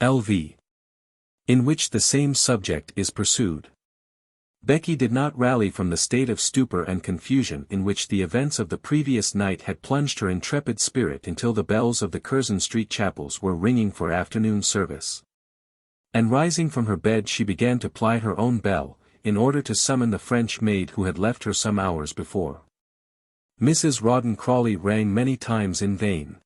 LV. In which the same subject is pursued. Becky did not rally from the state of stupor and confusion in which the events of the previous night had plunged her intrepid spirit until the bells of the Curzon Street chapels were ringing for afternoon service. And rising from her bed she began to ply her own bell, in order to summon the French maid who had left her some hours before. Mrs. Rawdon Crawley rang many times in vain.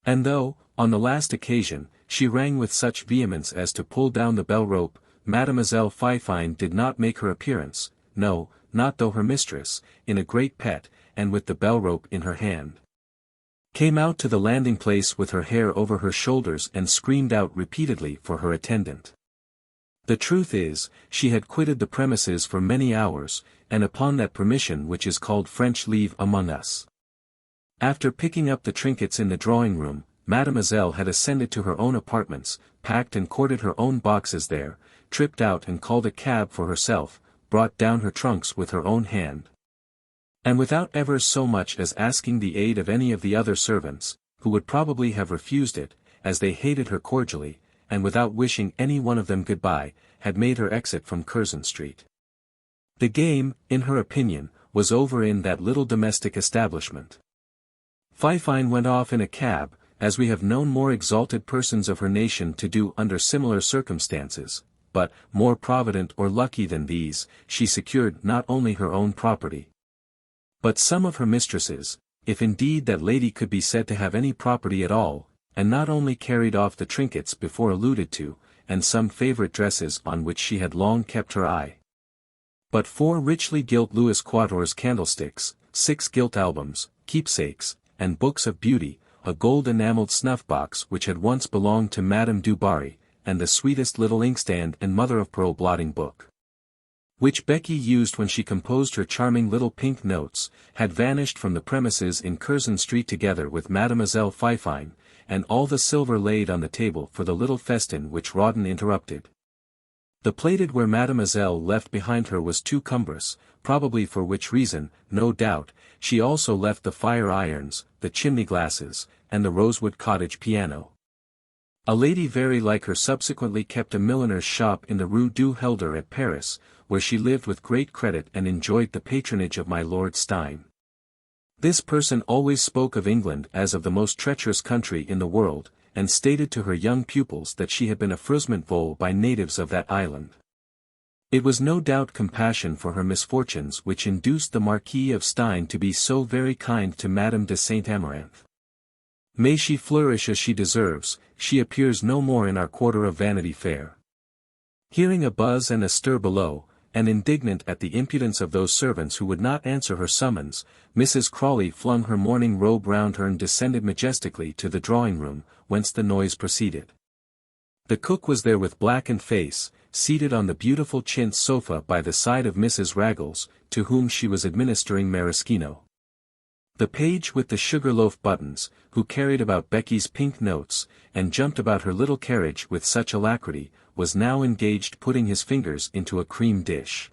And though, on the last occasion, she rang with such vehemence as to pull down the bell-rope, Mademoiselle Fifine did not make her appearance, no, not though her mistress, in a great pet, and with the bell-rope in her hand, came out to the landing-place with her hair over her shoulders and screamed out repeatedly for her attendant. The truth is, she had quitted the premises for many hours, and upon that permission which is called French leave among us. After picking up the trinkets in the drawing-room, Mademoiselle had ascended to her own apartments, packed and corded her own boxes there, tripped out and called a cab for herself, brought down her trunks with her own hand. And without ever so much as asking the aid of any of the other servants, who would probably have refused it, as they hated her cordially, and without wishing any one of them goodbye, had made her exit from Curzon Street. The game, in her opinion, was over in that little domestic establishment. Fifine went off in a cab, as we have known more exalted persons of her nation to do under similar circumstances, but, more provident or lucky than these, she secured not only her own property, but some of her mistresses', if indeed that lady could be said to have any property at all, and not only carried off the trinkets before alluded to, and some favourite dresses on which she had long kept her eye, but 4 richly gilt Louis Quatorze candlesticks, 6 gilt albums, keepsakes, and books of beauty, a gold enamelled snuff-box which had once belonged to Madame du Barry, and the sweetest little inkstand and mother-of-pearl blotting book, which Becky used when she composed her charming little pink notes, had vanished from the premises in Curzon Street together with Mademoiselle Fifine, and all the silver laid on the table for the little festin which Rawdon interrupted. The plated ware Mademoiselle left behind her was too cumbrous, probably for which reason, no doubt, she also left the fire-irons, the chimney-glasses, and the Rosewood Cottage piano. A lady very like her subsequently kept a milliner's shop in the Rue du Helder at Paris, where she lived with great credit and enjoyed the patronage of my Lord Stein. This person always spoke of England as of the most treacherous country in the world, and stated to her young pupils that she had been affreusement vole by natives of that island. It was no doubt compassion for her misfortunes which induced the Marquis of Stein to be so very kind to Madame de Saint Amaranth. May she flourish as she deserves, she appears no more in our quarter of Vanity Fair. Hearing a buzz and a stir below, and indignant at the impudence of those servants who would not answer her summons, Mrs. Crawley flung her morning robe round her and descended majestically to the drawing-room, whence the noise proceeded. The cook was there with blackened face, seated on the beautiful chintz sofa by the side of Mrs. Raggles, to whom she was administering maraschino. The page with the sugar-loaf buttons, who carried about Becky's pink notes, and jumped about her little carriage with such alacrity, was now engaged putting his fingers into a cream dish.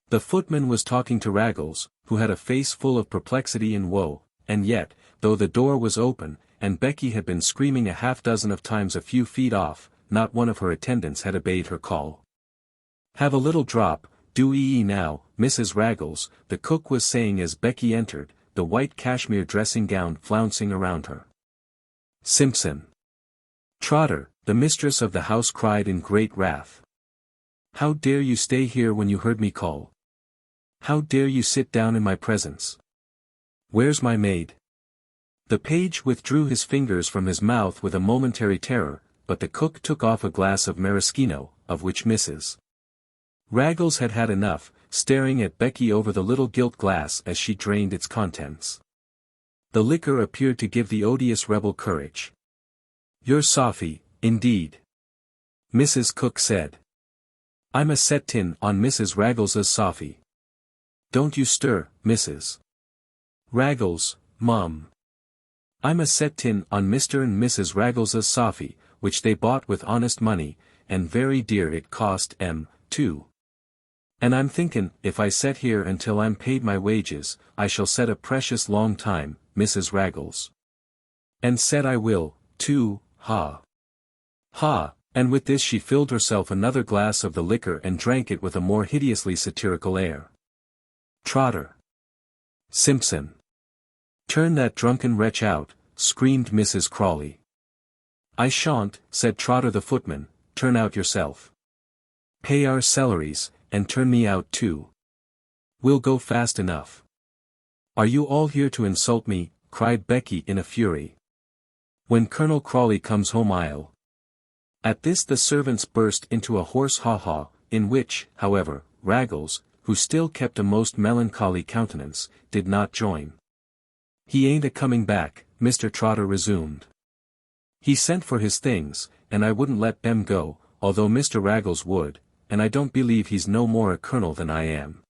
The footman was talking to Raggles, who had a face full of perplexity and woe, and yet, though the door was open, and Becky had been screaming a half-dozen of times a few feet off, not one of her attendants had obeyed her call. "Have a little drop, do ee now, Mrs. Raggles," the cook was saying as Becky entered, the white cashmere dressing-gown flouncing around her. "Simpson." "Trotter," the mistress of the house cried in great wrath. "How dare you stay here when you heard me call? How dare you sit down in my presence? Where's my maid?" The page withdrew his fingers from his mouth with a momentary terror, but the cook took off a glass of maraschino, of which Mrs. Raggles had had enough, staring at Becky over the little gilt glass as she drained its contents. The liquor appeared to give the odious rebel courage. "You're Sophie, indeed," Mrs. Cook said. "I'm a set tin on Mrs. Raggles's Sophie. Don't you stir, Mrs. Raggles, Mum. I'm a set tin on Mr. and Mrs. Raggles's Sophie, which they bought with honest money, and very dear it cost 'em, too. And I'm thinkin', if I set here until I'm paid my wages, I shall set a precious long time, Mrs. Raggles. And set I will, too, ha. Ha! And with this she filled herself another glass of the liquor and drank it with a more hideously satirical air. Trotter! Simpson! Turn that drunken wretch out, screamed Mrs. Crawley. I shan't, said Trotter the footman, turn out yourself. Pay our salaries, and turn me out too. We'll go fast enough. Are you all here to insult me? Cried Becky in a fury. When Colonel Crawley comes home I'll. At this the servants burst into a hoarse haw-haw, in which, however, Raggles, who still kept a most melancholy countenance, did not join. He ain't a-coming back, Mr. Trotter resumed. He sent for his things, and I wouldn't let them go, although Mr. Raggles would, and I don't believe he's no more a colonel than I am.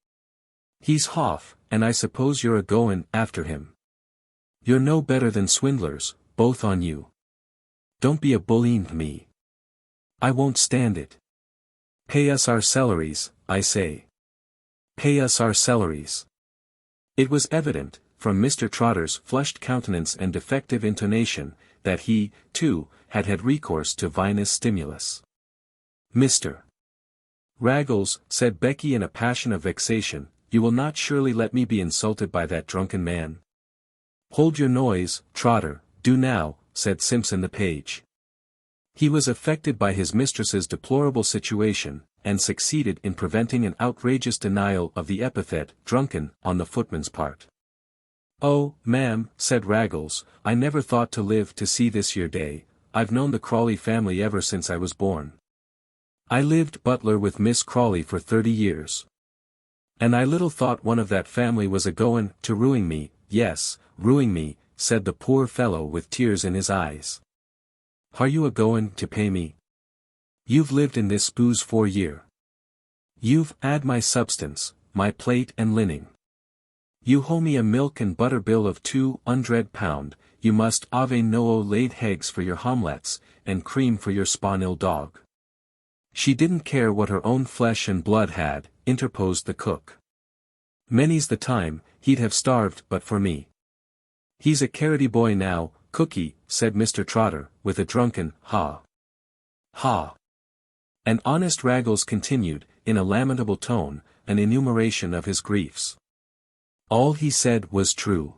He's hoff, and I suppose you're a-goin' after him. You're no better than swindlers, both on you. Don't be a-bullyin' me. I won't stand it. Pay us our salaries, I say. Pay us our salaries. It was evident, from Mr. Trotter's flushed countenance and defective intonation, that he, too, had had recourse to vinous stimulus. Mr. Raggles, said Becky in a passion of vexation, you will not surely let me be insulted by that drunken man? Hold your noise, Trotter, do now, said Simpson the page. He was affected by his mistress's deplorable situation, and succeeded in preventing an outrageous denial of the epithet drunken on the footman's part. Oh, ma'am, said Raggles, I never thought to live to see this year day. I've known the Crawley family ever since I was born. I lived butler with Miss Crawley for 30 years. And I little thought one of that family was a-goin' to ruin me, yes, ruin me, said the poor fellow with tears in his eyes. Are you a-goin' to pay me? You've lived in this booze 4 year. You've 'ad my substance, my plate and linen. You hoe me a milk and butter bill of £200, you must ave no laid heggs for your homlets, and cream for your spawnil dog. She didn't care what her own flesh and blood had, interposed the cook. Many's the time, he'd have starved but for me. He's a carroty boy now, cookie, said Mr. Trotter, with a drunken, ha. Ha. And honest Raggles continued, in a lamentable tone, an enumeration of his griefs. All he said was true.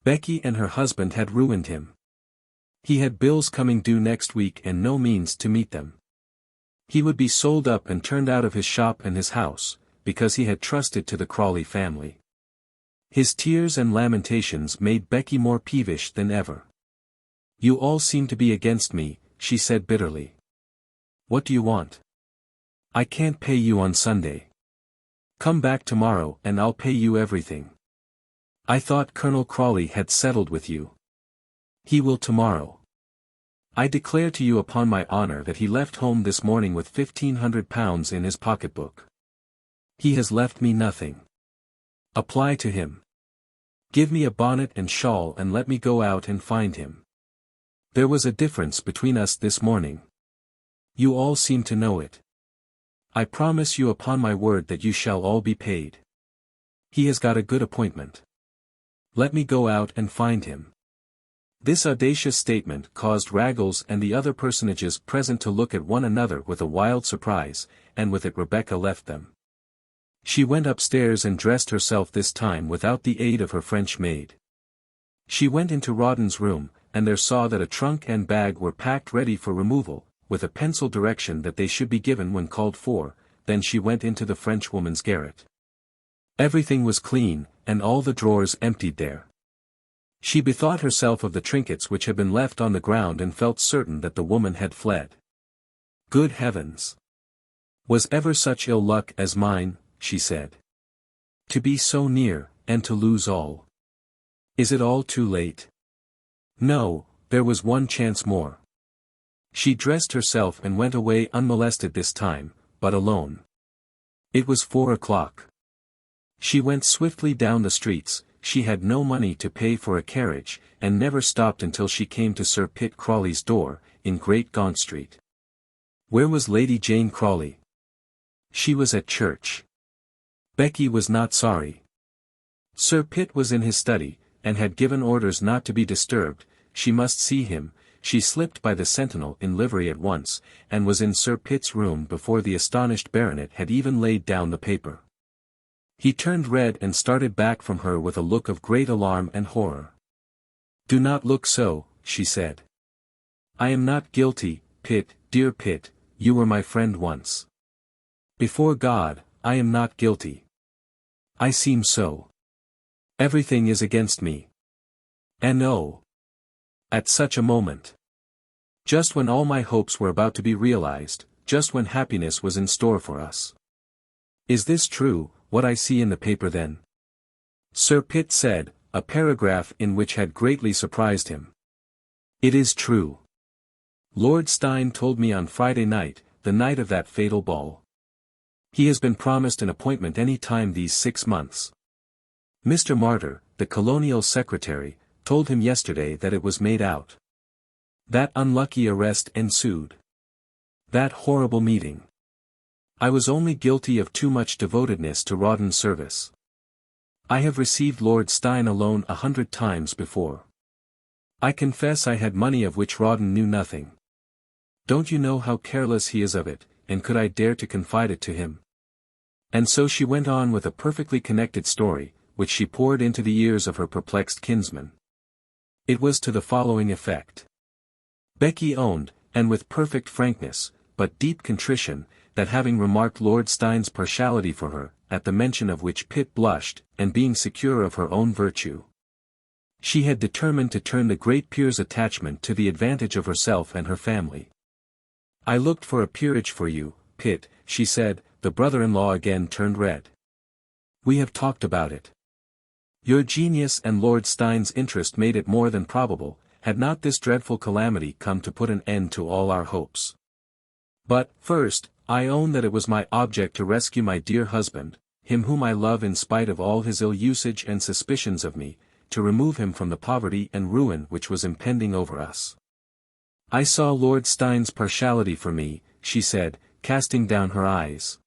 Becky and her husband had ruined him. He had bills coming due next week and no means to meet them. He would be sold up and turned out of his shop and his house, because he had trusted to the Crawley family. His tears and lamentations made Becky more peevish than ever. You all seem to be against me, she said bitterly. What do you want? I can't pay you on Sunday. Come back tomorrow and I'll pay you everything. I thought Colonel Crawley had settled with you. He will tomorrow. I declare to you upon my honor that he left home this morning with £1,500 in his pocketbook. He has left me nothing. Apply to him. Give me a bonnet and shawl and let me go out and find him. There was a difference between us this morning. You all seem to know it. I promise you upon my word that you shall all be paid. He has got a good appointment. Let me go out and find him. This audacious statement caused Raggles and the other personages present to look at one another with a wild surprise, and with it Rebecca left them. She went upstairs and dressed herself this time without the aid of her French maid. She went into Rawdon's room, and there saw that a trunk and bag were packed ready for removal, with a pencil direction that they should be given when called for. Then she went into the Frenchwoman's garret. Everything was clean, and all the drawers emptied there. She bethought herself of the trinkets which had been left on the ground and felt certain that the woman had fled. Good heavens! Was ever such ill luck as mine, she said. To be so near, and to lose all. Is it all too late? No, there was one chance more. She dressed herself and went away unmolested this time, but alone. It was 4 o'clock. She went swiftly down the streets. She had no money to pay for a carriage, and never stopped until she came to Sir Pitt Crawley's door, in Great Gaunt Street. Where was Lady Jane Crawley? She was at church. Becky was not sorry. Sir Pitt was in his study, and had given orders not to be disturbed. She must see him. she slipped by the sentinel in livery at once, and was in Sir Pitt's room before the astonished baronet had even laid down the paper. He turned red and started back from her with a look of great alarm and horror. "Do not look so," she said. "I am not guilty, Pitt, dear Pitt, you were my friend once. Before God, I am not guilty. I seem so. Everything is against me. And oh! At such a moment. Just when all my hopes were about to be realized, just when happiness was in store for us. Is this true, what I see in the paper then?" Sir Pitt said, a paragraph in which had greatly surprised him. "It is true. Lord Stein told me on Friday night, the night of that fatal ball. He has been promised an appointment any time these 6 months. Mr. Martyr, the colonial secretary, told him yesterday that it was made out. That unlucky arrest ensued. That horrible meeting. I was only guilty of too much devotedness to Rawdon's service. I have received Lord Stein alone 100 times before. I confess I had money of which Rawdon knew nothing. Don't you know how careless he is of it, and could I dare to confide it to him?" And so she went on with a perfectly connected story, which she poured into the ears of her perplexed kinsman. It was to the following effect. Becky owned, and with perfect frankness, but deep contrition, that having remarked Lord Stein's partiality for her, at the mention of which Pitt blushed, and being secure of her own virtue, she had determined to turn the great peer's attachment to the advantage of herself and her family. "I looked for a peerage for you, Pitt," she said. The brother-in-law again turned red. "We have talked about it. Your genius and Lord Stein's interest made it more than probable, had not this dreadful calamity come to put an end to all our hopes. But, first, I own that it was my object to rescue my dear husband, him whom I love in spite of all his ill usage and suspicions of me, to remove him from the poverty and ruin which was impending over us. I saw Lord Stein's partiality for me," she said, casting down her eyes.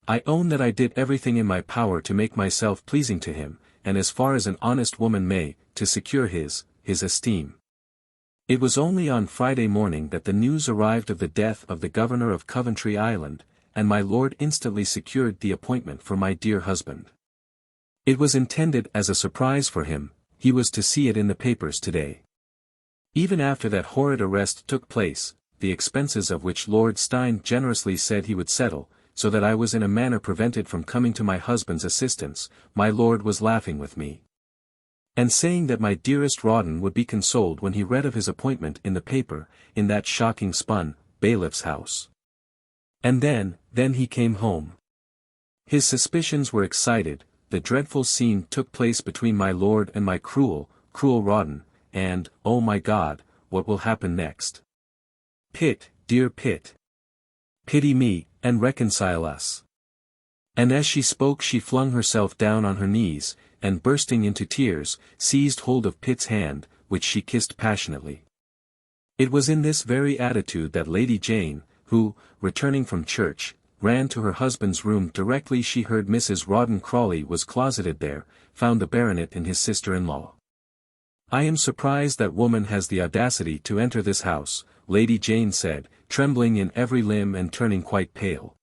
"I own that I did everything in my power to make myself pleasing to him, and as far as an honest woman may, to secure his esteem. It was only on Friday morning that the news arrived of the death of the governor of Coventry Island, and my lord instantly secured the appointment for my dear husband. It was intended as a surprise for him, he was to see it in the papers today. Even after that horrid arrest took place, the expenses of which Lord Stein generously said he would settle, so that I was in a manner prevented from coming to my husband's assistance, my lord was laughing with me, and saying that my dearest Rawdon would be consoled when he read of his appointment in the paper, in that shocking spun, bailiff's house. And then he came home. His suspicions were excited, the dreadful scene took place between my lord and my cruel Rawdon, and, oh my God, what will happen next? Pitt, dear Pitt. Pity me, and reconcile us." And as she spoke she flung herself down on her knees, and bursting into tears, seized hold of Pitt's hand, which she kissed passionately. It was in this very attitude that Lady Jane, who, returning from church, ran to her husband's room directly she heard Mrs. Rawdon Crawley was closeted there, found the baronet and his sister-in-law. "I am surprised that woman has the audacity to enter this house," Lady Jane said, trembling in every limb and turning quite pale.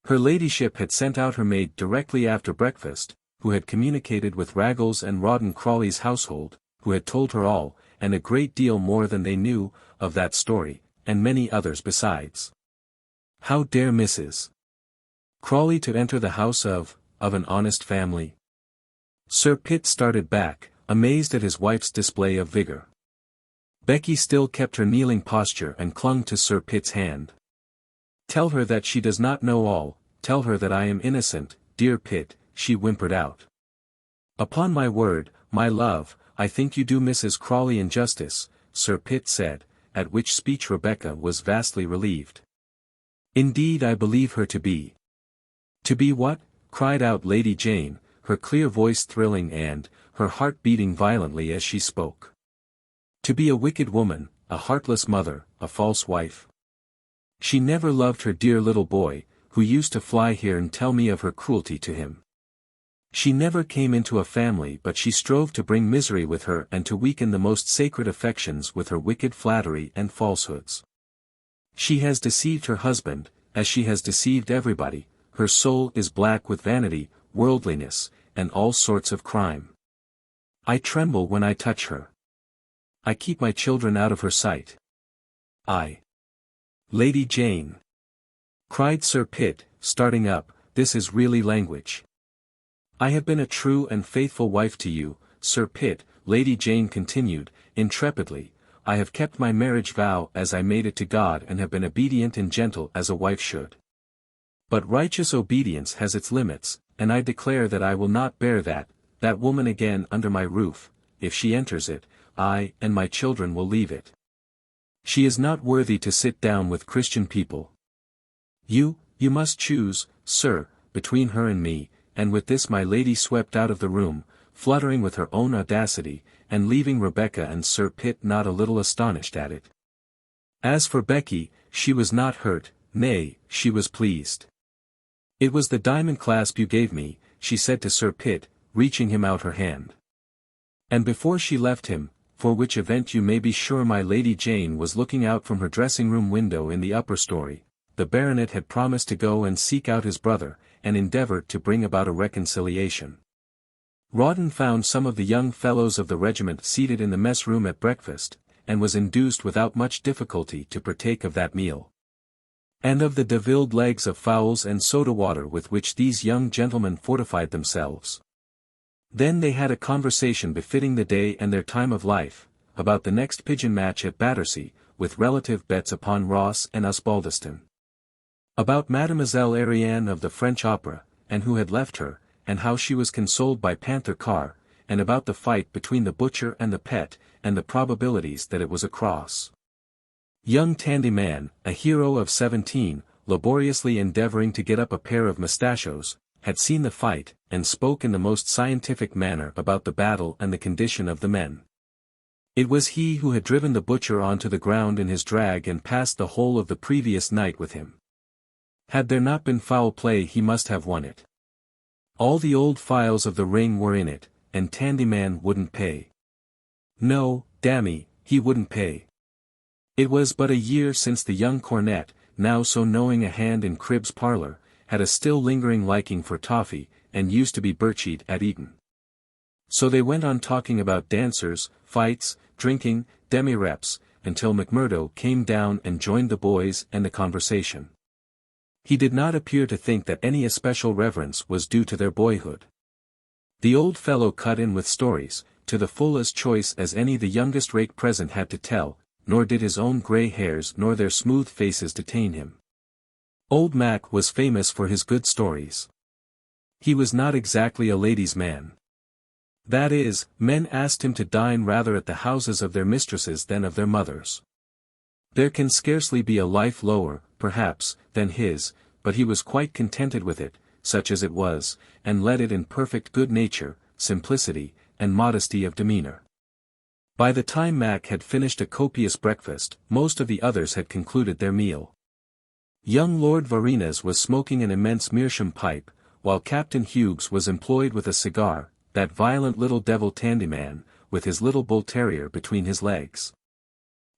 Her ladyship had sent out her maid directly after breakfast, who had communicated with Raggles and Rawdon Crawley's household, who had told her all, and a great deal more than they knew, of that story, and many others besides. How dare Mrs. Crawley to enter the house of an honest family? Sir Pitt started back, amazed at his wife's display of vigor. Becky still kept her kneeling posture and clung to Sir Pitt's hand. "Tell her that she does not know all, tell her that I am innocent, dear Pitt," she whimpered out. "Upon my word, my love, I think you do Mrs. Crawley injustice," Sir Pitt said, at which speech Rebecca was vastly relieved. "Indeed I believe her to be." "To be what?" cried out Lady Jane, her clear voice thrilling and, her heart beating violently as she spoke. "To be a wicked woman, a heartless mother, a false wife. She never loved her dear little boy, who used to fly here and tell me of her cruelty to him. She never came into a family but she strove to bring misery with her and to weaken the most sacred affections with her wicked flattery and falsehoods. She has deceived her husband, as she has deceived everybody, her soul is black with vanity, worldliness, and all sorts of crime. I tremble when I touch her. I keep my children out of her sight. Lady Jane! Cried Sir Pitt, starting up, this is really language. I have been a true and faithful wife to you, Sir Pitt, Lady Jane continued, intrepidly, I have kept my marriage vow as I made it to God and have been obedient and gentle as a wife should. But righteous obedience has its limits, and I declare that I will not bear that woman again under my roof. If she enters it, I and my children will leave it. She is not worthy to sit down with Christian people. You must choose, sir, between her and me, and with this my lady swept out of the room, fluttering with her own audacity, and leaving Rebecca and Sir Pitt not a little astonished at it. As for Becky, she was not hurt, nay, she was pleased. It was the diamond clasp you gave me, she said to Sir Pitt, reaching him out her hand. And before she left him, for which event you may be sure my Lady Jane was looking out from her dressing-room window in the upper story, the baronet had promised to go and seek out his brother, and endeavour to bring about a reconciliation. Rawdon found some of the young fellows of the regiment seated in the mess-room at breakfast, and was induced without much difficulty to partake of that meal. And of the devilled legs of fowls and soda-water with which these young gentlemen fortified themselves. Then they had a conversation befitting the day and their time of life, about the next pigeon match at Battersea, with relative bets upon Ross and Osbaldiston. About Mademoiselle Ariane of the French Opera, and who had left her, and how she was consoled by Panther Carr, and about the fight between the butcher and the pet, and the probabilities that it was a cross. Young Tandy Man, a hero of 17, laboriously endeavouring to get up a pair of mustachios, had seen the fight, and spoke in the most scientific manner about the battle and the condition of the men. It was he who had driven the butcher onto the ground in his drag and passed the whole of the previous night with him. Had there not been foul play he must have won it. All the old files of the ring were in it, and Tandy Man wouldn't pay. No, damme, he wouldn't pay. It was but a year since the young cornet, now so knowing a hand in Cribb's parlour, had a still lingering liking for toffee, and used to be birchied at Eton. So they went on talking about dancers, fights, drinking, demi-reps, until McMurdo came down and joined the boys and the conversation. He did not appear to think that any especial reverence was due to their boyhood. The old fellow cut in with stories, to the full as choice as any the youngest rake present had to tell, nor did his own grey hairs nor their smooth faces detain him. Old Mac was famous for his good stories. He was not exactly a ladies' man. That is, men asked him to dine rather at the houses of their mistresses than of their mothers. There can scarcely be a life lower, perhaps, than his, but he was quite contented with it, such as it was, and led it in perfect good nature, simplicity, and modesty of demeanour. By the time Mac had finished a copious breakfast, most of the others had concluded their meal. Young Lord Varines was smoking an immense meerschaum pipe, while Captain Hughes was employed with a cigar, that violent little devil Tandyman, with his little bull terrier between his legs,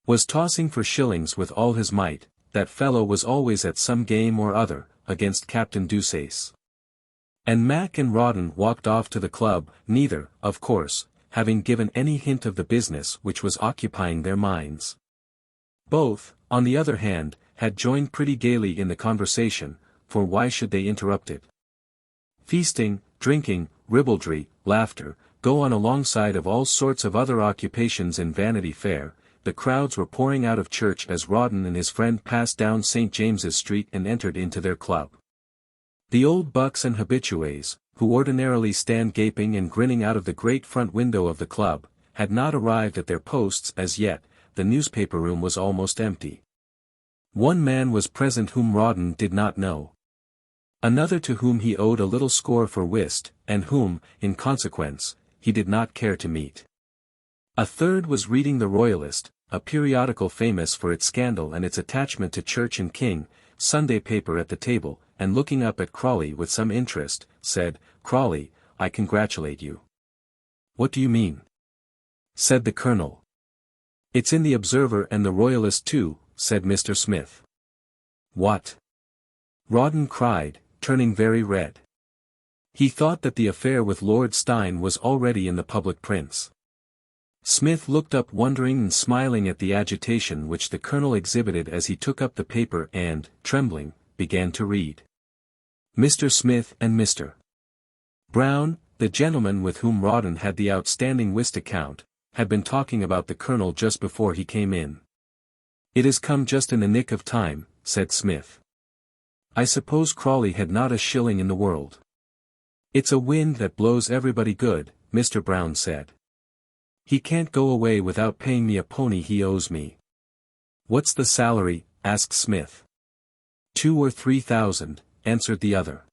was tossing for shillings with all his might. That fellow was always at some game or other, against Captain Deuceace. And Mac and Rawdon walked off to the club, neither, of course, having given any hint of the business which was occupying their minds. Both, on the other hand, had joined pretty gaily in the conversation, for why should they interrupt it? Feasting, drinking, ribaldry, laughter, go on alongside of all sorts of other occupations in Vanity Fair. The crowds were pouring out of church as Rawdon and his friend passed down St. James's Street and entered into their club. The old bucks and habitués, who ordinarily stand gaping and grinning out of the great front window of the club, had not arrived at their posts as yet. The newspaper room was almost empty. One man was present whom Rawdon did not know. Another to whom he owed a little score for whist, and whom, in consequence, he did not care to meet. A third was reading the Royalist, a periodical famous for its scandal and its attachment to Church and King, Sunday paper at the table, and looking up at Crawley with some interest, said, "Crawley, I congratulate you." "What do you mean?" said the colonel. "It's in the Observer and the Royalist too," said Mr. Smith. "What?" Rawdon cried, turning very red. He thought that the affair with Lord Steyne was already in the public prints. Smith looked up wondering and smiling at the agitation which the colonel exhibited as he took up the paper and, trembling, began to read. Mr. Smith and Mr. Brown, the gentleman with whom Rawdon had the outstanding whist account, had been talking about the colonel just before he came in. "It has come just in the nick of time," said Smith. "I suppose Crawley had not a shilling in the world." "It's a wind that blows everybody good," Mr. Brown said. "He can't go away without paying me a pony he owes me." "What's the salary?" asked Smith. 2 or 3,000, answered the other.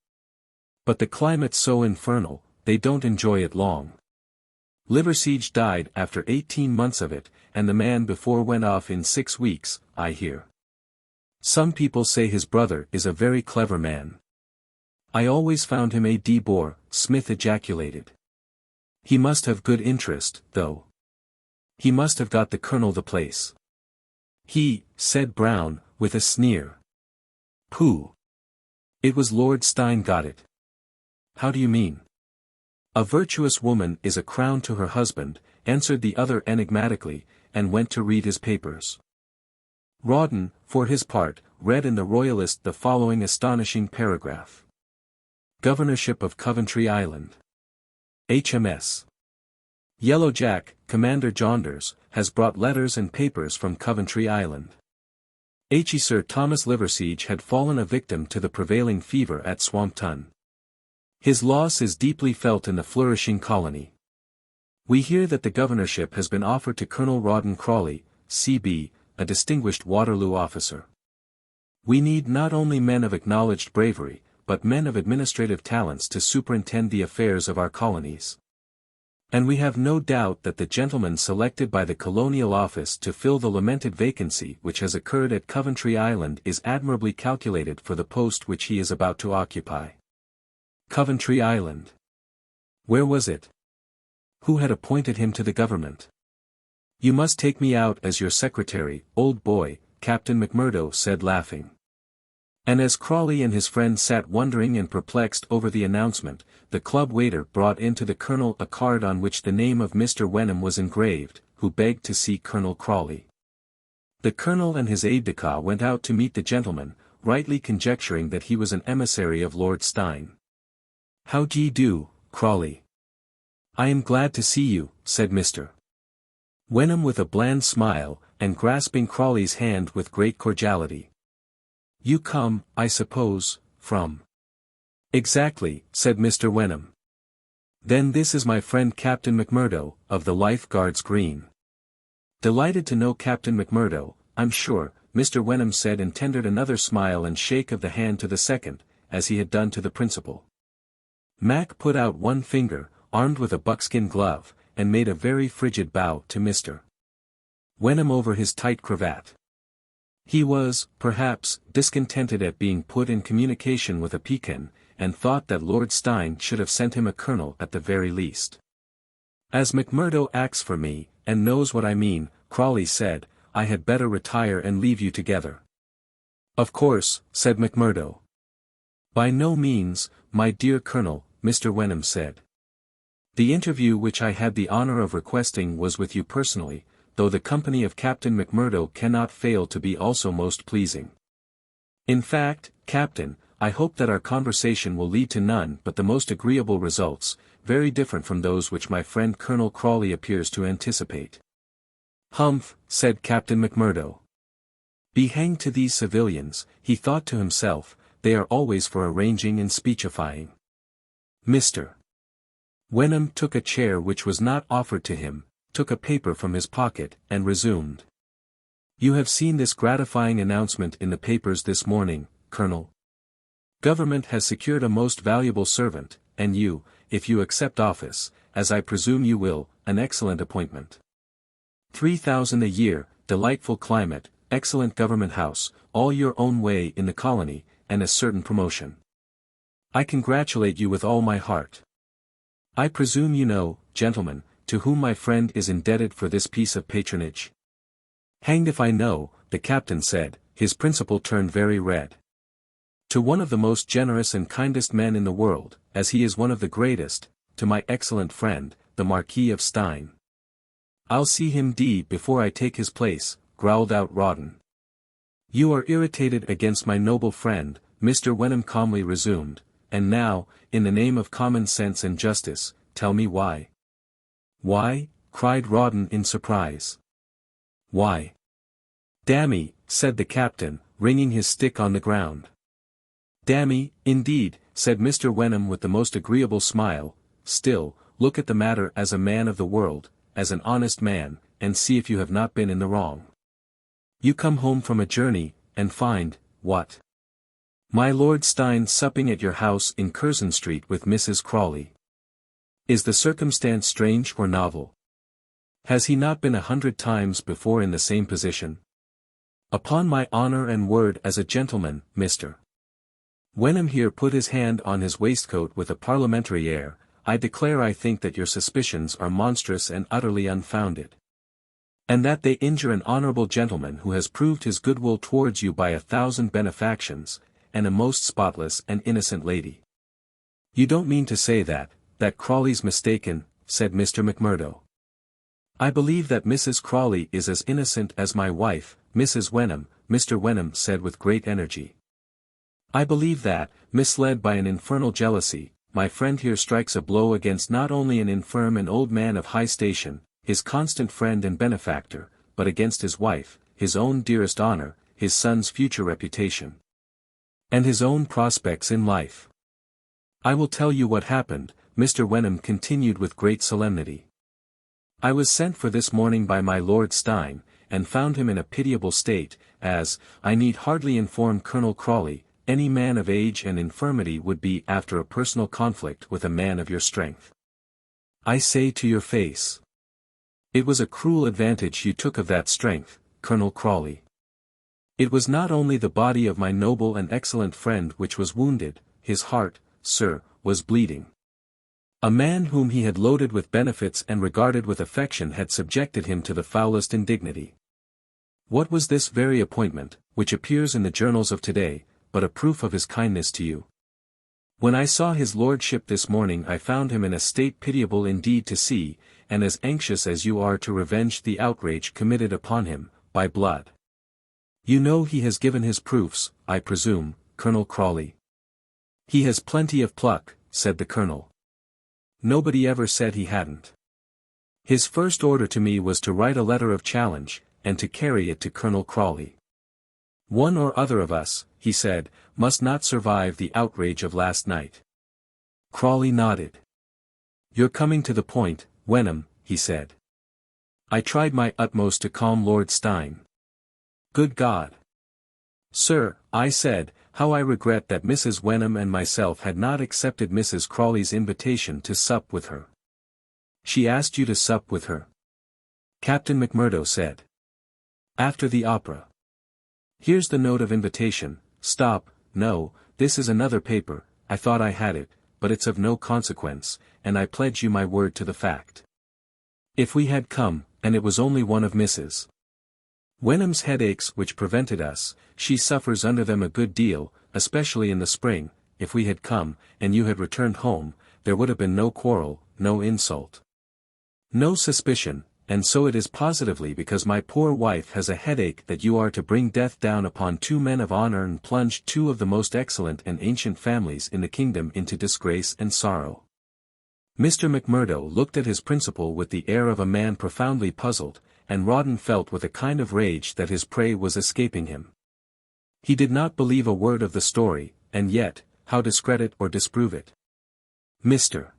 "But the climate's so infernal, they don't enjoy it long. Liverseege died after 18 months of it, and the man before went off in 6 weeks, I hear. Some people say his brother is a very clever man." "I always found him a d-bore," Smith ejaculated. "He must have good interest, though. He must have got the colonel the place." "He," said Brown, with a sneer. "Pooh! It was Lord Steyne got it." "How do you mean?" "A virtuous woman is a crown to her husband," answered the other enigmatically, and went to read his papers. Rawdon, for his part, read in the Royalist the following astonishing paragraph. Governorship of Coventry Island. HMS. Yellow Jack, Commander Jaunders, has brought letters and papers from Coventry Island. Sir Thomas Liverseege had fallen a victim to the prevailing fever at Swampton. His loss is deeply felt in the flourishing colony. We hear that the governorship has been offered to Colonel Rawdon Crawley, C.B., a distinguished Waterloo officer. We need not only men of acknowledged bravery, but men of administrative talents to superintend the affairs of our colonies. And we have no doubt that the gentleman selected by the Colonial Office to fill the lamented vacancy which has occurred at Coventry Island is admirably calculated for the post which he is about to occupy. Coventry Island. Where was it? Who had appointed him to the government? "You must take me out as your secretary, old boy," Captain McMurdo said laughing. And as Crawley and his friend sat wondering and perplexed over the announcement, the club waiter brought in to the colonel a card on which the name of Mr. Wenham was engraved, who begged to see Colonel Crawley. The colonel and his aide-de-camp went out to meet the gentleman, rightly conjecturing that he was an emissary of Lord Steyne. "How d'ye do, Crawley?" "I am glad to see you," said Mr. Wenham with a bland smile, and grasping Crawley's hand with great cordiality. "You come, I suppose, from—" "Exactly," said Mr. Wenham. "Then this is my friend Captain McMurdo, of the Life Guards Green." "Delighted to know Captain McMurdo, I'm sure," Mr. Wenham said, and tendered another smile and shake of the hand to the second, as he had done to the principal. Mac put out one finger, armed with a buckskin glove, and made a very frigid bow to Mr. Wenham over his tight cravat. He was, perhaps, discontented at being put in communication with a Pekin, and thought that Lord Steyne should have sent him a colonel at the very least. "As McMurdo acts for me, and knows what I mean," Crawley said, "I had better retire and leave you together." "Of course," said McMurdo. "By no means, my dear colonel," Mr. Wenham said. "The interview which I had the honor of requesting was with you personally, though the company of Captain McMurdo cannot fail to be also most pleasing. In fact, Captain, I hope that our conversation will lead to none but the most agreeable results, very different from those which my friend Colonel Crawley appears to anticipate." "Humph," said Captain McMurdo. "Be hanged to these civilians," he thought to himself, "they are always for arranging and speechifying." Mr. Wenham took a chair which was not offered to him, took a paper from his pocket, and resumed. "You have seen this gratifying announcement in the papers this morning, Colonel. Government has secured a most valuable servant, and you, if you accept office, as I presume you will, an excellent appointment. 3,000 a year, delightful climate, excellent government house, all your own way in the colony, and a certain promotion. I congratulate you with all my heart. I presume you know, gentlemen, to whom my friend is indebted for this piece of patronage? Hanged if I know, the captain said, his principal turned very red. To one of the most generous and kindest men in the world, as he is one of the greatest, to my excellent friend, the Marquis of Stein. I'll see him before I take his place, growled out Rhein. You are irritated against my noble friend, Mr. Wenham calmly resumed, and now, in the name of common sense and justice, tell me why. Why? Cried Rhein in surprise. Why? Dammy, said the captain, ringing his stick on the ground. Dammy, indeed, said Mr. Wenham with the most agreeable smile. Still, look at the matter as a man of the world, as an honest man, and see if you have not been in the wrong. You come home from a journey, and find, what? My Lord Stein supping at your house in Curzon Street with Mrs. Crawley. Is the circumstance strange or novel? Has he not been 100 times before in the same position? Upon my honor and word as a gentleman, Mr. Wenham here put his hand on his waistcoat with a parliamentary air, I declare I think that your suspicions are monstrous and utterly unfounded. And that they injure an honorable gentleman who has proved his goodwill towards you by 1,000 benefactions, and a most spotless and innocent lady. You don't mean to say that Crawley's mistaken, said Mr. McMurdo. I believe that Mrs. Crawley is as innocent as my wife, Mrs. Wenham, Mr. Wenham said with great energy. I believe that, misled by an infernal jealousy, my friend here strikes a blow against not only an infirm and old man of high station, his constant friend and benefactor, but against his wife, his own dearest honor, his son's future reputation, and his own prospects in life. I will tell you what happened, Mr. Wenham continued with great solemnity. I was sent for this morning by my Lord Stein, and found him in a pitiable state, as, I need hardly inform Colonel Crawley, any man of age and infirmity would be after a personal conflict with a man of your strength. I say to your face. It was a cruel advantage you took of that strength, Colonel Crawley. It was not only the body of my noble and excellent friend which was wounded, his heart, sir, was bleeding. A man whom he had loaded with benefits and regarded with affection had subjected him to the foulest indignity. What was this very appointment, which appears in the journals of today, but a proof of his kindness to you? When I saw his lordship this morning I found him in a state pitiable indeed to see, and as anxious as you are to revenge the outrage committed upon him, by blood. You know he has given his proofs, I presume, Colonel Crawley. He has plenty of pluck, said the colonel. Nobody ever said he hadn't. His first order to me was to write a letter of challenge, and to carry it to Colonel Crawley. One or other of us, he said, must not survive the outrage of last night. Crawley nodded. You're coming to the point, Wenham, he said. I tried my utmost to calm Lord Stein. Good God! Sir, I said, how I regret that Mrs. Wenham and myself had not accepted Mrs. Crawley's invitation to sup with her. She asked you to sup with her? Captain McMurdo said. After the opera. Here's the note of invitation. Stop, no, this is another paper, I thought I had it, but it's of no consequence, and I pledge you my word to the fact. If we had come, and it was only one of Mrs. Wenham's headaches which prevented us, she suffers under them a good deal, especially in the spring, if we had come, and you had returned home, there would have been no quarrel, no insult, no suspicion, and so it is positively because my poor wife has a headache that you are to bring death down upon 2 men of honor and plunge 2 of the most excellent and ancient families in the kingdom into disgrace and sorrow. Mr. McMurdo looked at his principal with the air of a man profoundly puzzled, and Rhein felt with a kind of rage that his prey was escaping him. He did not believe a word of the story, and yet, how discredit or disprove it? Mr.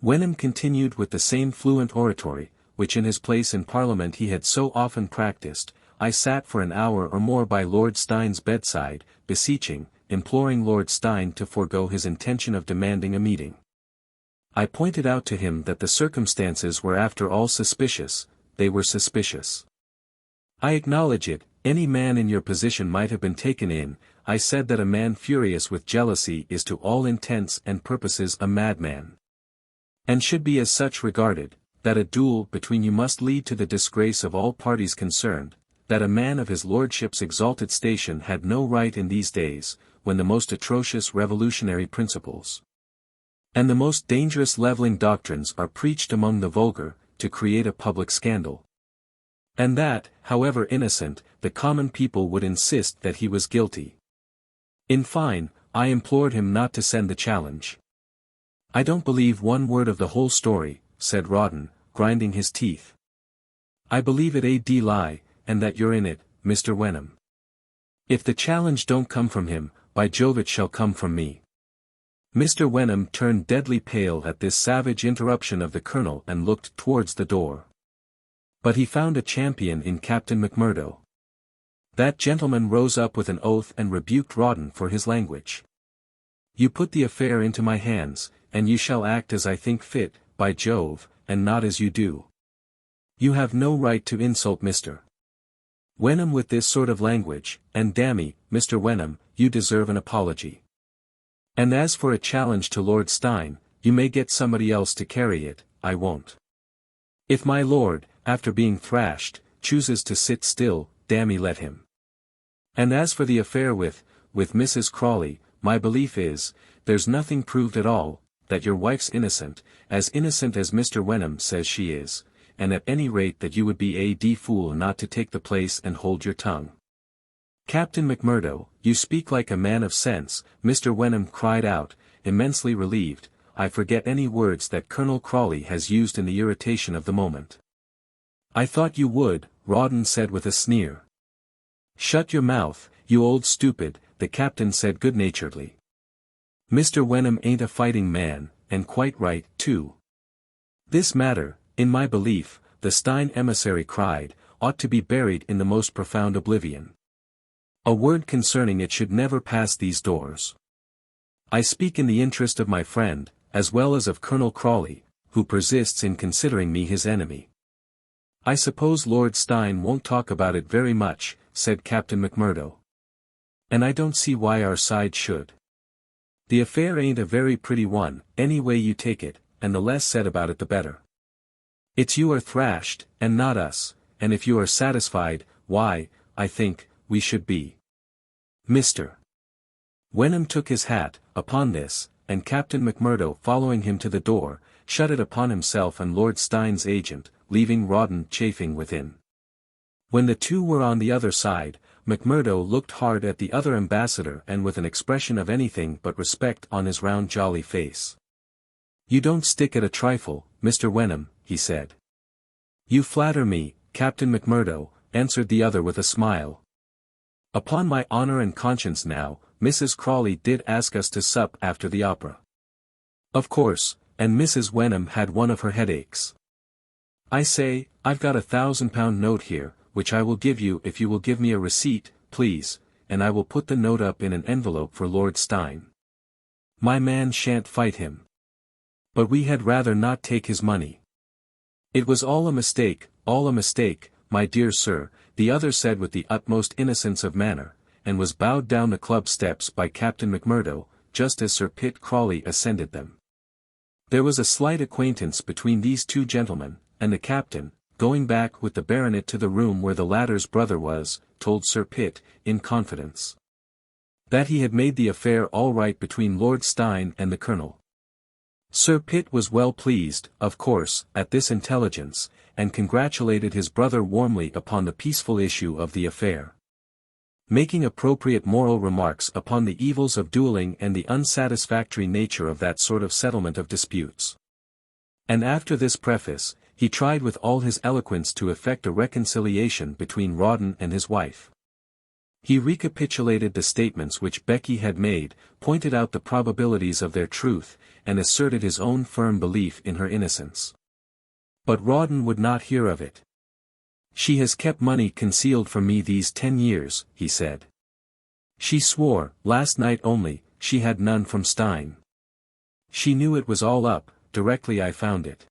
Wenham continued with the same fluent oratory, which in his place in Parliament he had so often practiced. I sat for an hour or more by Lord Stein's bedside, beseeching, imploring Lord Stein to forego his intention of demanding a meeting. I pointed out to him that the circumstances were after all suspicious, they were suspicious. I acknowledge it, any man in your position might have been taken in. I said that a man furious with jealousy is to all intents and purposes a madman. and should be as such regarded, that a duel between you must lead to the disgrace of all parties concerned, that a man of his lordship's exalted station had no right in these days, when the most atrocious revolutionary principles and the most dangerous leveling doctrines are preached among the vulgar, to create a public scandal. And that, however innocent, the common people would insist that he was guilty. In fine, I implored him not to send the challenge. "I don't believe one word of the whole story," said Rhein, grinding his teeth. "I believe it a lie, and that you're in it, Mr. Wenham. If the challenge don't come from him, by Jove it shall come from me." Mr. Wenham turned deadly pale at this savage interruption of the colonel and looked towards the door. But he found a champion in Captain McMurdo. That gentleman rose up with an oath and rebuked Rhein for his language. "You put the affair into my hands, and you shall act as I think fit, by Jove, and not as you do. You have no right to insult Mr. Wenham with this sort of language, and damme, Mr. Wenham, you deserve an apology. And as for a challenge to Lord Stein, you may get somebody else to carry it, I won't. If my lord, after being thrashed, chooses to sit still, damme let him. And as for the affair with Mrs. Crawley, my belief is, there's nothing proved at all, that your wife's innocent as Mr. Wenham says she is, and at any rate that you would be a fool not to take the place and hold your tongue." "Captain McMurdo, you speak like a man of sense," Mr. Wenham cried out, immensely relieved. "I forget any words that Colonel Crawley has used in the irritation of the moment." "I thought you would," Rhein said with a sneer. "Shut your mouth, you old stupid," the captain said good-naturedly. "Mr. Wenham ain't a fighting man, and quite right, too. This matter, in my belief," the Stein emissary cried, "ought to be buried in the most profound oblivion. A word concerning it should never pass these doors. I speak in the interest of my friend, as well as of Colonel Crawley, who persists in considering me his enemy." "I suppose Lord Stein won't talk about it very much," said Captain McMurdo. "And I don't see why our side should. The affair ain't a very pretty one, any way you take it, and the less said about it the better. It's you are thrashed, and not us, and if you are satisfied, why, I think, we should be." Mr. Wenham took his hat, upon this, and Captain McMurdo following him to the door, shut it upon himself and Lord Stein's agent, leaving Rhein chafing within. When the two were on the other side, McMurdo looked hard at the other ambassador and with an expression of anything but respect on his round jolly face. "You don't stick at a trifle, Mr. Wenham," he said. "You flatter me, Captain McMurdo," answered the other with a smile. "Upon my honor and conscience now, Mrs. Crawley did ask us to sup after the opera. Of course, and Mrs. Wenham had one of her headaches. I say, I've got £1,000 note here, which I will give you if you will give me a receipt, please, and I will put the note up in an envelope for Lord Stein. My man shan't fight him. But we had rather not take his money." "It was all a mistake, my dear sir," the other said with the utmost innocence of manner, and was bowed down the club steps by Captain McMurdo, just as Sir Pitt Crawley ascended them. There was a slight acquaintance between these two gentlemen, and the captain, going back with the baronet to the room where the latter's brother was, told Sir Pitt, in confidence, that he had made the affair all right between Lord Stein and the colonel. Sir Pitt was well pleased, of course, at this intelligence, and congratulated his brother warmly upon the peaceful issue of the affair, making appropriate moral remarks upon the evils of dueling and the unsatisfactory nature of that sort of settlement of disputes. And after this preface, he tried with all his eloquence to effect a reconciliation between Rhein and his wife. He recapitulated the statements which Becky had made, pointed out the probabilities of their truth, and asserted his own firm belief in her innocence. But Rhein would not hear of it. "She has kept money concealed from me these 10 years, he said. "She swore, last night only, she had none from Stein. She knew it was all up, directly I found it.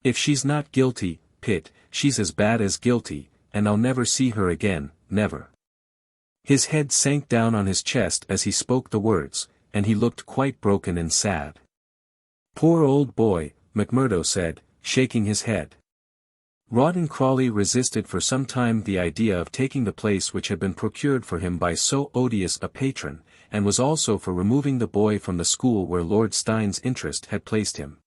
If she's not guilty, Pitt, she's as bad as guilty, and I'll never see her again, never." His head sank down on his chest as he spoke the words, and he looked quite broken and sad. "Poor old boy," McMurdo said, shaking his head. Rawdon Crawley resisted for some time the idea of taking the place which had been procured for him by so odious a patron, and was also for removing the boy from the school where Lord Steyne's interest had placed him.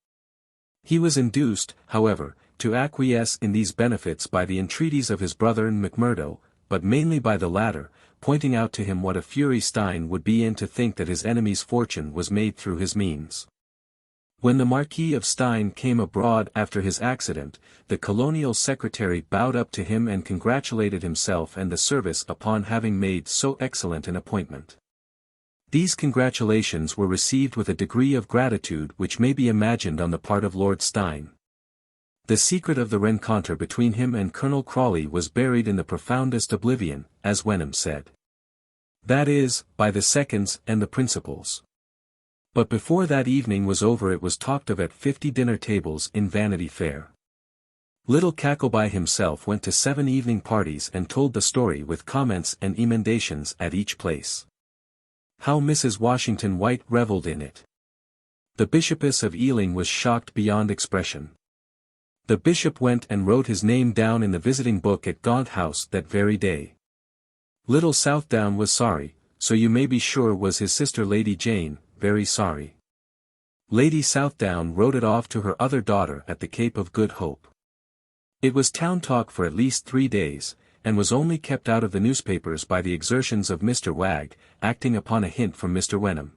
He was induced, however, to acquiesce in these benefits by the entreaties of his brother McMurdo, but mainly by the latter, pointing out to him what a fury Steyne would be in to think that his enemy's fortune was made through his means. When the Marquis of Steyne came abroad after his accident, the colonial secretary bowed up to him and congratulated himself and the service upon having made so excellent an appointment. These congratulations were received with a degree of gratitude which may be imagined on the part of Lord Steyne. The secret of the rencontre between him and Colonel Crawley was buried in the profoundest oblivion, as Wenham said. That is, by the seconds and the principals. But before that evening was over it was talked of at 50 dinner tables in Vanity Fair. Little Cackleby himself went to 7 evening parties and told the story with comments and emendations at each place. How Mrs. Washington White revelled in it. The Bishopess of Ealing was shocked beyond expression. The bishop went and wrote his name down in the visiting book at Gaunt House that very day. Little Southdown was sorry, so you may be sure was his sister Lady Jane, very sorry. Lady Southdown wrote it off to her other daughter at the Cape of Good Hope. It was town talk for at least 3 days, and was only kept out of the newspapers by the exertions of Mr. Wagg, acting upon a hint from Mr. Wenham.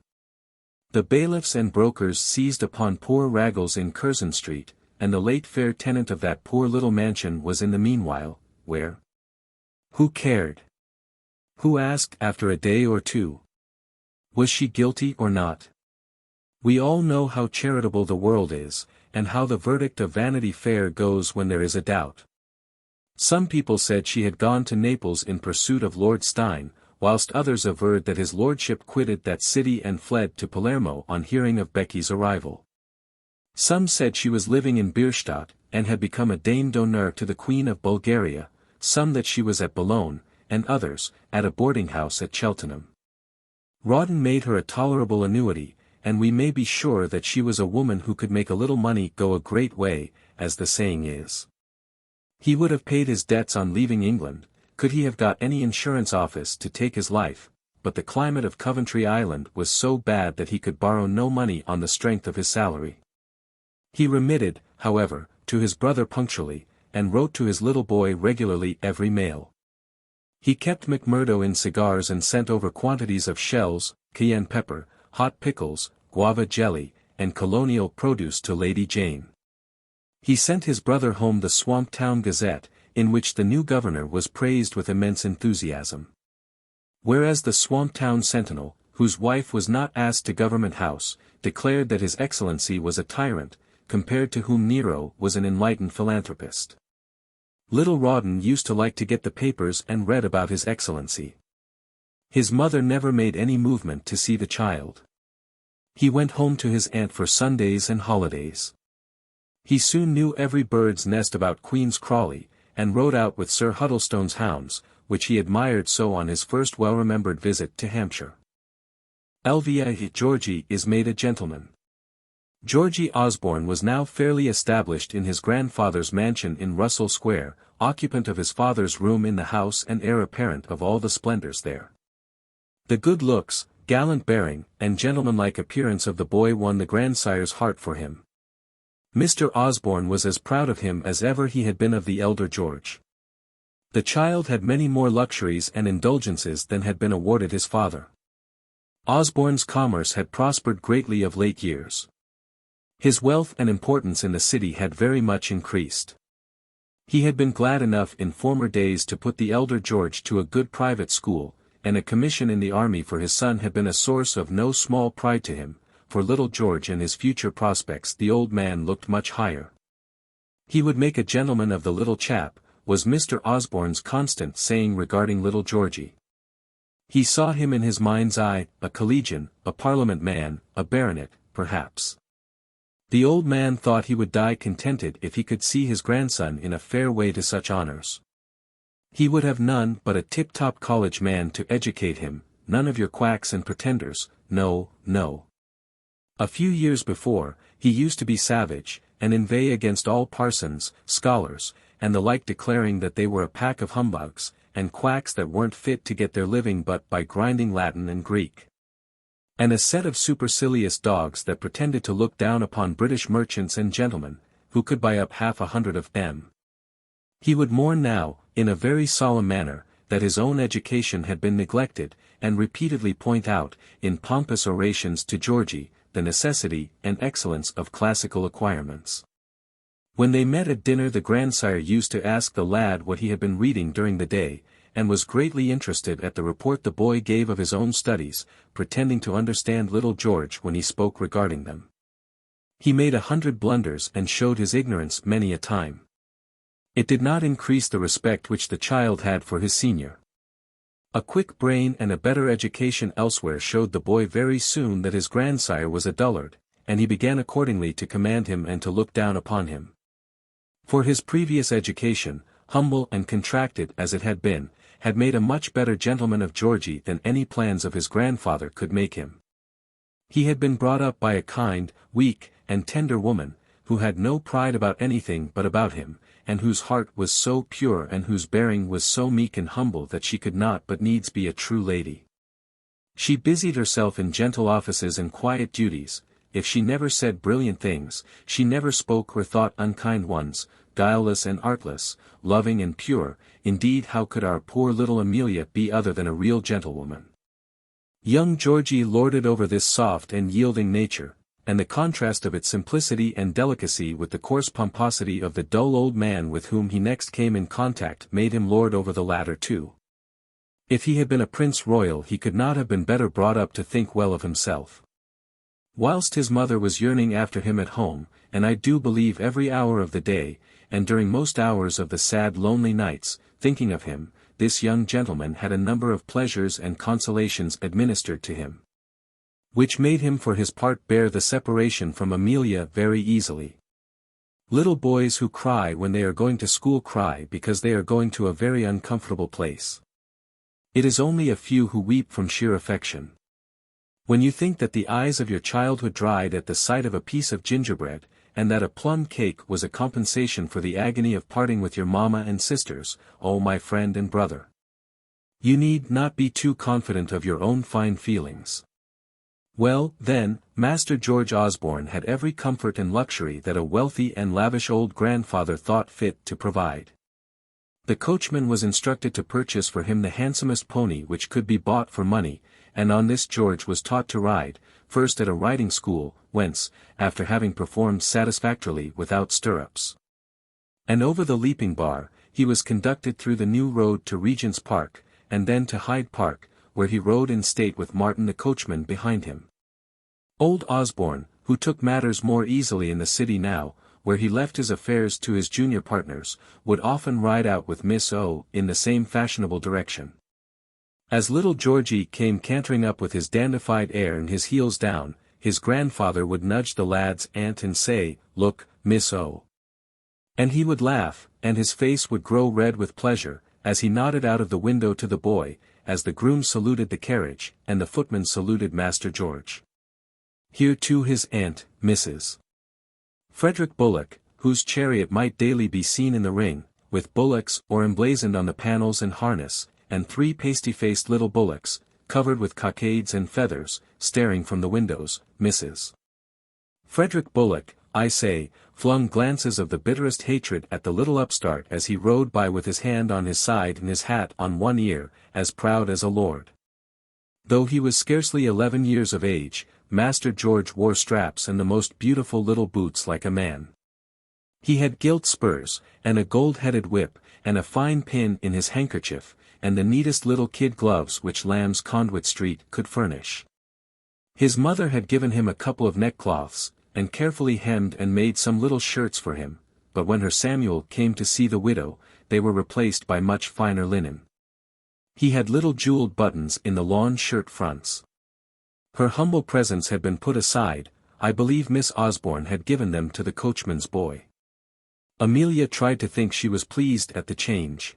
The bailiffs and brokers seized upon poor Raggles in Curzon Street, and the late fair tenant of that poor little mansion was in the meanwhile, where? Who cared? Who asked after a day or two? Was she guilty or not? We all know how charitable the world is, and how the verdict of Vanity Fair goes when there is a doubt. Some people said she had gone to Naples in pursuit of Lord Steyne, whilst others averred that his lordship quitted that city and fled to Palermo on hearing of Becky's arrival. Some said she was living in Bierstadt, and had become a dame d'honneur to the Queen of Bulgaria, some that she was at Boulogne, and others, at a boarding-house at Cheltenham. Rawdon made her a tolerable annuity, and we may be sure that she was a woman who could make a little money go a great way, as the saying is. He would have paid his debts on leaving England, could he have got any insurance office to take his life, but the climate of Coventry Island was so bad that he could borrow no money on the strength of his salary. He remitted, however, to his brother punctually, and wrote to his little boy regularly every mail. He kept McMurdo in cigars and sent over quantities of shells, cayenne pepper, hot pickles, guava jelly, and colonial produce to Lady Jane. He sent his brother home the Swamp Town Gazette, in which the new governor was praised with immense enthusiasm. Whereas the Swamp Town Sentinel, whose wife was not asked to Government House, declared that His Excellency was a tyrant, compared to whom Nero was an enlightened philanthropist. Little Rawdon used to like to get the papers and read about His Excellency. His mother never made any movement to see the child. He went home to his aunt for Sundays and holidays. He soon knew every bird's nest about Queen's Crawley, and rode out with Sir Huddlestone's hounds, which he admired so on his first well-remembered visit to Hampshire. LVIII Georgy is made a gentleman. Georgy Osborne was now fairly established in his grandfather's mansion in Russell Square, occupant of his father's room in the house and heir apparent of all the splendours there. The good looks, gallant bearing, and gentlemanlike appearance of the boy won the grandsire's heart for him. Mr. Osborne was as proud of him as ever he had been of the elder George. The child had many more luxuries and indulgences than had been awarded his father. Osborne's commerce had prospered greatly of late years. His wealth and importance in the city had very much increased. He had been glad enough in former days to put the elder George to a good private school, and a commission in the army for his son had been a source of no small pride to him. For little George and his future prospects the old man looked much higher. He would make a gentleman of the little chap, was Mr. Osborne's constant saying regarding little Georgy. He saw him in his mind's eye, a collegian, a parliament man, a baronet, perhaps. The old man thought he would die contented if he could see his grandson in a fair way to such honours. He would have none but a tip-top college man to educate him, none of your quacks and pretenders, no, no. A few years before, he used to be savage, and inveigh against all parsons, scholars, and the like, declaring that they were a pack of humbugs, and quacks that weren't fit to get their living but by grinding Latin and Greek. And a set of supercilious dogs that pretended to look down upon British merchants and gentlemen, who could buy up 50 of them. He would mourn now, in a very solemn manner, that his own education had been neglected, and repeatedly point out, in pompous orations to Georgy, the necessity and excellence of classical acquirements. When they met at dinner, the grandsire used to ask the lad what he had been reading during the day, and was greatly interested at the report the boy gave of his own studies, pretending to understand little George when he spoke regarding them. He made 100 blunders and showed his ignorance many a time. It did not increase the respect which the child had for his senior. A quick brain and a better education elsewhere showed the boy very soon that his grandsire was a dullard, and he began accordingly to command him and to look down upon him. For his previous education, humble and contracted as it had been, had made a much better gentleman of Georgy than any plans of his grandfather could make him. He had been brought up by a kind, weak, and tender woman, who had no pride about anything but about him, and whose heart was so pure and whose bearing was so meek and humble that she could not but needs be a true lady. She busied herself in gentle offices and quiet duties. If she never said brilliant things, she never spoke or thought unkind ones, guileless and artless, loving and pure. Indeed, how could our poor little Amelia be other than a real gentlewoman? Young Georgy lorded over this soft and yielding nature, and the contrast of its simplicity and delicacy with the coarse pomposity of the dull old man with whom he next came in contact made him lord over the latter too. If he had been a prince royal, he could not have been better brought up to think well of himself. Whilst his mother was yearning after him at home, and I do believe every hour of the day, and during most hours of the sad lonely nights, thinking of him, this young gentleman had a number of pleasures and consolations administered to him, which made him for his part bear the separation from Amelia very easily. Little boys who cry when they are going to school cry because they are going to a very uncomfortable place. It is only a few who weep from sheer affection. When you think that the eyes of your childhood dried at the sight of a piece of gingerbread, and that a plum cake was a compensation for the agony of parting with your mamma and sisters, oh my friend and brother, you need not be too confident of your own fine feelings. Well, then, Master George Osborne had every comfort and luxury that a wealthy and lavish old grandfather thought fit to provide. The coachman was instructed to purchase for him the handsomest pony which could be bought for money, and on this George was taught to ride, first at a riding school, whence, after having performed satisfactorily without stirrups, and over the leaping bar, he was conducted through the new road to Regent's Park, and then to Hyde Park, where he rode in state with Martin the coachman behind him. Old Osborne, who took matters more easily in the city now, where he left his affairs to his junior partners, would often ride out with Miss O. in the same fashionable direction. As little Georgy came cantering up with his dandified air and his heels down, his grandfather would nudge the lad's aunt and say, "Look, Miss O." And he would laugh, and his face would grow red with pleasure, as he nodded out of the window to the boy, as the groom saluted the carriage, and the footman saluted Master George. Here too his aunt, Mrs. Frederick Bullock, whose chariot might daily be seen in the ring, with bullocks or emblazoned on the panels and harness, and 3 pasty-faced little bullocks, covered with cockades and feathers, staring from the windows. Mrs. Frederick Bullock, I say, flung glances of the bitterest hatred at the little upstart as he rode by with his hand on his side and his hat on one ear, as proud as a lord. Though he was scarcely 11 years of age, Master George wore straps and the most beautiful little boots like a man. He had gilt spurs, and a gold-headed whip, and a fine pin in his handkerchief, and the neatest little kid gloves which Lamb's Conduit Street could furnish. His mother had given him a couple of neckcloths, and carefully hemmed and made some little shirts for him, but when her Samuel came to see the widow, they were replaced by much finer linen. He had little jeweled buttons in the lawn shirt fronts. Her humble presents had been put aside. I believe Miss Osborne had given them to the coachman's boy. Amelia tried to think she was pleased at the change.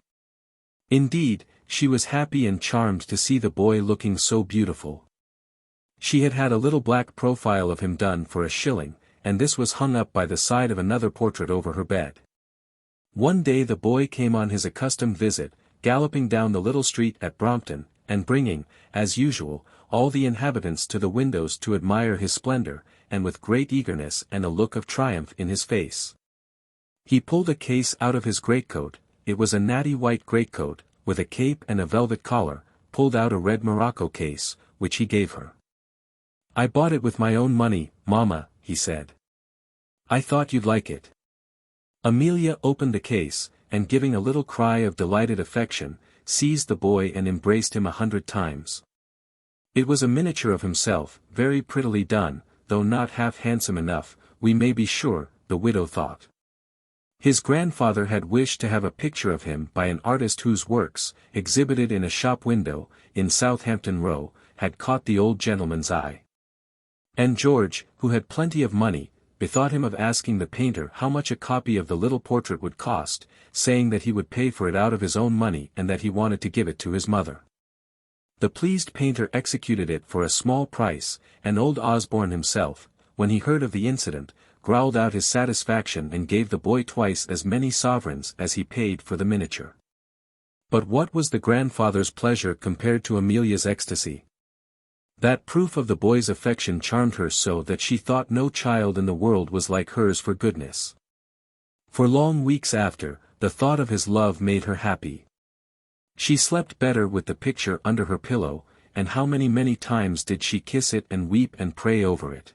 Indeed, she was happy and charmed to see the boy looking so beautiful. She had had a little black profile of him done for a shilling, and this was hung up by the side of another portrait over her bed. One day the boy came on his accustomed visit, galloping down the little street at Brompton, and bringing, as usual, all the inhabitants to the windows to admire his splendor, and with great eagerness and a look of triumph in his face. He pulled a case out of his greatcoat. It was a natty white greatcoat, with a cape and a velvet collar, pulled out a red morocco case, which he gave her. "I bought it with my own money, Mamma," he said. "I thought you'd like it." Amelia opened the case, and giving a little cry of delighted affection, seized the boy and embraced him 100 times. It was a miniature of himself, very prettily done, though not half handsome enough, we may be sure, the widow thought. His grandfather had wished to have a picture of him by an artist whose works, exhibited in a shop window, in Southampton Row, had caught the old gentleman's eye. And George, who had plenty of money, bethought him of asking the painter how much a copy of the little portrait would cost, saying that he would pay for it out of his own money and that he wanted to give it to his mother. The pleased painter executed it for a small price, and old Osborne himself, when he heard of the incident, growled out his satisfaction and gave the boy twice as many sovereigns as he paid for the miniature. But what was the grandfather's pleasure compared to Amelia's ecstasy? That proof of the boy's affection charmed her so that she thought no child in the world was like hers for goodness. For long weeks after, the thought of his love made her happy. She slept better with the picture under her pillow, and how many times did she kiss it and weep and pray over it.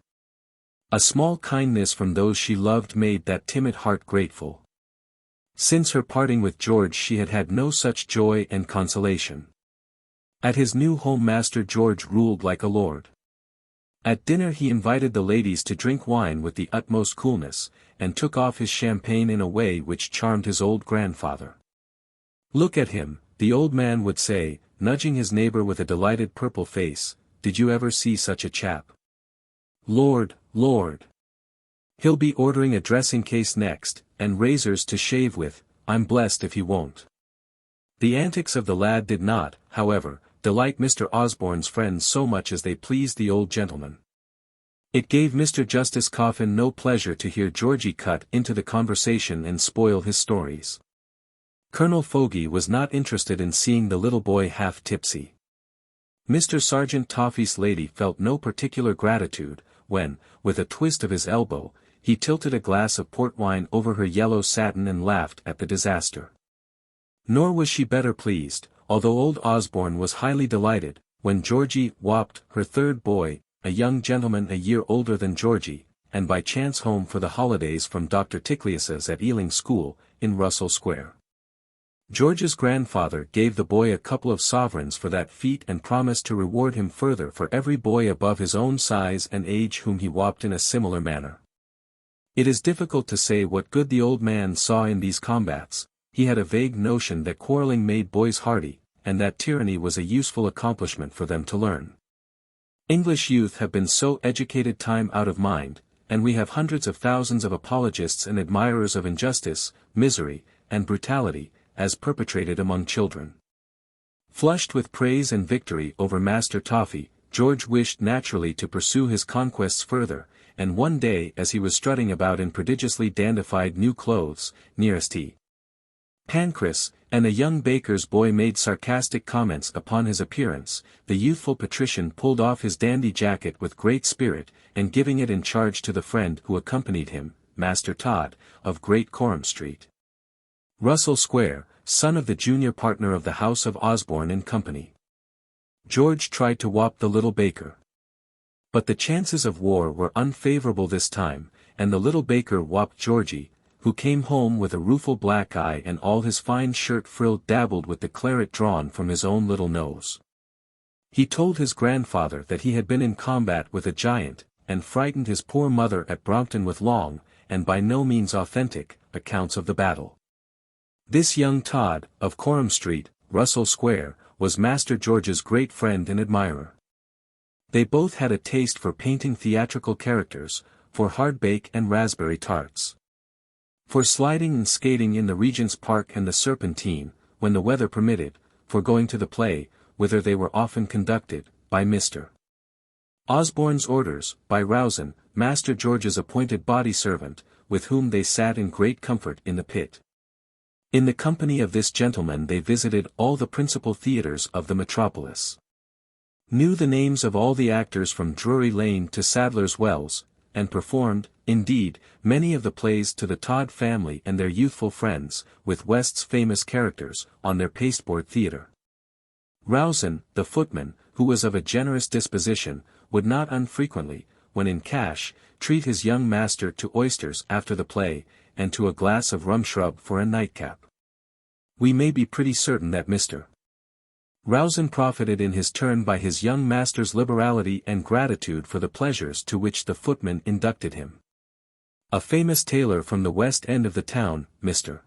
A small kindness from those she loved made that timid heart grateful. Since her parting with George she had had no such joy and consolation. At his new home Master George ruled like a lord. At dinner he invited the ladies to drink wine with the utmost coolness, and took off his champagne in a way which charmed his old grandfather. "Look at him," the old man would say, nudging his neighbor with a delighted purple face, "did you ever see such a chap? Lord, Lord! He'll be ordering a dressing-case next, and razors to shave with, I'm blessed if he won't." The antics of the lad did not, however, delight Mr. Osborne's friends so much as they pleased the old gentleman. It gave Mr. Justice Coffin no pleasure to hear Georgy cut into the conversation and spoil his stories. Colonel Fogey was not interested in seeing the little boy half tipsy. Mr. Sergeant Toffee's lady felt no particular gratitude, when, with a twist of his elbow, he tilted a glass of port wine over her yellow satin and laughed at the disaster. Nor was she better pleased, although old Osborne was highly delighted, when Georgy whopped her third boy, a young gentleman a year older than Georgy, and by chance home for the holidays from Dr. Ticklius's at Ealing School, in Russell Square. George's grandfather gave the boy a couple of sovereigns for that feat and promised to reward him further for every boy above his own size and age whom he whopped in a similar manner. It is difficult to say what good the old man saw in these combats. He had a vague notion that quarreling made boys hardy, and that tyranny was a useful accomplishment for them to learn. English youth have been so educated time out of mind, and we have hundreds of thousands of apologists and admirers of injustice, misery, and brutality, as perpetrated among children. Flushed with praise and victory over Master Toffee, George wished naturally to pursue his conquests further, and one day as he was strutting about in prodigiously dandified new clothes, near St. Pancras, and a young baker's boy made sarcastic comments upon his appearance, the youthful patrician pulled off his dandy jacket with great spirit, and giving it in charge to the friend who accompanied him, Master Todd, of Great Coram Street, Russell Square, son of the junior partner of the house of Osborne and Company. George tried to whop the little baker. But the chances of war were unfavorable this time, and the little baker whopped Georgy, who came home with a rueful black eye and all his fine shirt frill dabbled with the claret drawn from his own little nose. He told his grandfather that he had been in combat with a giant, and frightened his poor mother at Brompton with long, and by no means authentic, accounts of the battle. This young Todd, of Coram Street, Russell Square, was Master George's great friend and admirer. They both had a taste for painting theatrical characters, for hardbake and raspberry tarts, for sliding and skating in the Regent's Park and the Serpentine, when the weather permitted, for going to the play, whither they were often conducted, by Mr. Osborne's orders, by Rowson, Master George's appointed body servant, with whom they sat in great comfort in the pit. In the company of this gentleman they visited all the principal theatres of the metropolis. Knew the names of all the actors from Drury Lane to Sadler's Wells, and performed, indeed, many of the plays to the Todd family and their youthful friends, with West's famous characters, on their pasteboard theatre. Rowson, the footman, who was of a generous disposition, would not unfrequently, when in cash, treat his young master to oysters after the play, and to a glass of rum shrub for a nightcap. We may be pretty certain that Mr. Rowson profited in his turn by his young master's liberality and gratitude for the pleasures to which the footman inducted him. A famous tailor from the west end of the town, Mr.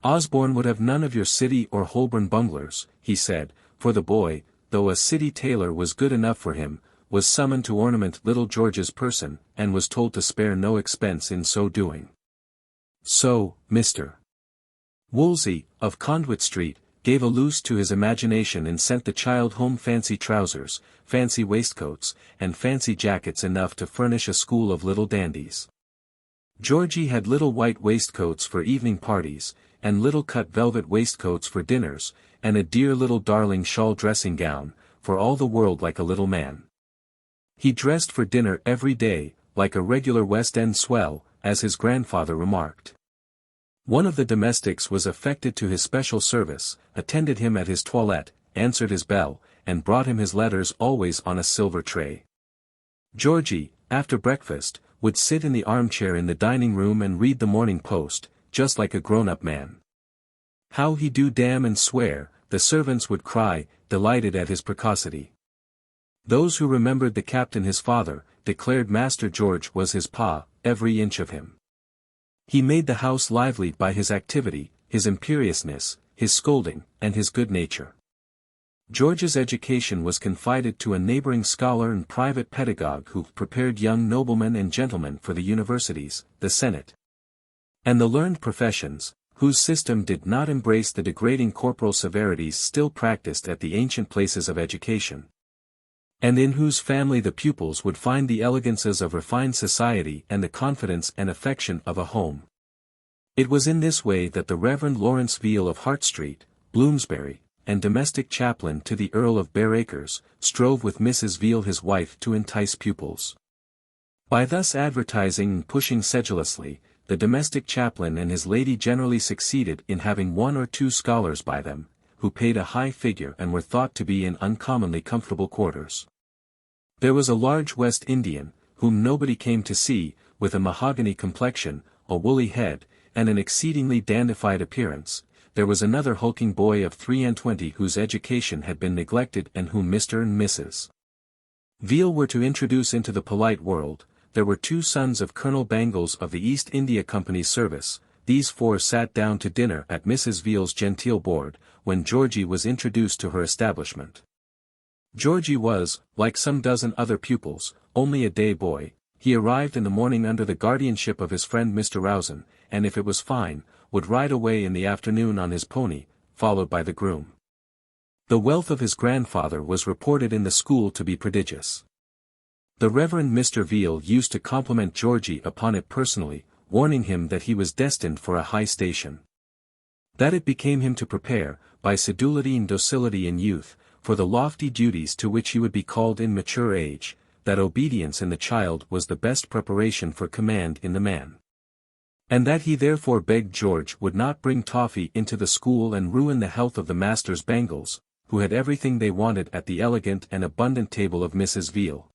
Osborne, would have none of your City or Holborn bunglers, he said, for the boy, though a city tailor was good enough for him, was summoned to ornament little George's person, and was told to spare no expense in so doing. So, Mr. Wolsey, of Conduit Street, gave a loose to his imagination and sent the child home fancy trousers, fancy waistcoats, and fancy jackets enough to furnish a school of little dandies. Georgy had little white waistcoats for evening parties, and little cut velvet waistcoats for dinners, and a dear little darling shawl dressing gown, for all the world like a little man. He dressed for dinner every day, like a regular West End swell, as his grandfather remarked. One of the domestics was affected to his special service, attended him at his toilette, answered his bell, and brought him his letters always on a silver tray. Georgy, after breakfast, would sit in the armchair in the dining room and read the Morning Post, just like a grown-up man. How he do damn and swear, the servants would cry, delighted at his precocity. Those who remembered the captain his father, declared Master George was his pa, every inch of him. He made the house lively by his activity, his imperiousness, his scolding, and his good nature. George's education was confided to a neighboring scholar and private pedagogue who prepared young noblemen and gentlemen for the universities, the Senate, and the learned professions, whose system did not embrace the degrading corporal severities still practiced at the ancient places of education, and in whose family the pupils would find the elegances of refined society and the confidence and affection of a home. It was in this way that the Reverend Lawrence Veal of Hart Street, Bloomsbury, and domestic chaplain to the Earl of Bareacres, strove with Mrs. Veal his wife to entice pupils. By thus advertising and pushing sedulously, the domestic chaplain and his lady generally succeeded in having one or two scholars by them, who paid a high figure and were thought to be in uncommonly comfortable quarters. There was a large West Indian, whom nobody came to see, with a mahogany complexion, a woolly head, and an exceedingly dandified appearance. There was another hulking boy of 23 whose education had been neglected and whom Mr. and Mrs. Veal were to introduce into the polite world. There were two sons of Colonel Bangles of the East India Company's service. These four sat down to dinner at Mrs. Veal's genteel board, when Georgy was introduced to her establishment. Georgy was, like some dozen other pupils, only a day boy. He arrived in the morning under the guardianship of his friend Mr. Rowson, and if it was fine, would ride away in the afternoon on his pony, followed by the groom. The wealth of his grandfather was reported in the school to be prodigious. The Reverend Mr. Veal used to compliment Georgy upon it personally, warning him that he was destined for a high station. That it became him to prepare, by sedulity and docility in youth, for the lofty duties to which he would be called in mature age, that obedience in the child was the best preparation for command in the man. And that he therefore begged George would not bring toffee into the school and ruin the health of the master's Bangles, who had everything they wanted at the elegant and abundant table of Mrs. Veal.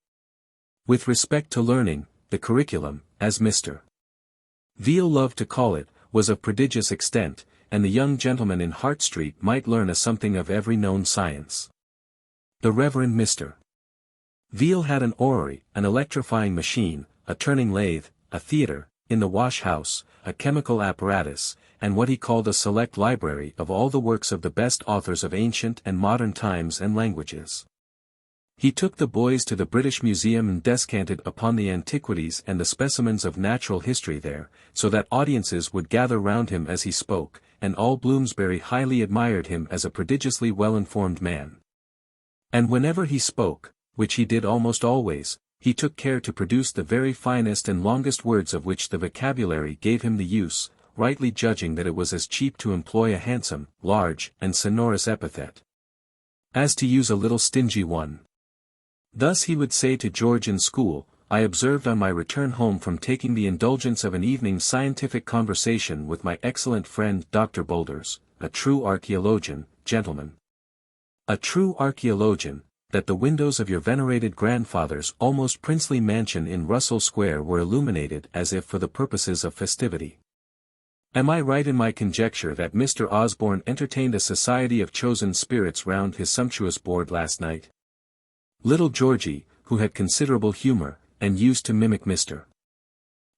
With respect to learning, the curriculum, as Mr. Veal loved to call it, was of prodigious extent, and the young gentleman in Hart Street might learn a something of every known science. The Reverend Mr. Veal had an orrery, an electrifying machine, a turning lathe, a theatre, in the wash-house, a chemical apparatus, and what he called a select library of all the works of the best authors of ancient and modern times and languages. He took the boys to the British Museum and descanted upon the antiquities and the specimens of natural history there, so that audiences would gather round him as he spoke, and all Bloomsbury highly admired him as a prodigiously well-informed man. And whenever he spoke, which he did almost always, he took care to produce the very finest and longest words of which the vocabulary gave him the use, rightly judging that it was as cheap to employ a handsome, large, and sonorous epithet as to use a little stingy one. Thus he would say to George in school, I observed on my return home from taking the indulgence of an evening's scientific conversation with my excellent friend Dr. Boulders, a true archaeologian, gentlemen. A true archaeologian, that the windows of your venerated grandfather's almost princely mansion in Russell Square were illuminated as if for the purposes of festivity. Am I right in my conjecture that Mr. Osborne entertained a society of chosen spirits round his sumptuous board last night? Little Georgy, who had considerable humour, and used to mimic Mr.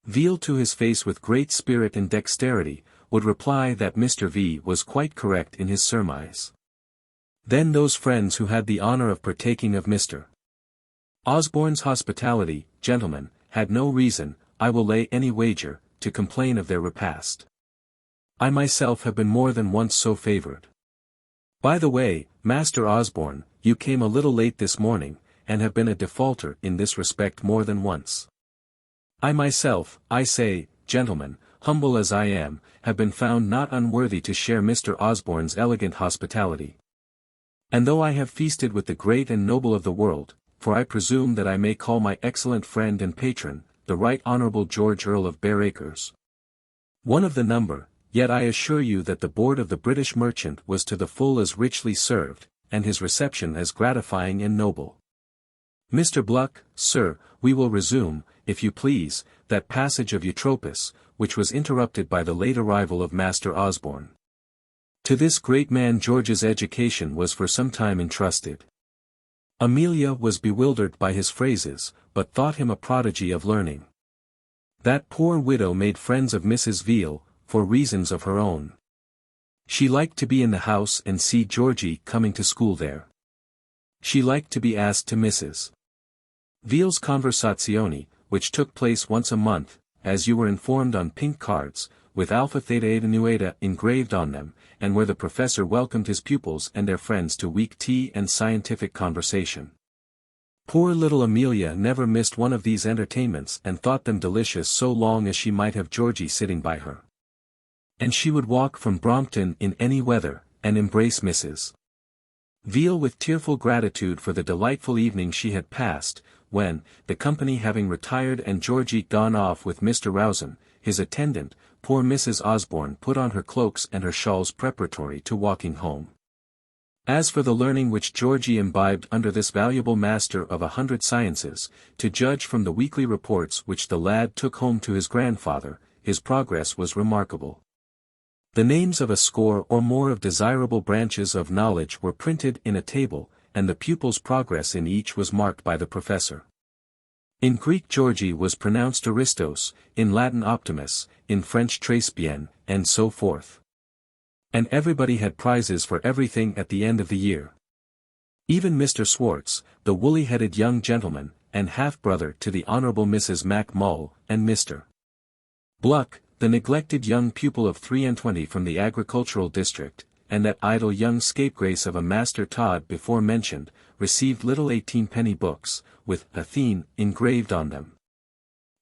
Veal to his face with great spirit and dexterity, would reply that Mr. V was quite correct in his surmise. Then those friends who had the honour of partaking of Mr. Osborne's hospitality, gentlemen, had no reason, I will lay any wager, to complain of their repast. I myself have been more than once so favoured. By the way, Master Osborne, you came a little late this morning, and have been a defaulter in this respect more than once. I myself, I say, gentlemen, humble as I am, have been found not unworthy to share Mr. Osborne's elegant hospitality. And though I have feasted with the great and noble of the world, for I presume that I may call my excellent friend and patron, the Right Honourable George Earl of Bareacres, one of the number, yet I assure you that the board of the British merchant was to the full as richly served, and his reception as gratifying and noble. Mr. Bluck, sir, we will resume, if you please, that passage of Eutropus, which was interrupted by the late arrival of Master Osborne. To this great man George's education was for some time entrusted. Amelia was bewildered by his phrases, but thought him a prodigy of learning. That poor widow made friends of Mrs. Veal, for reasons of her own. She liked to be in the house and see Georgy coming to school there. She liked to be asked to Mrs. Veal's conversazioni, which took place once a month, as you were informed on pink cards, with Alpha Theta Eta Nu Eta engraved on them, and where the professor welcomed his pupils and their friends to weak tea and scientific conversation. Poor little Amelia never missed one of these entertainments and thought them delicious so long as she might have Georgy sitting by her. And she would walk from Brompton in any weather, and embrace Mrs. Veal with tearful gratitude for the delightful evening she had passed, when, the company having retired and Georgy gone off with Mr. Rowson, his attendant, poor Mrs. Osborne put on her cloaks and her shawls preparatory to walking home. As for the learning which Georgy imbibed under this valuable master of 100 sciences, to judge from the weekly reports which the lad took home to his grandfather, his progress was remarkable. The names of a score or more of desirable branches of knowledge were printed in a table, and the pupil's progress in each was marked by the professor. In Greek Georgy was pronounced Aristos, in Latin Optimus, in French Très bien, and so forth. And everybody had prizes for everything at the end of the year. Even Mr. Swartz, the woolly-headed young gentleman, and half-brother to the Honourable Mrs. Mac Mull, and Mr. Bluck, the neglected young pupil of 23 from the agricultural district, and that idle young scapegrace of a Master Todd before mentioned, received little 18-penny books, with Eothen engraved on them,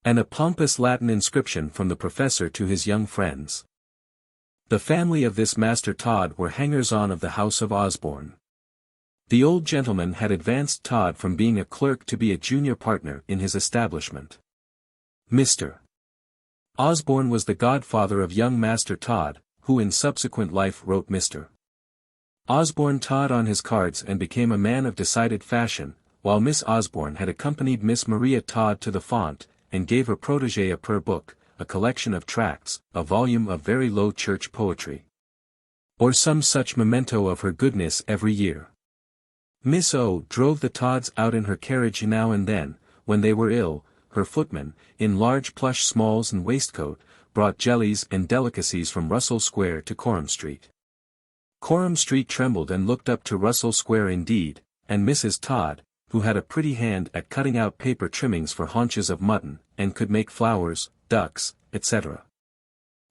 and a pompous Latin inscription from the professor to his young friends. The family of this Master Todd were hangers-on of the house of Osborne. The old gentleman had advanced Todd from being a clerk to be a junior partner in his establishment. Mr. Osborne was the godfather of young Master Todd, who in subsequent life wrote Mr. Osborne Todd on his cards and became a man of decided fashion, while Miss Osborne had accompanied Miss Maria Todd to the font, and gave her protégé a prayer book, a collection of tracts, a volume of very low church poetry, or some such memento of her goodness every year. Miss O. drove the Todds out in her carriage now and then, when they were ill. Her footman, in large plush smalls and waistcoat, brought jellies and delicacies from Russell Square to Coram Street. Coram Street trembled and looked up to Russell Square indeed, and Mrs. Todd, who had a pretty hand at cutting out paper trimmings for haunches of mutton, and could make flowers, ducks, etc.,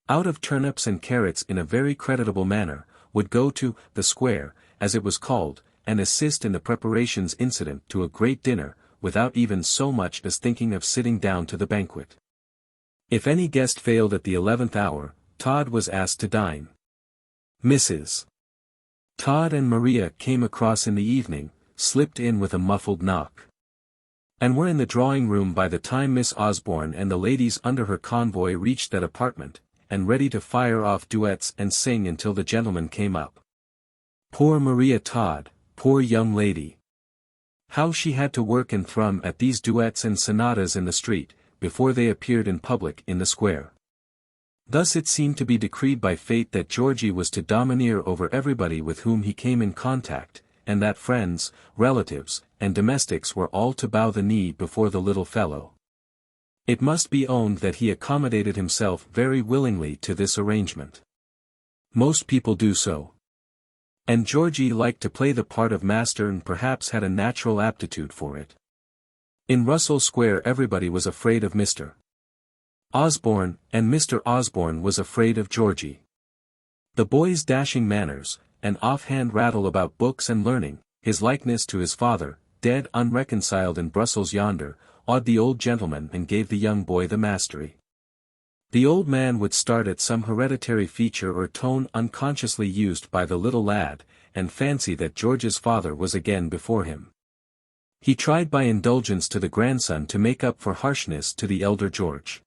out of turnips and carrots in a very creditable manner, would go to the square, as it was called, and assist in the preparations incident to a great dinner, without even so much as thinking of sitting down to the banquet. If any guest failed at the 11th hour, Todd was asked to dine. Mrs. Todd and Maria came across in the evening, slipped in with a muffled knock, and were in the drawing-room by the time Miss Osborne and the ladies under her convoy reached that apartment, and ready to fire off duets and sing until the gentlemen came up. Poor Maria Todd, poor young lady! How she had to work and thrum at these duets and sonatas in the street, before they appeared in public in the square. Thus it seemed to be decreed by fate that Georgy was to domineer over everybody with whom he came in contact, and that friends, relatives, and domestics were all to bow the knee before the little fellow. It must be owned that he accommodated himself very willingly to this arrangement. Most people do so. And Georgy liked to play the part of master and perhaps had a natural aptitude for it. In Russell Square everybody was afraid of Mr. Osborne, and Mr. Osborne was afraid of Georgy. The boy's dashing manners, an offhand rattle about books and learning, his likeness to his father, dead unreconciled in Brussels yonder, awed the old gentleman and gave the young boy the mastery. The old man would start at some hereditary feature or tone unconsciously used by the little lad, and fancy that George's father was again before him. He tried by indulgence to the grandson to make up for harshness to the elder George.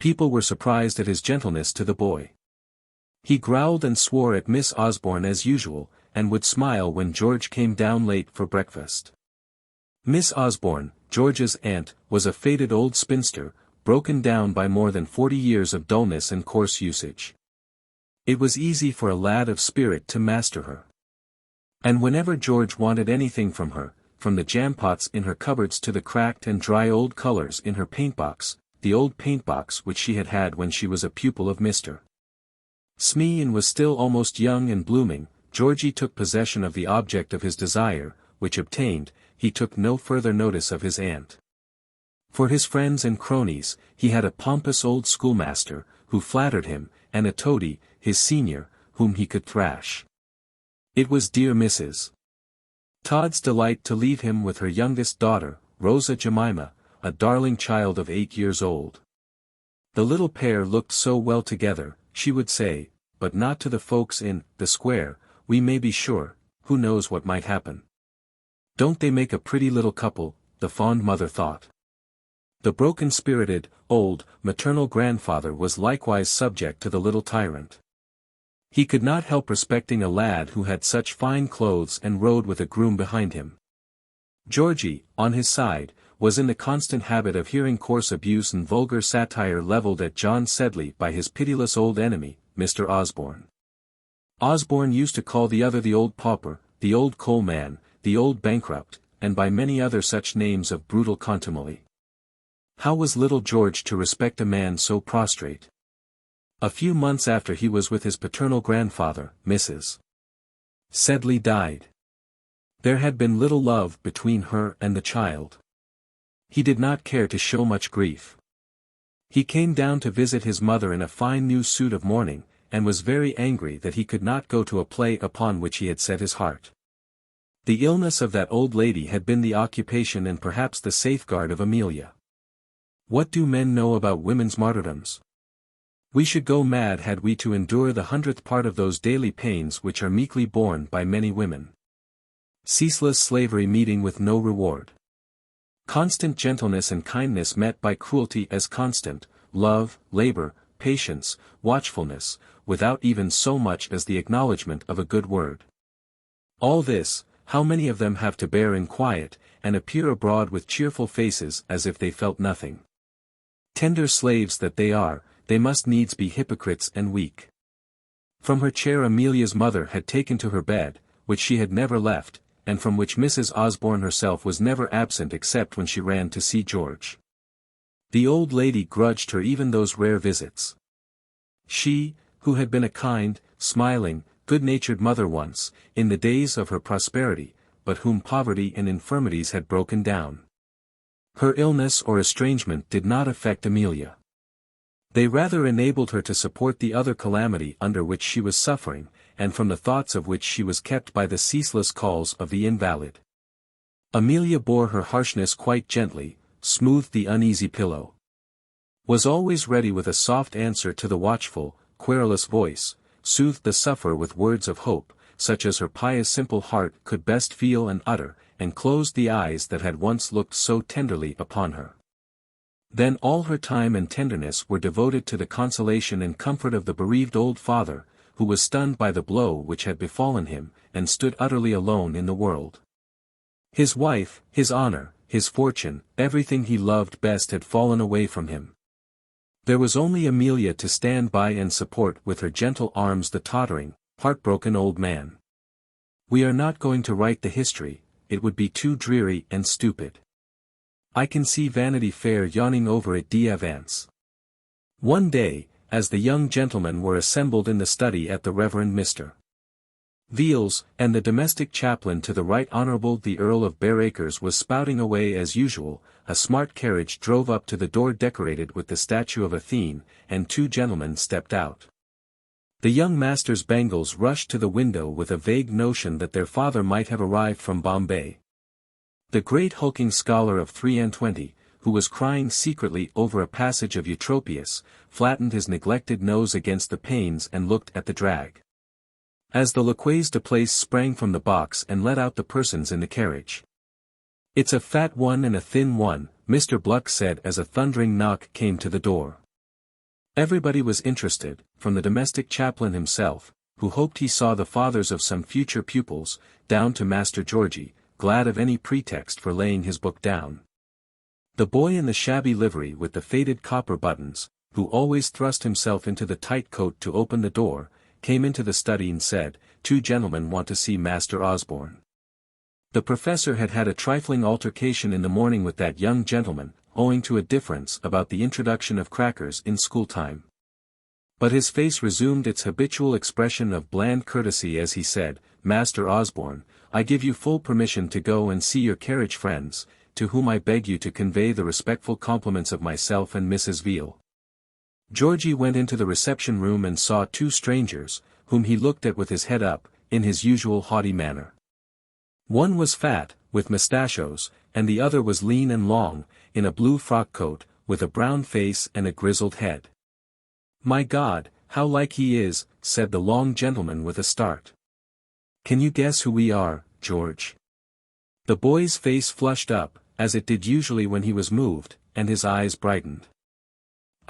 People were surprised at his gentleness to the boy. He growled and swore at Miss Osborne as usual, and would smile when George came down late for breakfast. Miss Osborne, George's aunt, was a faded old spinster, broken down by more than 40 years of dullness and coarse usage. It was easy for a lad of spirit to master her. And whenever George wanted anything from her, from the jam-pots in her cupboards to the cracked and dry old colors in her paint-box, the old paint-box which she had had when she was a pupil of Mr. Smee and was still almost young and blooming, Georgy took possession of the object of his desire, which obtained, he took no further notice of his aunt. For his friends and cronies, he had a pompous old schoolmaster, who flattered him, and a toady, his senior, whom he could thrash. It was dear Mrs. Todd's delight to leave him with her youngest daughter, Rosa Jemima, a darling child of 8 years old. The little pair looked so well together, she would say, but not to the folks in the square, we may be sure, who knows what might happen. Don't they make a pretty little couple, the fond mother thought. The broken-spirited, old, maternal grandfather was likewise subject to the little tyrant. He could not help respecting a lad who had such fine clothes and rode with a groom behind him. Georgy, on his side, was in the constant habit of hearing coarse abuse and vulgar satire levelled at John Sedley by his pitiless old enemy, Mr. Osborne. Osborne used to call the other the old pauper, the old coal man, the old bankrupt, and by many other such names of brutal contumely. How was little George to respect a man so prostrate? A few months after he was with his paternal grandfather, Mrs. Sedley died. There had been little love between her and the child. He did not care to show much grief. He came down to visit his mother in a fine new suit of mourning, and was very angry that he could not go to a play upon which he had set his heart. The illness of that old lady had been the occupation and perhaps the safeguard of Amelia. What do men know about women's martyrdoms? We should go mad had we to endure the 100th part of those daily pains which are meekly borne by many women. Ceaseless slavery meeting with no reward. Constant gentleness and kindness met by cruelty as constant, love, labor, patience, watchfulness, without even so much as the acknowledgement of a good word. All this, how many of them have to bear in quiet, and appear abroad with cheerful faces as if they felt nothing. Tender slaves that they are, they must needs be hypocrites and weak. From her chair Amelia's mother had taken to her bed, which she had never left, and from which Mrs. Osborne herself was never absent except when she ran to see George. The old lady grudged her even those rare visits. She, who had been a kind, smiling, good-natured mother once, in the days of her prosperity, but whom poverty and infirmities had broken down. Her illness or estrangement did not affect Amelia. They rather enabled her to support the other calamity under which she was suffering, and from the thoughts of which she was kept by the ceaseless calls of the invalid. Amelia bore her harshness quite gently, smoothed the uneasy pillow. Was always ready with a soft answer to the watchful, querulous voice, soothed the sufferer with words of hope, such as her pious simple heart could best feel and utter, and closed the eyes that had once looked so tenderly upon her. Then all her time and tenderness were devoted to the consolation and comfort of the bereaved old father, who was stunned by the blow which had befallen him, and stood utterly alone in the world. His wife, his honor, his fortune, everything he loved best had fallen away from him. There was only Amelia to stand by and support with her gentle arms the tottering, heartbroken old man. We are not going to write the history, it would be too dreary and stupid. I can see Vanity Fair yawning over it d'avance. One day, as the young gentlemen were assembled in the study at the Reverend Mr. Veal's, and the domestic chaplain to the Right Honourable the Earl of Bareacres was spouting away as usual, a smart carriage drove up to the door decorated with the statue of Eothen, and two gentlemen stepped out. The young masters Bangles rushed to the window with a vague notion that their father might have arrived from Bombay. The great hulking scholar of 23, who was crying secretly over a passage of Eutropius, flattened his neglected nose against the panes and looked at the drag. As the Laquais de Place sprang from the box and let out the persons in the carriage. "It's a fat one and a thin one," Mr. Bluck said as a thundering knock came to the door. Everybody was interested, from the domestic chaplain himself, who hoped he saw the fathers of some future pupils, down to Master Georgy, glad of any pretext for laying his book down. The boy in the shabby livery with the faded copper buttons, who always thrust himself into the tight coat to open the door, came into the study and said, "Two gentlemen want to see Master Osborne." The professor had had a trifling altercation in the morning with that young gentleman, owing to a difference about the introduction of crackers in school time. But his face resumed its habitual expression of bland courtesy as he said, "Master Osborne, I give you full permission to go and see your carriage friends, to whom I beg you to convey the respectful compliments of myself and Mrs. Veal." Georgy went into the reception room and saw two strangers, whom he looked at with his head up, in his usual haughty manner. One was fat, with mustachios, and the other was lean and long, in a blue frock coat, with a brown face and a grizzled head. "My God, how like he is," said the long gentleman with a start. "Can you guess who we are, George?" The boy's face flushed up, as it did usually when he was moved, and his eyes brightened.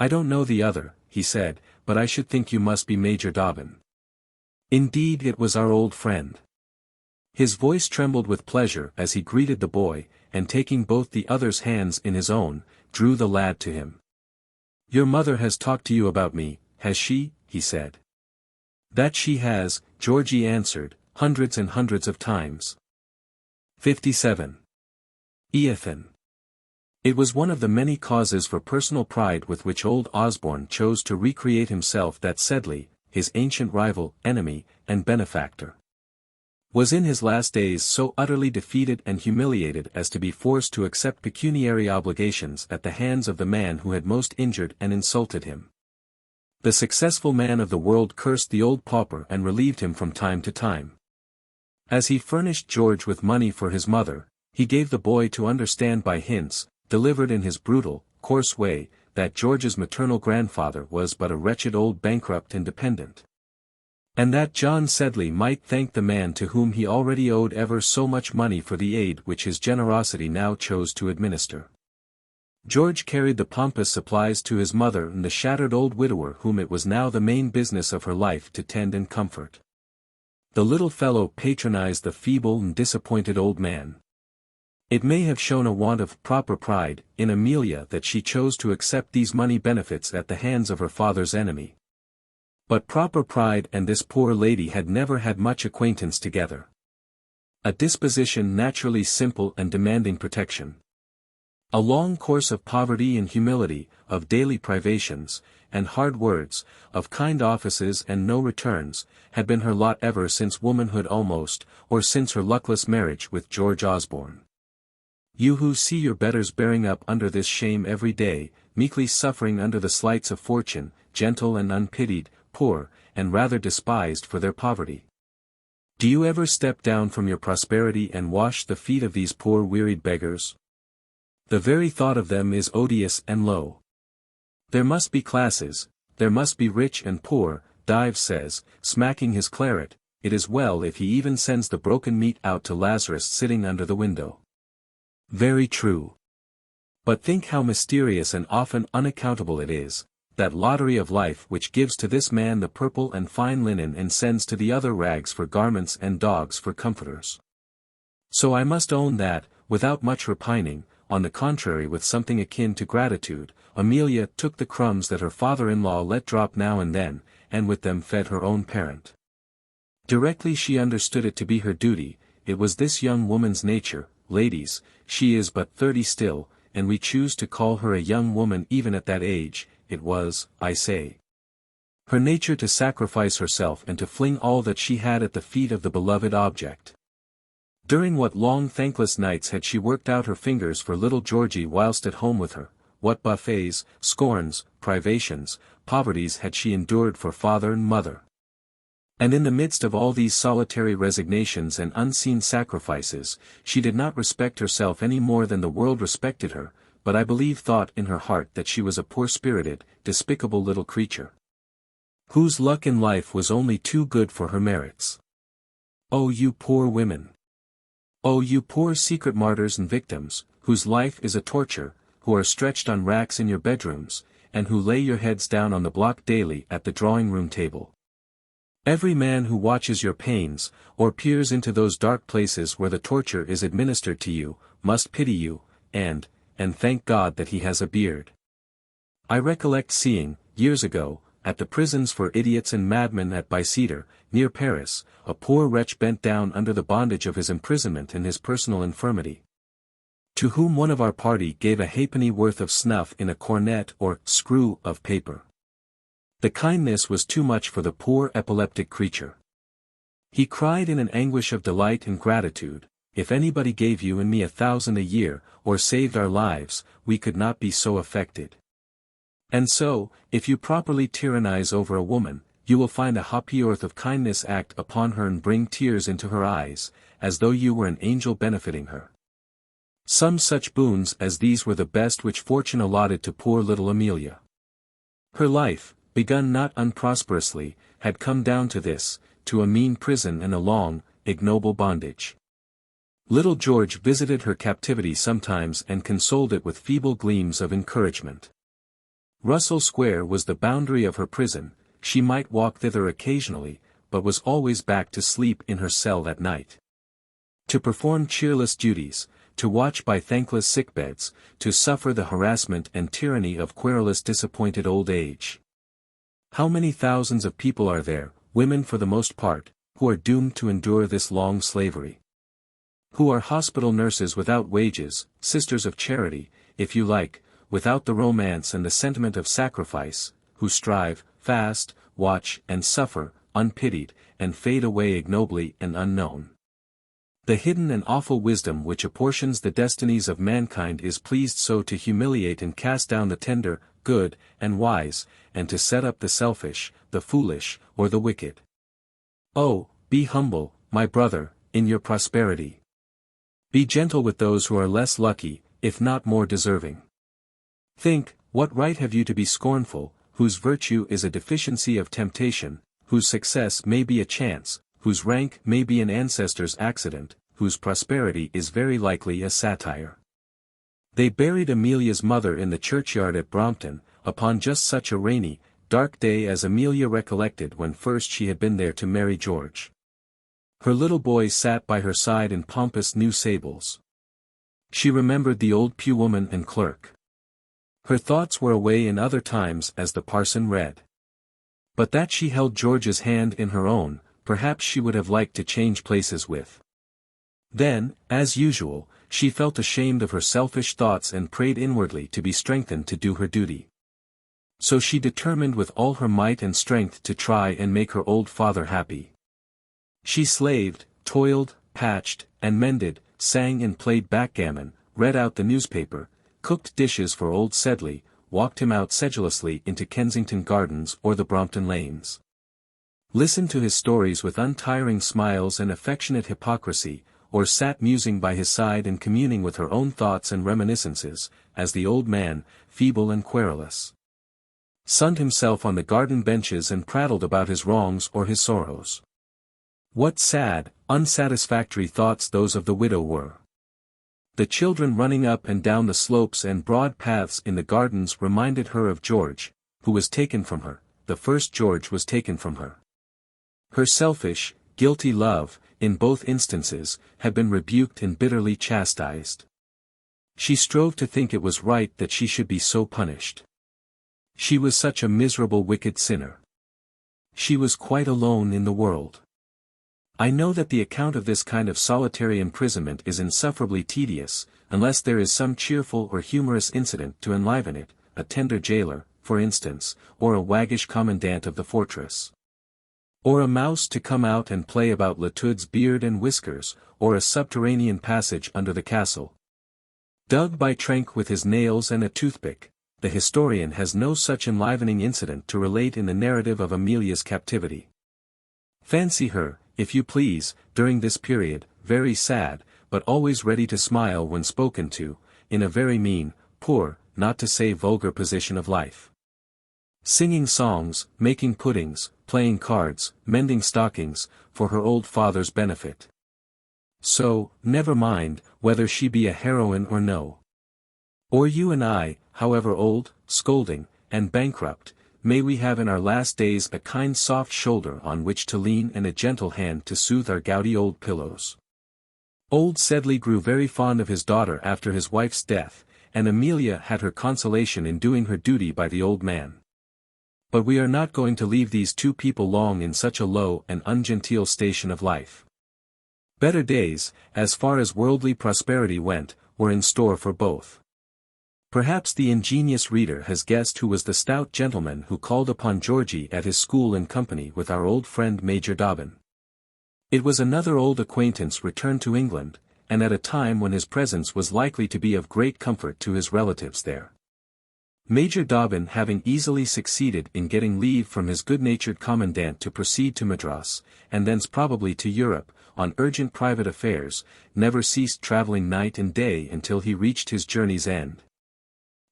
"I don't know the other," he said, "but I should think you must be Major Dobbin." Indeed it was our old friend. His voice trembled with pleasure as he greeted the boy, and taking both the other's hands in his own, drew the lad to him. "Your mother has talked to you about me, has she?" he said. "That she has," Georgy answered, "hundreds and hundreds of times." 57. Eothen. It was one of the many causes for personal pride with which old Osborne chose to recreate himself that Sedley, his ancient rival, enemy, and benefactor, was in his last days so utterly defeated and humiliated as to be forced to accept pecuniary obligations at the hands of the man who had most injured and insulted him. The successful man of the world cursed the old pauper and relieved him from time to time. As he furnished George with money for his mother, he gave the boy to understand by hints, delivered in his brutal, coarse way, that George's maternal grandfather was but a wretched old bankrupt independent, and that John Sedley might thank the man to whom he already owed ever so much money for the aid which his generosity now chose to administer. George carried the pompous supplies to his mother and the shattered old widower whom it was now the main business of her life to tend and comfort. The little fellow patronized the feeble and disappointed old man. It may have shown a want of proper pride in Amelia that she chose to accept these money benefits at the hands of her father's enemy. But proper pride and this poor lady had never had much acquaintance together. A disposition naturally simple and demanding protection. A long course of poverty and humility, of daily privations, and hard words, of kind offices and no returns, had been her lot ever since womanhood almost, or since her luckless marriage with George Osborne. You who see your betters bearing up under this shame every day, meekly suffering under the slights of fortune, gentle and unpitied, poor, and rather despised for their poverty. Do you ever step down from your prosperity and wash the feet of these poor wearied beggars? The very thought of them is odious and low. There must be classes, there must be rich and poor, Dives says, smacking his claret. It is well if he even sends the broken meat out to Lazarus sitting under the window. Very true. But think how mysterious and often unaccountable it is, that lottery of life which gives to this man the purple and fine linen and sends to the other rags for garments and dogs for comforters. So I must own that, without much repining, on the contrary with something akin to gratitude, Amelia took the crumbs that her father-in-law let drop now and then, and with them fed her own parent. Directly she understood it to be her duty, it was this young woman's nature, ladies, she is but 30 still, and we choose to call her a young woman even at that age, it was, I say, her nature to sacrifice herself and to fling all that she had at the feet of the beloved object. During what long thankless nights had she worked out her fingers for little Georgy whilst at home with her, what buffets, scorns, privations, poverties had she endured for father and mother. And in the midst of all these solitary resignations and unseen sacrifices, she did not respect herself any more than the world respected her, but I believe thought in her heart that she was a poor-spirited, despicable little creature, whose luck in life was only too good for her merits. Oh, you poor women! Oh, you poor secret martyrs and victims, whose life is a torture, who are stretched on racks in your bedrooms, and who lay your heads down on the block daily at the drawing-room table. Every man who watches your pains, or peers into those dark places where the torture is administered to you, must pity you, and thank God that he has a beard. I recollect seeing, years ago, at the prisons for idiots and madmen at Bicêtre, near Paris, a poor wretch bent down under the bondage of his imprisonment and his personal infirmity, to whom one of our party gave a halfpenny worth of snuff in a cornet or screw of paper. The kindness was too much for the poor epileptic creature. He cried in an anguish of delight and gratitude, if anybody gave you and me 1,000 a year, or saved our lives, we could not be so affected. And so, if you properly tyrannize over a woman, you will find a ha'porth of kindness act upon her and bring tears into her eyes, as though you were an angel benefiting her. Some such boons as these were the best which fortune allotted to poor little Amelia. Her life, begun not unprosperously, had come down to this, to a mean prison and a long, ignoble bondage. Little George visited her captivity sometimes and consoled it with feeble gleams of encouragement. Russell Square was the boundary of her prison, she might walk thither occasionally, but was always back to sleep in her cell at night, to perform cheerless duties, to watch by thankless sickbeds, to suffer the harassment and tyranny of querulous disappointed old age. How many thousands of people are there, women for the most part, who are doomed to endure this long slavery? Who are hospital nurses without wages, sisters of charity, if you like, without the romance and the sentiment of sacrifice, who strive, fast, watch and suffer, unpitied, and fade away ignobly and unknown. The hidden and awful wisdom which apportions the destinies of mankind is pleased so to humiliate and cast down the tender, good, and wise, and to set up the selfish, the foolish, or the wicked. Oh, be humble, my brother, in your prosperity. Be gentle with those who are less lucky, if not more deserving. Think, what right have you to be scornful, whose virtue is a deficiency of temptation, whose success may be a chance, whose rank may be an ancestor's accident, whose prosperity is very likely a satire. They buried Amelia's mother in the churchyard at Brompton, upon just such a rainy, dark day as Amelia recollected when first she had been there to marry George. Her little boy sat by her side in pompous new sables. She remembered the old pewwoman and clerk. Her thoughts were away in other times as the parson read. But that she held George's hand in her own, perhaps she would have liked to change places with. Then, as usual, she felt ashamed of her selfish thoughts and prayed inwardly to be strengthened to do her duty. So she determined with all her might and strength to try and make her old father happy. She slaved, toiled, patched, and mended, sang and played backgammon, read out the newspaper, cooked dishes for old Sedley, walked him out sedulously into Kensington Gardens or the Brompton Lanes. listened to his stories with untiring smiles and affectionate hypocrisy, or sat musing by his side and communing with her own thoughts and reminiscences, as the old man, feeble and querulous, sunned himself on the garden benches and prattled about his wrongs or his sorrows. What sad, unsatisfactory thoughts those of the widow were! The children running up and down the slopes and broad paths in the gardens reminded her of George, who was taken from her. The first George was taken from her. Her selfish, guilty love, in both instances, had been rebuked and bitterly chastised. She strove to think it was right that she should be so punished. She was such a miserable wicked sinner. She was quite alone in the world. I know that the account of this kind of solitary imprisonment is insufferably tedious, unless there is some cheerful or humorous incident to enliven it, a tender jailer, for instance, or a waggish commandant of the fortress. Or a mouse to come out and play about Latude's beard and whiskers, or a subterranean passage under the castle, dug by Trenck with his nails and a toothpick. The historian has no such enlivening incident to relate in the narrative of Amelia's captivity. Fancy her, if you please, during this period, very sad, but always ready to smile when spoken to, in a very mean, poor, not to say vulgar position of life. Singing songs, making puddings, playing cards, mending stockings, for her old father's benefit. So, never mind, whether she be a heroine or no. Or you and I, however old, scolding, and bankrupt, may we have in our last days a kind soft shoulder on which to lean and a gentle hand to soothe our gouty old pillows. Old Sedley grew very fond of his daughter after his wife's death, and Amelia had her consolation in doing her duty by the old man. But we are not going to leave these two people long in such a low and ungenteel station of life. Better days, as far as worldly prosperity went, were in store for both. Perhaps the ingenious reader has guessed who was the stout gentleman who called upon Georgy at his school in company with our old friend Major Dobbin. It was another old acquaintance returned to England, and at a time when his presence was likely to be of great comfort to his relatives there. Major Dobbin having easily succeeded in getting leave from his good-natured commandant to proceed to Madras, and thence probably to Europe, on urgent private affairs, never ceased travelling night and day until he reached his journey's end,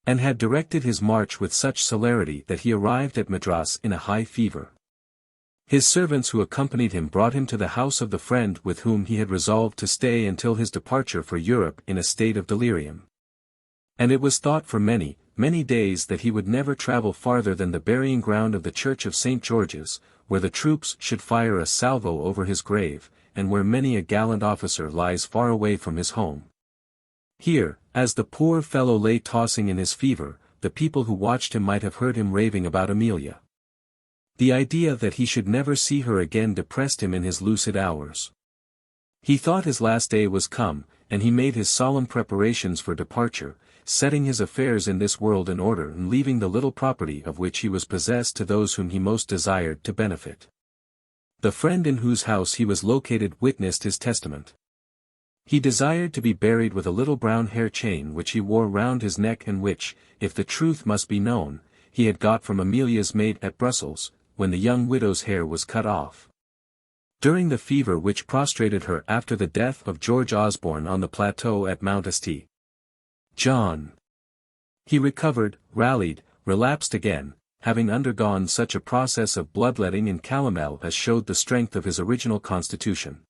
and had directed his march with such celerity that he arrived at Madras in a high fever. His servants who accompanied him brought him to the house of the friend with whom he had resolved to stay until his departure for Europe in a state of delirium. And it was thought for many, many days that he would never travel farther than the burying ground of the church of St. George's, where the troops should fire a salvo over his grave, and where many a gallant officer lies far away from his home. Here, as the poor fellow lay tossing in his fever, the people who watched him might have heard him raving about Amelia. The idea that he should never see her again depressed him in his lucid hours. He thought his last day was come, and he made his solemn preparations for departure, setting his affairs in this world in order and leaving the little property of which he was possessed to those whom he most desired to benefit. The friend in whose house he was located witnessed his testament. He desired to be buried with a little brown hair chain which he wore round his neck and which, if the truth must be known, he had got from Amelia's maid at Brussels, when the young widow's hair was cut off during the fever which prostrated her after the death of George Osborne on the plateau at Mount St. John. He recovered, rallied, relapsed again, having undergone such a process of bloodletting in calomel as showed the strength of his original constitution.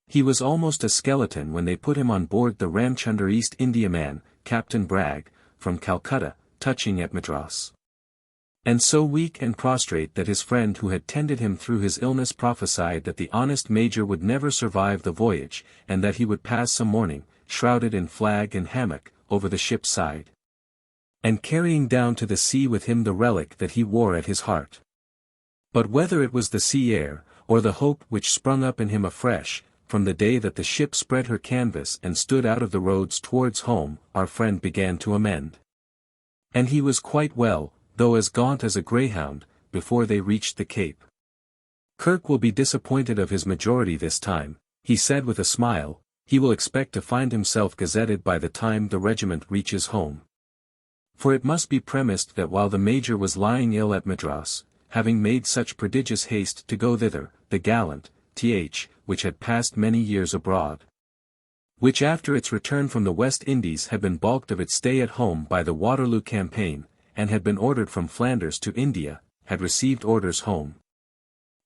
He was almost a skeleton when they put him on board the Ramchunder East Indiaman, Captain Bragg, from Calcutta, touching at Madras. And so weak and prostrate that his friend who had tended him through his illness prophesied that the honest major would never survive the voyage, and that he would pass some morning, shrouded in flag and hammock, over the ship's side, and carrying down to the sea with him the relic that he wore at his heart. But whether it was the sea air, or the hope which sprung up in him afresh, from the day that the ship spread her canvas and stood out of the roads towards home, our friend began to amend. And he was quite well, though as gaunt as a greyhound, before they reached the Cape. Kirk will be disappointed of his majority this time, he said with a smile. He will expect to find himself gazetted by the time the regiment reaches home. For it must be premised that while the major was lying ill at Madras, having made such prodigious haste to go thither, the gallant, which had passed many years abroad. Which after its return from the West Indies had been balked of its stay at home by the Waterloo campaign, and had been ordered from Flanders to India, had received orders home.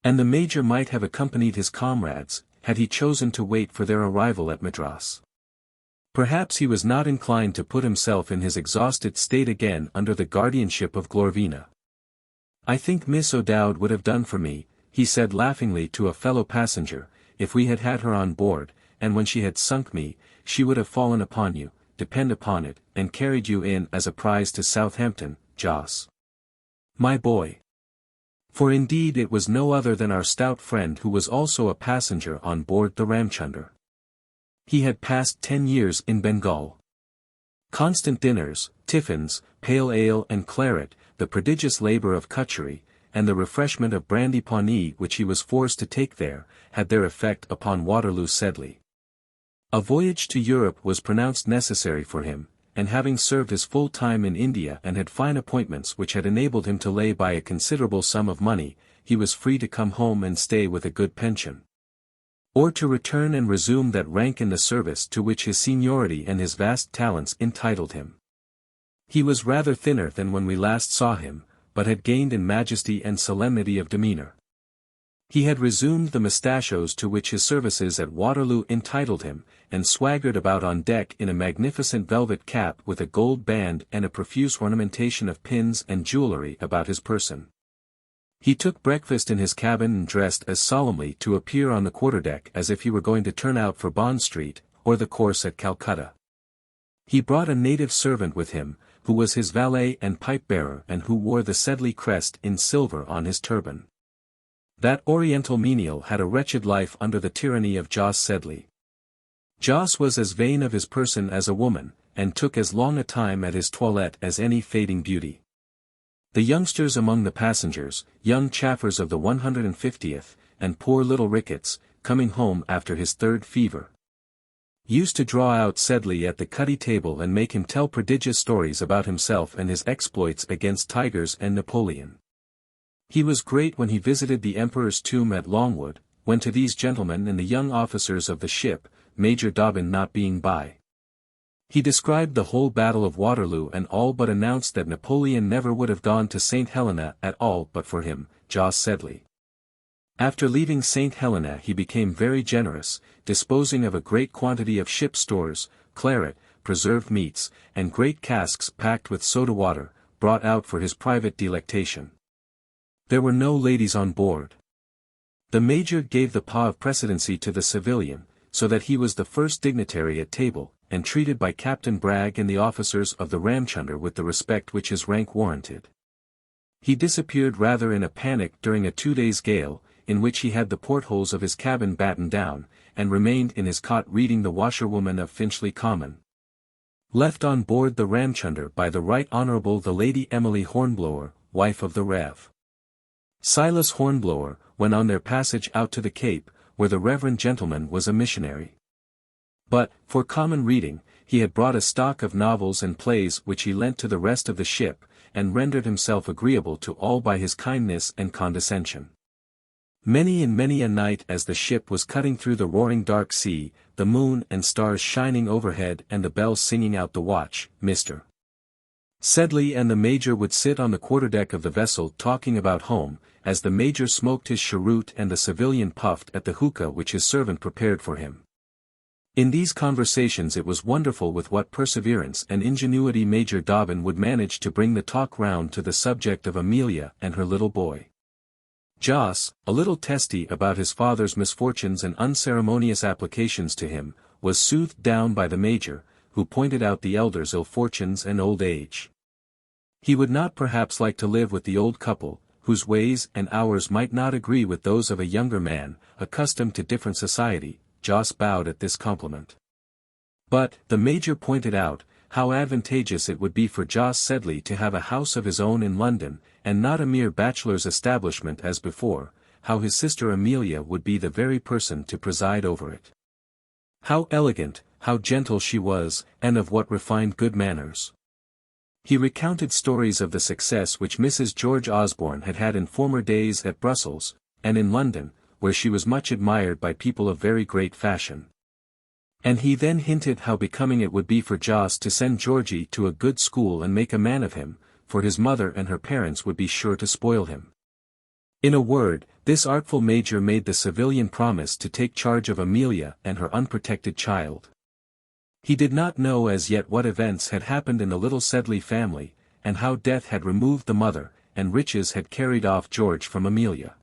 And the Major might have accompanied his comrades, had he chosen to wait for their arrival at Madras. Perhaps he was not inclined to put himself in his exhausted state again under the guardianship of Glorvina. "I think Miss O'Dowd would have done for me," he said laughingly to a fellow passenger, "if we had had her on board, and when she had sunk me, she would have fallen upon you, depend upon it, and carried you in as a prize to Southampton, Jos. My boy." For indeed it was no other than our stout friend who was also a passenger on board the Ramchunder. He had passed 10 years in Bengal. Constant dinners, tiffins, pale ale and claret, the prodigious labour of cutchery, and the refreshment of brandy pawnee which he was forced to take there, had their effect upon Waterloo Sedley. A voyage to Europe was pronounced necessary for him, and having served his full time in India and had fine appointments which had enabled him to lay by a considerable sum of money, he was free to come home and stay with a good pension. Or to return and resume that rank in the service to which his seniority and his vast talents entitled him. He was rather thinner than when we last saw him, but had gained in majesty and solemnity of demeanour. He had resumed the mustachios to which his services at Waterloo entitled him, and swaggered about on deck in a magnificent velvet cap with a gold band and a profuse ornamentation of pins and jewellery about his person. He took breakfast in his cabin and dressed as solemnly to appear on the quarterdeck as if he were going to turn out for Bond Street, or the course at Calcutta. He brought a native servant with him, who was his valet and pipe-bearer and who wore the Sedley crest in silver on his turban. That oriental menial had a wretched life under the tyranny of Jos Sedley. Jos was as vain of his person as a woman, and took as long a time at his toilette as any fading beauty. The youngsters among the passengers, young chaffers of the 150th, and poor little Ricketts, coming home after his third fever, used to draw out Sedley at the cuddy table and make him tell prodigious stories about himself and his exploits against tigers and Napoleon. He was great when he visited the Emperor's tomb at Longwood, when to these gentlemen and the young officers of the ship, Major Dobbin not being by, he described the whole battle of Waterloo and all but announced that Napoleon never would have gone to St. Helena at all but for him, Jos Sedley. After leaving St. Helena he became very generous, disposing of a great quantity of ship stores, claret, preserved meats, and great casks packed with soda water, brought out for his private delectation. There were no ladies on board. The Major gave the pas of precedency to the civilian, so that he was the first dignitary at table, and treated by Captain Bragg and the officers of the Ramchunder with the respect which his rank warranted. He disappeared rather in a panic during a 2 days' gale, in which he had the portholes of his cabin battened down, and remained in his cot reading the Washerwoman of Finchley Common. Left on board the Ramchunder by the Right Honourable the Lady Emily Hornblower, wife of the Rev. Silas Hornblower, when on their passage out to the Cape, where the reverend gentleman was a missionary. But, for common reading, he had brought a stock of novels and plays which he lent to the rest of the ship, and rendered himself agreeable to all by his kindness and condescension. Many and many a night as the ship was cutting through the roaring dark sea, the moon and stars shining overhead and the bells singing out the watch, Mr. Sedley and the Major would sit on the quarterdeck of the vessel talking about home, as the Major smoked his cheroot and the civilian puffed at the hookah which his servant prepared for him. In these conversations it was wonderful with what perseverance and ingenuity Major Dobbin would manage to bring the talk round to the subject of Amelia and her little boy. Jos, a little testy about his father's misfortunes and unceremonious applications to him, was soothed down by the Major, who pointed out the elder's ill fortunes and old age. He would not perhaps like to live with the old couple, whose ways and hours might not agree with those of a younger man, accustomed to different society. Jos bowed at this compliment. But, the Major pointed out, how advantageous it would be for Jos Sedley to have a house of his own in London, and not a mere bachelor's establishment as before, how his sister Amelia would be the very person to preside over it. How elegant, how gentle she was, and of what refined good manners. He recounted stories of the success which Mrs. George Osborne had had in former days at Brussels, and in London, where she was much admired by people of very great fashion. And he then hinted how becoming it would be for Joss to send Georgy to a good school and make a man of him, for his mother and her parents would be sure to spoil him. In a word, this artful major made the civilian promise to take charge of Amelia and her unprotected child. He did not know as yet what events had happened in the little Sedley family, and how death had removed the mother, and riches had carried off George from Amelia.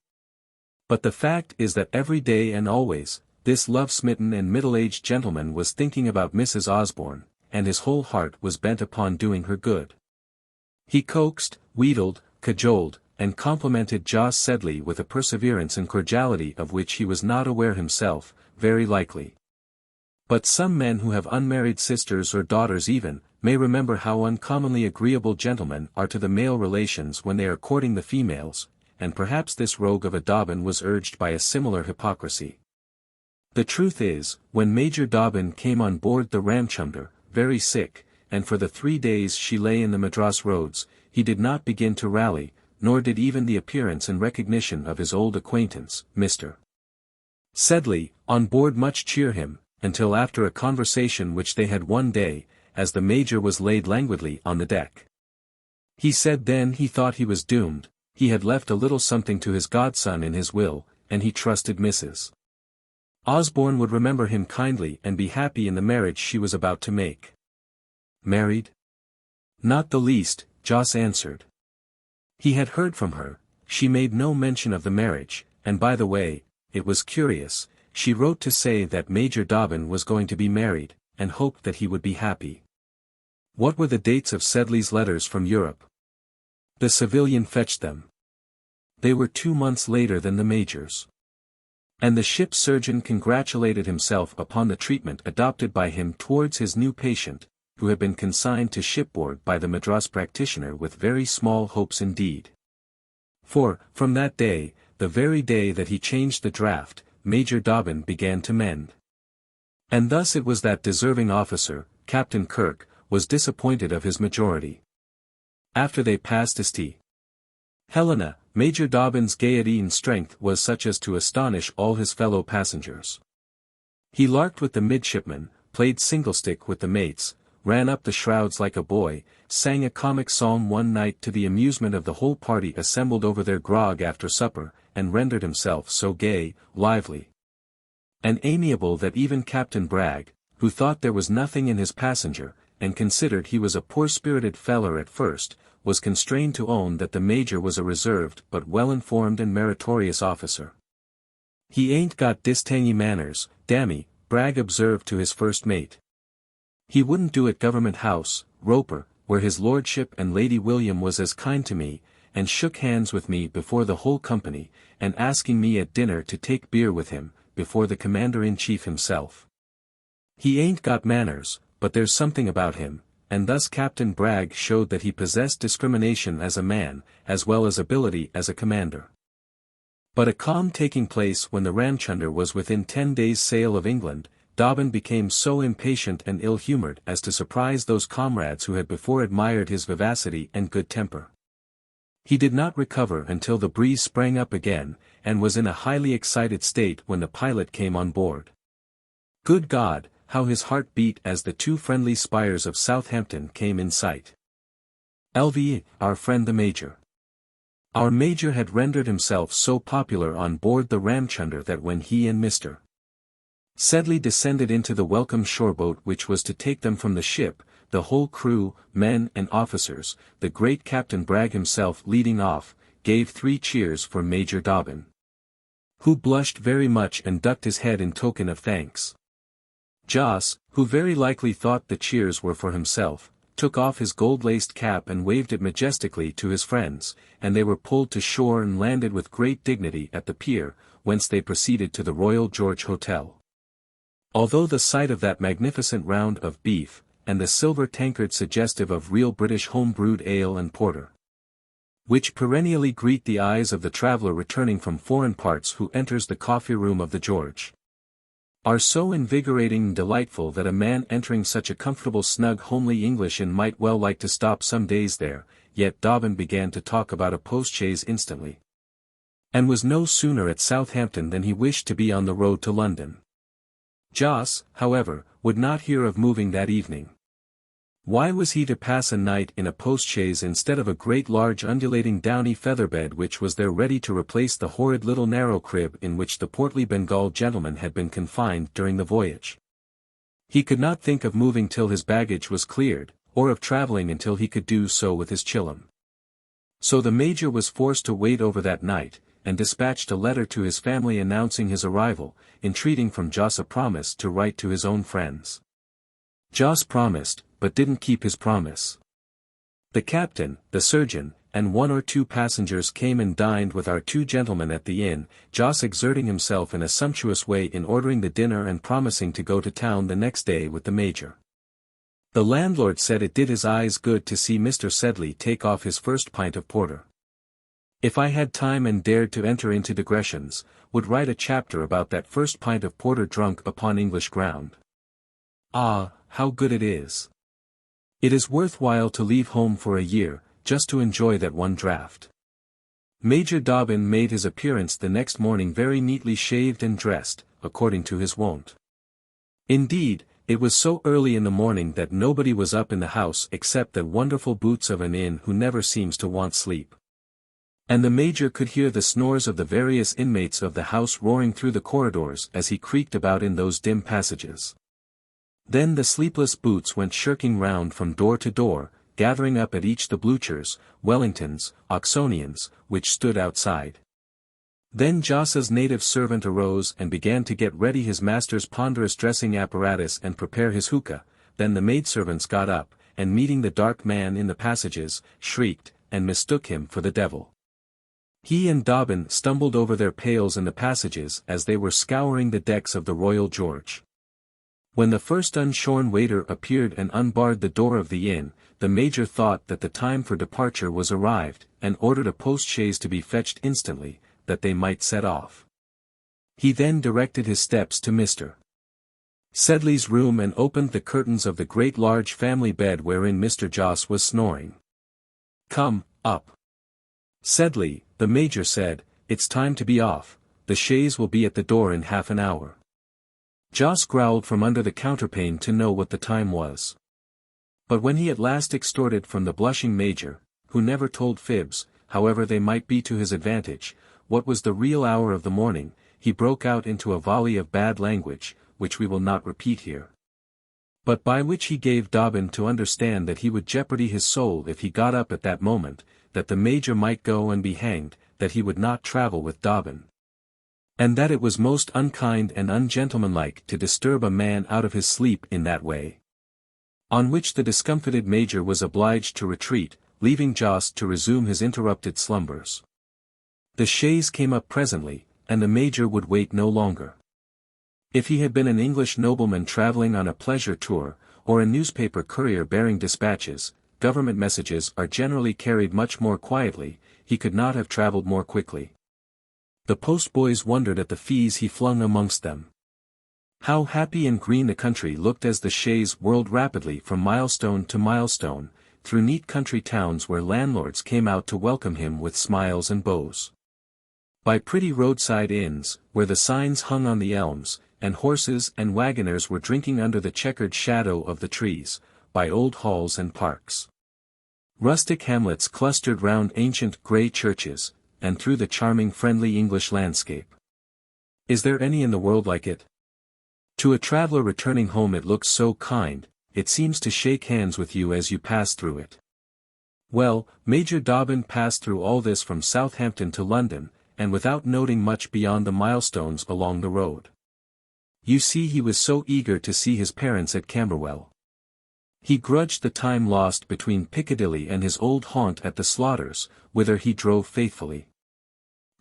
But the fact is that every day and always, this love-smitten and middle-aged gentleman was thinking about Mrs. Osborne, and his whole heart was bent upon doing her good. He coaxed, wheedled, cajoled, and complimented Joss Sedley with a perseverance and cordiality of which he was not aware himself, very likely. But some men who have unmarried sisters or daughters even, may remember how uncommonly agreeable gentlemen are to the male relations when they are courting the females, and perhaps this rogue of a Dobbin was urged by a similar hypocrisy. The truth is, when Major Dobbin came on board the Ramchunder, very sick, and for the 3 days she lay in the Madras roads, he did not begin to rally, nor did even the appearance and recognition of his old acquaintance, Mr. Sedley, on board much cheer him, until after a conversation which they had one day, as the Major was laid languidly on the deck. He said then he thought he was doomed, he had left a little something to his godson in his will, and he trusted Mrs. Osborne would remember him kindly and be happy in the marriage she was about to make. Married? Not the least, Joss answered. He had heard from her, she made no mention of the marriage, and by the way, it was curious, she wrote to say that Major Dobbin was going to be married, and hoped that he would be happy. What were the dates of Sedley's letters from Europe? The civilian fetched them. They were 2 months later than the Major's. And the ship's surgeon congratulated himself upon the treatment adopted by him towards his new patient, who had been consigned to shipboard by the Madras practitioner with very small hopes indeed. For, from that day, the very day that he changed the draft, Major Dobbin began to mend. And thus it was that deserving officer, Captain Kirk, was disappointed of his majority. After they passed St. Helena, Major Dobbin's gaiety and strength was such as to astonish all his fellow passengers. He larked with the midshipmen, played singlestick with the mates, ran up the shrouds like a boy, sang a comic psalm one night to the amusement of the whole party assembled over their grog after supper, and rendered himself so gay, lively, and amiable that even Captain Bragg, who thought there was nothing in his passenger, and considered he was a poor-spirited feller at first, was constrained to own that the Major was a reserved but well-informed and meritorious officer. "He ain't got distangy manners, dammy," Bragg observed to his first mate. "He wouldn't do at Government House, Roper, where his lordship and Lady William was as kind to me, and shook hands with me before the whole company, and asking me at dinner to take beer with him, before the Commander-in-Chief himself. He ain't got manners, but there's something about him," and thus Captain Bragg showed that he possessed discrimination as a man, as well as ability as a commander. But a calm taking place when the Ramchunder was within 10 days' sail of England, Dobbin became so impatient and ill-humoured as to surprise those comrades who had before admired his vivacity and good temper. He did not recover until the breeze sprang up again, and was in a highly excited state when the pilot came on board. Good God, how his heart beat as the 2 friendly spires of Southampton came in sight. LVIII, our friend the Major. Our Major had rendered himself so popular on board the Ramchunder that when he and Mr. Sedley descended into the welcome shoreboat which was to take them from the ship, the whole crew, men and officers, the great Captain Bragg himself leading off, gave 3 cheers for Major Dobbin, who blushed very much and ducked his head in token of thanks. Joss, who very likely thought the cheers were for himself, took off his gold-laced cap and waved it majestically to his friends, and they were pulled to shore and landed with great dignity at the pier, whence they proceeded to the Royal George Hotel. Although the sight of that magnificent round of beef, and the silver tankard suggestive of real British home-brewed ale and porter, which perennially greet the eyes of the traveller returning from foreign parts who enters the coffee-room of the George, are so invigorating and delightful that a man entering such a comfortable snug homely English inn might well like to stop some days there, yet Dobbin began to talk about a post-chaise instantly. And was no sooner at Southampton than he wished to be on the road to London. Jos, however, would not hear of moving that evening. Why was he to pass a night in a post-chaise instead of a great large undulating downy feather-bed which was there ready to replace the horrid little narrow crib in which the portly Bengal gentleman had been confined during the voyage? He could not think of moving till his baggage was cleared, or of travelling until he could do so with his chillum. So the Major was forced to wait over that night, and dispatched a letter to his family announcing his arrival, entreating from Jos a promise to write to his own friends. Jos promised, but didn't keep his promise. The captain, the surgeon, and 1 or 2 passengers came and dined with our 2 gentlemen at the inn, Jos exerting himself in a sumptuous way in ordering the dinner and promising to go to town the next day with the Major. The landlord said it did his eyes good to see Mr. Sedley take off his first pint of porter. If I had time and dared to enter into digressions, would write a chapter about that first pint of porter drunk upon English ground. Ah, how good it is! It is worthwhile to leave home for a year, just to enjoy that one draught. Major Dobbin made his appearance the next morning very neatly shaved and dressed, according to his wont. Indeed, it was so early in the morning that nobody was up in the house except that wonderful Boots of an inn who never seems to want sleep. And the Major could hear the snores of the various inmates of the house roaring through the corridors as he creaked about in those dim passages. Then the sleepless Boots went shirking round from door to door, gathering up at each the Bluchers, Wellingtons, Oxonians, which stood outside. Then Jos's native servant arose and began to get ready his master's ponderous dressing apparatus and prepare his hookah. Then the maidservants got up, and meeting the dark man in the passages, shrieked, and mistook him for the devil. He and Dobbin stumbled over their pails in the passages as they were scouring the decks of the Royal George. When the first unshorn waiter appeared and unbarred the door of the inn, the Major thought that the time for departure was arrived, and ordered a post-chaise to be fetched instantly, that they might set off. He then directed his steps to Mr. Sedley's room and opened the curtains of the great large family bed wherein Mr. Jos was snoring. "Come, up, Sedley," the Major said, "it's time to be off, the chaise will be at the door in half an hour." Jos growled from under the counterpane to know what the time was. But when he at last extorted from the blushing Major, who never told fibs, however they might be to his advantage, what was the real hour of the morning, he broke out into a volley of bad language, which we will not repeat here. But by which he gave Dobbin to understand that he would jeopardy his soul if he got up at that moment, that the Major might go and be hanged, that he would not travel with Dobbin. And that it was most unkind and ungentlemanlike to disturb a man out of his sleep in that way. On which the discomfited Major was obliged to retreat, leaving Jos to resume his interrupted slumbers. The chaise came up presently, and the Major would wait no longer. If he had been an English nobleman travelling on a pleasure tour, or a newspaper courier bearing dispatches, government messages are generally carried much more quietly, he could not have travelled more quickly. The postboys wondered at the fees he flung amongst them. How happy and green the country looked as the chaise whirled rapidly from milestone to milestone, through neat country towns where landlords came out to welcome him with smiles and bows. By pretty roadside inns, where the signs hung on the elms, and horses and wagoners were drinking under the checkered shadow of the trees, by old halls and parks. Rustic hamlets clustered round ancient grey churches, and through the charming friendly English landscape. Is there any in the world like it? To a traveller returning home it looks so kind, it seems to shake hands with you as you pass through it. Well, Major Dobbin passed through all this from Southampton to London, and without noting much beyond the milestones along the road. You see he was so eager to see his parents at Camberwell. He grudged the time lost between Piccadilly and his old haunt at the Slaughters, whither he drove faithfully.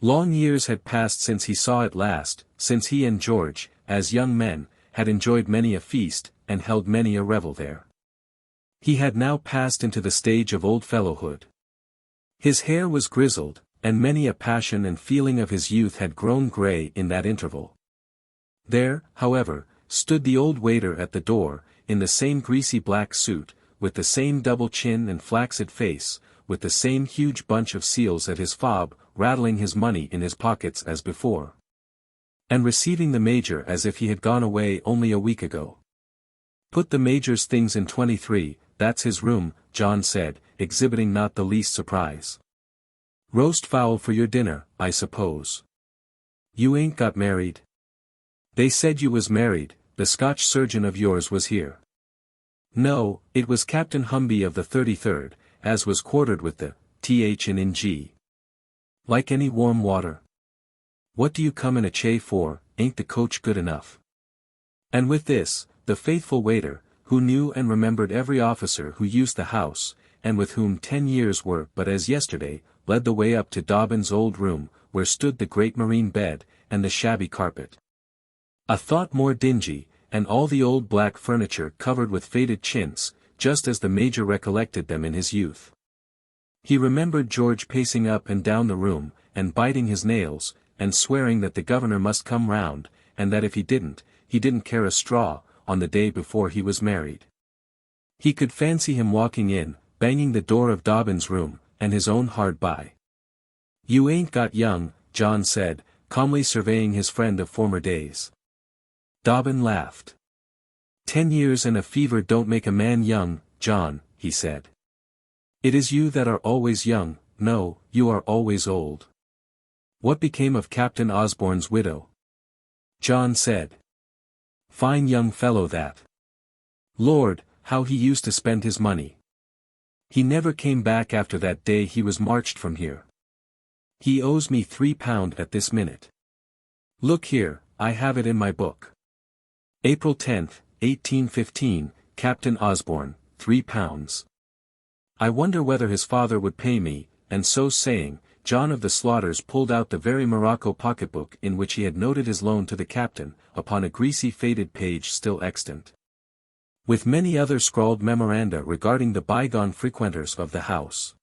Long years had passed since he saw it last, since he and George, as young men, had enjoyed many a feast, and held many a revel there. He had now passed into the stage of old fellowhood. His hair was grizzled, and many a passion and feeling of his youth had grown grey in that interval. There, however, stood the old waiter at the door, in the same greasy black suit, with the same double chin and flaccid face, with the same huge bunch of seals at his fob, rattling his money in his pockets as before. And receiving the Major as if he had gone away only a week ago. "Put the Major's things in 23, that's his room," John said, exhibiting not the least surprise. "Roast fowl for your dinner, I suppose. You ain't got married? They said you was married, the Scotch surgeon of yours was here." "No, it was Captain Humby of the 33rd, as was quartered with the th in G. Like any warm water? What do you come in a chay for, ain't the coach good enough?" And with this, the faithful waiter, who knew and remembered every officer who used the house, and with whom 10 years were but as yesterday, led the way up to Dobbin's old room, where stood the great marine bed, and the shabby carpet. A thought more dingy, and all the old black furniture covered with faded chintz, just as the Major recollected them in his youth. He remembered George pacing up and down the room, and biting his nails, and swearing that the governor must come round, and that if he didn't care a straw, on the day before he was married. He could fancy him walking in, banging the door of Dobbin's room, and his own hard by. "You ain't got young," John said, calmly surveying his friend of former days. Dobbin laughed. "10 years and a fever don't make a man young, John," he said. "It is you that are always young, no, you are always old." "What became of Captain Osborne's widow?" John said. "Fine young fellow that. Lord, how he used to spend his money. He never came back after that day he was marched from here. He owes me £3 at this minute. Look here, I have it in my book. April 10th, 1815, Captain Osborne, £3. I wonder whether his father would pay me," and so saying, John of the Slaughters pulled out the very morocco pocketbook in which he had noted his loan to the captain, upon a greasy faded page still extant. With many other scrawled memoranda regarding the bygone frequenters of the house.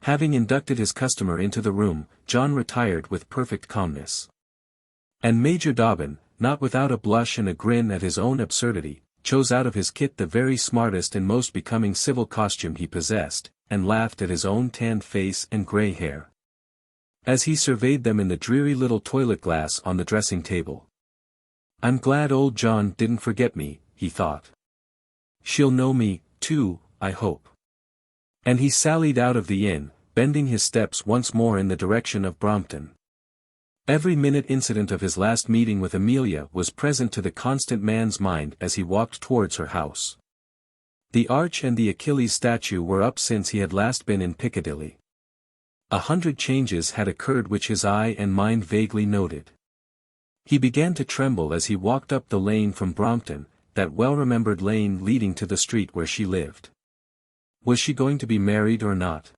Having inducted his customer into the room, John retired with perfect calmness. And Major Dobbin, not without a blush and a grin at his own absurdity, chose out of his kit the very smartest and most becoming civil costume he possessed, and laughed at his own tanned face and grey hair, as he surveyed them in the dreary little toilet glass on the dressing table. "I'm glad old John didn't forget me," he thought. "She'll know me, too, I hope." And he sallied out of the inn, bending his steps once more in the direction of Brompton. Every minute incident of his last meeting with Amelia was present to the constant man's mind as he walked towards her house. The arch and the Achilles statue were up since he had last been in Piccadilly. 100 changes had occurred which his eye and mind vaguely noted. He began to tremble as he walked up the lane from Brompton, that well-remembered lane leading to the street where she lived. Was she going to be married or not?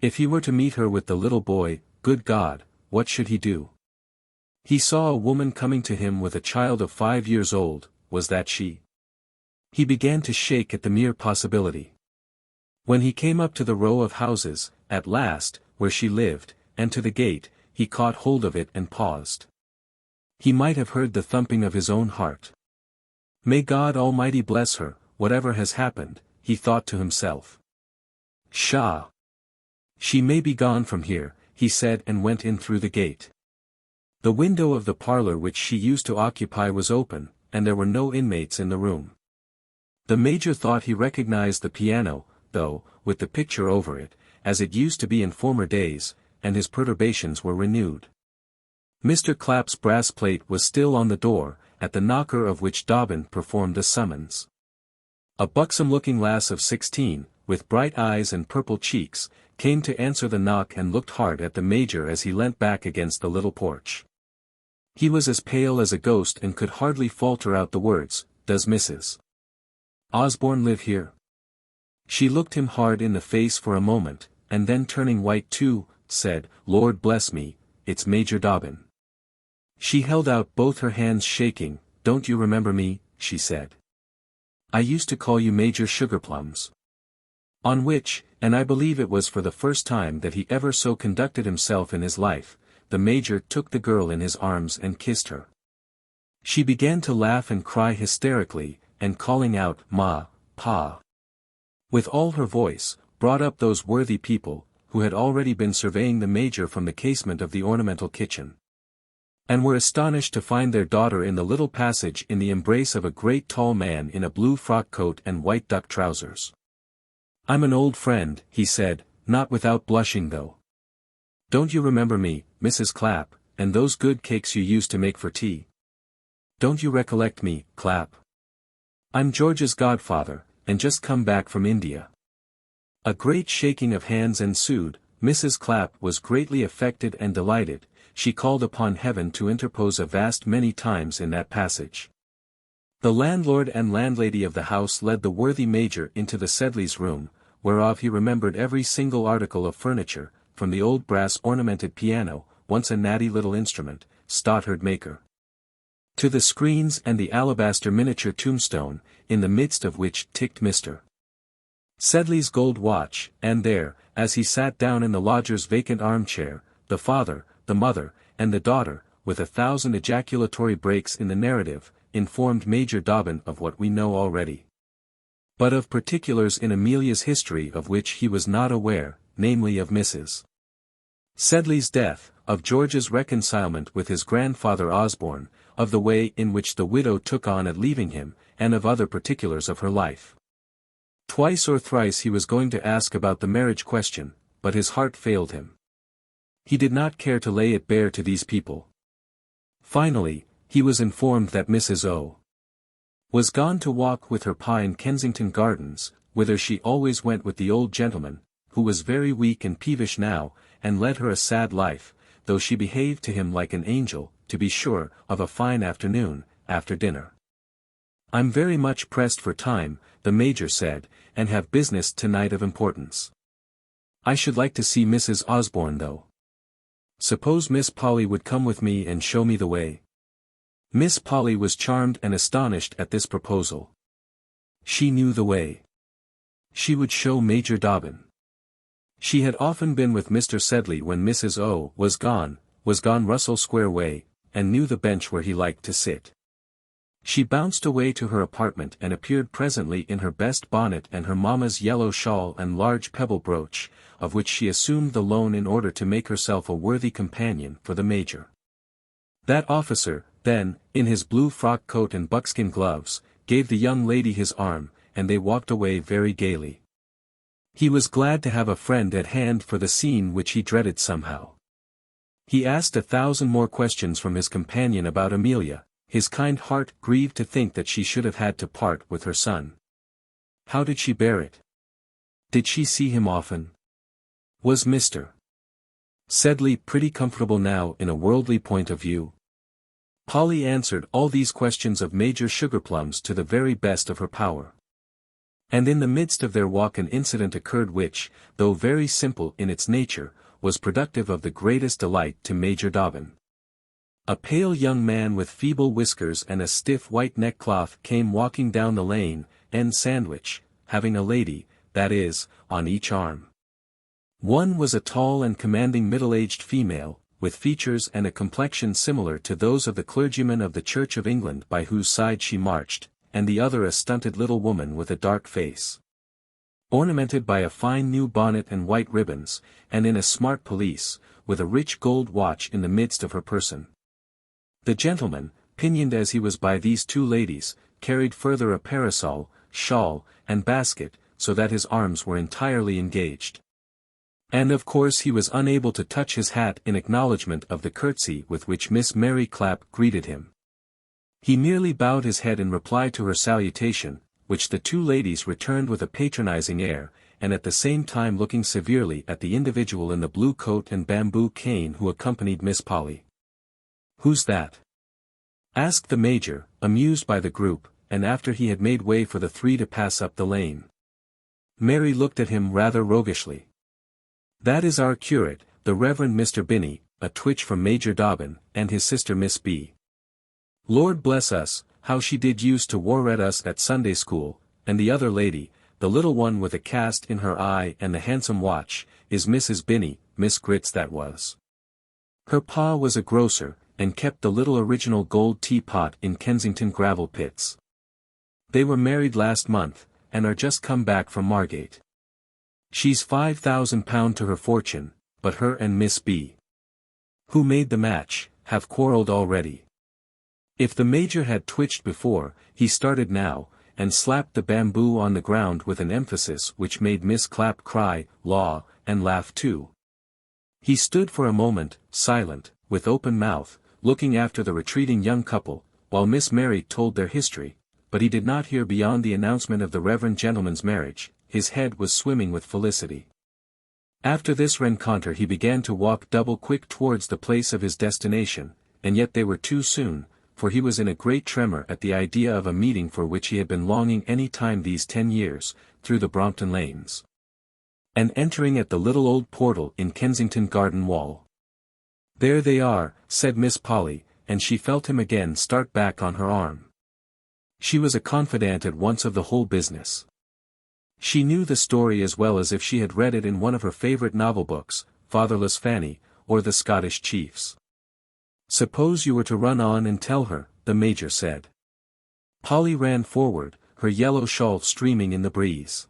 If he were to meet her with the little boy, good God, what should he do? He saw a woman coming to him with a child of 5 years old, was that she? He began to shake at the mere possibility. When he came up to the row of houses, at last, where she lived, and to the gate, he caught hold of it and paused. He might have heard the thumping of his own heart. May God Almighty bless her, whatever has happened, he thought to himself. Pshaw! She may be gone from here, he said, and went in through the gate. The window of the parlor which she used to occupy was open, and there were no inmates in the room. The Major thought he recognized the piano, though, with the picture over it, as it used to be in former days, and his perturbations were renewed. Mr. Clapp's brass plate was still on the door, at the knocker of which Dobbin performed a summons. A buxom-looking lass of 16, with bright eyes and purple cheeks, came to answer the knock and looked hard at the Major as he leant back against the little porch. He was as pale as a ghost and could hardly falter out the words, "Does Mrs. Osborne live here?" She looked him hard in the face for a moment, and then turning white too, said, "Lord bless me, it's Major Dobbin." She held out both her hands shaking. "Don't you remember me?" she said. "I used to call you Major Sugarplums." On which, and I believe it was for the first time that he ever so conducted himself in his life, the Major took the girl in his arms and kissed her. She began to laugh and cry hysterically, and calling out, "Ma, Pa," with all her voice, brought up those worthy people, who had already been surveying the Major from the casement of the ornamental kitchen, and were astonished to find their daughter in the little passage in the embrace of a great tall man in a blue frock coat and white duck trousers. "I'm an old friend," he said, not without blushing though. "Don't you remember me, Mrs. Clapp, and those good cakes you used to make for tea? Don't you recollect me, Clapp? I'm George's godfather, and just come back from India." A great shaking of hands ensued. Mrs. Clapp was greatly affected and delighted. She called upon heaven to interpose a vast many times in that passage. The landlord and landlady of the house led the worthy Major into the Sedley's room, whereof he remembered every single article of furniture, from the old brass-ornamented piano, once a natty little instrument, Stothard maker, to the screens and the alabaster miniature tombstone, in the midst of which ticked Mr. Sedley's gold watch, and there, as he sat down in the lodger's vacant armchair, the father, the mother, and the daughter, with 1,000 ejaculatory breaks in the narrative, informed Major Dobbin of what we know already, but of particulars in Amelia's history of which he was not aware, namely of Mrs. Sedley's death, of George's reconcilement with his grandfather Osborne, of the way in which the widow took on at leaving him, and of other particulars of her life. Twice or thrice he was going to ask about the marriage question, but his heart failed him. He did not care to lay it bare to these people. Finally, he was informed that Mrs. O. was gone to walk with her pa in Kensington Gardens, whither she always went with the old gentleman, who was very weak and peevish now, and led her a sad life, though she behaved to him like an angel, to be sure, of a fine afternoon, after dinner. "I'm very much pressed for time," the Major said, "and have business tonight of importance. I should like to see Mrs. Osborne though. Suppose Miss Polly would come with me and show me the way?" Miss Polly was charmed and astonished at this proposal. She knew the way. She would show Major Dobbin. She had often been with Mr. Sedley when Mrs. O. was gone Russell Square way, and knew the bench where he liked to sit. She bounced away to her apartment and appeared presently in her best bonnet and her mamma's yellow shawl and large pebble brooch, of which she assumed the loan in order to make herself a worthy companion for the Major. That officer, then, in his blue frock coat and buckskin gloves, gave the young lady his arm, and they walked away very gaily. He was glad to have a friend at hand for the scene which he dreaded somehow. He asked 1,000 more questions from his companion about Amelia. His kind heart grieved to think that she should have had to part with her son. How did she bear it? Did she see him often? Was Mr. Sedley pretty comfortable now in a worldly point of view? Polly answered all these questions of Major Sugarplums to the very best of her power. And in the midst of their walk an incident occurred which, though very simple in its nature, was productive of the greatest delight to Major Dobbin. A pale young man with feeble whiskers and a stiff white neckcloth came walking down the lane, end sandwich, having a lady, that is, on each arm. One was a tall and commanding middle-aged female, with features and a complexion similar to those of the clergyman of the Church of England by whose side she marched, and the other a stunted little woman with a dark face, ornamented by a fine new bonnet and white ribbons, and in a smart pelisse, with a rich gold watch in the midst of her person. The gentleman, pinioned as he was by these two ladies, carried further a parasol, shawl, and basket, so that his arms were entirely engaged. And of course he was unable to touch his hat in acknowledgment of the curtsy with which Miss Mary Clapp greeted him. He merely bowed his head in reply to her salutation, which the two ladies returned with a patronizing air, and at the same time looking severely at the individual in the blue coat and bamboo cane who accompanied Miss Polly. "Who's that?" asked the Major, amused by the group, and after he had made way for the three to pass up the lane. Mary looked at him rather roguishly. "That is our curate, the Reverend Mr. Binney," a twitch from Major Dobbin, "and his sister Miss B. Lord bless us, how she did use to war at us at Sunday school, and the other lady, the little one with a cast in her eye and the handsome watch, is Mrs. Binney, Miss Grits that was. Her pa was a grocer, and kept the little original gold teapot in Kensington gravel pits. They were married last month, and are just come back from Margate. She's £5,000 to her fortune, but her and Miss B, who made the match, have quarrelled already. If the Major had twitched before, he started now, and slapped the bamboo on the ground with an emphasis which made Miss Clapp cry, "Law," and laugh too. He stood for a moment, silent, with open mouth, looking after the retreating young couple, while Miss Mary told their history, but he did not hear beyond the announcement of the reverend gentleman's marriage. His head was swimming with felicity. After this rencontre he began to walk double-quick towards the place of his destination, and yet they were too soon, for he was in a great tremor at the idea of a meeting for which he had been longing any time these 10 years, through the Brompton lanes, and entering at the little old portal in Kensington garden wall. "There they are," said Miss Polly, and she felt him again start back on her arm. She was a confidante at once of the whole business. She knew the story as well as if she had read it in one of her favourite novel books, Fatherless Fanny, or The Scottish Chiefs. "Suppose you were to run on and tell her," the Major said. Polly ran forward, her yellow shawl streaming in the breeze.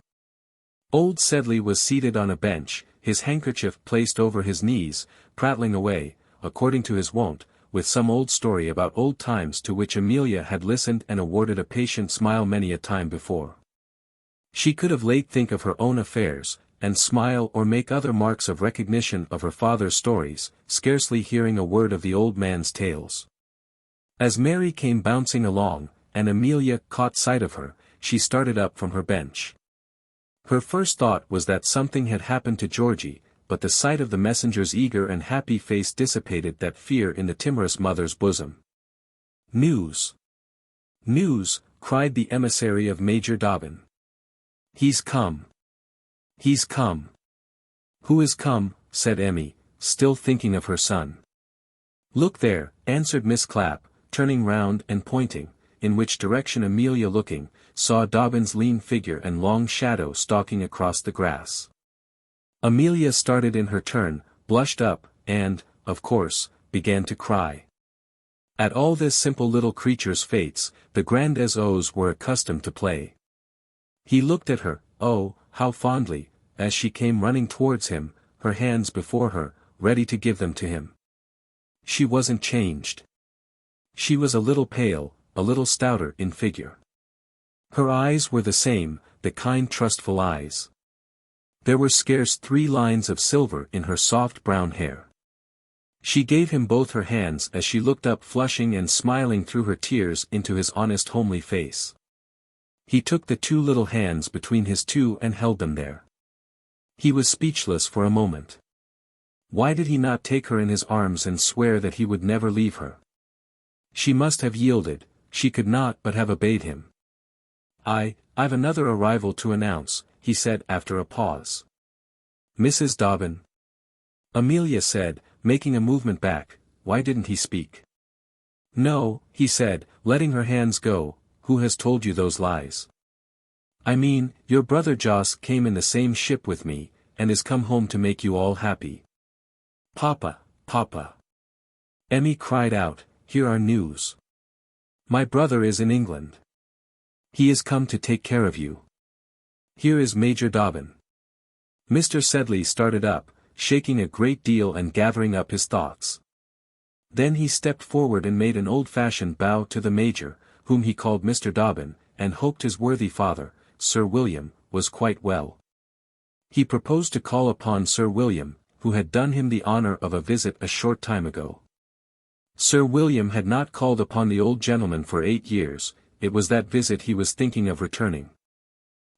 Old Sedley was seated on a bench, his handkerchief placed over his knees, prattling away, according to his wont, with some old story about old times to which Amelia had listened and awarded a patient smile many a time before. She could of late think of her own affairs, and smile or make other marks of recognition of her father's stories, scarcely hearing a word of the old man's tales. As Mary came bouncing along, and Amelia caught sight of her, she started up from her bench. Her first thought was that something had happened to Georgy, but the sight of the messenger's eager and happy face dissipated that fear in the timorous mother's bosom. "News! News!" cried the emissary of Major Dobbin. "He's come! He's come!" "Who is come?" said Emmy, still thinking of her son. "Look there," answered Miss Clapp, turning round and pointing, in which direction Amelia looking, saw Dobbin's lean figure and long shadow stalking across the grass. Amelia started in her turn, blushed up, and, of course, began to cry. At all this simple little creature's fates, the Grandes-Eaux were accustomed to play. He looked at her, oh, how fondly, as she came running towards him, her hands before her, ready to give them to him. She wasn't changed. She was a little pale, a little stouter in figure. Her eyes were the same, the kind trustful eyes. There were scarce 3 lines of silver in her soft brown hair. She gave him both her hands as she looked up flushing and smiling through her tears into his honest homely face. He took the 2 little hands between his 2 and held them there. He was speechless for a moment. Why did he not take her in his arms and swear that he would never leave her? She must have yielded, she could not but have obeyed him. "I've another arrival to announce," he said after a pause. "Mrs. Dobbin?" Amelia said, making a movement back. Why didn't he speak? "No," he said, letting her hands go. "Who has told you those lies?" "I mean, your brother Jos came in the same ship with me, and is come home to make you all happy." "Papa, papa!" Emmy cried out, "Here are news. My brother is in England. He is come to take care of you. Here is Major Dobbin." Mr. Sedley started up, shaking a great deal and gathering up his thoughts. Then he stepped forward and made an old-fashioned bow to the Major, whom he called Mr. Dobbin, and hoped his worthy father, Sir William, was quite well. He proposed to call upon Sir William, who had done him the honour of a visit a short time ago. Sir William had not called upon the old gentleman for 8 years, it was that visit he was thinking of returning.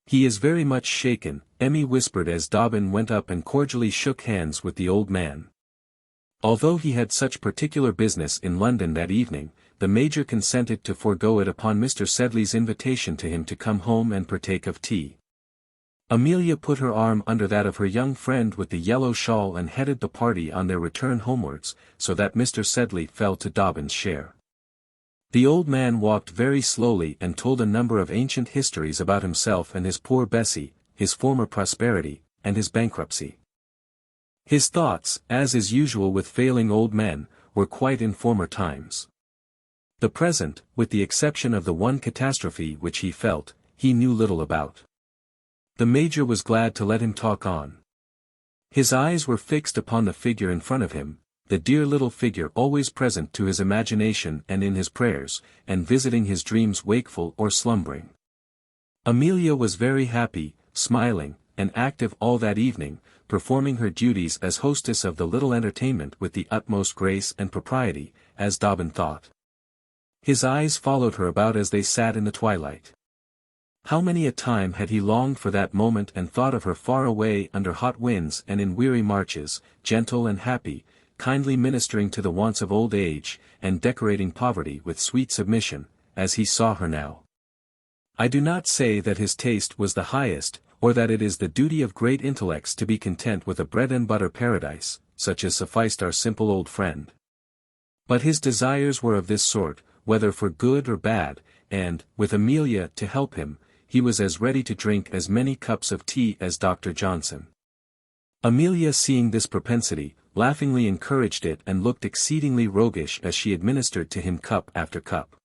"He is very much shaken," Emmy whispered as Dobbin went up and cordially shook hands with the old man. Although he had such particular business in London that evening, the Major consented to forego it upon Mr. Sedley's invitation to him to come home and partake of tea. Amelia put her arm under that of her young friend with the yellow shawl and headed the party on their return homewards, so that Mr. Sedley fell to Dobbin's share. The old man walked very slowly and told a number of ancient histories about himself and his poor Bessie, his former prosperity, and his bankruptcy. His thoughts, as is usual with failing old men, were quite in former times. The present, with the exception of the one catastrophe which he felt, he knew little about. The Major was glad to let him talk on. His eyes were fixed upon the figure in front of him, the dear little figure always present to his imagination and in his prayers, and visiting his dreams wakeful or slumbering. Amelia was very happy, smiling, and active all that evening, performing her duties as hostess of the little entertainment with the utmost grace and propriety, as Dobbin thought. His eyes followed her about as they sat in the twilight. How many a time had he longed for that moment and thought of her far away under hot winds and in weary marches, gentle and happy, kindly ministering to the wants of old age, and decorating poverty with sweet submission, as he saw her now. I do not say that his taste was the highest, or that it is the duty of great intellects to be content with a bread-and-butter paradise, such as sufficed our simple old friend. But his desires were of this sort, whether for good or bad, and, with Amelia to help him, he was as ready to drink as many cups of tea as Dr. Johnson. Amelia, seeing this propensity, laughingly encouraged it and looked exceedingly roguish as she administered to him cup after cup.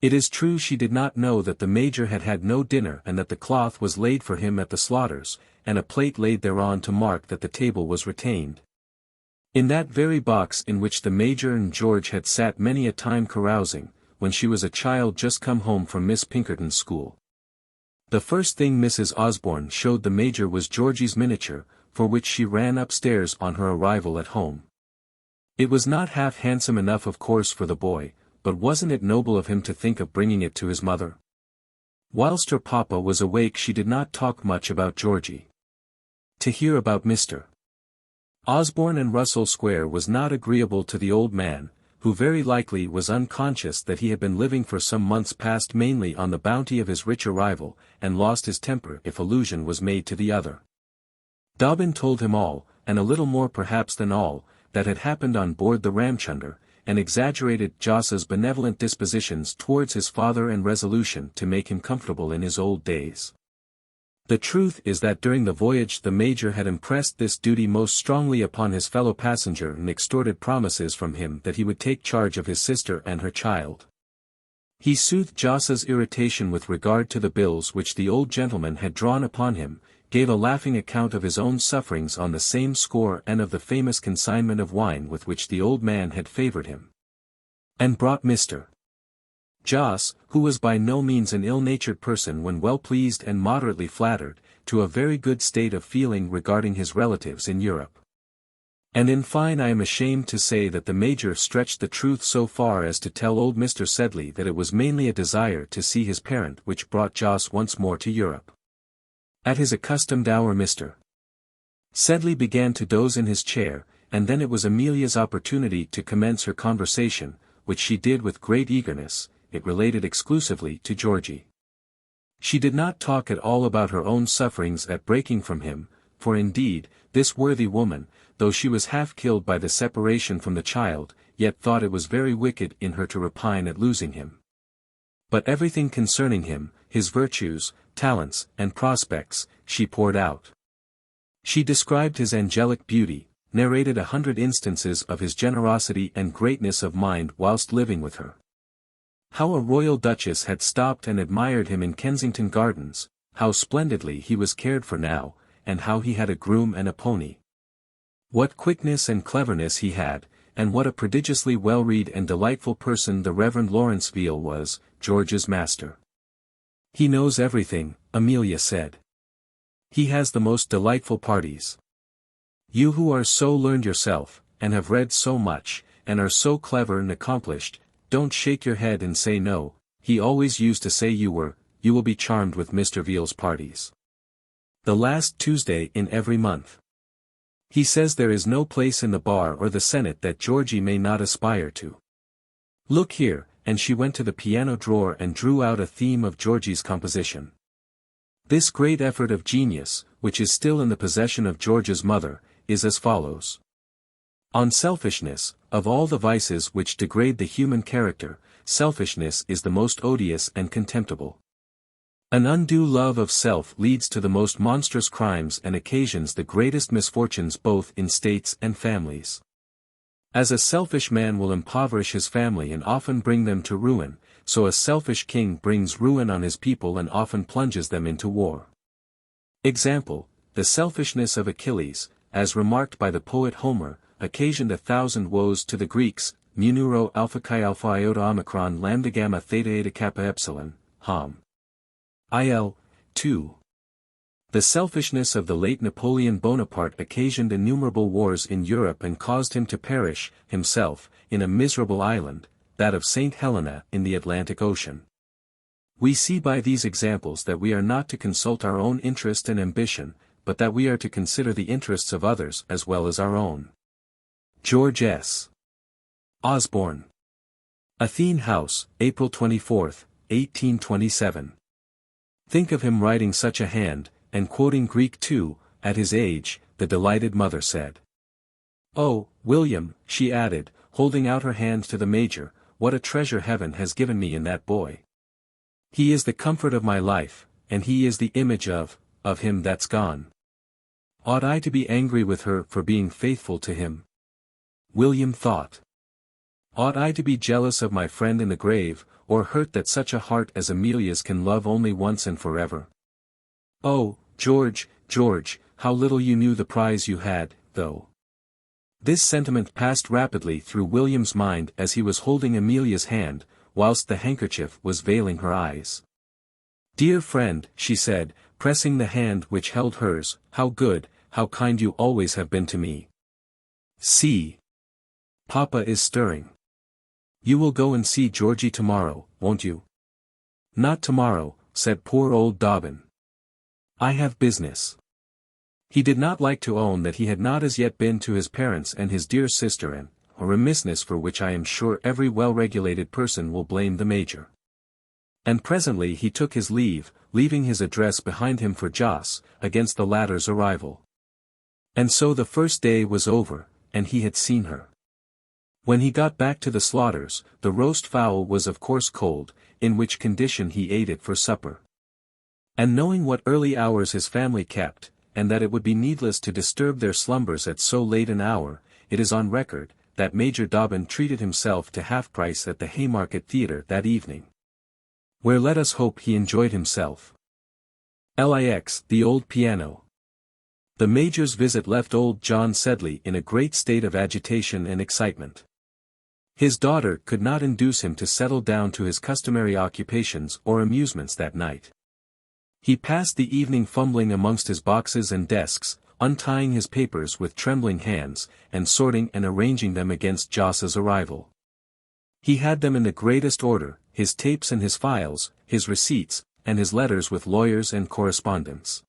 It is true she did not know that the Major had had no dinner and that the cloth was laid for him at the Slaughters', and a plate laid thereon to mark that the table was retained. In that very box in which the Major and George had sat many a time carousing, when she was a child just come home from Miss Pinkerton's school. The first thing Mrs. Osborne showed the Major was Georgy's miniature, for which she ran upstairs on her arrival at home. It was not half handsome enough of course for the boy, but wasn't it noble of him to think of bringing it to his mother? Whilst her papa was awake she did not talk much about Georgy. To hear about Mr. Osborne and Russell Square was not agreeable to the old man, who very likely was unconscious that he had been living for some months past mainly on the bounty of his richer rival, and lost his temper if allusion was made to the other. Dobbin told him all, and a little more perhaps than all, that had happened on board the Ramchunder, and exaggerated Jos's benevolent dispositions towards his father and resolution to make him comfortable in his old days. The truth is that during the voyage the Major had impressed this duty most strongly upon his fellow passenger and extorted promises from him that he would take charge of his sister and her child. He soothed Jos's irritation with regard to the bills which the old gentleman had drawn upon him, gave a laughing account of his own sufferings on the same score and of the famous consignment of wine with which the old man had favoured him. And brought Mr. Jos, who was by no means an ill-natured person when well pleased and moderately flattered, to a very good state of feeling regarding his relatives in Europe. And in fine I am ashamed to say that the Major stretched the truth so far as to tell old Mr. Sedley that it was mainly a desire to see his parent which brought Jos once more to Europe. At his accustomed hour Mr. Sedley began to doze in his chair, and then it was Amelia's opportunity to commence her conversation, which she did with great eagerness. It related exclusively to Georgy. She did not talk at all about her own sufferings at breaking from him, for indeed, this worthy woman, though she was half killed by the separation from the child, yet thought it was very wicked in her to repine at losing him. But everything concerning him, his virtues, talents, and prospects, she poured out. She described his angelic beauty, narrated 100 instances of his generosity and greatness of mind whilst living with her. How a royal duchess had stopped and admired him in Kensington Gardens, how splendidly he was cared for now, and how he had a groom and a pony. What quickness and cleverness he had, and what a prodigiously well-read and delightful person the Reverend Lawrence Veal was, George's master. He knows everything, Amelia said. He has the most delightful parties. You who are so learned yourself, and have read so much, and are so clever and accomplished, don't shake your head and say no. He always used to say you will be charmed with Mr. Veal's parties. The last Tuesday in every month. He says there is no place in the bar or the Senate that Georgy may not aspire to. Look here, and she went to the piano drawer and drew out a theme of Georgy's composition. This great effort of genius, which is still in the possession of George's mother, is as follows. On selfishness, of all the vices which degrade the human character, selfishness is the most odious and contemptible. An undue love of self leads to the most monstrous crimes and occasions the greatest misfortunes both in states and families. As a selfish man will impoverish his family and often bring them to ruin, so a selfish king brings ruin on his people and often plunges them into war. Example, the selfishness of Achilles, as remarked by the poet Homer, occasioned 1,000 woes to the Greeks, mu neuro alpha chi alpha iota omicron lambda gamma theta eta kappa epsilon, Hom. Il. 2. The selfishness of the late Napoleon Bonaparte occasioned innumerable wars in Europe and caused him to perish, himself, in a miserable island, that of St. Helena in the Atlantic Ocean. We see by these examples that we are not to consult our own interest and ambition, but that we are to consider the interests of others as well as our own. George S. Osborne. Athene House, April 24, 1827. Think of him writing such a hand, and quoting Greek too, at his age, the delighted mother said. "Oh, William," she added, holding out her hand to the major, "what a treasure heaven has given me in that boy. He is the comfort of my life, and he is the image of him that's gone. Ought I to be angry with her for being faithful to him?" William thought. "Ought I to be jealous of my friend in the grave, or hurt that such a heart as Amelia's can love only once and forever? Oh, George, George, how little you knew the prize you had, though." This sentiment passed rapidly through William's mind as he was holding Amelia's hand, whilst the handkerchief was veiling her eyes. "Dear friend," she said, pressing the hand which held hers, "how good, how kind you always have been to me. See. Papa is stirring. You will go and see Georgy tomorrow, won't you?" "Not tomorrow," said poor old Dobbin. "I have business." He did not like to own that he had not as yet been to his parents and his dear sister, and a remissness for which I am sure every well-regulated person will blame the major. And presently he took his leave, leaving his address behind him for Joss, against the latter's arrival. And so the first day was over, and he had seen her. When he got back to the Slaughters, the roast fowl was of course cold, in which condition he ate it for supper. And knowing what early hours his family kept, and that it would be needless to disturb their slumbers at so late an hour, it is on record, that Major Dobbin treated himself to half-price at the Haymarket Theatre that evening. Where let us hope he enjoyed himself. LIX, the old piano. The Major's visit left old John Sedley in a great state of agitation and excitement. His daughter could not induce him to settle down to his customary occupations or amusements that night. He passed the evening fumbling amongst his boxes and desks, untying his papers with trembling hands, and sorting and arranging them against Joss's arrival. He had them in the greatest order, his tapes and his files, his receipts, and his letters with lawyers and correspondents.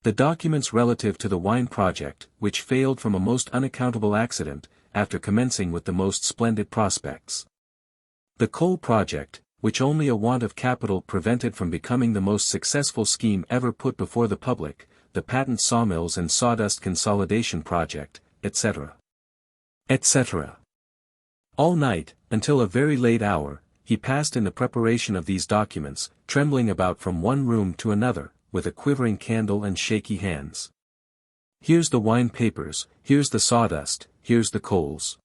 The documents relative to the wine project, which failed from a most unaccountable accident, after commencing with the most splendid prospects. The coal project, which only a want of capital prevented from becoming the most successful scheme ever put before the public, the patent sawmills and sawdust consolidation project, etc. etc. All night, until a very late hour, he passed in the preparation of these documents, trembling about from one room to another, with a quivering candle and shaky hands. Here's the wine papers, here's the sawdust, here's the coals.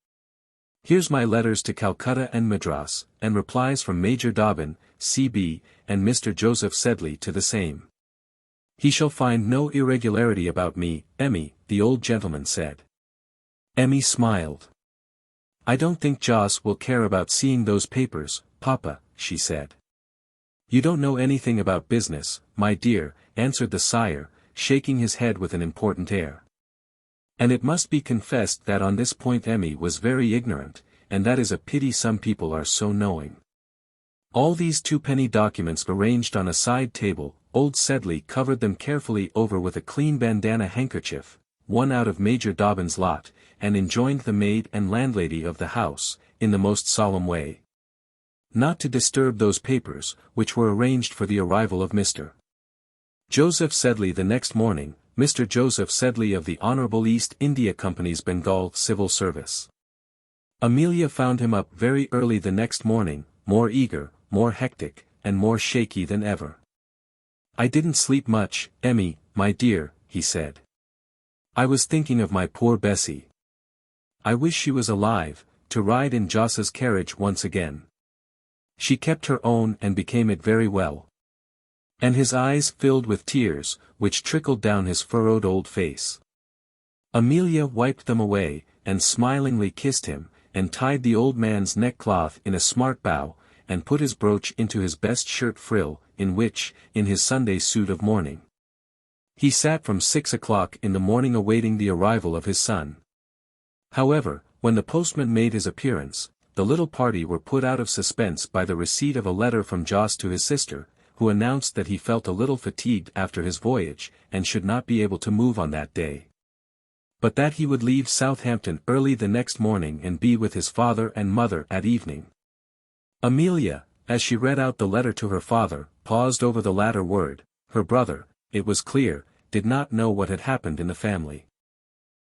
Here's my letters to Calcutta and Madras, and replies from Major Dobbin, C.B., and Mr. Joseph Sedley to the same. He shall find no irregularity about me, Emmy, the old gentleman said. Emmy smiled. I don't think Joss will care about seeing those papers, Papa, she said. You don't know anything about business, my dear, answered the sire, shaking his head with an important air. And it must be confessed that on this point Emmy was very ignorant, and that is a pity some people are so knowing. All these twopenny documents arranged on a side table, old Sedley covered them carefully over with a clean bandana handkerchief, one out of Major Dobbin's lot, and enjoined the maid and landlady of the house, in the most solemn way, not to disturb those papers, which were arranged for the arrival of Mr. Joseph Sedley the next morning, Mr. Joseph Sedley of the Honourable East India Company's Bengal Civil Service. Amelia found him up very early the next morning, more eager, more hectic, and more shaky than ever. I didn't sleep much, Emmy, my dear, he said. I was thinking of my poor Bessie. I wish she was alive, to ride in Jos's carriage once again. She kept her own and became it very well. And his eyes filled with tears, which trickled down his furrowed old face. Amelia wiped them away, and smilingly kissed him, and tied the old man's neckcloth in a smart bow, and put his brooch into his best shirt frill, in which, in his Sunday suit of mourning, he sat from 6 o'clock in the morning awaiting the arrival of his son. However, when the postman made his appearance, the little party were put out of suspense by the receipt of a letter from Jos to his sister, who announced that he felt a little fatigued after his voyage, and should not be able to move on that day, but that he would leave Southampton early the next morning and be with his father and mother at evening. Amelia, as she read out the letter to her father, paused over the latter word. Her brother, it was clear, did not know what had happened in the family.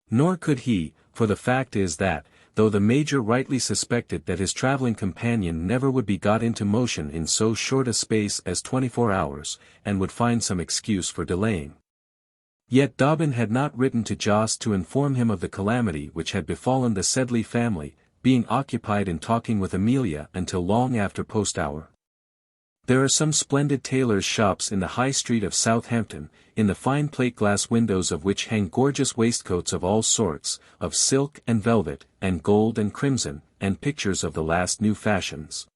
Nor could he, for the fact is that, though the Major rightly suspected that his travelling companion never would be got into motion in so short a space as 24 hours, and would find some excuse for delaying, yet Dobbin had not written to Jos to inform him of the calamity which had befallen the Sedley family, being occupied in talking with Amelia until long after post hour. There are some splendid tailors' shops in the High Street of Southampton, in the fine plate-glass windows of which hang gorgeous waistcoats of all sorts, of silk and velvet, and gold and crimson, and pictures of the last new fashions,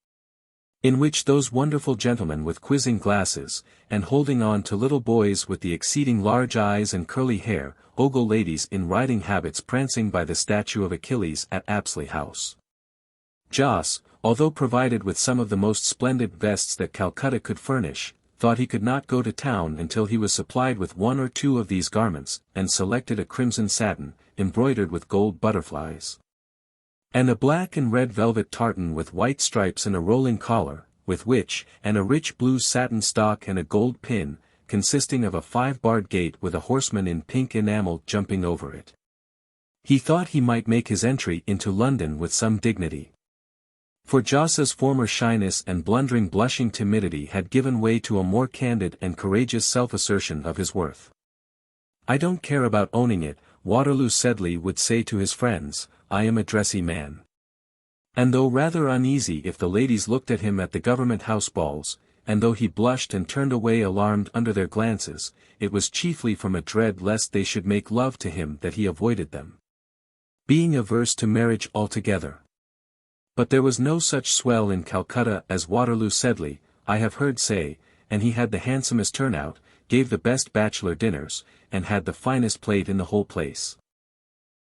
in which those wonderful gentlemen with quizzing glasses, and holding on to little boys with the exceeding large eyes and curly hair, ogle ladies in riding habits prancing by the statue of Achilles at Apsley House. Jos, although provided with some of the most splendid vests that Calcutta could furnish, thought he could not go to town until he was supplied with one or two of these garments, and selected a crimson satin, embroidered with gold butterflies, and a black and red velvet tartan with white stripes and a rolling collar, with which, and a rich blue satin stock and a gold pin, consisting of a 5-barred gate with a horseman in pink enamel jumping over it. He thought he might make his entry into London with some dignity. For Jos's former shyness and blundering blushing timidity had given way to a more candid and courageous self-assertion of his worth. "I don't care about owning it," Waterloo Sedley would say to his friends, "I am a dressy man." And though rather uneasy if the ladies looked at him at the government house balls, and though he blushed and turned away alarmed under their glances, it was chiefly from a dread lest they should make love to him that he avoided them, being averse to marriage altogether. But there was no such swell in Calcutta as Waterloo Sedley, I have heard say, and he had the handsomest turnout, gave the best bachelor dinners, and had the finest plate in the whole place.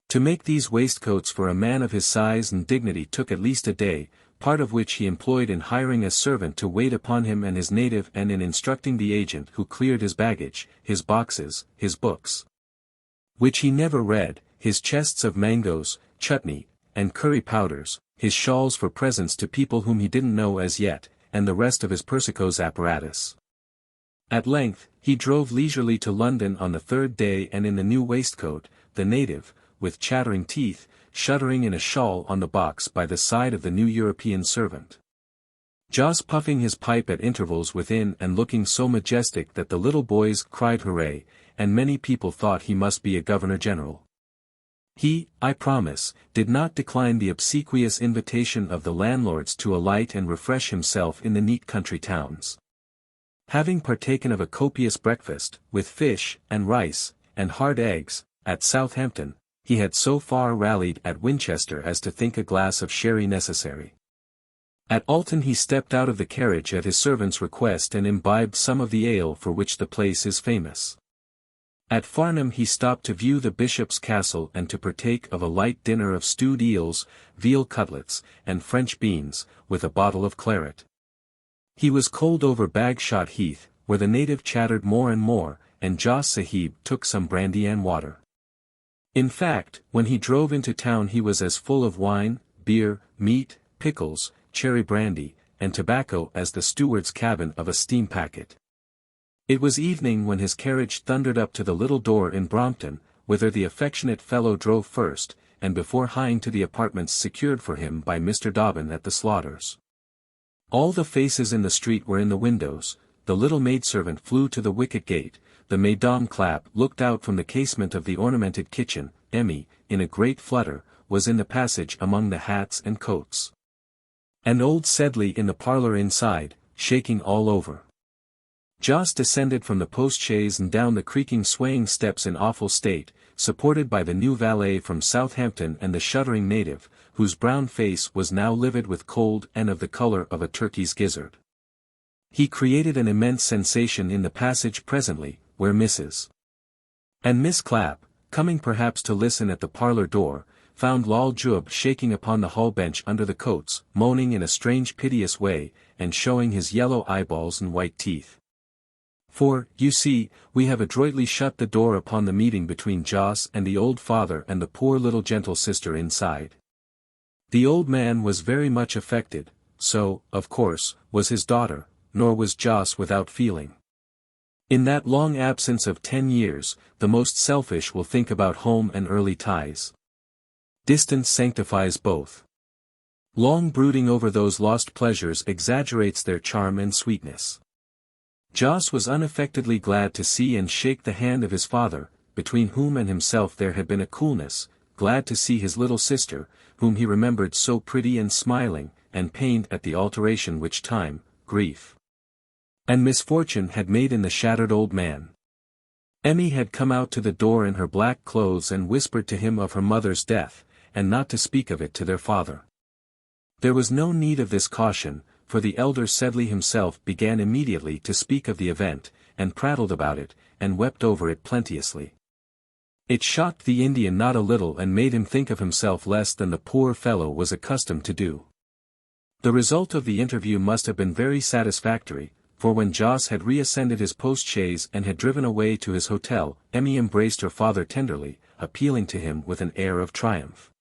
To make these waistcoats for a man of his size and dignity took at least a day, part of which he employed in hiring a servant to wait upon him and his native and in instructing the agent who cleared his baggage, his boxes, his books, which he never read, his chests of mangoes, chutney, and curry powders, his shawls for presents to people whom he didn't know as yet, and the rest of his Persicos apparatus. At length, he drove leisurely to London on the 3rd day and in the new waistcoat, the native, with chattering teeth, shuddering in a shawl on the box by the side of the new European servant. Jos puffing his pipe at intervals within and looking so majestic that the little boys cried hooray, and many people thought he must be a governor-general. He, I promise, did not decline the obsequious invitation of the landlords to alight and refresh himself in the neat country towns. Having partaken of a copious breakfast, with fish, and rice, and hard eggs, at Southampton, he had so far rallied at Winchester as to think a glass of sherry necessary. At Alton he stepped out of the carriage at his servant's request and imbibed some of the ale for which the place is famous. At Farnham he stopped to view the bishop's castle and to partake of a light dinner of stewed eels, veal cutlets, and French beans, with a bottle of claret. He was cold over Bagshot Heath, where the native chattered more and more, and Jos Sahib took some brandy and water. In fact, when he drove into town he was as full of wine, beer, meat, pickles, cherry brandy, and tobacco as the steward's cabin of a steam packet. It was evening when his carriage thundered up to the little door in Brompton, whither the affectionate fellow drove first, and before hieing to the apartments secured for him by Mr. Dobbin at the Slaughters. All the faces in the street were in the windows, the little maidservant flew to the wicket gate, the Madame Clapp looked out from the casement of the ornamented kitchen, Emmy, in a great flutter, was in the passage among the hats and coats. And old Sedley in the parlour inside, shaking all over. Jos descended from the post-chaise and down the creaking swaying steps in awful state, supported by the new valet from Southampton and the shuddering native, whose brown face was now livid with cold and of the colour of a turkey's gizzard. He created an immense sensation in the passage presently, where Mrs. and Miss Clapp, coming perhaps to listen at the parlour door, found Lal Jub shaking upon the hall bench under the coats, moaning in a strange piteous way, and showing his yellow eyeballs and white teeth. For, you see, we have adroitly shut the door upon the meeting between Jos and the old father and the poor little gentle sister inside. The old man was very much affected, so, of course, was his daughter, nor was Jos without feeling. In that long absence of 10 years, the most selfish will think about home and early ties. Distance sanctifies both. Long brooding over those lost pleasures exaggerates their charm and sweetness. Jos was unaffectedly glad to see and shake the hand of his father, between whom and himself there had been a coolness, glad to see his little sister, whom he remembered so pretty and smiling, and pained at the alteration which time, grief, and misfortune had made in the shattered old man. Emmy had come out to the door in her black clothes and whispered to him of her mother's death, and not to speak of it to their father. There was no need of this caution, for the elder Sedley himself began immediately to speak of the event, and prattled about it, and wept over it plenteously. It shocked the Indian not a little and made him think of himself less than the poor fellow was accustomed to do. The result of the interview must have been very satisfactory, for when Jos had reascended his post-chaise and had driven away to his hotel, Emmy embraced her father tenderly, appealing to him with an air of triumph,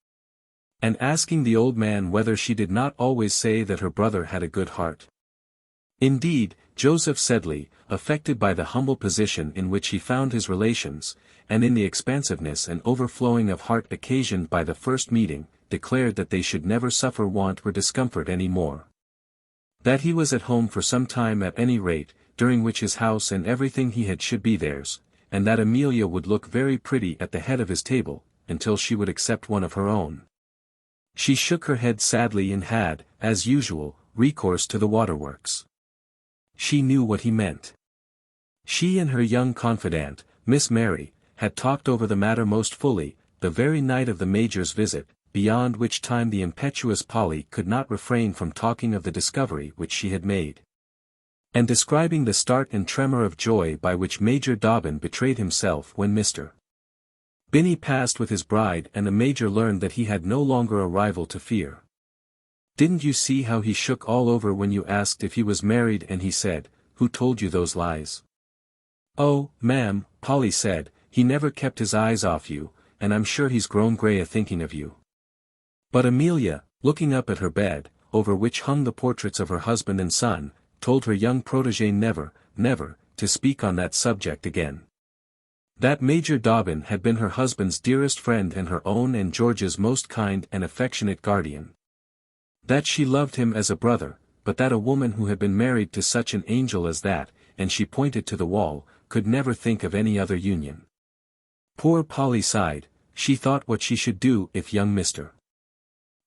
and asking the old man whether she did not always say that her brother had a good heart. Indeed, Joseph Sedley, affected by the humble position in which he found his relations, and in the expansiveness and overflowing of heart occasioned by the first meeting, declared that they should never suffer want or discomfort any more. That he was at home for some time at any rate, during which his house and everything he had should be theirs, and that Amelia would look very pretty at the head of his table, until she would accept one of her own. She shook her head sadly and had, as usual, recourse to the waterworks. She knew what he meant. She and her young confidante, Miss Mary, had talked over the matter most fully, the very night of the Major's visit, beyond which time the impetuous Polly could not refrain from talking of the discovery which she had made, and describing the start and tremor of joy by which Major Dobbin betrayed himself when Mr. Binney passed with his bride and the Major learned that he had no longer a rival to fear. "Didn't you see how he shook all over when you asked if he was married and he said, 'Who told you those lies?'" "Oh, ma'am," Polly said, "he never kept his eyes off you, and I'm sure he's grown grey a-thinking of you." But Amelia, looking up at her bed, over which hung the portraits of her husband and son, told her young protégé never, never, to speak on that subject again. That Major Dobbin had been her husband's dearest friend and her own and George's most kind and affectionate guardian. That she loved him as a brother, but that a woman who had been married to such an angel as that, and she pointed to the wall, could never think of any other union. Poor Polly sighed. She thought what she should do if young Mr.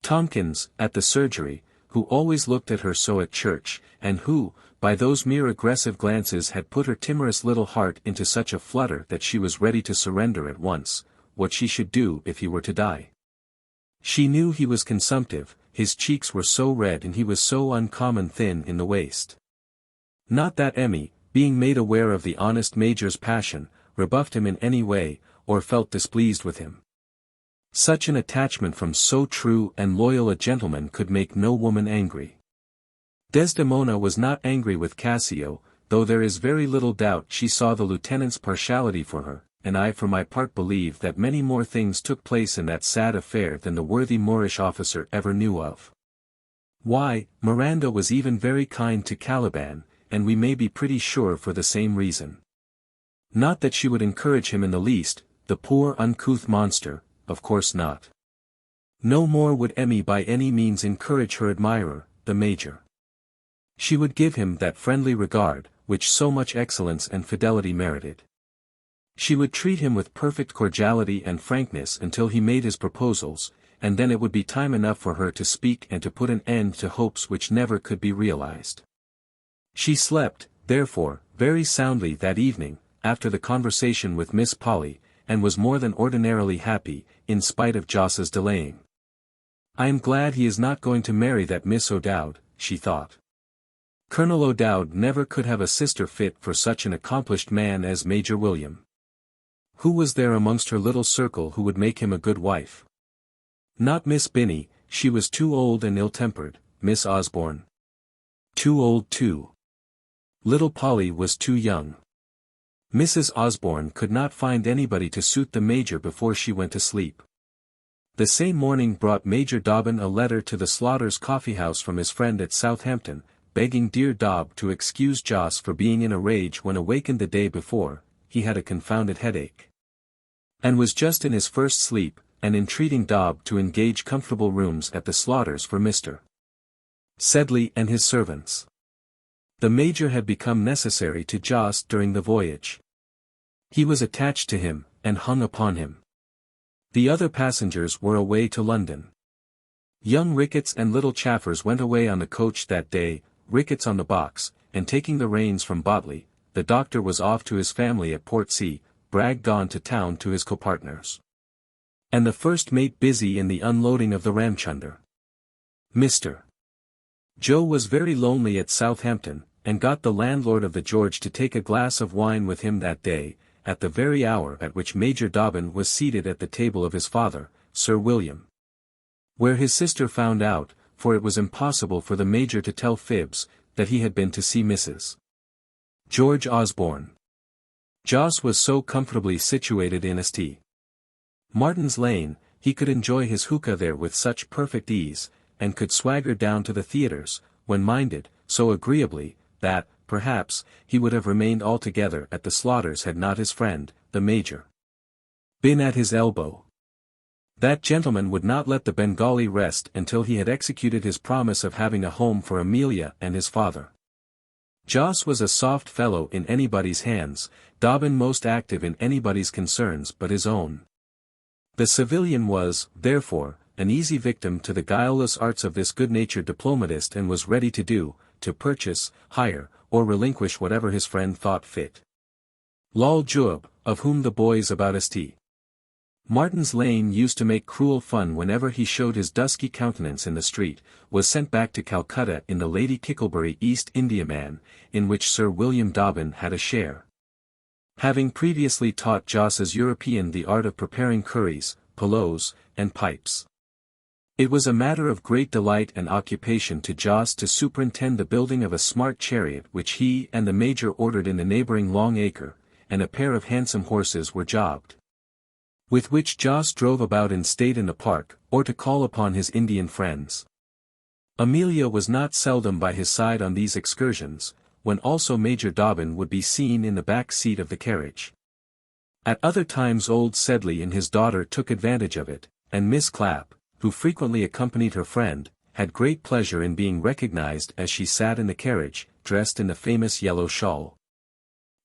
Tomkins, at the surgery, who always looked at her so at church, and who, by those mere aggressive glances had put her timorous little heart into such a flutter that she was ready to surrender at once, what she should do if he were to die. She knew he was consumptive, his cheeks were so red and he was so uncommon thin in the waist. Not that Emmy, being made aware of the honest Major's passion, rebuffed him in any way, or felt displeased with him. Such an attachment from so true and loyal a gentleman could make no woman angry. Desdemona was not angry with Cassio, though there is very little doubt she saw the lieutenant's partiality for her, and I for my part believe that many more things took place in that sad affair than the worthy Moorish officer ever knew of. Why, Miranda was even very kind to Caliban, and we may be pretty sure for the same reason. Not that she would encourage him in the least, the poor uncouth monster, of course not. No more would Emmy by any means encourage her admirer, the Major. She would give him that friendly regard, which so much excellence and fidelity merited. She would treat him with perfect cordiality and frankness until he made his proposals, and then it would be time enough for her to speak and to put an end to hopes which never could be realized. She slept, therefore, very soundly that evening, after the conversation with Miss Polly, and was more than ordinarily happy, in spite of Joss's delaying. "I am glad he is not going to marry that Miss O'Dowd," she thought. Colonel O'Dowd never could have a sister fit for such an accomplished man as Major William. Who was there amongst her little circle who would make him a good wife? Not Miss Binny, she was too old and ill-tempered. Miss Osborne. Too old too. Little Polly was too young. Mrs. Osborne could not find anybody to suit the Major before she went to sleep. The same morning brought Major Dobbin a letter to the Slaughters' coffee-house from his friend at Southampton, begging dear Dobb to excuse Joss for being in a rage when awakened the day before. He had a confounded headache, and was just in his first sleep, and entreating Dobb to engage comfortable rooms at the Slaughters for Mr. Sedley and his servants. The Major had become necessary to Joss during the voyage. He was attached to him, and hung upon him. The other passengers were away to London. Young Ricketts and little Chaffers went away on the coach that day, Ricketts on the box, and taking the reins from Botley. The doctor was off to his family at Portsea, Bragg gone to town to his copartners, and the first mate busy in the unloading of the Ramchunder. Mr. Joe was very lonely at Southampton, and got the landlord of the George to take a glass of wine with him that day, at the very hour at which Major Dobbin was seated at the table of his father, Sir William. Where his sister found out, for it was impossible for the Major to tell fibs, that he had been to see Mrs. George Osborne. Joss was so comfortably situated in St. Martin's Lane, he could enjoy his hookah there with such perfect ease, and could swagger down to the theatres, when minded, so agreeably, that, perhaps, he would have remained altogether at the Slaughters had not his friend, the Major, been at his elbow. That gentleman would not let the Bengali rest until he had executed his promise of having a home for Amelia and his father. Joss was a soft fellow in anybody's hands, Dobbin most active in anybody's concerns but his own. The civilian was, therefore, an easy victim to the guileless arts of this good-natured diplomatist, and was ready to purchase, hire, or relinquish whatever his friend thought fit. Lal Jub, of whom the boys about St. Martin's Lane used to make cruel fun whenever he showed his dusky countenance in the street, was sent back to Calcutta in the Lady Kicklebury East Indiaman, in which Sir William Dobbin had a share. Having previously taught Joss's European the art of preparing curries, pilaus, and pipes. It was a matter of great delight and occupation to Joss to superintend the building of a smart chariot which he and the Major ordered in the neighbouring Long Acre, and a pair of handsome horses were jobbed, with which Joss drove about in state in the park, or to call upon his Indian friends. Amelia was not seldom by his side on these excursions, when also Major Dobbin would be seen in the back seat of the carriage. At other times old Sedley and his daughter took advantage of it, and Miss Clapp, who frequently accompanied her friend, had great pleasure in being recognized as she sat in the carriage, dressed in the famous yellow shawl,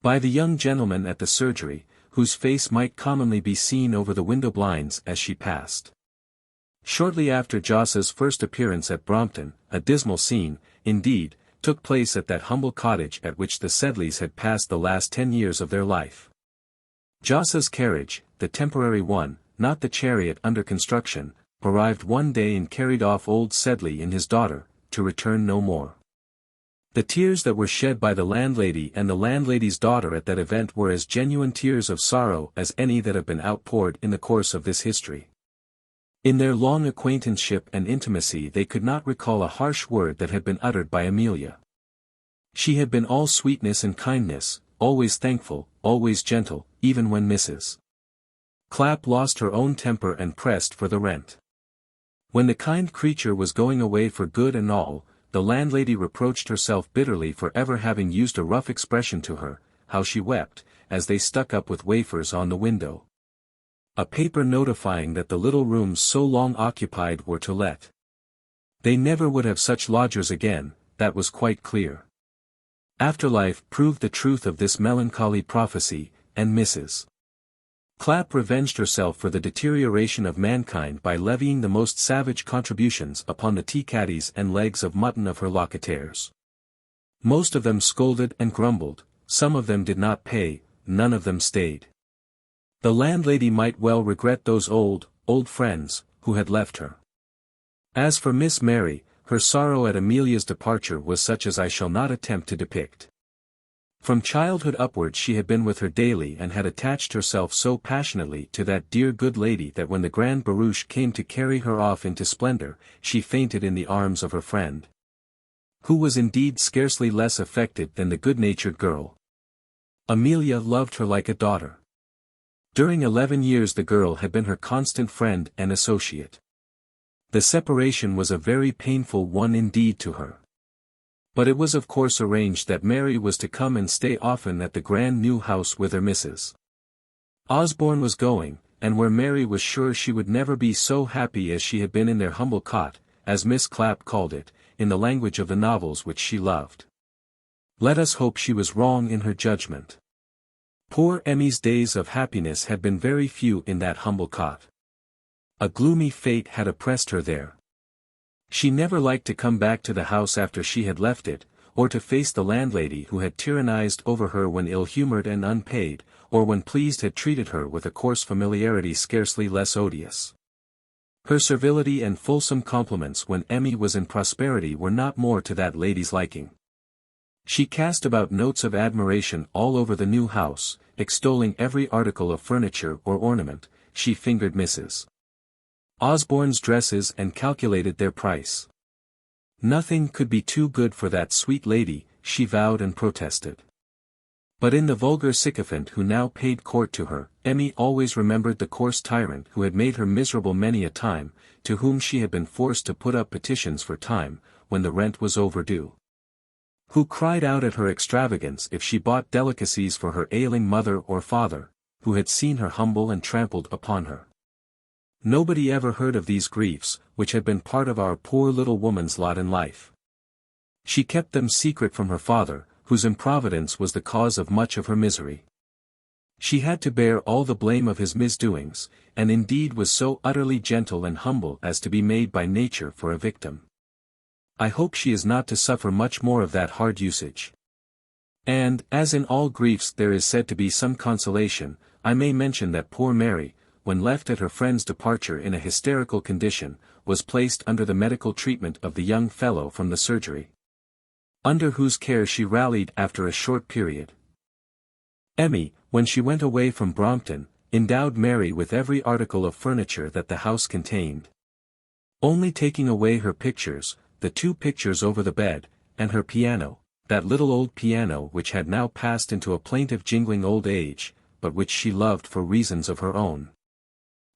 by the young gentleman at the surgery, whose face might commonly be seen over the window blinds as she passed. Shortly after Joss's first appearance at Brompton, a dismal scene, indeed, took place at that humble cottage at which the Sedleys had passed the last 10 years of their life. Joss's carriage, the temporary one, not the chariot under construction, arrived one day and carried off old Sedley and his daughter, to return no more. The tears that were shed by the landlady and the landlady's daughter at that event were as genuine tears of sorrow as any that have been outpoured in the course of this history. In their long acquaintanceship and intimacy they could not recall a harsh word that had been uttered by Amelia. She had been all sweetness and kindness, always thankful, always gentle, even when Mrs. Clapp lost her own temper and pressed for the rent. When the kind creature was going away for good and all, the landlady reproached herself bitterly for ever having used a rough expression to her. How she wept, as they stuck up with wafers on the window a paper notifying that the little rooms so long occupied were to let. They never would have such lodgers again, that was quite clear. Afterlife proved the truth of this melancholy prophecy, and Mrs. Clapp revenged herself for the deterioration of mankind by levying the most savage contributions upon the tea-caddies and legs of mutton of her locataires. Most of them scolded and grumbled, some of them did not pay, none of them stayed. The landlady might well regret those old friends, who had left her. As for Miss Mary, her sorrow at Amelia's departure was such as I shall not attempt to depict. From childhood upwards she had been with her daily and had attached herself so passionately to that dear good lady that when the grand barouche came to carry her off into splendor, she fainted in the arms of her friend. Who was indeed scarcely less affected than the good-natured girl. Amelia loved her like a daughter. During 11 years the girl had been her constant friend and associate. The separation was a very painful one indeed to her. But it was of course arranged that Mary was to come and stay often at the grand new house with her Mrs. Osborne was going, and where Mary was sure she would never be so happy as she had been in their humble cot, as Miss Clapp called it, in the language of the novels which she loved. Let us hope she was wrong in her judgment. Poor Emmy's days of happiness had been very few in that humble cot. A gloomy fate had oppressed her there. She never liked to come back to the house after she had left it, or to face the landlady who had tyrannized over her when ill-humored and unpaid, or when pleased had treated her with a coarse familiarity scarcely less odious. Her servility and fulsome compliments when Emmy was in prosperity were not more to that lady's liking. She cast about notes of admiration all over the new house, extolling every article of furniture or ornament. She fingered Mrs. Osborne's dresses and calculated their price. Nothing could be too good for that sweet lady, she vowed and protested. But in the vulgar sycophant who now paid court to her, Emmy always remembered the coarse tyrant who had made her miserable many a time, to whom she had been forced to put up petitions for time, when the rent was overdue. Who cried out at her extravagance if she bought delicacies for her ailing mother or father, who had seen her humble and trampled upon her. Nobody ever heard of these griefs, which had been part of our poor little woman's lot in life. She kept them secret from her father, whose improvidence was the cause of much of her misery. She had to bear all the blame of his misdoings, and indeed was so utterly gentle and humble as to be made by nature for a victim. I hope she is not to suffer much more of that hard usage. And, as in all griefs there is said to be some consolation, I may mention that poor Mary, when left at her friend's departure in a hysterical condition, was placed under the medical treatment of the young fellow from the surgery, under whose care she rallied after a short period. Emmy, when she went away from Brompton, endowed Mary with every article of furniture that the house contained. Only taking away her pictures, the 2 pictures over the bed, and her piano, that little old piano which had now passed into a plaintive jingling old age, but which she loved for reasons of her own.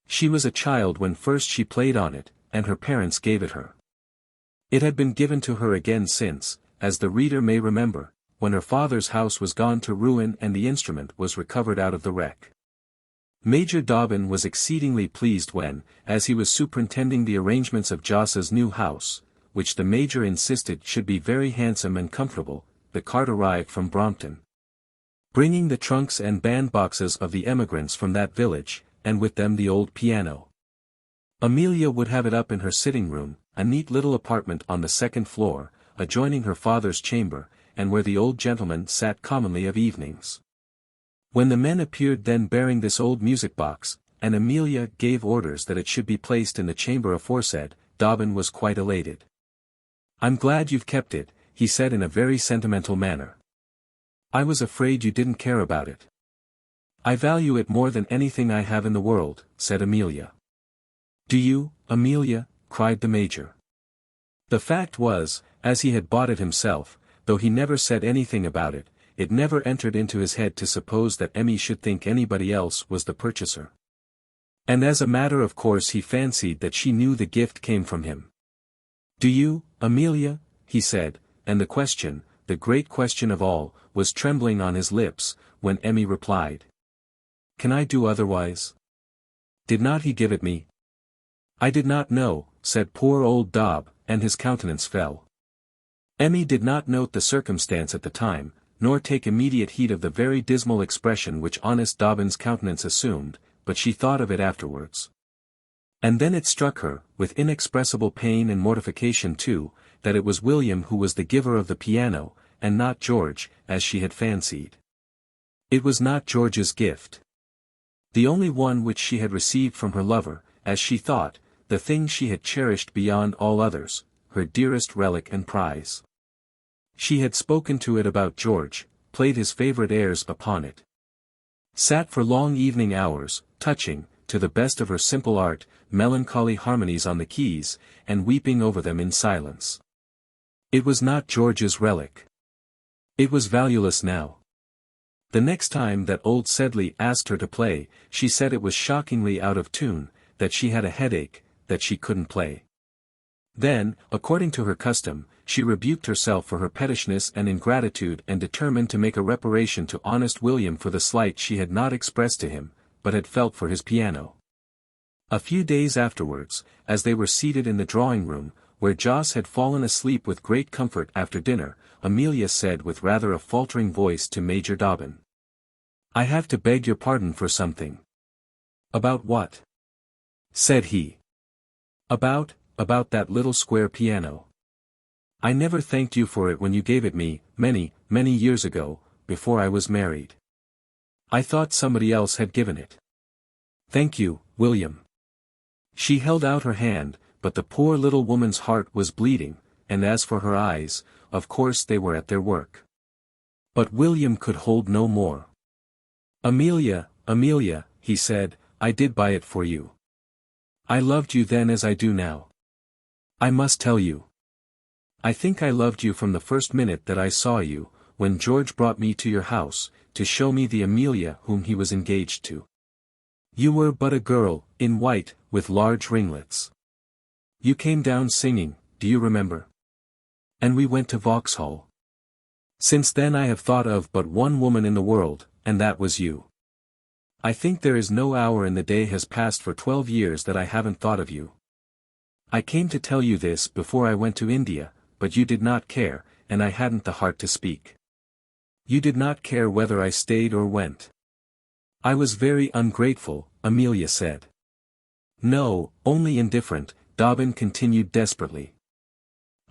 She was a child when first she played on it, and her parents gave it her. It had been given to her again since, as the reader may remember, when her father's house was gone to ruin and the instrument was recovered out of the wreck. Major Dobbin was exceedingly pleased when, as he was superintending the arrangements of Jossa's new house, which the Major insisted should be very handsome and comfortable, the cart arrived from Brompton, bringing the trunks and bandboxes of the emigrants from that village, and with them the old piano. Amelia would have it up in her sitting-room, a neat little apartment on the 2nd floor, adjoining her father's chamber, and where the old gentleman sat commonly of evenings. When the men appeared then bearing this old music-box, and Amelia gave orders that it should be placed in the chamber aforesaid, Dobbin was quite elated. "I'm glad you've kept it," he said in a very sentimental manner. "I was afraid you didn't care about it." "I value it more than anything I have in the world," said Amelia. "Do you, Amelia?" cried the Major. The fact was, as he had bought it himself, though he never said anything about it, it never entered into his head to suppose that Emmy should think anybody else was the purchaser. And as a matter of course he fancied that she knew the gift came from him. "Do you, Amelia?" he said, and the question, the great question of all, was trembling on his lips, when Emmy replied, "Can I do otherwise? Did not he give it me?" "I did not know," said poor old Dobb, and his countenance fell. Emmy did not note the circumstance at the time, nor take immediate heed of the very dismal expression which honest Dobbin's countenance assumed, but she thought of it afterwards. And then it struck her, with inexpressible pain and mortification too, that it was William who was the giver of the piano, and not George, as she had fancied. It was not George's gift. The only one which she had received from her lover, as she thought, the thing she had cherished beyond all others, her dearest relic and prize. She had spoken to it about George, played his favorite airs upon it. Sat for long evening hours, touching, to the best of her simple art, melancholy harmonies on the keys, and weeping over them in silence. It was not George's relic. It was valueless now. The next time that old Sedley asked her to play, she said it was shockingly out of tune, that she had a headache, that she couldn't play. Then, according to her custom, she rebuked herself for her pettishness and ingratitude and determined to make a reparation to honest William for the slight she had not expressed to him, but had felt for his piano. A few days afterwards, as they were seated in the drawing-room, where Joss had fallen asleep with great comfort after dinner, Amelia said with rather a faltering voice to Major Dobbin. "I have to beg your pardon for something." "About what?" said he. About that little square piano. I never thanked you for it when you gave it me, many years ago, before I was married. I thought somebody else had given it. Thank you, William." She held out her hand, but the poor little woman's heart was bleeding, and as for her eyes, of course they were at their work. But William could hold no more. Amelia, he said, "I did buy it for you. I loved you then as I do now. I must tell you. I think I loved you from the first minute that I saw you, when George brought me to your house, to show me the Amelia whom he was engaged to. You were but a girl, in white, with large ringlets. You came down singing, do you remember? And we went to Vauxhall. Since then I have thought of but one woman in the world, and that was you. I think there is no hour in the day has passed for 12 years that I haven't thought of you. I came to tell you this before I went to India, but you did not care, and I hadn't the heart to speak. You did not care whether I stayed or went. I was very ungrateful," Amelia said. "No, only indifferent," Dobbin continued desperately.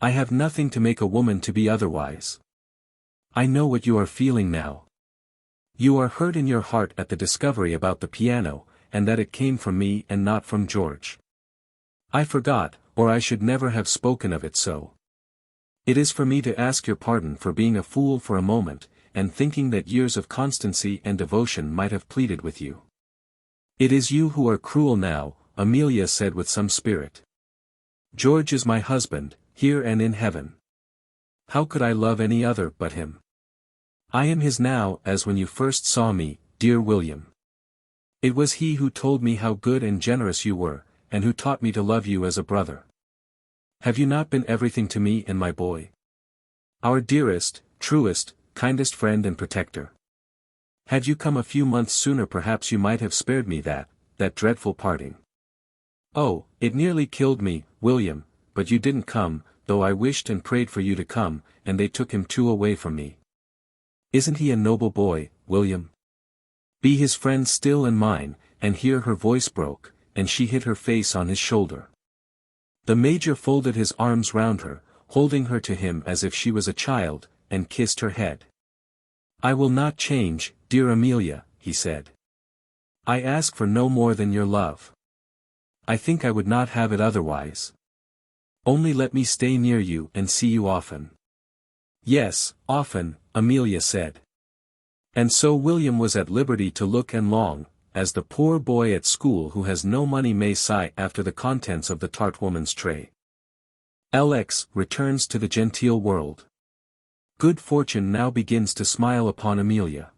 "I have nothing to make a woman to be otherwise. I know what you are feeling now. You are hurt in your heart at the discovery about the piano, and that it came from me and not from George. I forgot, or I should never have spoken of it so. It is for me to ask your pardon for being a fool for a moment, and thinking that years of constancy and devotion might have pleaded with you. It is you who are cruel now," Amelia said with some spirit. "George is my husband, here and in heaven. How could I love any other but him? I am his now as when you first saw me, dear William. It was he who told me how good and generous you were, and who taught me to love you as a brother. Have you not been everything to me and my boy? Our dearest, truest, kindest friend and protector. Had you come a few months sooner perhaps you might have spared me that dreadful parting. Oh, it nearly killed me, William, but you didn't come, though I wished and prayed for you to come, and they took him too away from me. Isn't he a noble boy, William? Be his friend still and mine," and here her voice broke, and she hid her face on his shoulder. The Major folded his arms round her, holding her to him as if she was a child, and kissed her head. "I will not change, dear Amelia," he said. "I ask for no more than your love. I think I would not have it otherwise. Only let me stay near you and see you often." "Yes, often," Amelia said. And so William was at liberty to look and long, as the poor boy at school who has no money may sigh after the contents of the tart woman's tray. LX returns to the genteel world. Good fortune now begins to smile upon Amelia.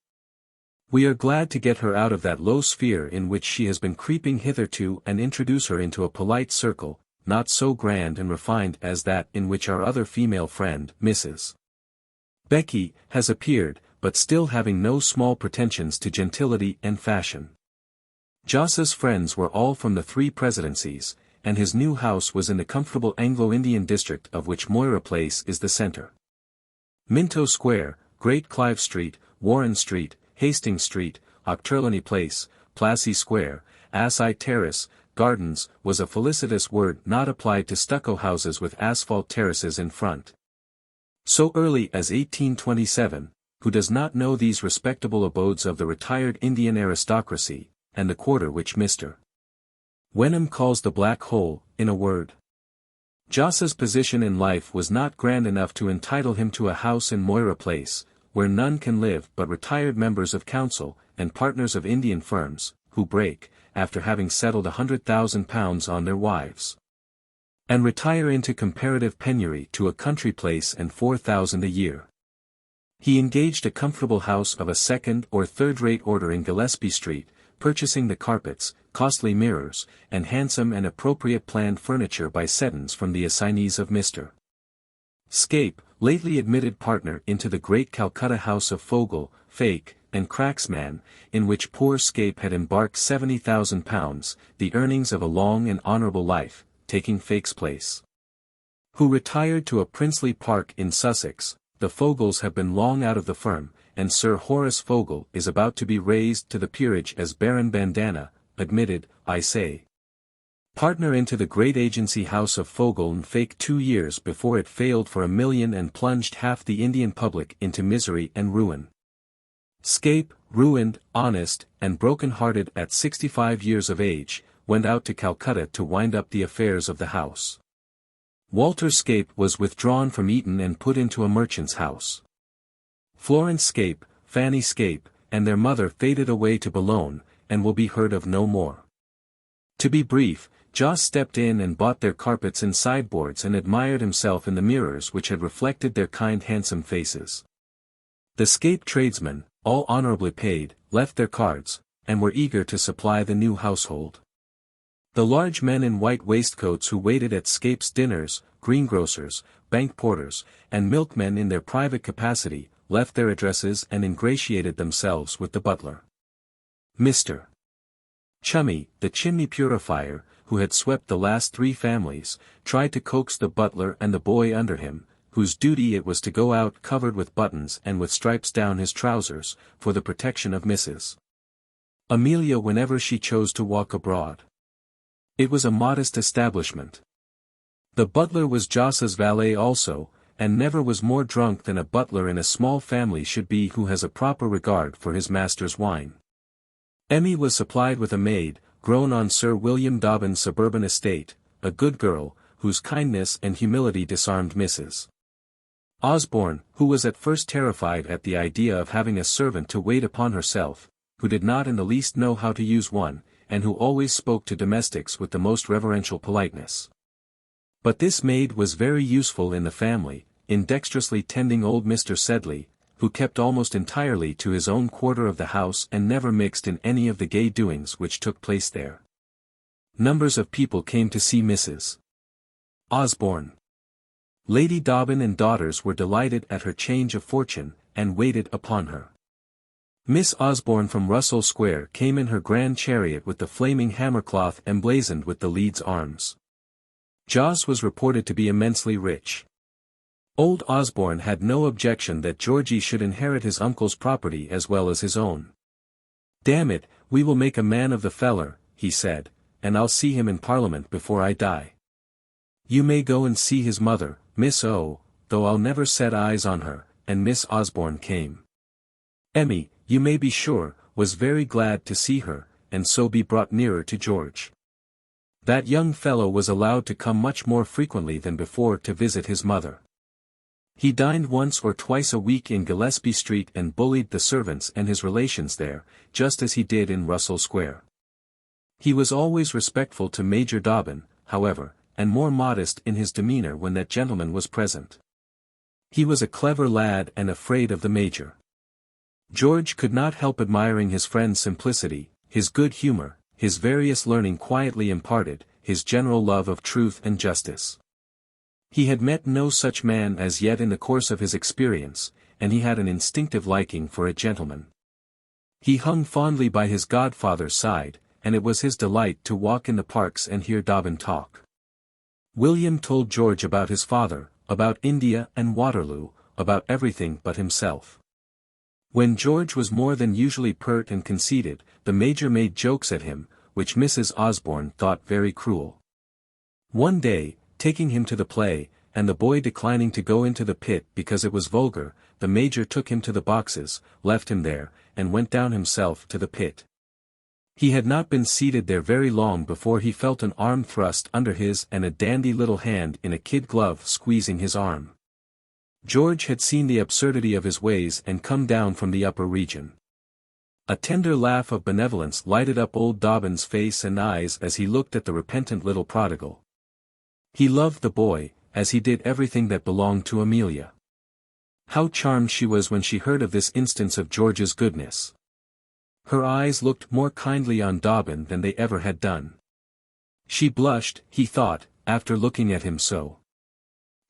We are glad to get her out of that low sphere in which she has been creeping hitherto and introduce her into a polite circle, not so grand and refined as that in which our other female friend, Mrs. Becky, has appeared, but still having no small pretensions to gentility and fashion. Joss's friends were all from the 3 presidencies, and his new house was in the comfortable Anglo-Indian district of which Moira Place is the centre. Minto Square, Great Clive Street, Warren Street, Hastings Street, Ochterlony Place, Plassey Square, Assay Terrace, Gardens, was a felicitous word not applied to stucco houses with asphalt terraces in front. So early as 1827, who does not know these respectable abodes of the retired Indian aristocracy, and the quarter which Mr. Wenham calls the Black Hole, in a word? Jos's position in life was not grand enough to entitle him to a house in Moira Place, where none can live but retired members of council, and partners of Indian firms, who break, after having settled £100,000 on their wives, and retire into comparative penury to a country place and £4,000 a year. He engaged a comfortable house of a second or third-rate order in Gillespie Street, purchasing the carpets, costly mirrors, and handsome and appropriate planned furniture by settings from the assignees of Mr. Scape, lately admitted partner into the great Calcutta house of Fogle, Fake, and Cracksman, in which poor Scape had embarked £70,000, the earnings of a long and honourable life, taking Fake's place. Who retired to a princely park in Sussex. The Fogles have been long out of the firm, and Sir Horace Fogle is about to be raised to the peerage as Baron Bandana, admitted, I say, partner into the great agency house of Fogle and Fake 2 years before it failed for £1 million and plunged half the Indian public into misery and ruin. Scape, ruined, honest, and broken-hearted at 65 years of age, went out to Calcutta to wind up the affairs of the house. Walter Scape was withdrawn from Eton and put into a merchant's house. Florence Scape, Fanny Scape, and their mother faded away to Boulogne, and will be heard of no more. To be brief, Jos stepped in and bought their carpets and sideboards and admired himself in the mirrors which had reflected their kind handsome faces. The Scape tradesmen, all honourably paid, left their cards, and were eager to supply the new household. The large men in white waistcoats who waited at Scape's dinners, greengrocers, bank porters, and milkmen in their private capacity, left their addresses and ingratiated themselves with the butler. Mr. Chummy, the chimney purifier, who had swept the last 3 families, tried to coax the butler and the boy under him, whose duty it was to go out covered with buttons and with stripes down his trousers, for the protection of Mrs. Amelia whenever she chose to walk abroad. It was a modest establishment. The butler was Jos's valet also, and never was more drunk than a butler in a small family should be who has a proper regard for his master's wine. Emmy was supplied with a maid, grown on Sir William Dobbin's suburban estate, a good girl, whose kindness and humility disarmed Mrs. Osborne, who was at first terrified at the idea of having a servant to wait upon herself, who did not in the least know how to use one, and who always spoke to domestics with the most reverential politeness. But this maid was very useful in the family, in dexterously tending old Mr. Sedley, who kept almost entirely to his own quarter of the house and never mixed in any of the gay doings which took place there. Numbers of people came to see Mrs. Osborne. Lady Dobbin and daughters were delighted at her change of fortune, and waited upon her. Miss Osborne from Russell Square came in her grand chariot with the flaming hammercloth emblazoned with the Leeds arms. Jos was reported to be immensely rich. Old Osborne had no objection that Georgy should inherit his uncle's property as well as his own. "Damn it, we will make a man of the feller," he said, "and I'll see him in Parliament before I die. You may go and see his mother, Miss O, though I'll never set eyes on her," and Miss Osborne came. Emmy, you may be sure, was very glad to see her, and so be brought nearer to George. That young fellow was allowed to come much more frequently than before to visit his mother. He dined once or twice a week in Gillespie Street and bullied the servants and his relations there, just as he did in Russell Square. He was always respectful to Major Dobbin, however, and more modest in his demeanour when that gentleman was present. He was a clever lad and afraid of the Major. George could not help admiring his friend's simplicity, his good humour, his various learning quietly imparted, his general love of truth and justice. He had met no such man as yet in the course of his experience, and he had an instinctive liking for a gentleman. He hung fondly by his godfather's side, and it was his delight to walk in the parks and hear Dobbin talk. William told George about his father, about India and Waterloo, about everything but himself. When George was more than usually pert and conceited, the Major made jokes at him, which Mrs. Osborne thought very cruel. One day, taking him to the play, and the boy declining to go into the pit because it was vulgar, the Major took him to the boxes, left him there, and went down himself to the pit. He had not been seated there very long before he felt an arm thrust under his and a dandy little hand in a kid glove squeezing his arm. George had seen the absurdity of his ways and come down from the upper region. A tender laugh of benevolence lighted up old Dobbin's face and eyes as he looked at the repentant little prodigal. He loved the boy, as he did everything that belonged to Amelia. How charmed she was when she heard of this instance of George's goodness. Her eyes looked more kindly on Dobbin than they ever had done. She blushed, he thought, after looking at him so.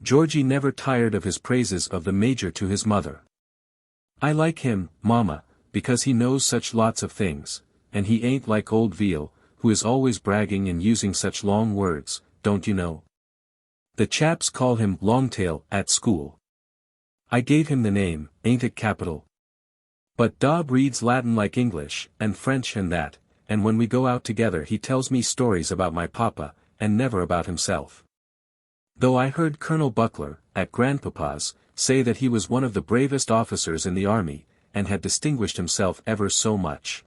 Georgy never tired of his praises of the Major to his mother. "I like him, Mama, because he knows such lots of things, and he ain't like old Veal, who is always bragging and using such long words, don't you know? The chaps call him Longtail at school. I gave him the name, ain't it capital? But Dobb reads Latin like English, and French and that, and when we go out together he tells me stories about my papa, and never about himself. Though I heard Colonel Buckler, at Grandpapa's, say that he was one of the bravest officers in the army, and had distinguished himself ever so much.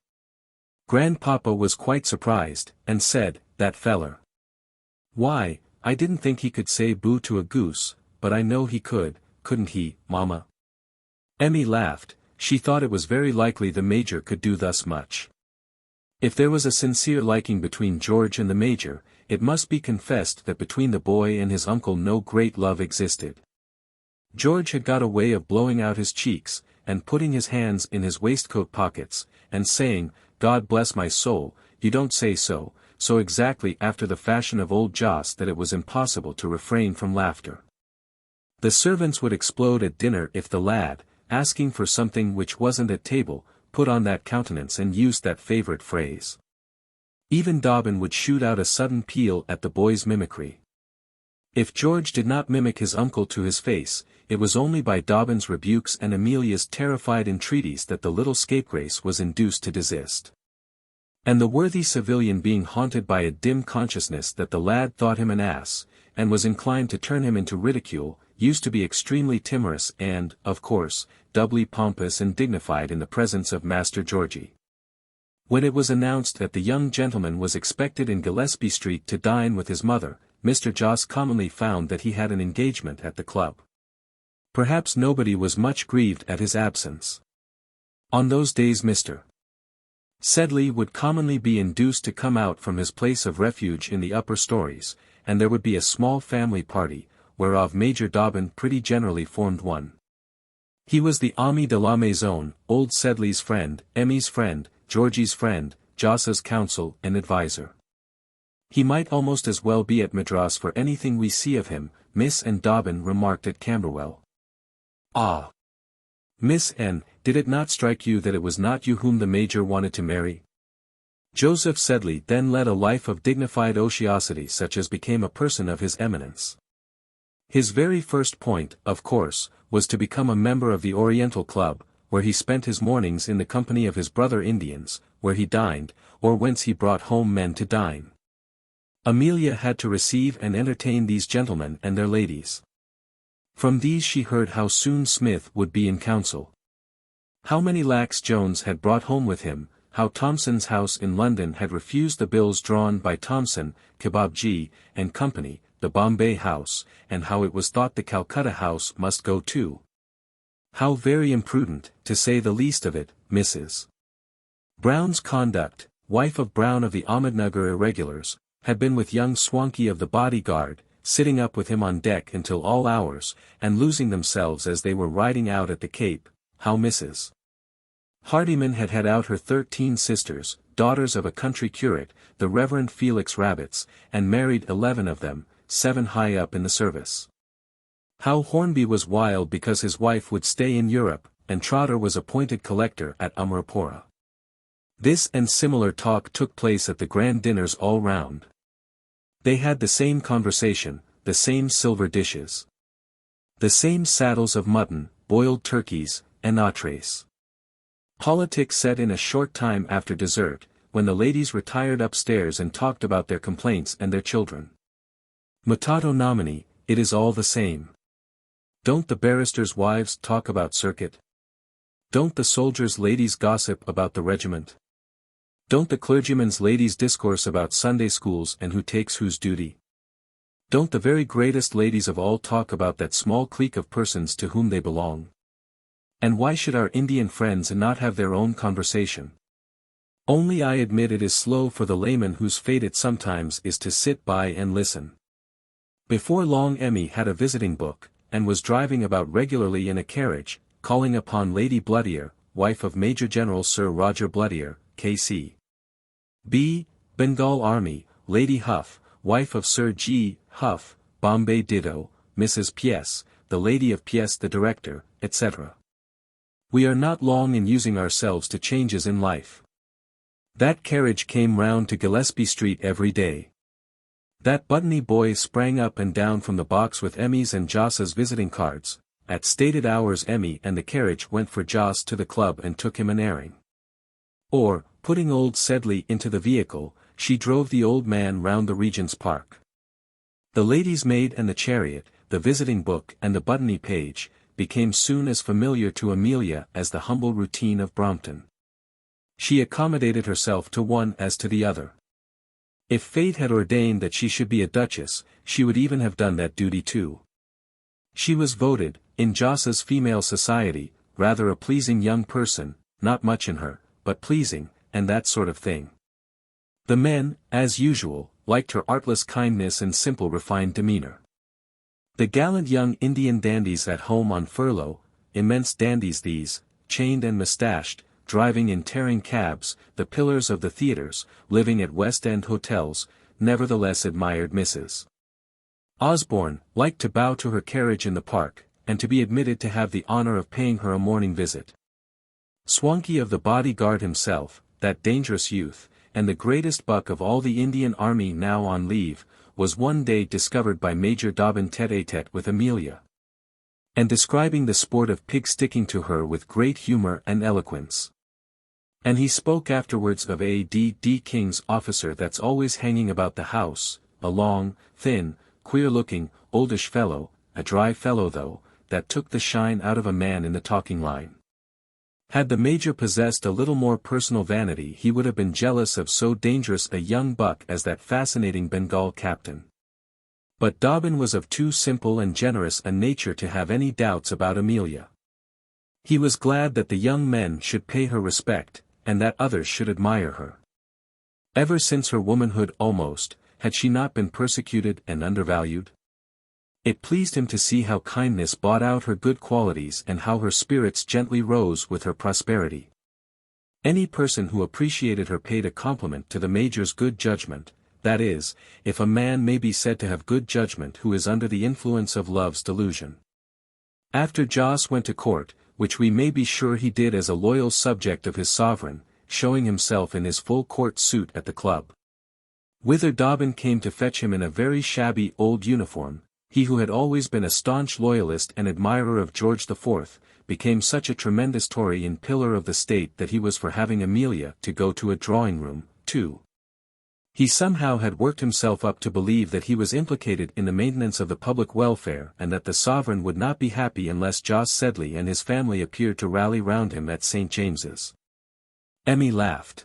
Grandpapa was quite surprised, and said, that feller. Why, I didn't think he could say boo to a goose, but I know he could, couldn't he, Mama?" Emmy laughed. She thought it was very likely the Major could do thus much. If there was a sincere liking between George and the Major, it must be confessed that between the boy and his uncle no great love existed. George had got a way of blowing out his cheeks, and putting his hands in his waistcoat pockets, and saying, "God bless my soul, you don't say so," so exactly after the fashion of old Joss that it was impossible to refrain from laughter. The servants would explode at dinner if the lad, asking for something which wasn't at table, put on that countenance and used that favorite phrase. Even Dobbin would shoot out a sudden peal at the boy's mimicry. If George did not mimic his uncle to his face, it was only by Dobbin's rebukes and Amelia's terrified entreaties that the little scapegrace was induced to desist. And the worthy civilian, being haunted by a dim consciousness that the lad thought him an ass, and was inclined to turn him into ridicule, used to be extremely timorous and, of course, doubly pompous and dignified in the presence of Master Georgy. When it was announced that the young gentleman was expected in Gillespie Street to dine with his mother, Mr. Joss commonly found that he had an engagement at the club. Perhaps nobody was much grieved at his absence. On those days Mr. Sedley would commonly be induced to come out from his place of refuge in the upper stories, and there would be a small family party, whereof Major Dobbin pretty generally formed one. He was the ami de la maison, old Sedley's friend, Emmy's friend, Georgy's friend, Joss's counsel and adviser. He might almost as well be at Madras for anything we see of him, Miss and Dobbin remarked at Camberwell. "Ah! Miss N., did it not strike you that it was not you whom the Major wanted to marry?" Joseph Sedley then led a life of dignified otiosity such as became a person of his eminence. His very first point, of course, was to become a member of the Oriental Club, where he spent his mornings in the company of his brother Indians, where he dined, or whence he brought home men to dine. Amelia had to receive and entertain these gentlemen and their ladies. From these she heard how soon Smith would be in council. How many lakhs Jones had brought home with him, how Thomson's house in London had refused the bills drawn by Thomson, Kebabji, and Company, the Bombay house, and how it was thought the Calcutta house must go too. How very imprudent, to say the least of it, Mrs. Brown's conduct, wife of Brown of the Ahmednagar Irregulars, had been with young Swanky of the bodyguard, sitting up with him on deck until all hours, and losing themselves as they were riding out at the Cape. How Mrs. Hardyman had had out her 13 sisters, daughters of a country curate, the Reverend Felix Rabbits, and married 11 of them, 7 high up in the service. How Hornby was wild because his wife would stay in Europe, and Trotter was appointed collector at Amrapura. This and similar talk took place at the grand dinners all round. They had the same conversation, the same silver dishes, the same saddles of mutton, boiled turkeys, and entrees. Politics set in a short time after dessert, when the ladies retired upstairs and talked about their complaints and their children. Mutato nomine, it is all the same. Don't the barristers' wives talk about circuit? Don't the soldiers' ladies gossip about the regiment? Don't the clergymen's ladies discourse about Sunday schools and who takes whose duty? Don't the very greatest ladies of all talk about that small clique of persons to whom they belong? And why should our Indian friends not have their own conversation? Only I admit it is slow for the layman whose fate it sometimes is to sit by and listen. Before long Emmy had a visiting book, and was driving about regularly in a carriage, calling upon Lady Bloodier, wife of Major General Sir Roger Bloodier, K.C. B. Bengal Army, Lady Huff, wife of Sir G. Huff, Bombay Ditto, Mrs. P.S., the Lady of P.S. the Director, etc. We are not long in using ourselves to changes in life. That carriage came round to Gillespie Street every day. That buttony boy sprang up and down from the box with Emmy's and Joss's visiting cards. At stated hours Emmy and the carriage went for Joss to the club and took him an airing. Or, putting old Sedley into the vehicle, she drove the old man round the Regent's Park. The lady's maid and the chariot, the visiting book and the buttony page, became soon as familiar to Amelia as the humble routine of Brompton. She accommodated herself to one as to the other. If fate had ordained that she should be a duchess, she would even have done that duty too. She was voted, in Joss's female society, rather a pleasing young person, not much in her, but pleasing, and that sort of thing. The men, as usual, liked her artless kindness and simple refined demeanor. The gallant young Indian dandies at home on furlough, immense dandies these, chained and moustached, driving in tearing cabs, the pillars of the theatres, living at West End hotels, nevertheless admired Mrs. Osborne, liked to bow to her carriage in the park, and to be admitted to have the honour of paying her a morning visit. Swanky of the bodyguard himself, that dangerous youth, and the greatest buck of all the Indian army now on leave, was one day discovered by Major Dobbin tête-à-tête with Amelia, and describing the sport of pig-sticking to her with great humour and eloquence. And he spoke afterwards of A.D.D. King's officer that's always hanging about the house, a long, thin, queer-looking, oldish fellow, a dry fellow though, that took the shine out of a man in the talking line. Had the Major possessed a little more personal vanity he would have been jealous of so dangerous a young buck as that fascinating Bengal captain. But Dobbin was of too simple and generous a nature to have any doubts about Amelia. He was glad that the young men should pay her respect, and that others should admire her. Ever since her womanhood almost, had she not been persecuted and undervalued? It pleased him to see how kindness bought out her good qualities and how her spirits gently rose with her prosperity. Any person who appreciated her paid a compliment to the Major's good judgment, that is, if a man may be said to have good judgment who is under the influence of love's delusion. After Joss went to court, which we may be sure he did as a loyal subject of his sovereign, showing himself in his full court suit at the club, whither Dobbin came to fetch him in a very shabby old uniform, he who had always been a staunch loyalist and admirer of George IV, became such a tremendous Tory and pillar of the state that he was for having Amelia to go to a drawing-room, too. He somehow had worked himself up to believe that he was implicated in the maintenance of the public welfare and that the sovereign would not be happy unless Joss Sedley and his family appeared to rally round him at St. James's. Emmy laughed.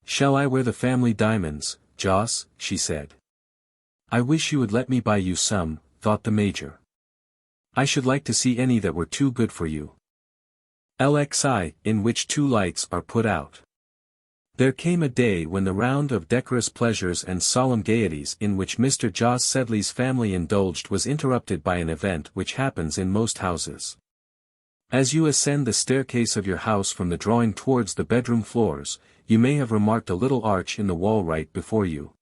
"Shall I wear the family diamonds, Joss?" she said. "I wish you would let me buy you some," thought the Major. "I should like to see any that were too good for you." LXII, in which two lights are put out. There came a day when the round of decorous pleasures and solemn gaieties in which Mr. Joss Sedley's family indulged was interrupted by an event which happens in most houses. As you ascend the staircase of your house from the drawing towards the bedroom floors, you may have remarked a little arch in the wall right before you,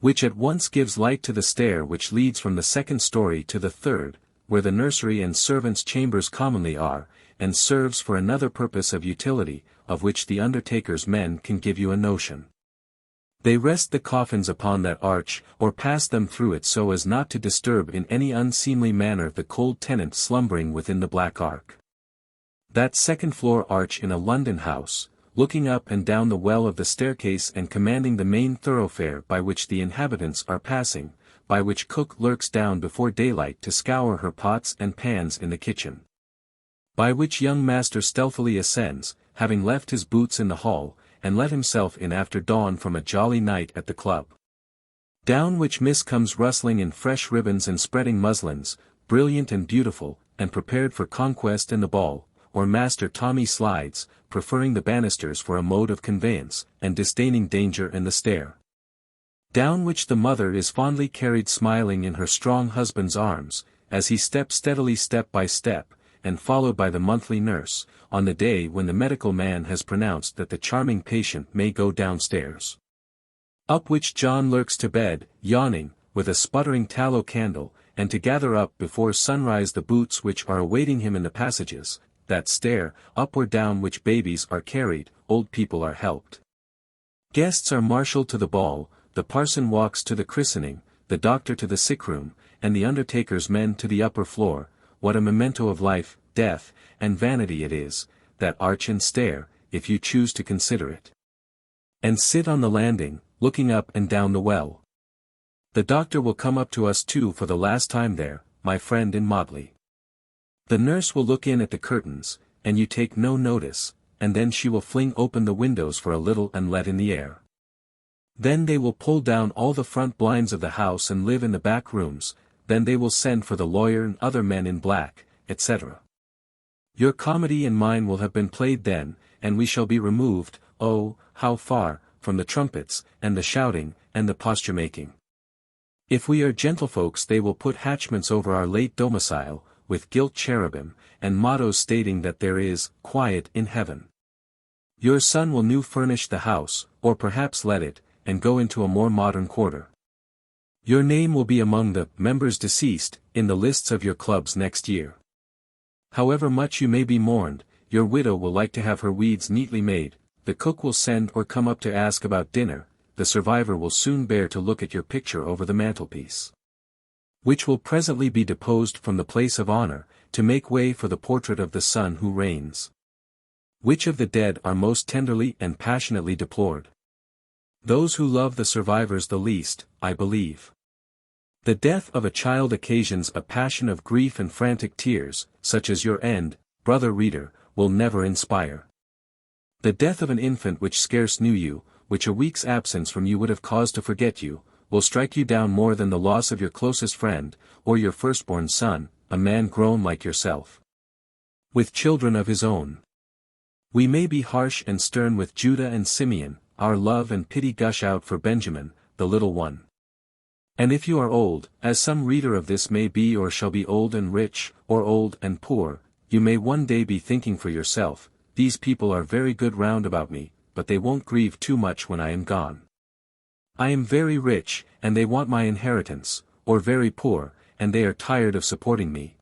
which at once gives light to the stair which leads from the second story to the third, where the nursery and servants' chambers commonly are, and serves for another purpose of utility, of which the undertaker's men can give you a notion. They rest the coffins upon that arch, or pass them through it so as not to disturb in any unseemly manner the cold tenant slumbering within the black ark. That second-floor arch in a London house, looking up and down the well of the staircase and commanding the main thoroughfare by which the inhabitants are passing, by which cook lurks down before daylight to scour her pots and pans in the kitchen, by which young master stealthily ascends, having left his boots in the hall, and let himself in after dawn from a jolly night at the club, down which miss comes rustling in fresh ribbons and spreading muslins, brilliant and beautiful, and prepared for conquest and the ball, or Master Tommy slides, preferring the banisters for a mode of conveyance, and disdaining danger and the stair, down which the mother is fondly carried smiling in her strong husband's arms, as he steps steadily step by step, and followed by the monthly nurse, on the day when the medical man has pronounced that the charming patient may go downstairs, up which John lurks to bed, yawning, with a sputtering tallow candle, and to gather up before sunrise the boots which are awaiting him in the passages, that stair, up or down which babies are carried, old people are helped, guests are marshalled to the ball, the parson walks to the christening, the doctor to the sick-room, and the undertaker's men to the upper floor. What a memento of life, death, and vanity it is, that arch and stair, if you choose to consider it. And sit on the landing, looking up and down the well. The doctor will come up to us too for the last time there, my friend in motley. The nurse will look in at the curtains, and you take no notice, and then she will fling open the windows for a little and let in the air. Then they will pull down all the front blinds of the house and live in the back rooms, then they will send for the lawyer and other men in black, etc. Your comedy and mine will have been played then, and we shall be removed, oh, how far, from the trumpets, and the shouting, and the posture-making. If we are gentlefolks they will put hatchments over our late domicile, with gilt cherubim, and mottos stating that there is quiet in heaven. Your son will new furnish the house, or perhaps let it, and go into a more modern quarter. Your name will be among the members deceased, in the lists of your clubs next year. However much you may be mourned, your widow will like to have her weeds neatly made, the cook will send or come up to ask about dinner, the survivor will soon bear to look at your picture over the mantelpiece, which will presently be deposed from the place of honor, to make way for the portrait of the son who reigns. Which of the dead are most tenderly and passionately deplored? Those who love the survivors the least, I believe. The death of a child occasions a passion of grief and frantic tears, such as your end, brother reader, will never inspire. The death of an infant which scarce knew you, which a week's absence from you would have caused to forget you, will strike you down more than the loss of your closest friend, or your firstborn son, a man grown like yourself, with children of his own. We may be harsh and stern with Judah and Simeon, our love and pity gush out for Benjamin, the little one. And if you are old, as some reader of this may be or shall be old and rich, or old and poor, you may one day be thinking for yourself, these people are very good round about me, but they won't grieve too much when I am gone. I am very rich, and they want my inheritance, or very poor, and they are tired of supporting me.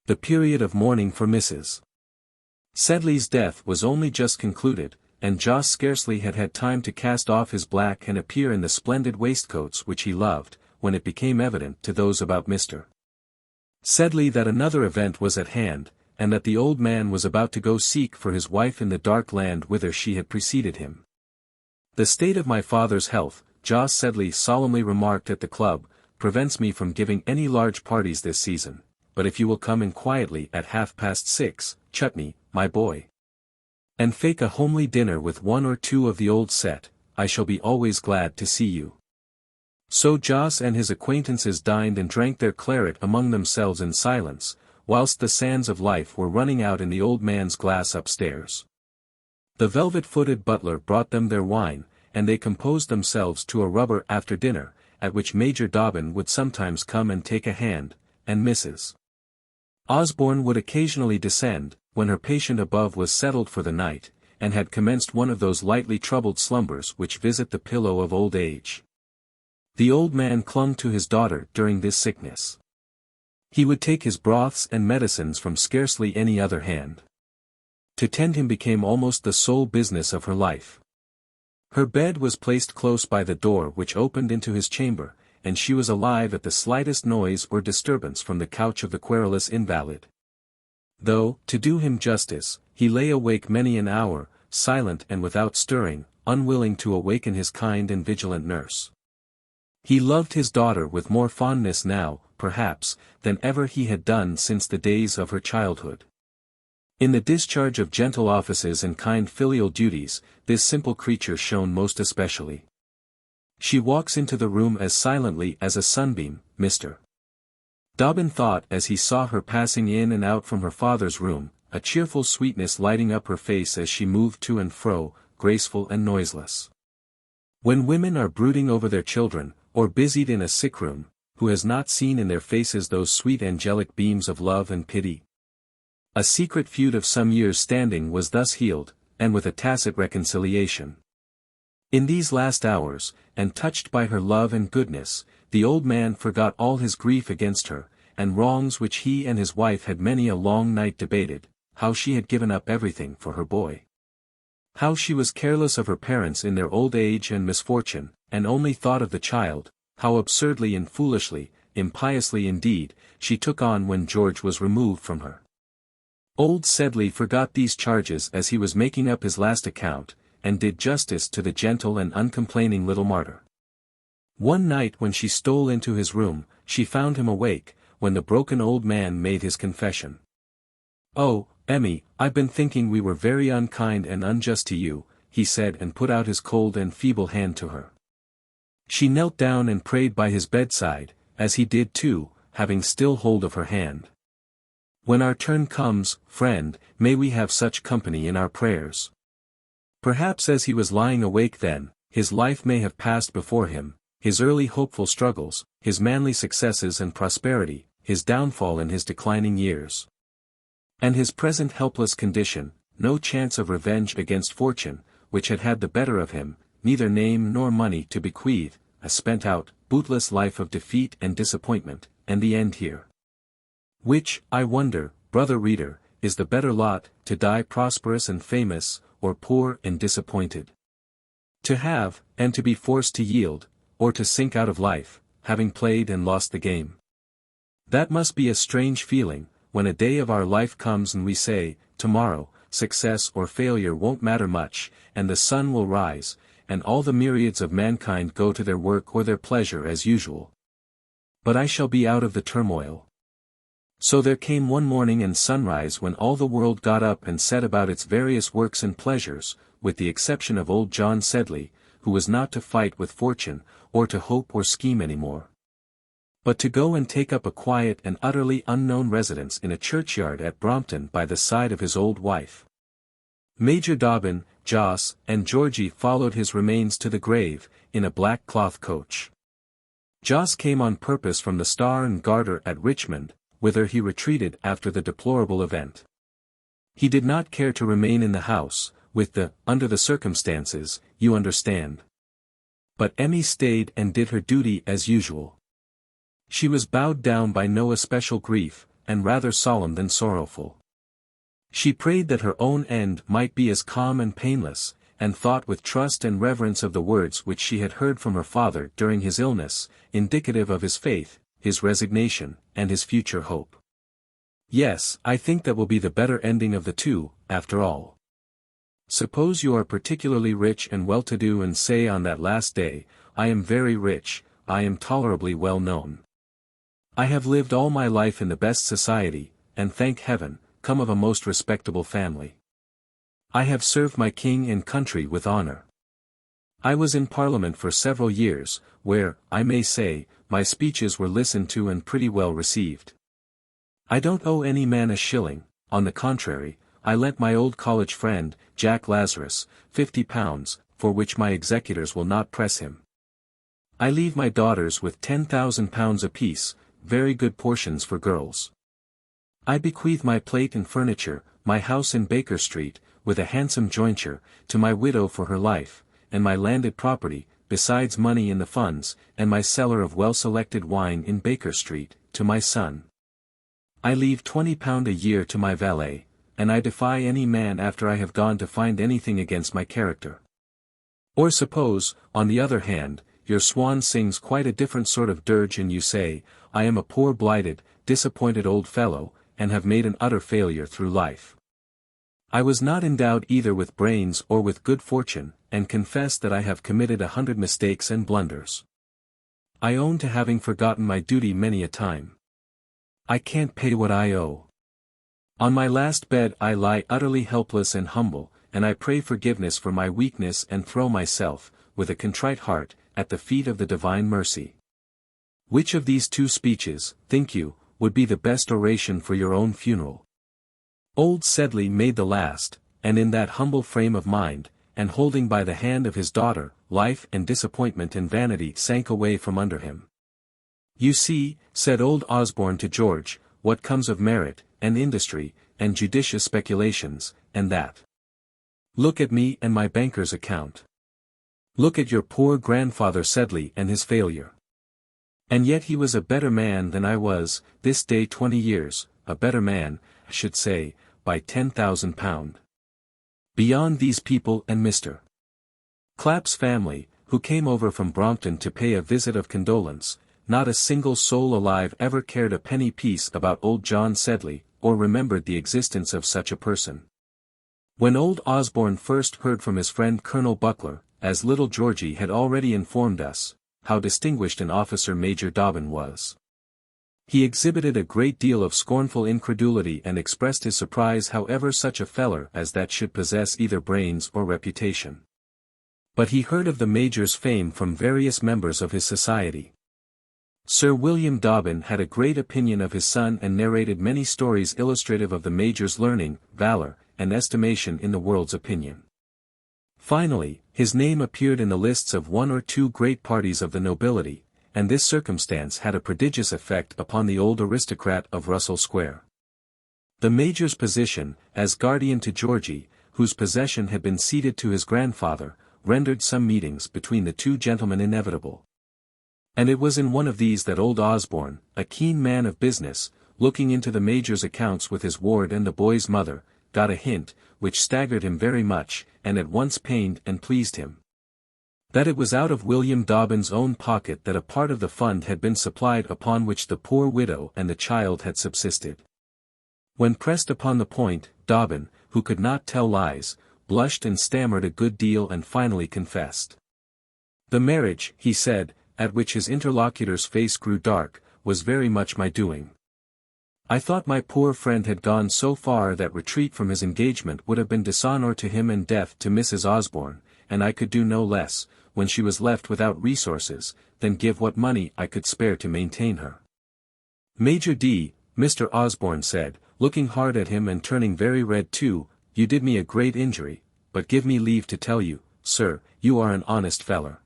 The period of mourning for Mrs. Sedley's death was only just concluded, and Joss scarcely had had time to cast off his black and appear in the splendid waistcoats which he loved, when it became evident to those about Mr. Sedley that another event was at hand, and that the old man was about to go seek for his wife in the dark land whither she had preceded him. The state of my father's health, Joss Sedley solemnly remarked at the club, prevents me from giving any large parties this season, but if you will come in quietly at 6:30, Chutney, my boy, and fake a homely dinner with one or two of the old set, I shall be always glad to see you. So Joss and his acquaintances dined and drank their claret among themselves in silence, whilst the sands of life were running out in the old man's glass upstairs. The velvet-footed butler brought them their wine, and they composed themselves to a rubber after dinner, at which Major Dobbin would sometimes come and take a hand, and Mrs. Osborne would occasionally descend, when her patient above was settled for the night, and had commenced one of those lightly troubled slumbers which visit the pillow of old age. The old man clung to his daughter during this sickness. He would take his broths and medicines from scarcely any other hand. To tend him became almost the sole business of her life. Her bed was placed close by the door which opened into his chamber, and she was alive at the slightest noise or disturbance from the couch of the querulous invalid. Though, to do him justice, he lay awake many an hour, silent and without stirring, unwilling to awaken his kind and vigilant nurse. He loved his daughter with more fondness now, perhaps, than ever he had done since the days of her childhood. In the discharge of gentle offices and kind filial duties, this simple creature shone most especially. She walks into the room as silently as a sunbeam, Mr. Dobbin thought as he saw her passing in and out from her father's room, a cheerful sweetness lighting up her face as she moved to and fro, graceful and noiseless. When women are brooding over their children, or busied in a sick room, who has not seen in their faces those sweet angelic beams of love and pity? A secret feud of some years' standing was thus healed, and with a tacit reconciliation. In these last hours, and touched by her love and goodness, the old man forgot all his grief against her, and wrongs which he and his wife had many a long night debated, how she had given up everything for her boy. How she was careless of her parents in their old age and misfortune, and only thought of the child, how absurdly and foolishly, impiously indeed, she took on when George was removed from her. Old Sedley forgot these charges as he was making up his last account, and did justice to the gentle and uncomplaining little martyr. One night when she stole into his room, she found him awake, when the broken old man made his confession. "Oh, Emmy, I've been thinking we were very unkind and unjust to you," he said, and put out his cold and feeble hand to her. She knelt down and prayed by his bedside, as he did too, having still hold of her hand. "When our turn comes, friend, may we have such company in our prayers." Perhaps as he was lying awake then, his life may have passed before him, his early hopeful struggles, his manly successes and prosperity, his downfall and his declining years. And his present helpless condition, no chance of revenge against fortune, which had had the better of him, neither name nor money to bequeath, a spent-out, bootless life of defeat and disappointment, and the end here. Which, I wonder, brother reader, is the better lot, to die prosperous and famous, or poor and disappointed? To have, and to be forced to yield, or to sink out of life, having played and lost the game? That must be a strange feeling, when a day of our life comes and we say, tomorrow, success or failure won't matter much, and the sun will rise, and all the myriads of mankind go to their work or their pleasure as usual. But I shall be out of the turmoil. So there came one morning and sunrise when all the world got up and set about its various works and pleasures, with the exception of old John Sedley, who was not to fight with fortune, or to hope or scheme any more, but to go and take up a quiet and utterly unknown residence in a churchyard at Brompton by the side of his old wife. Major Dobbin, Joss, and Georgy followed his remains to the grave, in a black cloth coach. Joss came on purpose from the Star and Garter at Richmond, whither he retreated after the deplorable event. He did not care to remain in the house, under the circumstances, you understand. But Emmy stayed and did her duty as usual. She was bowed down by no especial grief, and rather solemn than sorrowful. She prayed that her own end might be as calm and painless, and thought with trust and reverence of the words which she had heard from her father during his illness, indicative of his faith, his resignation, and his future hope. Yes, I think that will be the better ending of the two, after all. Suppose you are particularly rich and well-to-do and say on that last day, I am very rich, I am tolerably well known. I have lived all my life in the best society, and thank heaven, come of a most respectable family. I have served my king and country with honor. I was in Parliament for several years, where, I may say, my speeches were listened to and pretty well received. I don't owe any man a shilling, on the contrary, I lent my old college friend, Jack Lazarus, £50, for which my executors will not press him. I leave my daughters with £10,000 apiece, very good portions for girls. I bequeath my plate and furniture, my house in Baker Street, with a handsome jointure, to my widow for her life, and my landed property, besides money in the funds, and my cellar of well-selected wine in Baker Street, to my son. I leave £20 a year to my valet, and I defy any man after I have gone to find anything against my character. Or suppose, on the other hand, your swan sings quite a different sort of dirge and you say, I am a poor blighted, disappointed old fellow, and have made an utter failure through life. I was not endowed either with brains or with good fortune, and confess that I have committed 100 mistakes and blunders. I own to having forgotten my duty many a time. I can't pay what I owe. On my last bed I lie utterly helpless and humble, and I pray forgiveness for my weakness and throw myself, with a contrite heart, at the feet of the divine mercy. Which of these two speeches, think you, would be the best oration for your own funeral? Old Sedley made the last, and in that humble frame of mind, and holding by the hand of his daughter, life and disappointment and vanity sank away from under him. You see, said old Osborne to George, what comes of merit, and industry, and judicious speculations, and that. Look at me and my banker's account. Look at your poor grandfather Sedley and his failure. And yet he was a better man than I was, this day 20 years, a better man, I should say, by £10,000. Beyond these people and Mr. Clapp's family, who came over from Brompton to pay a visit of condolence, not a single soul alive ever cared a penny piece about old John Sedley, or remembered the existence of such a person. When old Osborne first heard from his friend Colonel Buckler, as little Georgy had already informed us, how distinguished an officer Major Dobbin was, he exhibited a great deal of scornful incredulity and expressed his surprise how ever such a feller as that should possess either brains or reputation. But he heard of the Major's fame from various members of his society. Sir William Dobbin had a great opinion of his son and narrated many stories illustrative of the Major's learning, valor, and estimation in the world's opinion. Finally, his name appeared in the lists of one or two great parties of the nobility, and this circumstance had a prodigious effect upon the old aristocrat of Russell Square. The Major's position, as guardian to Georgy, whose possession had been ceded to his grandfather, rendered some meetings between the two gentlemen inevitable. And it was in one of these that old Osborne, a keen man of business, looking into the Major's accounts with his ward and the boy's mother, got a hint, which staggered him very much, and at once pained and pleased him. That it was out of William Dobbin's own pocket that a part of the fund had been supplied upon which the poor widow and the child had subsisted. When pressed upon the point, Dobbin, who could not tell lies, blushed and stammered a good deal and finally confessed. The marriage, he said, at which his interlocutor's face grew dark, was very much my doing. I thought my poor friend had gone so far that retreat from his engagement would have been dishonour to him and death to Mrs. Osborne, and I could do no less, when she was left without resources, than give what money I could spare to maintain her. Major D., Mr. Osborne said, looking hard at him and turning very red too, you did me a great injury, but give me leave to tell you, sir, you are an honest feller.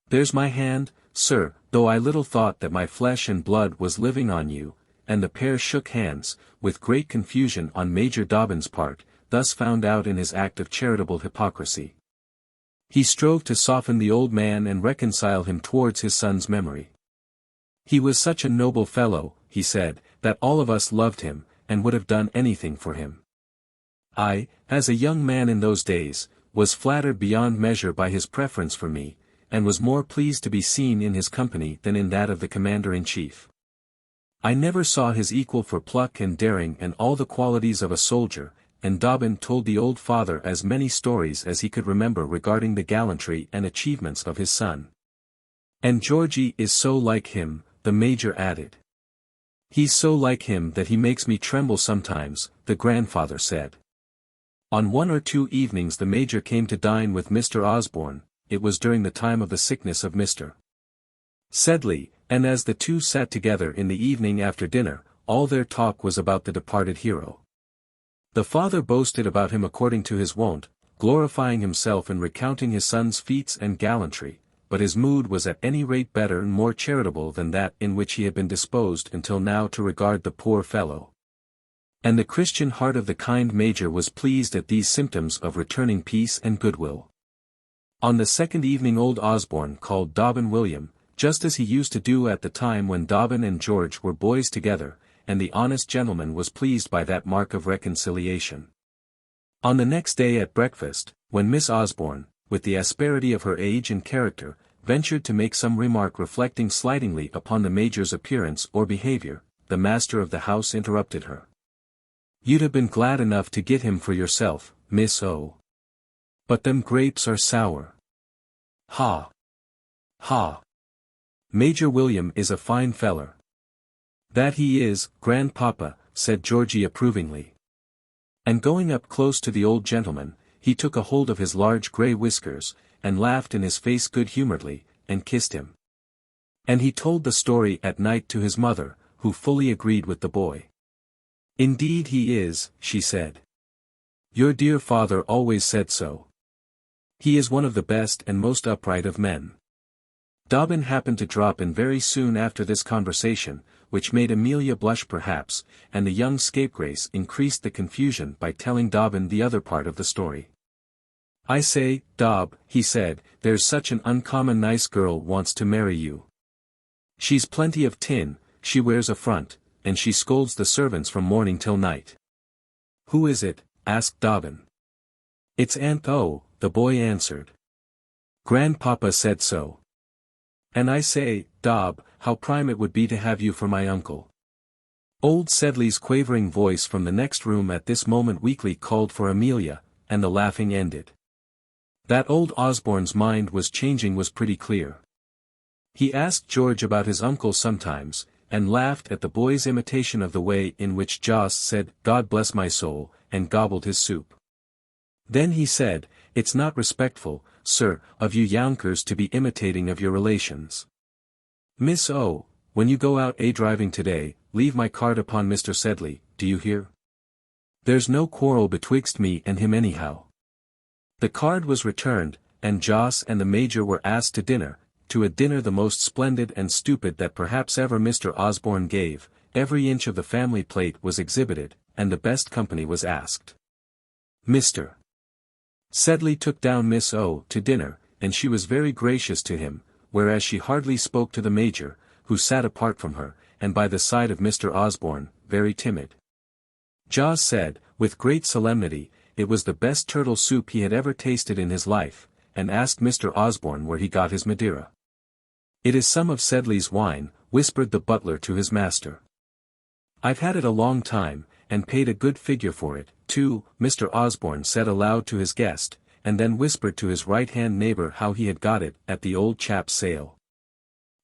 There's my hand, sir, though I little thought that my flesh and blood was living on you, and the pair shook hands, with great confusion on Major Dobbin's part, thus found out in his act of charitable hypocrisy. He strove to soften the old man and reconcile him towards his son's memory. He was such a noble fellow, he said, that all of us loved him, and would have done anything for him. I, as a young man in those days, was flattered beyond measure by his preference for me, and was more pleased to be seen in his company than in that of the commander-in-chief. I never saw his equal for pluck and daring and all the qualities of a soldier, and Dobbin told the old father as many stories as he could remember regarding the gallantry and achievements of his son. And Georgy is so like him, the Major added. He's so like him that he makes me tremble sometimes, the grandfather said. On one or two evenings the Major came to dine with Mr. Osborne, it was during the time of the sickness of Mr. Sedley, and as the two sat together in the evening after dinner, all their talk was about the departed hero. The father boasted about him according to his wont, glorifying himself and recounting his son's feats and gallantry, but his mood was at any rate better and more charitable than that in which he had been disposed until now to regard the poor fellow. And the Christian heart of the kind Major was pleased at these symptoms of returning peace and goodwill. On the second evening old Osborne called Dobbin William, just as he used to do at the time when Dobbin and George were boys together, and the honest gentleman was pleased by that mark of reconciliation. On the next day at breakfast, when Miss Osborne, with the asperity of her age and character, ventured to make some remark reflecting slightingly upon the Major's appearance or behaviour, the master of the house interrupted her. "You'd have been glad enough to get him for yourself, Miss O. But them grapes are sour." "Ha! Ha! Major William is a fine feller." "That he is, grandpapa," said Georgy approvingly. And going up close to the old gentleman, he took a hold of his large grey whiskers, and laughed in his face good-humouredly, and kissed him. And he told the story at night to his mother, who fully agreed with the boy. "Indeed he is," she said. "Your dear father always said so. He is one of the best and most upright of men." Dobbin happened to drop in very soon after this conversation, which made Amelia blush perhaps, and the young scapegrace increased the confusion by telling Dobbin the other part of the story. "I say, Dob," he said, "there's such an uncommon nice girl wants to marry you. She's plenty of tin, she wears a front, and she scolds the servants from morning till night." "Who is it?" asked Dobbin. "It's Aunt O," the boy answered. "Grandpapa said so. And I say, Dob, how prime it would be to have you for my uncle." Old Sedley's quavering voice from the next room at this moment weakly called for Amelia, and the laughing ended. That old Osborne's mind was changing was pretty clear. He asked George about his uncle sometimes, and laughed at the boy's imitation of the way in which Joss said, "God bless my soul," and gobbled his soup. Then he said, "It's not respectful, sir, of you younkers to be imitating of your relations. Miss O, when you go out driving today, leave my card upon Mr. Sedley, do you hear? There's no quarrel betwixt me and him anyhow." The card was returned, and Joss and the Major were asked to dinner, to a dinner the most splendid and stupid that perhaps ever Mr. Osborne gave. Every inch of the family plate was exhibited, and the best company was asked. Mr. Sedley took down Miss O to dinner, and she was very gracious to him, whereas she hardly spoke to the Major, who sat apart from her, and by the side of Mr. Osborne, very timid. Joss said, with great solemnity, it was the best turtle soup he had ever tasted in his life, and asked Mr. Osborne where he got his Madeira. "It is some of Sedley's wine," whispered the butler to his master. "I've had it a long time, and paid a good figure for it, too," Mr. Osborne said aloud to his guest, and then whispered to his right-hand neighbour how he had got it at the old chap's sale.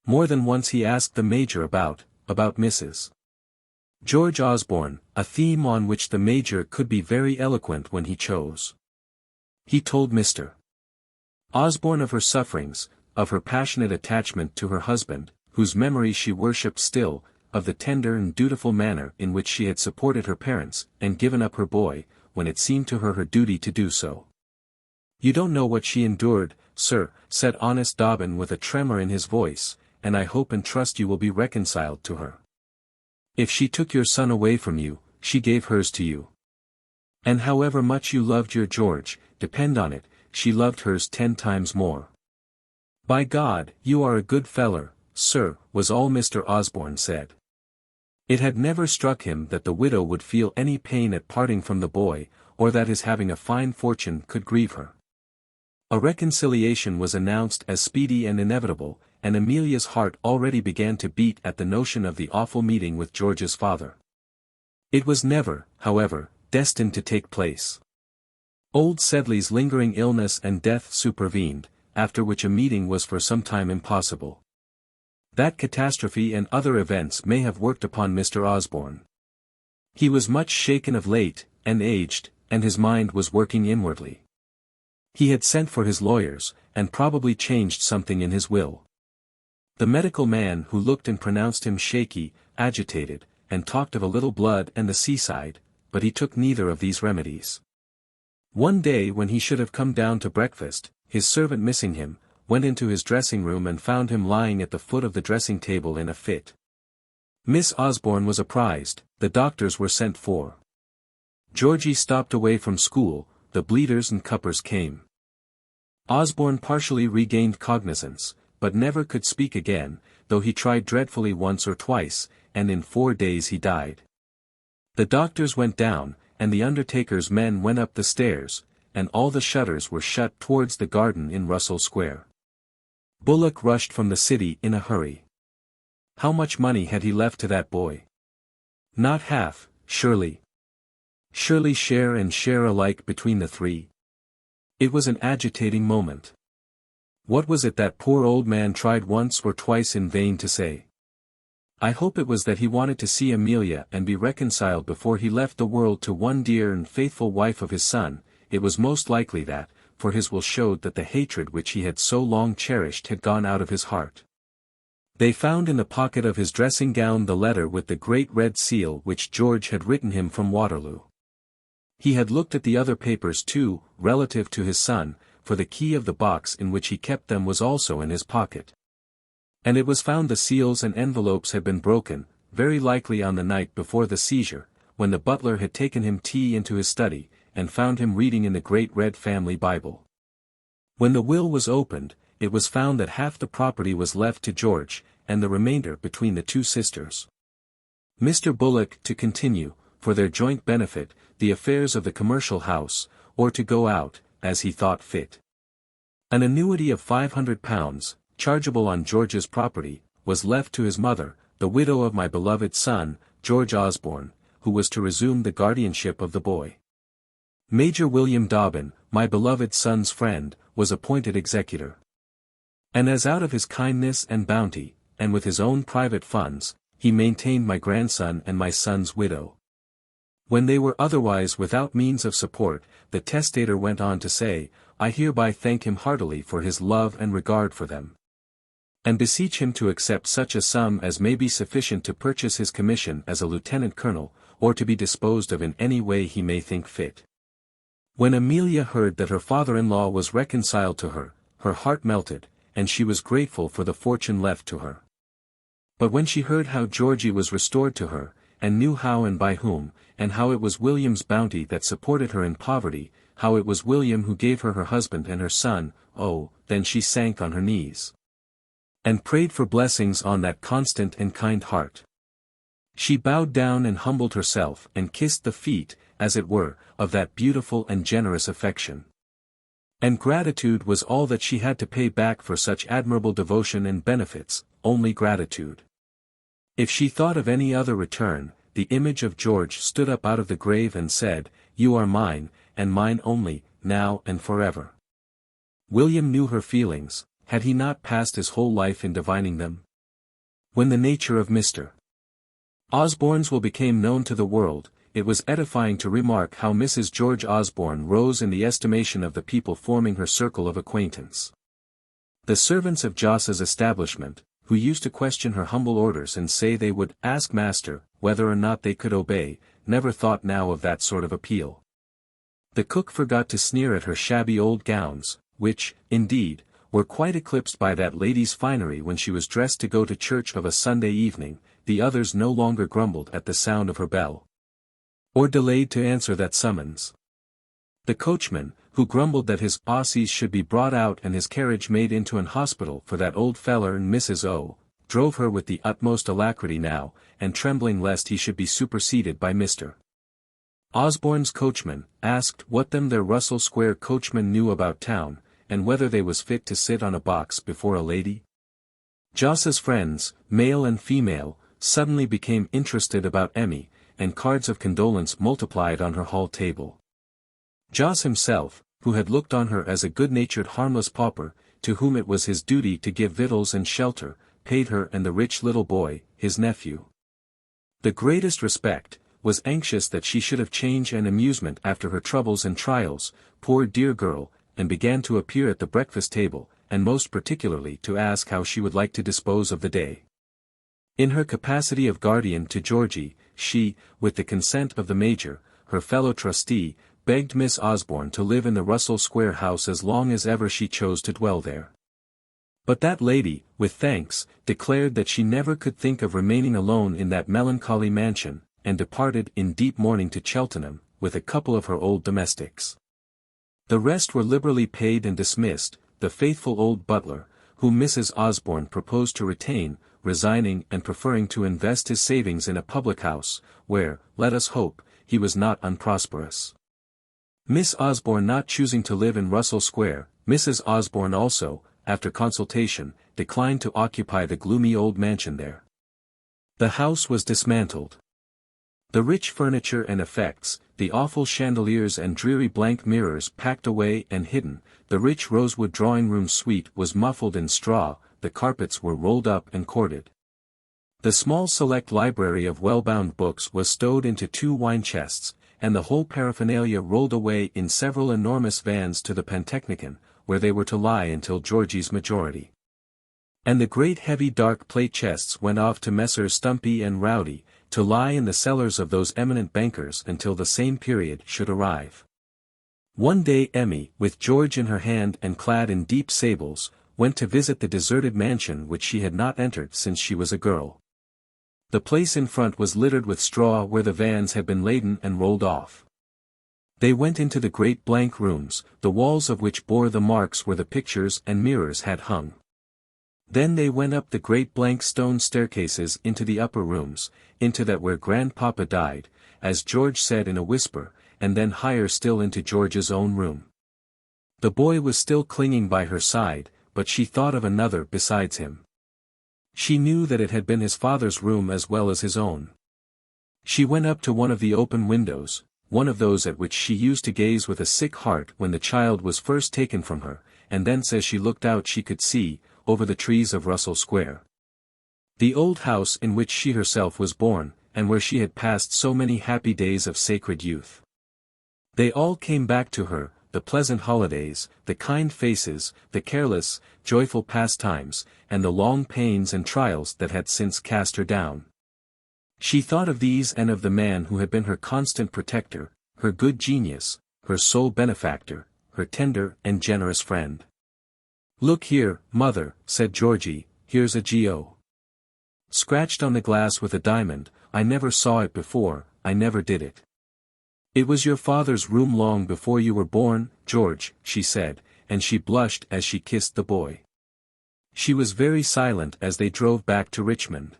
More than once he asked the Major about Mrs. George Osborne, a theme on which the Major could be very eloquent when he chose. He told Mr. Osborne of her sufferings, of her passionate attachment to her husband, whose memory she worshipped still, of the tender and dutiful manner in which she had supported her parents, and given up her boy, when it seemed to her duty to do so. "You don't know what she endured, sir," said honest Dobbin with a tremor in his voice, "and I hope and trust you will be reconciled to her. If she took your son away from you, she gave hers to you. And however much you loved your George, depend on it, she loved hers 10 times more." "By God, you are a good feller, sir," was all Mr. Osborne said. It had never struck him that the widow would feel any pain at parting from the boy, or that his having a fine fortune could grieve her. A reconciliation was announced as speedy and inevitable, and Amelia's heart already began to beat at the notion of the awful meeting with George's father. It was never, however, destined to take place. Old Sedley's lingering illness and death supervened, after which a meeting was for some time impossible. That catastrophe and other events may have worked upon Mr. Osborne. He was much shaken of late, and aged, and his mind was working inwardly. He had sent for his lawyers, and probably changed something in his will. The medical man who looked and pronounced him shaky, agitated, and talked of a little blood and the seaside, but he took neither of these remedies. One day when he should have come down to breakfast, his servant missing him, went into his dressing-room and found him lying at the foot of the dressing-table in a fit. Miss Osborne was apprised, the doctors were sent for. Georgy stopped away from school, the bleeders and cuppers came. Osborne partially regained cognizance, but never could speak again, though he tried dreadfully once or twice, and in 4 days he died. The doctors went down, and the undertaker's men went up the stairs, and all the shutters were shut towards the garden in Russell Square. Bullock rushed from the city in a hurry. How much money had he left to that boy? Not half, surely. Surely share and share alike between the three. It was an agitating moment. What was it that poor old man tried once or twice in vain to say? I hope it was that he wanted to see Amelia and be reconciled before he left the world to one dear and faithful wife of his son. It was most likely that, for his will showed that the hatred which he had so long cherished had gone out of his heart. They found in the pocket of his dressing gown the letter with the great red seal which George had written him from Waterloo. He had looked at the other papers too, relative to his son, for the key of the box in which he kept them was also in his pocket. And it was found the seals and envelopes had been broken, very likely on the night before the seizure, when the butler had taken him tea into his study, and found him reading in the great red family Bible. When the will was opened, it was found that half the property was left to George, and the remainder between the two sisters. Mr. Bullock to continue, for their joint benefit, the affairs of the commercial house, or to go out, as he thought fit. An annuity of £500, chargeable on George's property, was left to his mother, the widow of my beloved son, George Osborne, who was to resume the guardianship of the boy. Major William Dobbin, my beloved son's friend, was appointed executor. And as out of his kindness and bounty, and with his own private funds, he maintained my grandson and my son's widow. When they were otherwise without means of support, the testator went on to say, I hereby thank him heartily for his love and regard for them, and beseech him to accept such a sum as may be sufficient to purchase his commission as a lieutenant colonel, or to be disposed of in any way he may think fit. When Amelia heard that her father-in-law was reconciled to her, her heart melted, and she was grateful for the fortune left to her. But when she heard how Georgy was restored to her, and knew how and by whom, and how it was William's bounty that supported her in poverty, how it was William who gave her her husband and her son, oh, then she sank on her knees, and prayed for blessings on that constant and kind heart. She bowed down and humbled herself and kissed the feet, as it were, of that beautiful and generous affection. And gratitude was all that she had to pay back for such admirable devotion and benefits, only gratitude. If she thought of any other return, the image of George stood up out of the grave and said, You are mine, and mine only, now and forever. William knew her feelings, had he not passed his whole life in divining them? When the nature of Mr. Osborne's will became known to the world, it was edifying to remark how Mrs. George Osborne rose in the estimation of the people forming her circle of acquaintance. The servants of Jos's establishment, who used to question her humble orders and say they would ask master whether or not they could obey, never thought now of that sort of appeal. The cook forgot to sneer at her shabby old gowns, which, indeed, were quite eclipsed by that lady's finery when she was dressed to go to church of a Sunday evening. The others no longer grumbled at the sound of her bell, or delayed to answer that summons. The coachman, who grumbled that his Aussies should be brought out and his carriage made into an hospital for that old feller and Mrs. O., drove her with the utmost alacrity now, and trembling lest he should be superseded by Mr. Osborne's coachman, asked what them their Russell Square coachmen knew about town, and whether they was fit to sit on a box before a lady. Jos's friends, male and female, suddenly became interested about Emmy, and cards of condolence multiplied on her hall table. Jos himself, who had looked on her as a good-natured harmless pauper, to whom it was his duty to give victuals and shelter, paid her and the rich little boy, his nephew, the greatest respect, was anxious that she should have change and amusement after her troubles and trials, poor dear girl, and began to appear at the breakfast table, and most particularly to ask how she would like to dispose of the day. In her capacity of guardian to Georgy, she, with the consent of the Major, her fellow trustee, begged Miss Osborne to live in the Russell Square house as long as ever she chose to dwell there. But that lady, with thanks, declared that she never could think of remaining alone in that melancholy mansion, and departed in deep mourning to Cheltenham, with a couple of her old domestics. The rest were liberally paid and dismissed, the faithful old butler, whom Mrs. Osborne proposed to retain, resigning and preferring to invest his savings in a public house, where, let us hope, he was not unprosperous. Miss Osborne not choosing to live in Russell Square, Mrs. Osborne also, after consultation, declined to occupy the gloomy old mansion there. The house was dismantled. The rich furniture and effects, the awful chandeliers and dreary blank mirrors packed away and hidden, the rich rosewood drawing-room suite was muffled in straw, the carpets were rolled up and corded. The small select library of well-bound books was stowed into 2 wine chests, and the whole paraphernalia rolled away in several enormous vans to the Pantechnicon, where they were to lie until Georgy's majority. And the great heavy dark plate chests went off to Messrs. Stumpy and Rowdy, to lie in the cellars of those eminent bankers until the same period should arrive. One day Emmy, with George in her hand and clad in deep sables, went to visit the deserted mansion which she had not entered since she was a girl. The place in front was littered with straw where the vans had been laden and rolled off. They went into the great blank rooms, the walls of which bore the marks where the pictures and mirrors had hung. Then they went up the great blank stone staircases into the upper rooms, into that where Grandpapa died, as George said in a whisper, and then higher still into George's own room. The boy was still clinging by her side, but she thought of another besides him. She knew that it had been his father's room as well as his own. She went up to one of the open windows, one of those at which she used to gaze with a sick heart when the child was first taken from her, and thence as she looked out she could see, over the trees of Russell Square, the old house in which she herself was born, and where she had passed so many happy days of sacred youth. They all came back to her, the pleasant holidays, the kind faces, the careless, joyful pastimes, and the long pains and trials that had since cast her down. She thought of these and of the man who had been her constant protector, her good genius, her sole benefactor, her tender and generous friend. "Look here, mother," said Georgy, "here's a G.O. scratched on the glass with a diamond. I never saw it before, I never did it." "It was your father's room long before you were born, George," she said, and she blushed as she kissed the boy. She was very silent as they drove back to Richmond,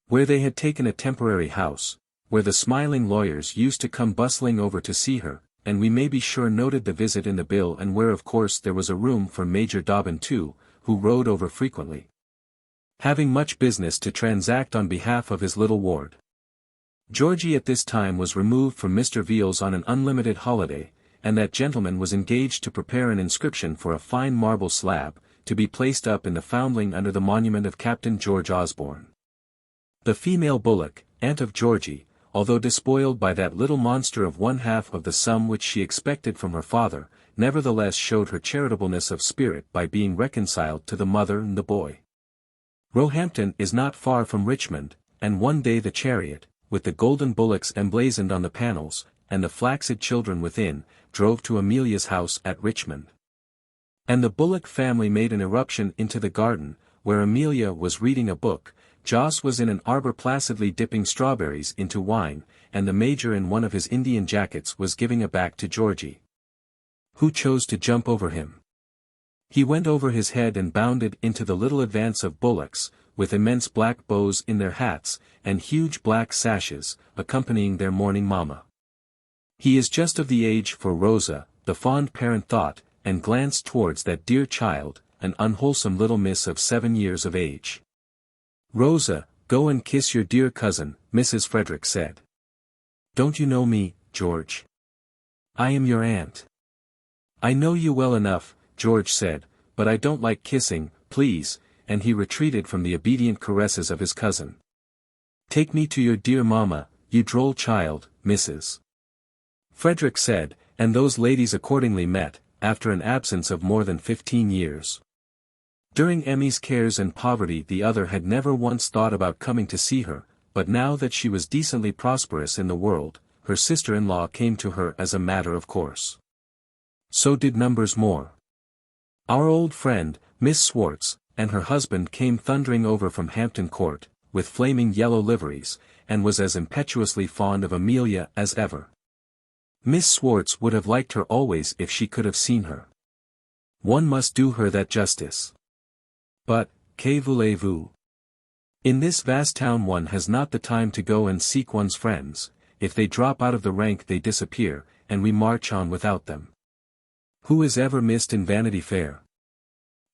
where they had taken a temporary house, where the smiling lawyers used to come bustling over to see her, and we may be sure noted the visit in the bill, and where of course there was a room for Major Dobbin too, who rode over frequently, having much business to transact on behalf of his little ward. Georgy at this time was removed from Mr. Veal's on an unlimited holiday, and that gentleman was engaged to prepare an inscription for a fine marble slab, to be placed up in the Foundling under the monument of Captain George Osborne. The female bullock, aunt of Georgy, although despoiled by that little monster of 1/2 of the sum which she expected from her father, nevertheless showed her charitableness of spirit by being reconciled to the mother and the boy. Roehampton is not far from Richmond, and one day the chariot, with the golden bullocks emblazoned on the panels, and the flaccid children within, drove to Amelia's house at Richmond. And the Bullock family made an irruption into the garden, where Amelia was reading a book, Joss was in an arbor placidly dipping strawberries into wine, and the Major in one of his Indian jackets was giving a back to Georgy, who chose to jump over him. He went over his head and bounded into the little advance of bullocks, with immense black bows in their hats, and huge black sashes, accompanying their mourning mamma. He is just of the age for Rosa, the fond parent thought, and glanced towards that dear child, an unwholesome little miss of 7 years of age. "Rosa, go and kiss your dear cousin," Mrs. Frederick said. "Don't you know me, George? I am your aunt." "I know you well enough," George said, "but I don't like kissing, please," and he retreated from the obedient caresses of his cousin. "Take me to your dear mamma, you droll child," Mrs. Frederick said, and those ladies accordingly met, after an absence of more than 15 years. During Emmy's cares and poverty the other had never once thought about coming to see her, but now that she was decently prosperous in the world, her sister-in-law came to her as a matter of course. So did numbers more. Our old friend, Miss Swartz, and her husband came thundering over from Hampton Court, with flaming yellow liveries, and was as impetuously fond of Amelia as ever. Miss Swartz would have liked her always if she could have seen her. One must do her that justice. But, que voulez-vous? In this vast town one has not the time to go and seek one's friends. If they drop out of the rank they disappear, and we march on without them. Who is ever missed in Vanity Fair?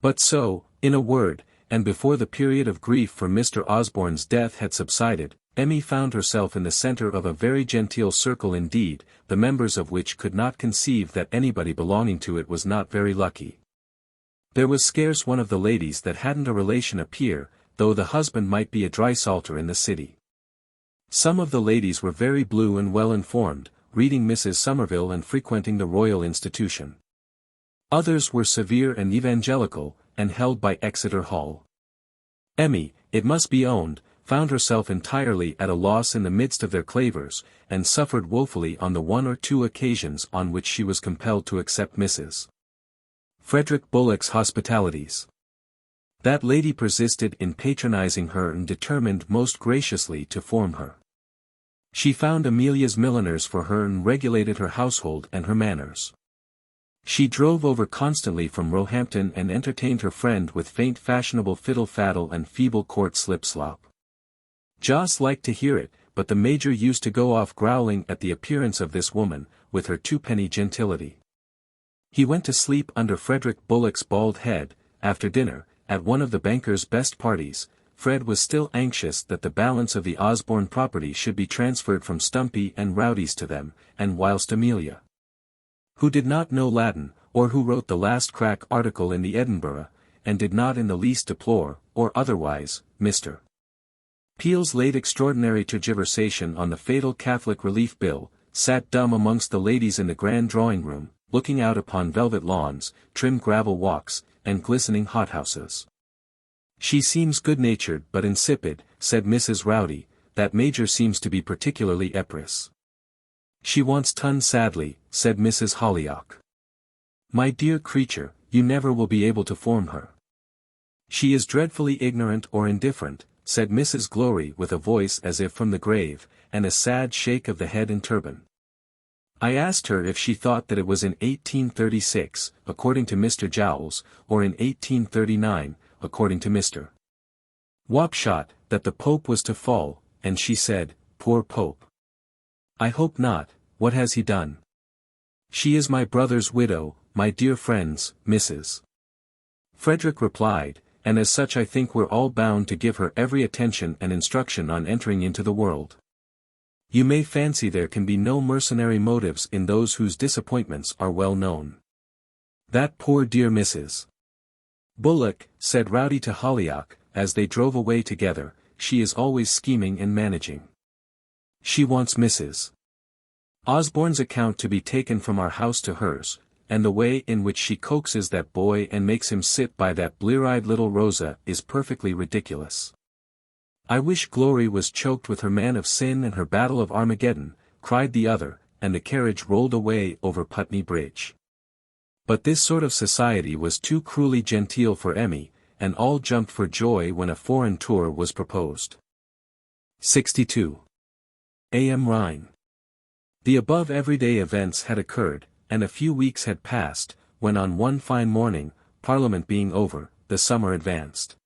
But so, in a word, and before the period of grief for Mr. Osborne's death had subsided, Emmy found herself in the center of a very genteel circle indeed, the members of which could not conceive that anybody belonging to it was not very lucky. There was scarce one of the ladies that hadn't a relation a peer, though the husband might be a drysalter in the city. Some of the ladies were very blue and well informed, reading Mrs. Somerville and frequenting the Royal Institution. Others were severe and evangelical, and held by Exeter Hall. Emmy, it must be owned, found herself entirely at a loss in the midst of their clavers, and suffered woefully on the one or two occasions on which she was compelled to accept Mrs. Frederick Bullock's hospitalities. That lady persisted in patronizing her and determined most graciously to form her. She found Amelia's milliners for her and regulated her household and her manners. She drove over constantly from Roehampton and entertained her friend with faint fashionable fiddle-faddle and feeble court slip-slop. Joss liked to hear it, but the Major used to go off growling at the appearance of this woman, with her twopenny gentility. He went to sleep under Frederick Bullock's bald head. After dinner, at one of the banker's best parties, Fred was still anxious that the balance of the Osborne property should be transferred from Stumpy and Rowdy's to them, and whilst Amelia, who did not know Latin, or who wrote the last crack article in the Edinburgh, and did not in the least deplore, or otherwise, Mr. Peel's late extraordinary tergiversation on the fatal Catholic Relief Bill, sat dumb amongst the ladies in the grand drawing-room, looking out upon velvet lawns, trim gravel walks, and glistening hothouses. "She seems good-natured but insipid," said Mrs. Rowdy. "That Major seems to be particularly epris." "She wants ton sadly," said Mrs. Holyoake. "My dear creature, you never will be able to form her." "She is dreadfully ignorant or indifferent," said Mrs. Glory with a voice as if from the grave, and a sad shake of the head and turban. "I asked her if she thought that it was in 1836, according to Mr. Jowls, or in 1839, according to Mr. Wapshot, that the Pope was to fall, and she said, 'Poor Pope. I hope not, what has he done?' She is my brother's widow, my dear friends, Mrs. Frederick replied, and as such I think we're all bound to give her every attention and instruction on entering into the world. You may fancy there can be no mercenary motives in those whose disappointments are well known. That poor dear Mrs. Bullock," said Rowdy to Holyoake, as they drove away together, "she is always scheming and managing. She wants Mrs. Osborne's account to be taken from our house to hers, and the way in which she coaxes that boy and makes him sit by that blear-eyed little Rosa is perfectly ridiculous." "I wish Glory was choked with her man of sin and her battle of Armageddon," cried the other, and the carriage rolled away over Putney Bridge. But this sort of society was too cruelly genteel for Emmy, and all jumped for joy when a foreign tour was proposed. 62. A.M. Rhein. The above everyday events had occurred, and a few weeks had passed, when on one fine morning, Parliament being over, the summer advanced.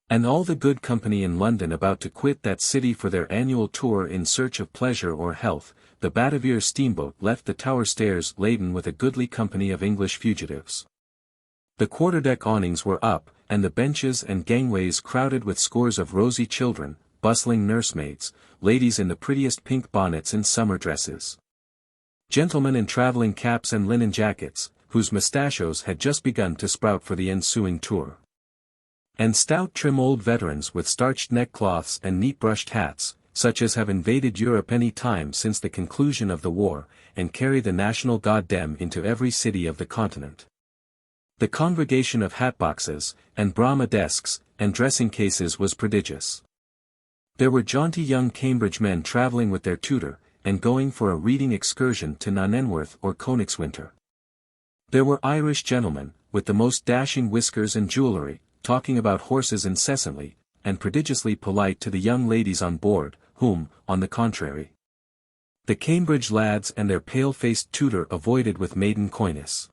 And all the good company in London about to quit that city for their annual tour in search of pleasure or health, the Batavia steamboat left the Tower stairs laden with a goodly company of English fugitives. The quarterdeck awnings were up, and the benches and gangways crowded with scores of rosy children, bustling nursemaids, ladies in the prettiest pink bonnets and summer dresses, gentlemen in travelling caps and linen jackets, whose mustachios had just begun to sprout for the ensuing tour, and stout trim old veterans with starched neckcloths and neat-brushed hats, such as have invaded Europe any time since the conclusion of the war, and carry the national goddam into every city of the continent. The congregation of hatboxes, and Brahma desks, and dressing-cases was prodigious. There were jaunty young Cambridge men travelling with their tutor, and going for a reading excursion to Nonenworth or Königswinter. There were Irish gentlemen, with the most dashing whiskers and jewellery, talking about horses incessantly, and prodigiously polite to the young ladies on board, whom, on the contrary, the Cambridge lads and their pale-faced tutor avoided with maiden coyness.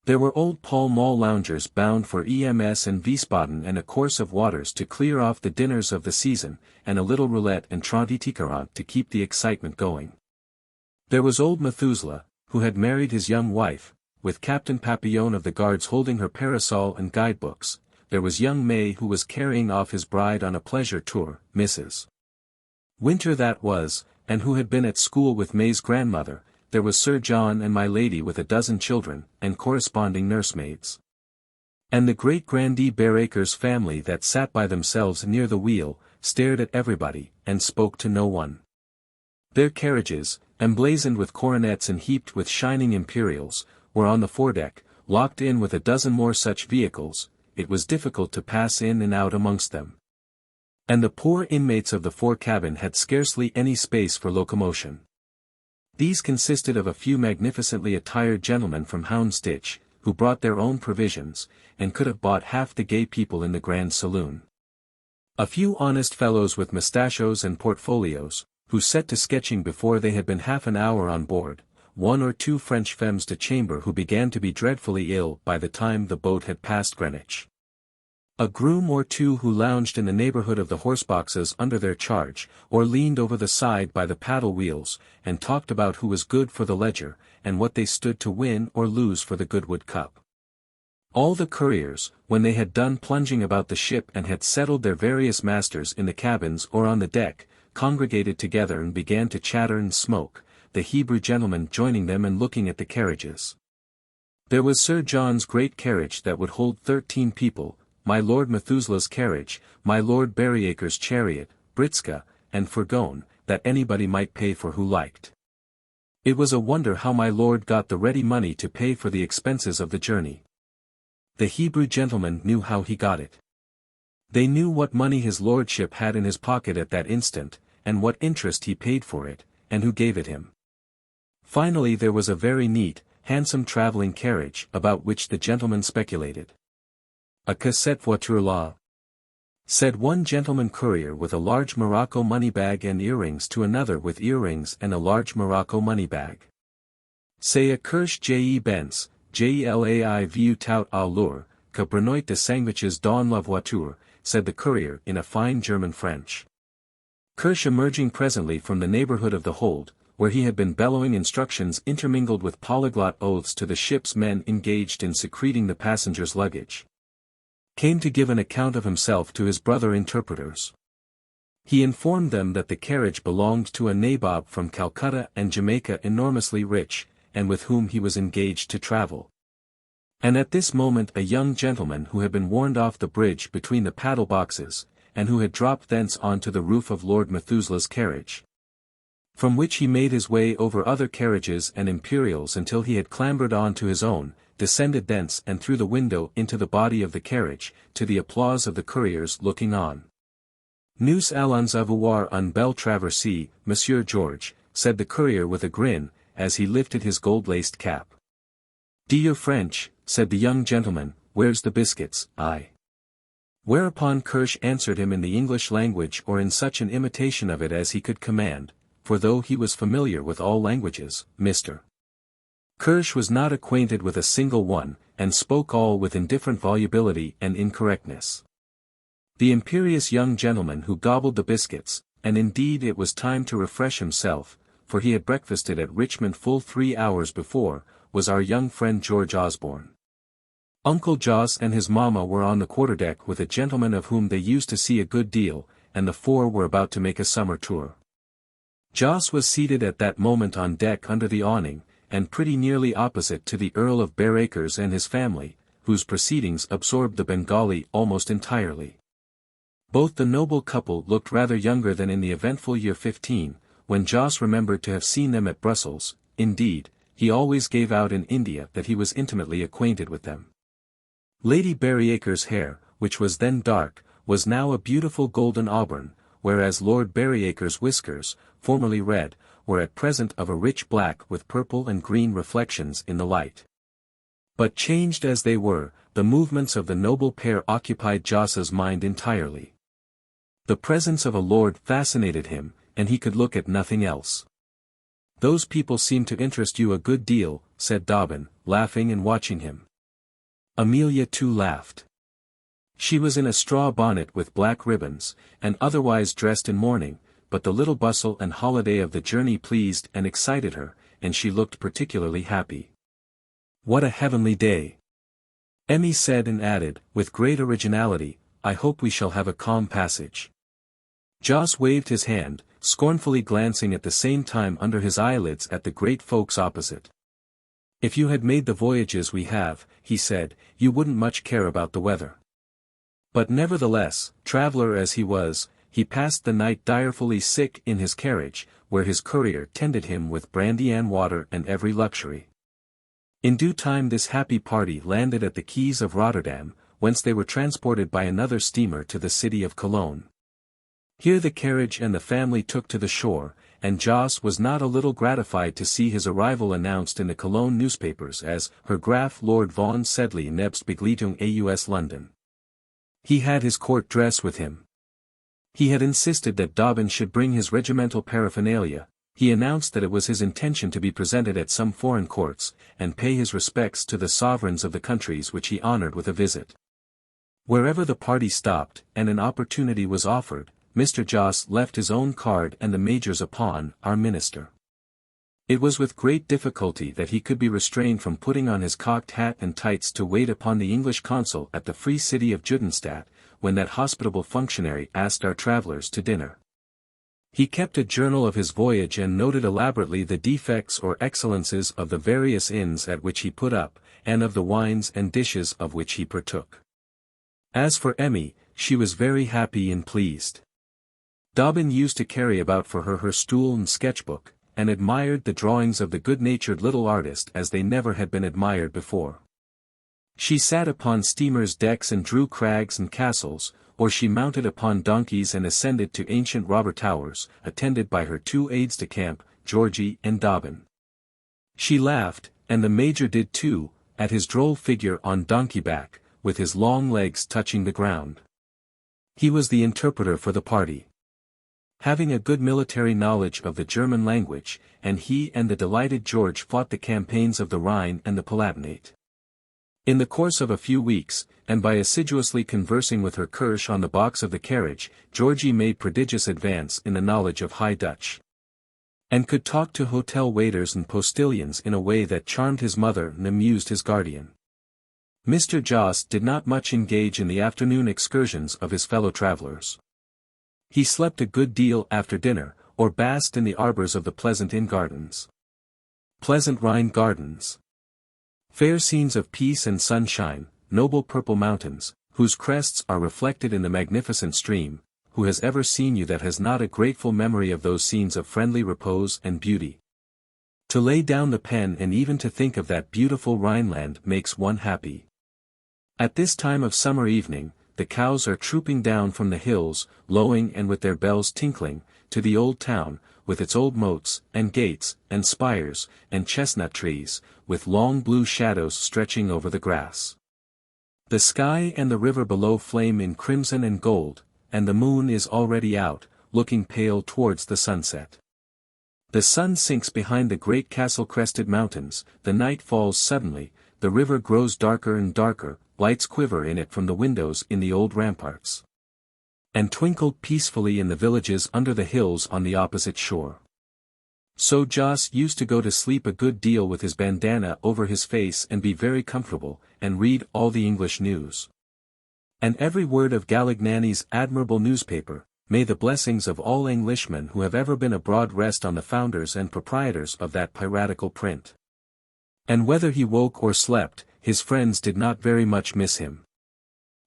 There were old Pall Mall loungers bound for EMS and Wiesbaden and a course of waters to clear off the dinners of the season, and a little roulette and trente-et-quarante to keep the excitement going. There was old Methuselah, who had married his young wife, with Captain Papillon of the Guards holding her parasol and guidebooks. There was young May who was carrying off his bride on a pleasure tour, Mrs. Winter that was, and who had been at school with May's grandmother, there was Sir John and my lady with a dozen children, and corresponding nursemaids. And the great-grandee Bareacres family that sat by themselves near the wheel, stared at everybody, and spoke to no one. Their carriages, emblazoned with coronets and heaped with shining imperials, were on the foredeck, locked in with a dozen more such vehicles. It was difficult to pass in and out amongst them. And the poor inmates of the fore-cabin had scarcely any space for locomotion. These consisted of a few magnificently attired gentlemen from Houndsditch, who brought their own provisions, and could have bought half the gay people in the grand saloon. A few honest fellows with mustachios and portfolios, who set to sketching before they had been half an hour on board, one or two French femmes de chambre who began to be dreadfully ill by the time the boat had passed Greenwich. A groom or two who lounged in the neighborhood of the horseboxes under their charge, or leaned over the side by the paddle wheels, and talked about who was good for the Ledger, and what they stood to win or lose for the Goodwood Cup. All the couriers, when they had done plunging about the ship and had settled their various masters in the cabins or on the deck, congregated together and began to chatter and smoke, the Hebrew gentlemen joining them and looking at the carriages. There was Sir John's great carriage that would hold 13 people, my Lord Methuselah's carriage, my Lord Bareacres' chariot, Britska, and Furgon, that anybody might pay for who liked. It was a wonder how my lord got the ready money to pay for the expenses of the journey. The Hebrew gentlemen knew how he got it. They knew what money his lordship had in his pocket at that instant, and what interest he paid for it, and who gave it him. Finally there was a very neat, handsome travelling carriage about which the gentlemen speculated. A cassette voiture là, said one gentleman courier with a large morocco money-bag and earrings to another with earrings and a large morocco money-bag. C'est a kirsch je Benz, je tout à l'heure, que Brenoit de sandwiches dans la voiture, said the courier in a fine German French. Kirsch emerging presently from the neighborhood of the hold, where he had been bellowing instructions intermingled with polyglot oaths to the ship's men engaged in secreting the passengers' luggage, came to give an account of himself to his brother interpreters. He informed them that the carriage belonged to a nabob from Calcutta and Jamaica enormously rich, and with whom he was engaged to travel. And at this moment a young gentleman who had been warned off the bridge between the paddle boxes, and who had dropped thence on to the roof of Lord Methuselah's carriage, from which he made his way over other carriages and imperials until he had clambered on to his own, descended thence and through the window into the body of the carriage, to the applause of the couriers looking on. Nous allons avoir une belle traversée, Monsieur George, said the courier with a grin, as he lifted his gold-laced cap. Dear French, said the young gentleman, where's the biscuits, I? Whereupon Kirsch answered him in the English language or in such an imitation of it as he could command, for though he was familiar with all languages, Mr. Kirsch was not acquainted with a single one, and spoke all with indifferent volubility and incorrectness. The imperious young gentleman who gobbled the biscuits, and indeed it was time to refresh himself, for he had breakfasted at Richmond full 3 hours before, was our young friend George Osborne. Uncle Jos and his mamma were on the quarterdeck with a gentleman of whom they used to see a good deal, and the four were about to make a summer tour. Jos was seated at that moment on deck under the awning, and pretty nearly opposite to the Earl of Bareacres and his family, whose proceedings absorbed the Bengali almost entirely. Both the noble couple looked rather younger than in the eventful year 15, when Jos remembered to have seen them at Brussels. Indeed, he always gave out in India that he was intimately acquainted with them. Lady Bareacres' hair, which was then dark, was now a beautiful golden auburn, whereas Lord Bareacres' whiskers, formerly red, were at present of a rich black with purple and green reflections in the light. But changed as they were, the movements of the noble pair occupied Jos's mind entirely. The presence of a lord fascinated him, and he could look at nothing else. Those people seem to interest you a good deal, said Dobbin, laughing and watching him. Amelia too laughed. She was in a straw bonnet with black ribbons, and otherwise dressed in mourning, but the little bustle and holiday of the journey pleased and excited her, and she looked particularly happy. What a heavenly day! Emmy said and added, with great originality, I hope we shall have a calm passage. Jos waved his hand, scornfully glancing at the same time under his eyelids at the great folks opposite. "If you had made the voyages we have," he said, "you wouldn't much care about the weather." But nevertheless, traveller as he was, he passed the night direfully sick in his carriage, where his courier tended him with brandy and water and every luxury. In due time this happy party landed at the quays of Rotterdam, whence they were transported by another steamer to the city of Cologne. Here the carriage and the family took to the shore, and Jos was not a little gratified to see his arrival announced in the Cologne newspapers as Herr Graf Lord von Sedley nebst Begleitung aus London. He had his court dress with him. He had insisted that Dobbin should bring his regimental paraphernalia. He announced that it was his intention to be presented at some foreign courts, and pay his respects to the sovereigns of the countries which he honored with a visit. Wherever the party stopped, and an opportunity was offered, Mr. Jos left his own card and the Major's upon our minister. It was with great difficulty that he could be restrained from putting on his cocked hat and tights to wait upon the English consul at the free city of Judenstadt, when that hospitable functionary asked our travellers to dinner. He kept a journal of his voyage and noted elaborately the defects or excellences of the various inns at which he put up, and of the wines and dishes of which he partook. As for Emmy, she was very happy and pleased. Dobbin used to carry about for her stool and sketchbook, and admired the drawings of the good-natured little artist as they never had been admired before. She sat upon steamers' decks and drew crags and castles, or she mounted upon donkeys and ascended to ancient robber towers, attended by her two aides-de-camp, Georgy and Dobbin. She laughed, and the Major did too, at his droll figure on donkey-back, with his long legs touching the ground. He was the interpreter for the party. Having a good military knowledge of the German language, and he and the delighted George fought the campaigns of the Rhine and the Palatinate. In the course of a few weeks, and by assiduously conversing with her Kirsch on the box of the carriage, Georgy made prodigious advance in the knowledge of High Dutch, and could talk to hotel waiters and postilions in a way that charmed his mother and amused his guardian. Mr. Jos did not much engage in the afternoon excursions of his fellow travellers. He slept a good deal after dinner, or basked in the arbours of the pleasant inn gardens. Pleasant Rhine gardens. Fair scenes of peace and sunshine, noble purple mountains, whose crests are reflected in the magnificent stream. Who has ever seen you that has not a grateful memory of those scenes of friendly repose and beauty? To lay down the pen and even to think of that beautiful Rhineland makes one happy. At this time of summer evening, the cows are trooping down from the hills, lowing and with their bells tinkling, to the old town, with its old moats, and gates, and spires, and chestnut trees, with long blue shadows stretching over the grass. The sky and the river below flame in crimson and gold, and the moon is already out, looking pale towards the sunset. The sun sinks behind the great castle-crested mountains, the night falls suddenly, the river grows darker and darker, lights quiver in it from the windows in the old ramparts, and twinkled peacefully in the villages under the hills on the opposite shore. So Jos used to go to sleep a good deal with his bandana over his face and be very comfortable, and read all the English news. And every word of Galignani's admirable newspaper. May the blessings of all Englishmen who have ever been abroad rest on the founders and proprietors of that piratical print. And whether he woke or slept, his friends did not very much miss him.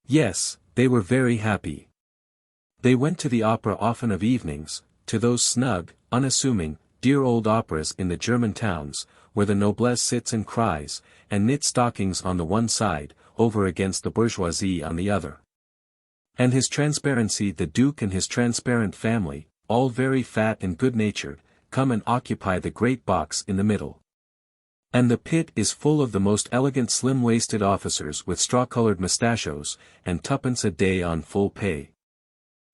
Yes, they were very happy. They went to the opera often of evenings, to those snug, unassuming, dear old operas in the German towns, where the noblesse sits and cries, and knits stockings on the one side, over against the bourgeoisie on the other. And his transparency, the Duke and his transparent family, all very fat and good-natured, come and occupy the great box in the middle. And the pit is full of the most elegant slim-waisted officers with straw-coloured mustachios, and twopence a day on full pay.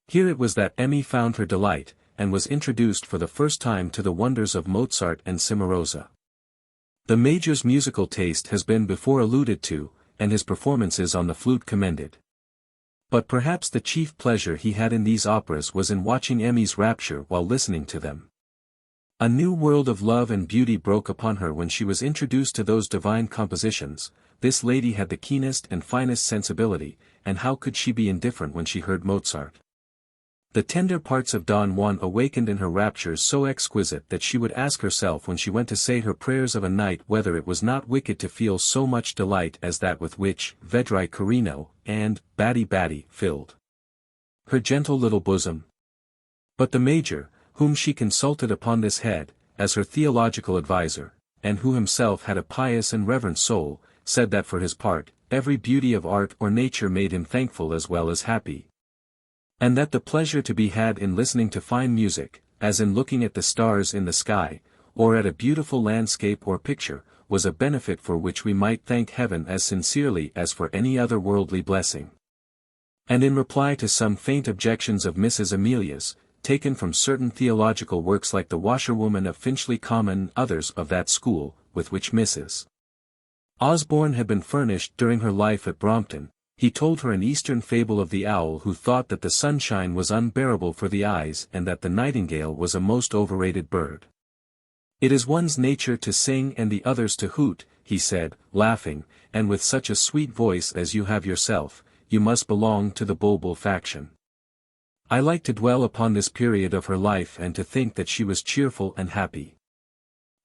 Here it was that Emmy found her delight, and was introduced for the first time to the wonders of Mozart and Cimarosa. The Major's musical taste has been before alluded to, and his performances on the flute commended. But perhaps the chief pleasure he had in these operas was in watching Emmy's rapture while listening to them. A new world of love and beauty broke upon her when she was introduced to those divine compositions. This lady had the keenest and finest sensibility, and how could she be indifferent when she heard Mozart? The tender parts of Don Juan awakened in her raptures so exquisite that she would ask herself when she went to say her prayers of a night whether it was not wicked to feel so much delight as that with which Vedrai Carino, and Batty filled her gentle little bosom. But the Major, whom she consulted upon this head, as her theological adviser, and who himself had a pious and reverent soul, said that for his part, every beauty of art or nature made him thankful as well as happy. And that the pleasure to be had in listening to fine music, as in looking at the stars in the sky, or at a beautiful landscape or picture, was a benefit for which we might thank heaven as sincerely as for any other worldly blessing. And in reply to some faint objections of Mrs. Amelia's, taken from certain theological works like the Washerwoman of Finchley Common and others of that school, with which Mrs. Osborne had been furnished during her life at Brompton, he told her an Eastern fable of the owl who thought that the sunshine was unbearable for the eyes and that the nightingale was a most overrated bird. It is one's nature to sing and the others to hoot, he said, laughing, and with such a sweet voice as you have yourself, you must belong to the Bulbul faction. I like to dwell upon this period of her life and to think that she was cheerful and happy.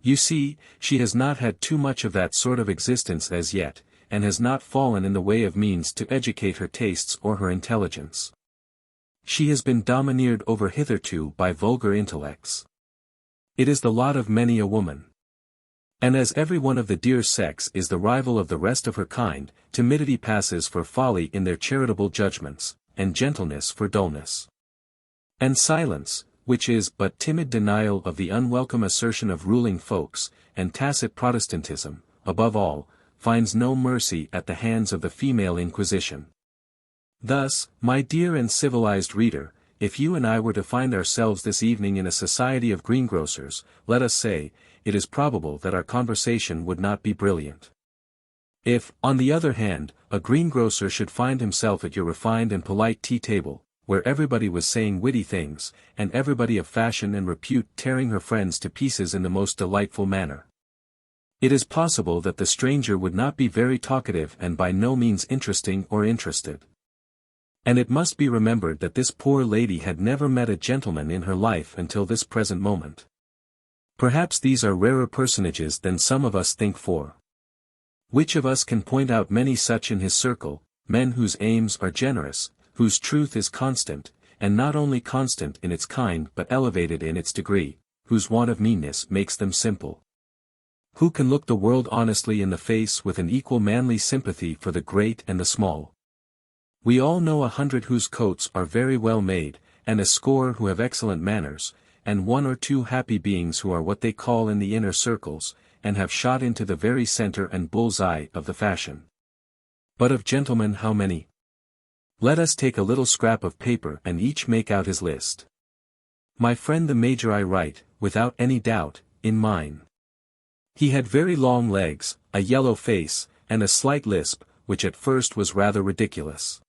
You see, she has not had too much of that sort of existence as yet, and has not fallen in the way of means to educate her tastes or her intelligence. She has been domineered over hitherto by vulgar intellects. It is the lot of many a woman. And as every one of the dear sex is the rival of the rest of her kind, timidity passes for folly in their charitable judgments, and gentleness for dullness. And silence, which is but timid denial of the unwelcome assertion of ruling folks, and tacit Protestantism, above all, finds no mercy at the hands of the female Inquisition. Thus, my dear and civilized reader, if you and I were to find ourselves this evening in a society of greengrocers, let us say, it is probable that our conversation would not be brilliant. If, on the other hand, a greengrocer should find himself at your refined and polite tea table, where everybody was saying witty things, and everybody of fashion and repute tearing her friends to pieces in the most delightful manner, it is possible that the stranger would not be very talkative and by no means interesting or interested. And it must be remembered that this poor lady had never met a gentleman in her life until this present moment. Perhaps these are rarer personages than some of us think for. Which of us can point out many such in his circle, men whose aims are generous, whose truth is constant, and not only constant in its kind but elevated in its degree, whose want of meanness makes them simple? Who can look the world honestly in the face with an equal manly sympathy for the great and the small? We all know 100 whose coats are very well made, and a score who have excellent manners, and 1 or 2 happy beings who are what they call in the inner circles, and have shot into the very center and bull's-eye of the fashion. But of gentlemen how many? Let us take a little scrap of paper and each make out his list. My friend the Major I write, without any doubt, in mine. He had very long legs, a yellow face, and a slight lisp, which at first was rather ridiculous.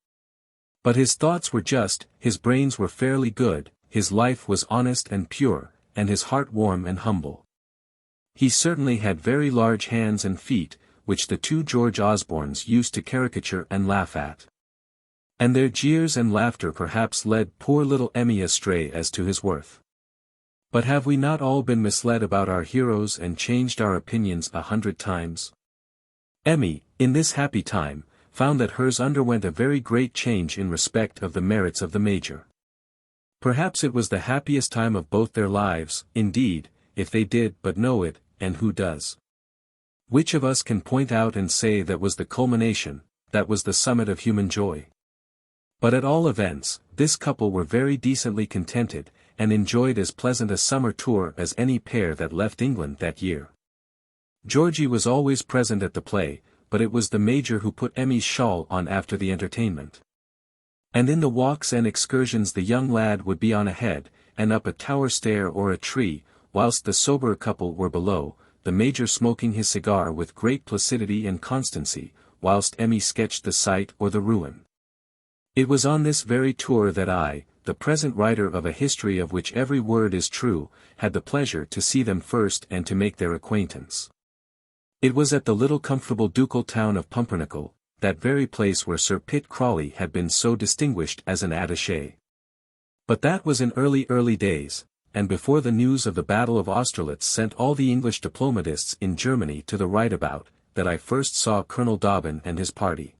But his thoughts were just, his brains were fairly good, his life was honest and pure, and his heart warm and humble. He certainly had very large hands and feet, which the 2 George Osbornes used to caricature and laugh at. And their jeers and laughter perhaps led poor little Emmy astray as to his worth. But have we not all been misled about our heroes and changed our opinions 100 times? Emmy, in this happy time, found that hers underwent a very great change in respect of the merits of the Major. Perhaps it was the happiest time of both their lives, indeed, if they did but know it, and who does? Which of us can point out and say that was the culmination, that was the summit of human joy? But at all events, this couple were very decently contented, and enjoyed as pleasant a summer tour as any pair that left England that year. Georgy was always present at the play, but it was the Major who put Emmy's shawl on after the entertainment. And in the walks and excursions the young lad would be on ahead, and up a tower stair or a tree, whilst the soberer couple were below, the Major smoking his cigar with great placidity and constancy, whilst Emmy sketched the sight or the ruin. It was on this very tour that I, the present writer of a history of which every word is true, had the pleasure to see them first and to make their acquaintance. It was at the little comfortable ducal town of Pumpernickel, that very place where Sir Pitt Crawley had been so distinguished as an attaché. But that was in early days, and before the news of the Battle of Austerlitz sent all the English diplomatists in Germany to the right about, that I first saw Colonel Dobbin and his party.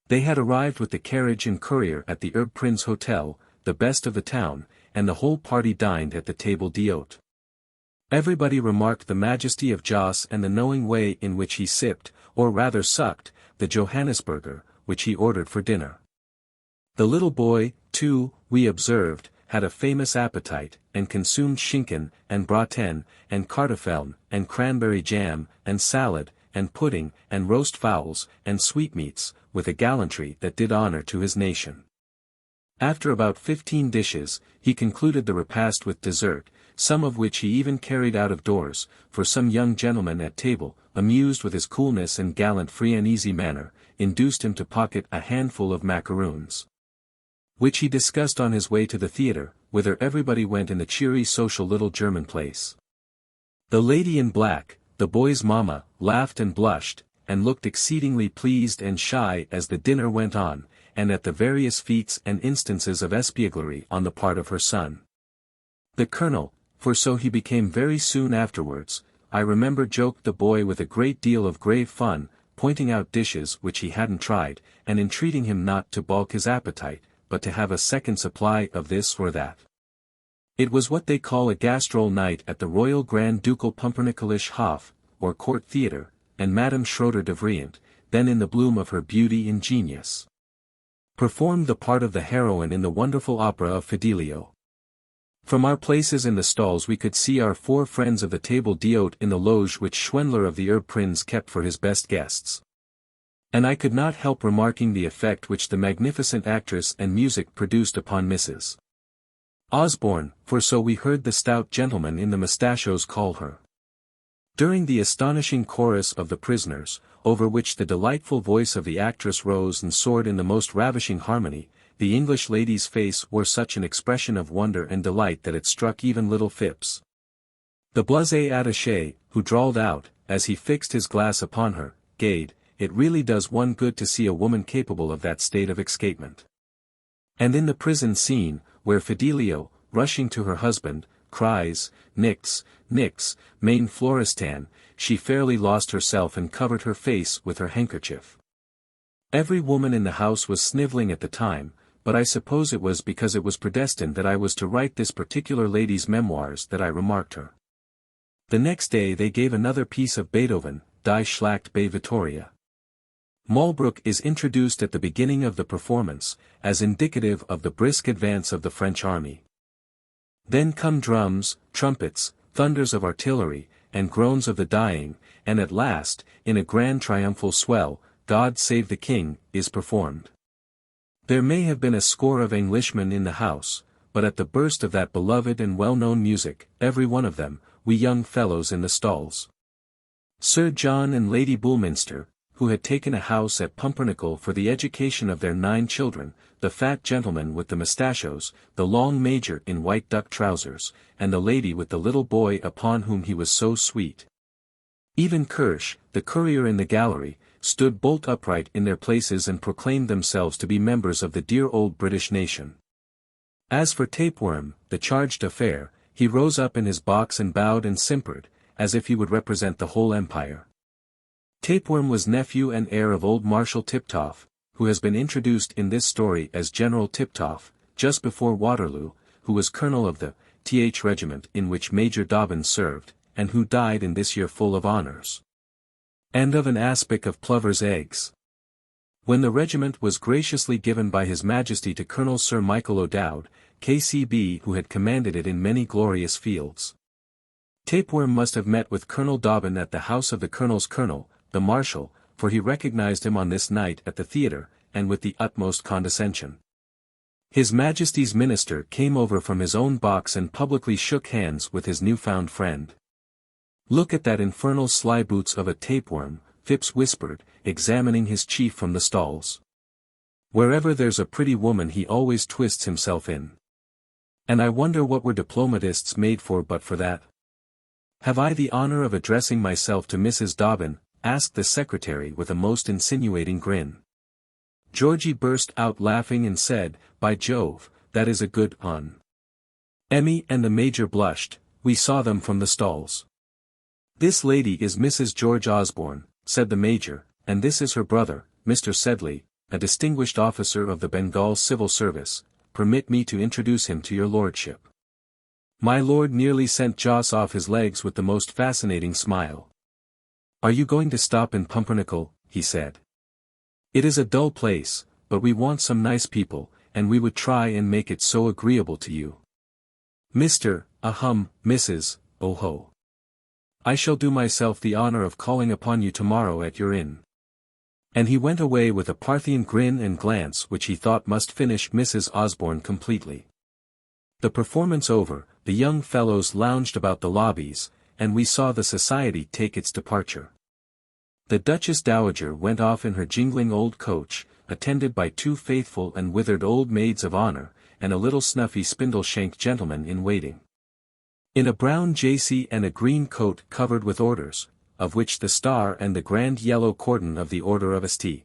They had arrived with the carriage and courier at the Erbprinz Hotel, the best of the town, and the whole party dined at the table d'hôte. Everybody remarked the majesty of Joss and the knowing way in which he sipped, or rather sucked, the Johannisberger, which he ordered for dinner. The little boy, too, we observed, had a famous appetite, and consumed schinken, and braten, and kartoffeln, and cranberry jam, and salad, and pudding, and roast fowls, and sweetmeats, with a gallantry that did honor to his nation. After about 15 dishes, he concluded the repast with dessert, some of which he even carried out of doors, for some young gentleman at table, amused with his coolness and gallant free and easy manner, induced him to pocket a handful of macaroons, which he discussed on his way to the theatre, whither everybody went in the cheery social little German place. The lady in black, the boy's mamma, laughed and blushed, and looked exceedingly pleased and shy as the dinner went on, and at the various feats and instances of espièglerie on the part of her son. The colonel, for so he became very soon afterwards, I remember joked the boy with a great deal of grave fun, pointing out dishes which he hadn't tried, and entreating him not to balk his appetite, but to have a second supply of this or that. It was what they call a gastrol night at the Royal Grand Ducal Pumpernickelische Hof, or Court Theatre, and Madame Schroeder de Vriend, then in the bloom of her beauty and genius, performed the part of the heroine in the wonderful opera of Fidelio. From our places in the stalls we could see our 4 friends of the table d'hôte in the loge which Schwendler of the Erbprinz kept for his best guests. And I could not help remarking the effect which the magnificent actress and music produced upon Mrs. Osborne, for so we heard the stout gentleman in the mustachios call her. During the astonishing chorus of the prisoners, over which the delightful voice of the actress rose and soared in the most ravishing harmony, the English lady's face wore such an expression of wonder and delight that it struck even little Phipps. The blasé attaché, who drawled out, as he fixed his glass upon her, Gade, it really does one good to see a woman capable of that state of escapement. And in the prison scene, where Fidelio, rushing to her husband, cries, Nix, Nix, mein Florestan, she fairly lost herself and covered her face with her handkerchief. Every woman in the house was snivelling at the time, but I suppose it was because it was predestined that I was to write this particular lady's memoirs that I remarked her. The next day they gave another piece of Beethoven, Die Schlacht bei Vittoria. Malbrook is introduced at the beginning of the performance, as indicative of the brisk advance of the French army. Then come drums, trumpets, thunders of artillery, and groans of the dying, and at last, in a grand triumphal swell, God Save the King, is performed. There may have been a score of Englishmen in the house, but at the burst of that beloved and well-known music, every one of them, we young fellows in the stalls, Sir John and Lady Bullminster, who had taken a house at Pumpernickel for the education of their 9 children, the fat gentleman with the mustachios, the long major in white duck trousers, and the lady with the little boy upon whom he was so sweet. Even Kirsch, the courier in the gallery, stood bolt upright in their places and proclaimed themselves to be members of the dear old British nation. As for Tapeworm, the charge d'affaires, he rose up in his box and bowed and simpered, as if he would represent the whole empire. Tapeworm was nephew and heir of old Marshal Tiptoff, who has been introduced in this story as General Tiptoff, just before Waterloo, who was colonel of the th regiment in which Major Dobbin served, and who died in this year full of honours, and of an aspic of plover's eggs. When the regiment was graciously given by His Majesty to Colonel Sir Michael O'Dowd, K.C.B., who had commanded it in many glorious fields. Tapeworm must have met with Colonel Dobbin at the house of the colonel's colonel, the marshal, for he recognized him on this night at the theatre, and with the utmost condescension. His Majesty's minister came over from his own box and publicly shook hands with his new-found friend. "Look at that infernal sly boots of a Tapeworm," Phipps whispered, examining his chief from the stalls. "Wherever there's a pretty woman he always twists himself in. And I wonder what we're diplomatists made for but for that." "Have I the honor of addressing myself to Mrs. Dobbin?" asked the secretary with a most insinuating grin. Georgy burst out laughing and said, "By Jove, that is a good un. Emmy and the Major blushed, we saw them from the stalls. This lady is Mrs. George Osborne, said the Major, and this is her brother, Mr. Sedley, a distinguished officer of the Bengal Civil Service. Permit me to introduce him to your lordship. My lord nearly sent Joss off his legs with the most fascinating smile. Are you going to stop in Pumpernickel? He said. It is a dull place, but we want some nice people, and we would try and make it so agreeable to you. Mrs. Oh-ho. I shall do myself the honor of calling upon you tomorrow at your inn. And he went away with a Parthian grin and glance which he thought must finish Mrs. Osborne completely. The performance over, the young fellows lounged about the lobbies, and we saw the society take its departure. The Duchess Dowager went off in her jingling old coach, attended by 2 faithful and withered old maids of honor, and a little snuffy spindle-shanked gentleman in waiting. In a brown JC and a green coat covered with orders, of which the star and the grand yellow cordon of the Order of St.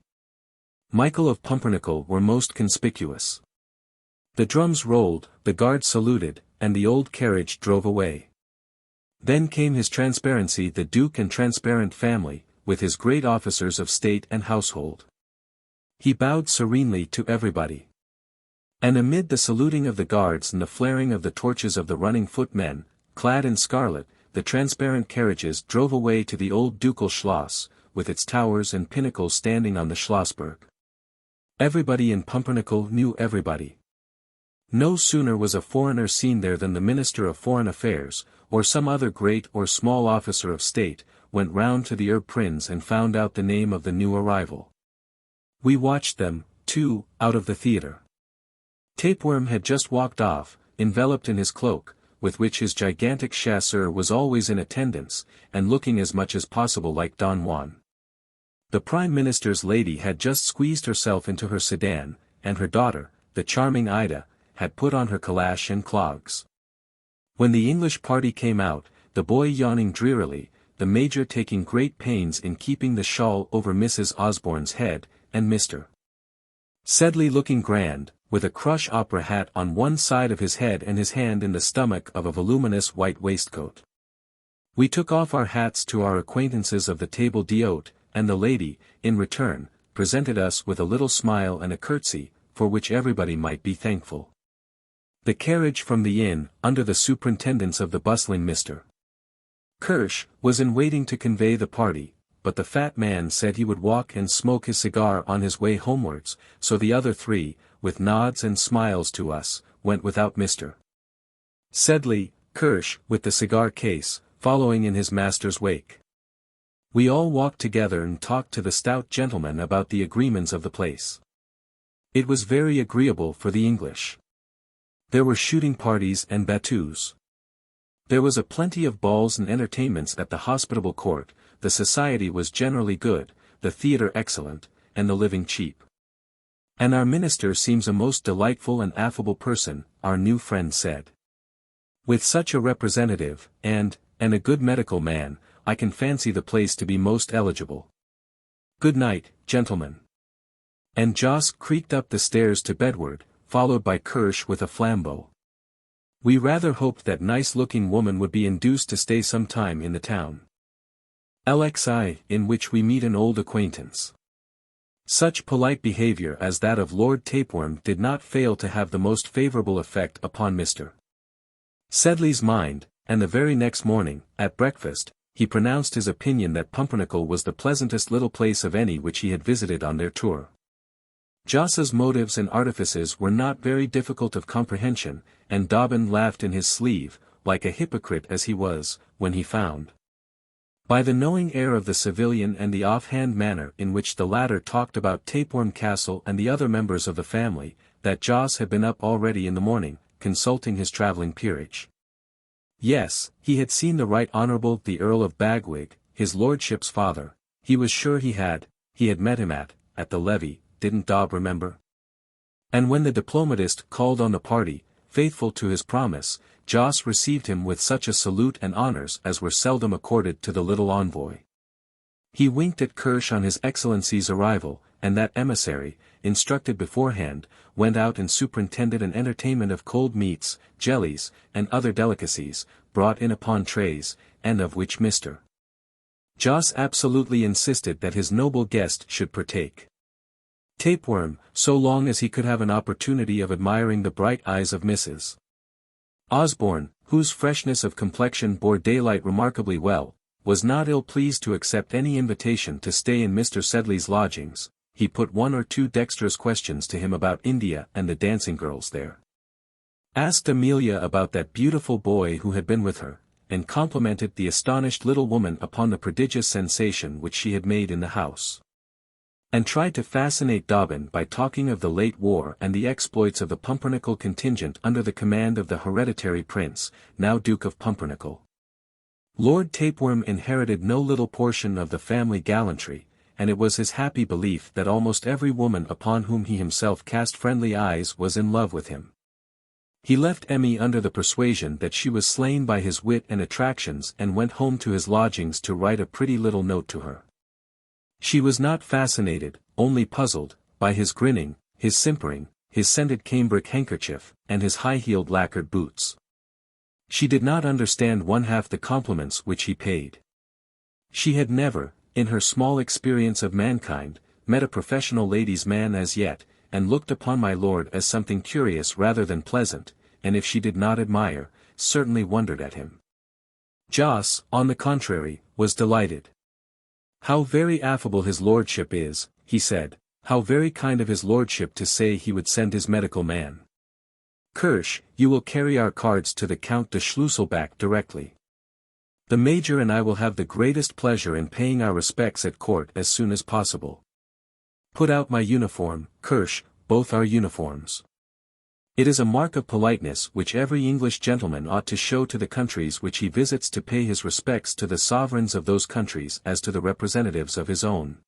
Michael of Pumpernickel were most conspicuous. The drums rolled, the guard saluted, and the old carriage drove away. Then came His Transparency the Duke and Transparent family, with his great officers of state and household. He bowed serenely to everybody. And amid the saluting of the guards and the flaring of the torches of the running footmen, clad in scarlet, the transparent carriages drove away to the old ducal Schloss, with its towers and pinnacles standing on the Schlossberg. Everybody in Pumpernickel knew everybody. No sooner was a foreigner seen there than the Minister of Foreign Affairs, or some other great or small officer of state, went round to the Prince and found out the name of the new arrival. We watched them, too, out of the theatre. Tapeworm had just walked off, enveloped in his cloak, with which his gigantic chasseur was always in attendance, and looking as much as possible like Don Juan. The Prime Minister's lady had just squeezed herself into her sedan, and her daughter, the charming Ida, had put on her calash and clogs. When the English party came out, the boy yawning drearily, the Major taking great pains in keeping the shawl over Mrs. Osborne's head, and Mr. Sedley looking grand, with a crush opera hat on one side of his head and his hand in the stomach of a voluminous white waistcoat. We took off our hats to our acquaintances of the table d'hôte, and the lady, in return, presented us with a little smile and a curtsy, for which everybody might be thankful. The carriage from the inn, under the superintendence of the bustling Mr. Kirsch, was in waiting to convey the party, but the fat man said he would walk and smoke his cigar on his way homewards, so the other 3, with nods and smiles to us, went without Mr. Sedley, Kirsch, with the cigar case, following in his master's wake. We all walked together and talked to the stout gentleman about the agreements of the place. It was very agreeable for the English. There were shooting parties and battues. There was a plenty of balls and entertainments at the hospitable court, the society was generally good, the theatre excellent, and the living cheap. And our minister seems a most delightful and affable person, our new friend said. With such a representative, and a good medical man, I can fancy the place to be most eligible. Good night, gentlemen. And Joss creaked up the stairs to bedward, followed by Kirsch with a flambeau. We rather hoped that nice-looking woman would be induced to stay some time in the town. LXII, in which we meet an old acquaintance. Such polite behavior as that of Lord Tapeworm did not fail to have the most favorable effect upon Mr. Sedley's mind, and the very next morning, at breakfast, he pronounced his opinion that Pumpernickel was the pleasantest little place of any which he had visited on their tour. Joss's motives and artifices were not very difficult of comprehension, and Dobbin laughed in his sleeve, like a hypocrite as he was, when he found, by the knowing air of the civilian and the offhand manner in which the latter talked about Tapeworm Castle and the other members of the family, that Joss had been up already in the morning, consulting his travelling peerage. Yes, he had seen the Right Honourable the Earl of Bagwig, his lordship's father, he was sure he had met him at the levee, didn't Dobb remember? And when the diplomatist called on the party, faithful to his promise, Joss received him with such a salute and honours as were seldom accorded to the little envoy. He winked at Kirsch on his Excellency's arrival, and that emissary, instructed beforehand, went out and superintended an entertainment of cold meats, jellies, and other delicacies, brought in upon trays, and of which Mr. Joss absolutely insisted that his noble guest should partake. Tapeworm, so long as he could have an opportunity of admiring the bright eyes of Mrs. Osborne, whose freshness of complexion bore daylight remarkably well, was not ill-pleased to accept any invitation to stay in Mr. Sedley's lodgings. He put one or two dexterous questions to him about India and the dancing girls there. Asked Amelia about that beautiful boy who had been with her, and complimented the astonished little woman upon the prodigious sensation which she had made in the house. And tried to fascinate Dobbin by talking of the late war and the exploits of the Pumpernickel contingent under the command of the hereditary prince, now Duke of Pumpernickel. Lord Tapeworm inherited no little portion of the family gallantry, and it was his happy belief that almost every woman upon whom he himself cast friendly eyes was in love with him. He left Emmy under the persuasion that she was slain by his wit and attractions and went home to his lodgings to write a pretty little note to her. She was not fascinated, only puzzled, by his grinning, his simpering, his scented cambric handkerchief, and his high-heeled lacquered boots. She did not understand one half the compliments which he paid. She had never, in her small experience of mankind, met a professional ladies' man as yet, and looked upon my lord as something curious rather than pleasant, and if she did not admire, certainly wondered at him. Joss, on the contrary, was delighted. "How very affable his lordship is," he said, "how very kind of his lordship to say he would send his medical man. Kirsch, you will carry our cards to the Count de Schlusselback directly. The Major and I will have the greatest pleasure in paying our respects at court as soon as possible. Put out my uniform, Kirsch, both our uniforms. It is a mark of politeness which every English gentleman ought to show to the countries which he visits to pay his respects to the sovereigns of those countries as to the representatives of his own."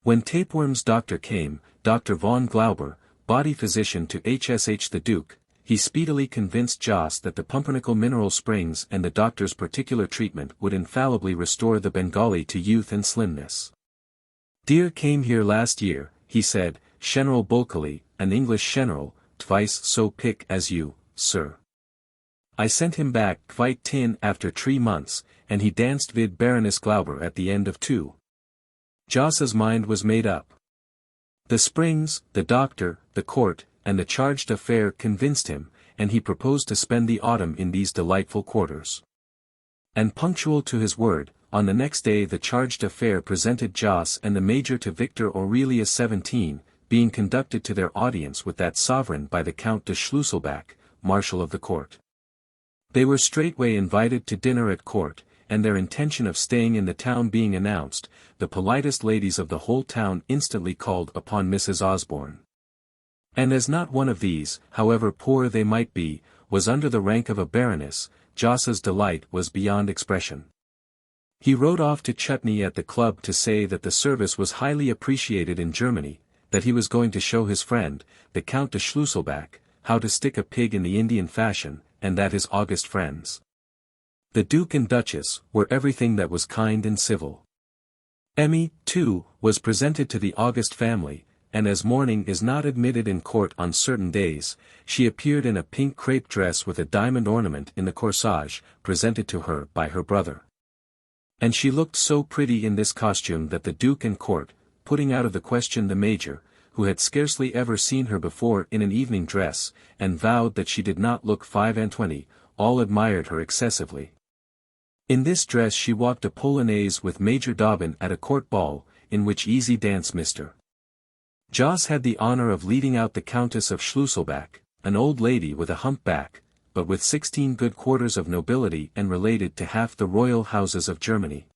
When Tapeworm's doctor came, Dr. von Glauber, body physician to HSH the Duke, he speedily convinced Joss that the Pumpernickel mineral springs and the doctor's particular treatment would infallibly restore the Bengali to youth and slimness. "Dear came here last year," he said, "General Bulkeley, an English general, twice so pick as you, sir. I sent him back quite tin after 3 months, and he danced vid Baroness Glauber at the end of 2. Joss's mind was made up. The springs, the doctor, the court, and the charge d'affaires convinced him, and he proposed to spend the autumn in these delightful quarters. And punctual to his word, on the next day the charge d'affaires presented Joss and the Major to Victor Aurelius 17, being conducted to their audience with that sovereign by the Count de Schlusselback, Marshal of the Court. They were straightway invited to dinner at court, and their intention of staying in the town being announced, the politest ladies of the whole town instantly called upon Mrs. Osborne. And as not one of these, however poor they might be, was under the rank of a baroness, Joss's delight was beyond expression. He rode off to Chutney at the club to say that the service was highly appreciated in Germany, that he was going to show his friend, the Count de Schlusselback, how to stick a pig in the Indian fashion, and that his august friends, the Duke and Duchess, were everything that was kind and civil. Emmy, too, was presented to the august family, and as mourning is not admitted in court on certain days, she appeared in a pink crepe dress with a diamond ornament in the corsage, presented to her by her brother. And she looked so pretty in this costume that the Duke and court, putting out of the question the Major, who had scarcely ever seen her before in an evening dress, and vowed that she did not look 25, all admired her excessively. In this dress she walked a polonaise with Major Dobbin at a court ball, in which easy dance Mr. Joss had the honor of leading out the Countess of Schlusselback, an old lady with a hump back, but with 16 good quarters of nobility and related to half the royal houses of Germany.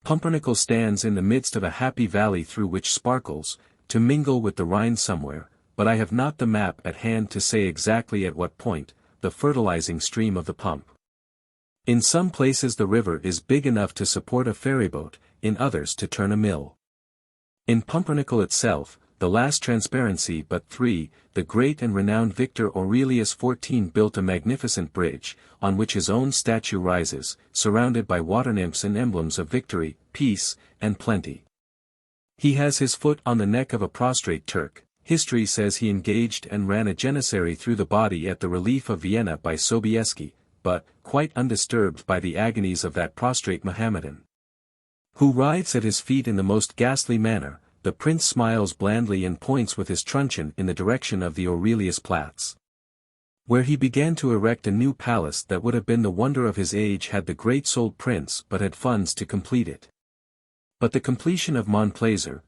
Pumpernickel stands in the midst of a happy valley through which sparkles, to mingle with the Rhine somewhere, but I have not the map at hand to say exactly at what point, the fertilizing stream of the Pump. In some places the river is big enough to support a ferryboat, in others to turn a mill. In Pumpernickel itself, the last transparency but 3, the great and renowned victor Aurelius XIV built a magnificent bridge, on which his own statue rises, surrounded by water nymphs and emblems of victory, peace, and plenty. He has his foot on the neck of a prostrate Turk. History says he engaged and ran a janissary through the body at the relief of Vienna by Sobieski, but, quite undisturbed by the agonies of that prostrate Mohammedan, who writhes at his feet in the most ghastly manner, the prince smiles blandly and points with his truncheon in the direction of the Aurelius Platz, where he began to erect a new palace that would have been the wonder of his age had the great-souled prince but had funds to complete it. But the completion of Monplaisir,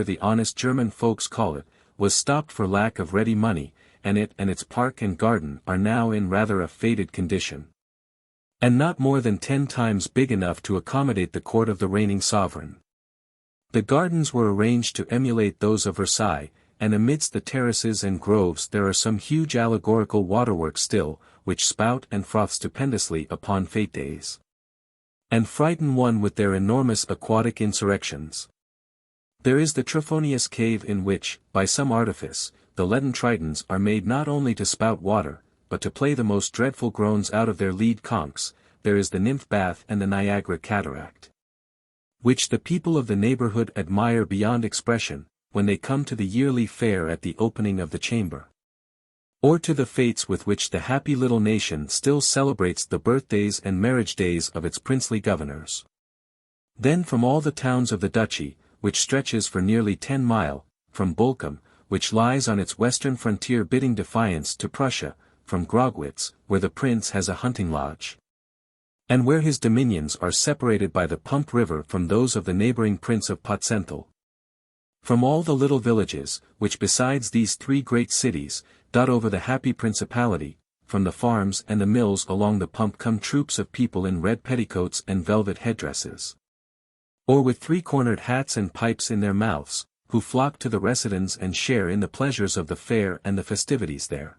the honest German folks call it, was stopped for lack of ready money, and it and its park and garden are now in rather a faded condition, and not more than 10 times big enough to accommodate the court of the reigning sovereign. The gardens were arranged to emulate those of Versailles, and amidst the terraces and groves there are some huge allegorical waterworks still, which spout and froth stupendously upon fete days, and frighten one with their enormous aquatic insurrections. There is the Trophonius cave in which, by some artifice, the leaden tritons are made not only to spout water, but to play the most dreadful groans out of their lead conchs. There is the nymph bath and the Niagara cataract, which the people of the neighborhood admire beyond expression, when they come to the yearly fair at the opening of the chamber, or to the fetes with which the happy little nation still celebrates the birthdays and marriage days of its princely governors. Then from all the towns of the duchy, which stretches for nearly 10 miles, from Bolkum, which lies on its western frontier bidding defiance to Prussia, from Grogwitz, where the prince has a hunting lodge, and where his dominions are separated by the Pump River from those of the neighboring Prince of Potsenthal. From all the little villages, which besides these 3 great cities, dot over the happy principality, from the farms and the mills along the Pump come troops of people in red petticoats and velvet headdresses, or with 3-cornered hats and pipes in their mouths, who flock to the residence and share in the pleasures of the fair and the festivities there.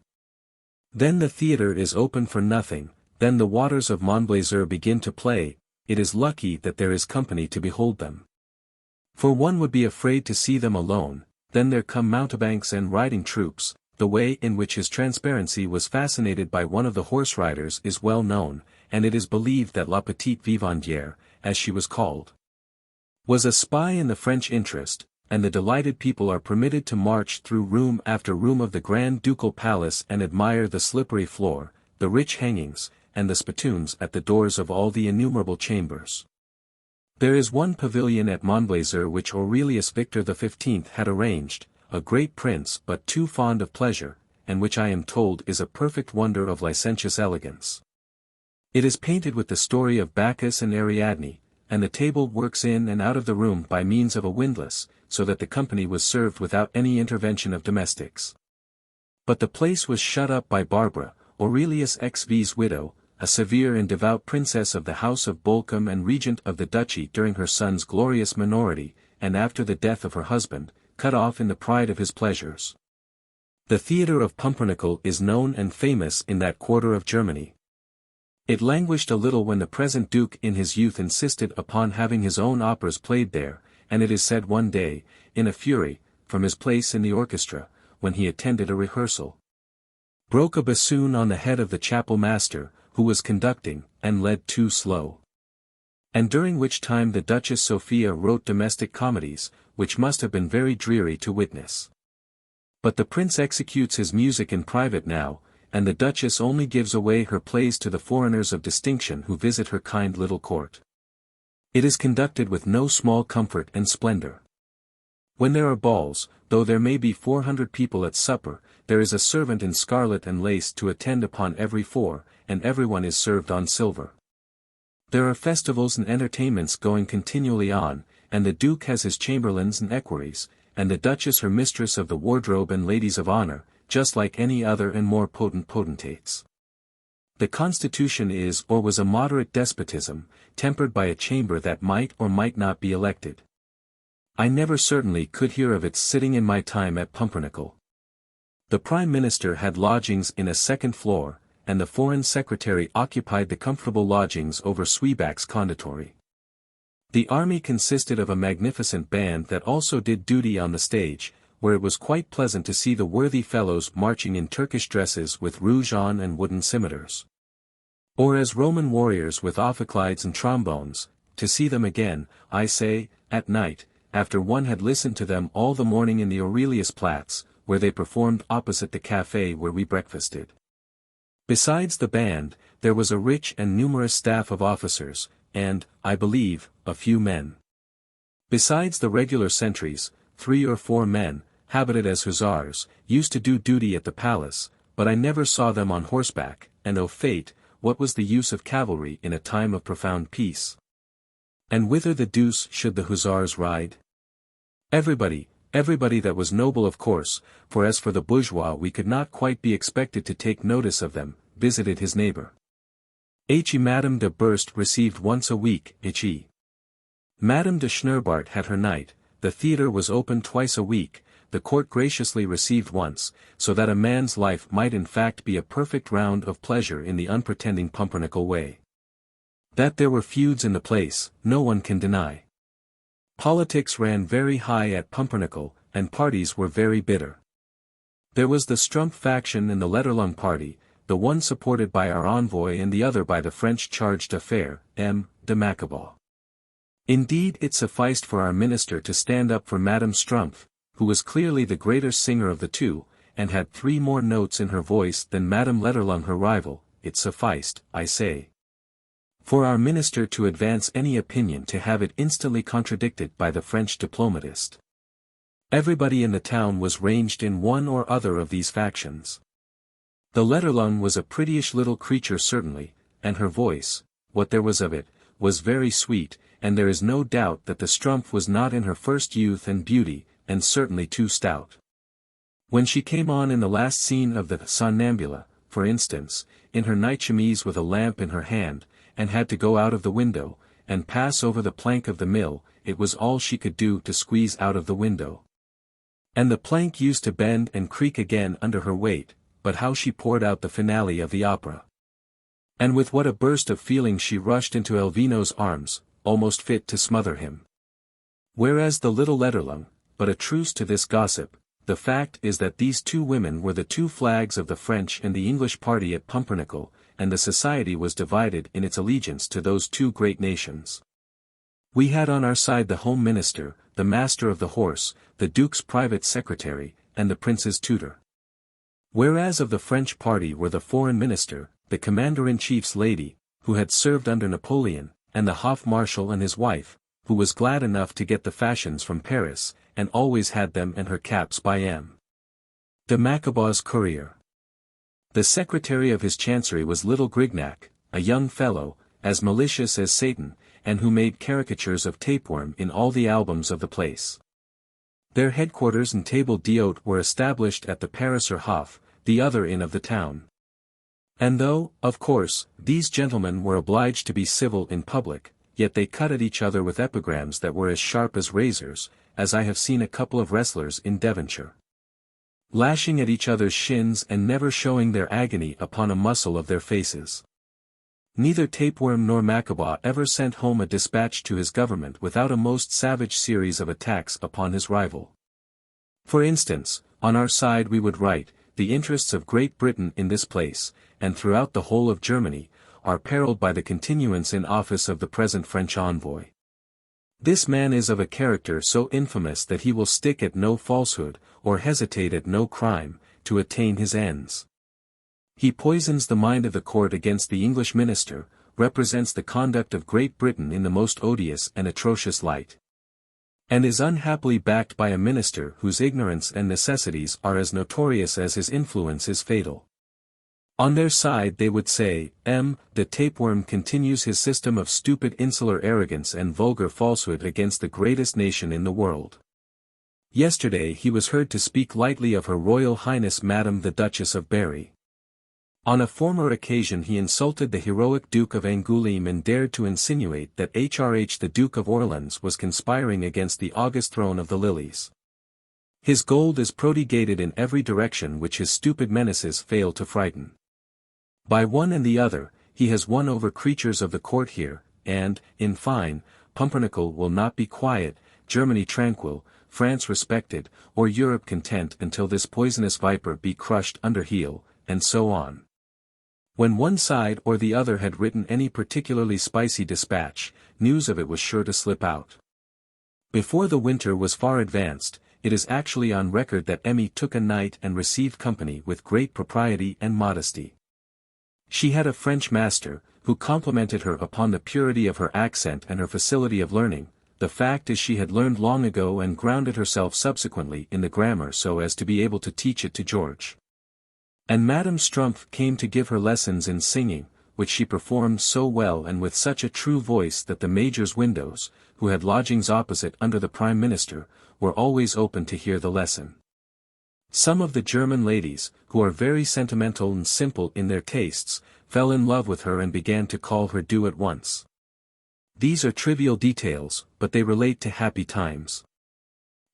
Then the theatre is open for nothing, then the waters of Monplaisir begin to play. It is lucky that there is company to behold them, for one would be afraid to see them alone. Then there come mountebanks and riding troops. The way in which his transparency was fascinated by one of the horse riders is well known, and it is believed that La Petite Vivandière, as she was called, was a spy in the French interest, and the delighted people are permitted to march through room after room of the grand ducal palace and admire the slippery floor, the rich hangings, and the spittoons at the doors of all the innumerable chambers. There is one pavilion at Monplaisir which Aurelius Victor XV had arranged, a great prince but too fond of pleasure, and which I am told is a perfect wonder of licentious elegance. It is painted with the story of Bacchus and Ariadne, and the table works in and out of the room by means of a windlass, so that the company was served without any intervention of domestics. But the place was shut up by Barbara, Aurelius XV's widow, a severe and devout princess of the house of Bolkum and regent of the duchy during her son's glorious minority, and after the death of her husband, cut off in the pride of his pleasures. The theatre of Pumpernickel is known and famous in that quarter of Germany. It languished a little when the present duke in his youth insisted upon having his own operas played there, and it is said one day, in a fury, from his place in the orchestra, when he attended a rehearsal, broke a bassoon on the head of the chapel master, who was conducting, and led too slow. And during which time the Duchess Sophia wrote domestic comedies, which must have been very dreary to witness. But the prince executes his music in private now, and the Duchess only gives away her plays to the foreigners of distinction who visit her kind little court. It is conducted with no small comfort and splendor. When there are balls, though there may be 400 people at supper, there is a servant in scarlet and lace to attend upon every 4, and everyone is served on silver. There are festivals and entertainments going continually on, and the Duke has his chamberlains and equerries, and the Duchess her mistress of the wardrobe and ladies of honor, just like any other and more potent potentates. The constitution is or was a moderate despotism, tempered by a chamber that might or might not be elected. I never certainly could hear of its sitting in my time at Pumpernickel. The Prime Minister had lodgings in a second floor, and the Foreign Secretary occupied the comfortable lodgings over Sweeback's conditorry. The army consisted of a magnificent band that also did duty on the stage, where it was quite pleasant to see the worthy fellows marching in Turkish dresses with rouge on and wooden scimitars. Or as Roman warriors with ophicleides and trombones, to see them again, I say, at night, after one had listened to them all the morning in the Aureliusplatz, where they performed opposite the café where we breakfasted. Besides the band, there was a rich and numerous staff of officers, and, I believe, a few men. Besides the regular sentries, 3 or 4 men, habited as hussars, used to do duty at the palace, but I never saw them on horseback, and oh fate, what was the use of cavalry in a time of profound peace? And whither the deuce should the hussars ride? Everybody that was noble of course, for as for the bourgeois we could not quite be expected to take notice of them, visited his neighbor. Madame de Burst received once a week, Madame de Schnurrbart had her night, the theatre was open twice a week, the court graciously received once, so that a man's life might in fact be a perfect round of pleasure in the unpretending pumpernickel way. That there were feuds in the place, no one can deny. Politics ran very high at Pumpernickel, and parties were very bitter. There was the Strumpf faction and the Letterlung party, the one supported by our envoy and the other by the French charge d'affaires, M. de Makepeace. Indeed it sufficed for our minister to stand up for Madame Strumpf, who was clearly the greater singer of the two, and had 3 more notes in her voice than Madame Letterlung her rival, it sufficed, I say, for our minister to advance any opinion to have it instantly contradicted by the French diplomatist. Everybody in the town was ranged in one or other of these factions. The Letterlung was a prettyish little creature certainly, and her voice, what there was of it, was very sweet, and there is no doubt that the Strumpf was not in her first youth and beauty, and certainly too stout. When she came on in the last scene of the Somnambula, for instance, in her night chemise with a lamp in her hand, and had to go out of the window, and pass over the plank of the mill, it was all she could do to squeeze out of the window. And the plank used to bend and creak again under her weight, but how she poured out the finale of the opera. And with what a burst of feeling she rushed into Elvino's arms, almost fit to smother him. Whereas the little Letterlung, but a truce to this gossip, the fact is that these 2 women were the 2 flags of the French and the English party at Pumpernickel, and the society was divided in its allegiance to those 2 great nations. We had on our side the Home Minister, the Master of the Horse, the Duke's private secretary, and the Prince's tutor. Whereas of the French party were the Foreign Minister, the Commander-in-Chief's lady, who had served under Napoleon, and the Hof-Marshal and his wife, who was glad enough to get the fashions from Paris, and always had them and her caps by M. de Makepeace's courier. The secretary of his chancery was little Grignac, a young fellow, as malicious as Satan, and who made caricatures of tapeworm in all the albums of the place. Their headquarters and table d'hôte were established at the Pariser Hof, the other inn of the town. And though, of course, these gentlemen were obliged to be civil in public, yet they cut at each other with epigrams that were as sharp as razors, as I have seen a couple of wrestlers in Devonshire. Lashing at each other's shins and never showing their agony upon a muscle of their faces. Neither Tapeworm nor Makepeace ever sent home a dispatch to his government without a most savage series of attacks upon his rival. For instance, on our side we would write, the interests of Great Britain in this place, and throughout the whole of Germany, are perilled by the continuance in office of the present French envoy. This man is of a character so infamous that he will stick at no falsehood, or hesitate at no crime, to attain his ends. He poisons the mind of the court against the English minister, represents the conduct of Great Britain in the most odious and atrocious light. And is unhappily backed by a minister whose ignorance and necessities are as notorious as his influence is fatal. On their side they would say, the tapeworm continues his system of stupid insular arrogance and vulgar falsehood against the greatest nation in the world. Yesterday he was heard to speak lightly of Her Royal Highness Madame the Duchess of Berry. On a former occasion he insulted the heroic Duke of Angoulême and dared to insinuate that HRH the Duke of Orleans was conspiring against the august throne of the Lilies. His gold is prodigated in every direction which his stupid menaces fail to frighten. By one and the other, he has won over creatures of the court here, and, in fine, Pumpernickel will not be quiet, Germany tranquil, France respected, or Europe content until this poisonous viper be crushed under heel, and so on. When one side or the other had written any particularly spicy dispatch, news of it was sure to slip out. Before the winter was far advanced, it is actually on record that Emmy took a night and received company with great propriety and modesty. She had a French master, who complimented her upon the purity of her accent and her facility of learning. The fact is she had learned long ago and grounded herself subsequently in the grammar so as to be able to teach it to George. And Madame Strumpf came to give her lessons in singing, which she performed so well and with such a true voice that the Major's windows, who had lodgings opposite under the Prime Minister, were always open to hear the lesson. Some of the German ladies, who are very sentimental and simple in their tastes, fell in love with her and began to call her Due at once. These are trivial details, but they relate to happy times.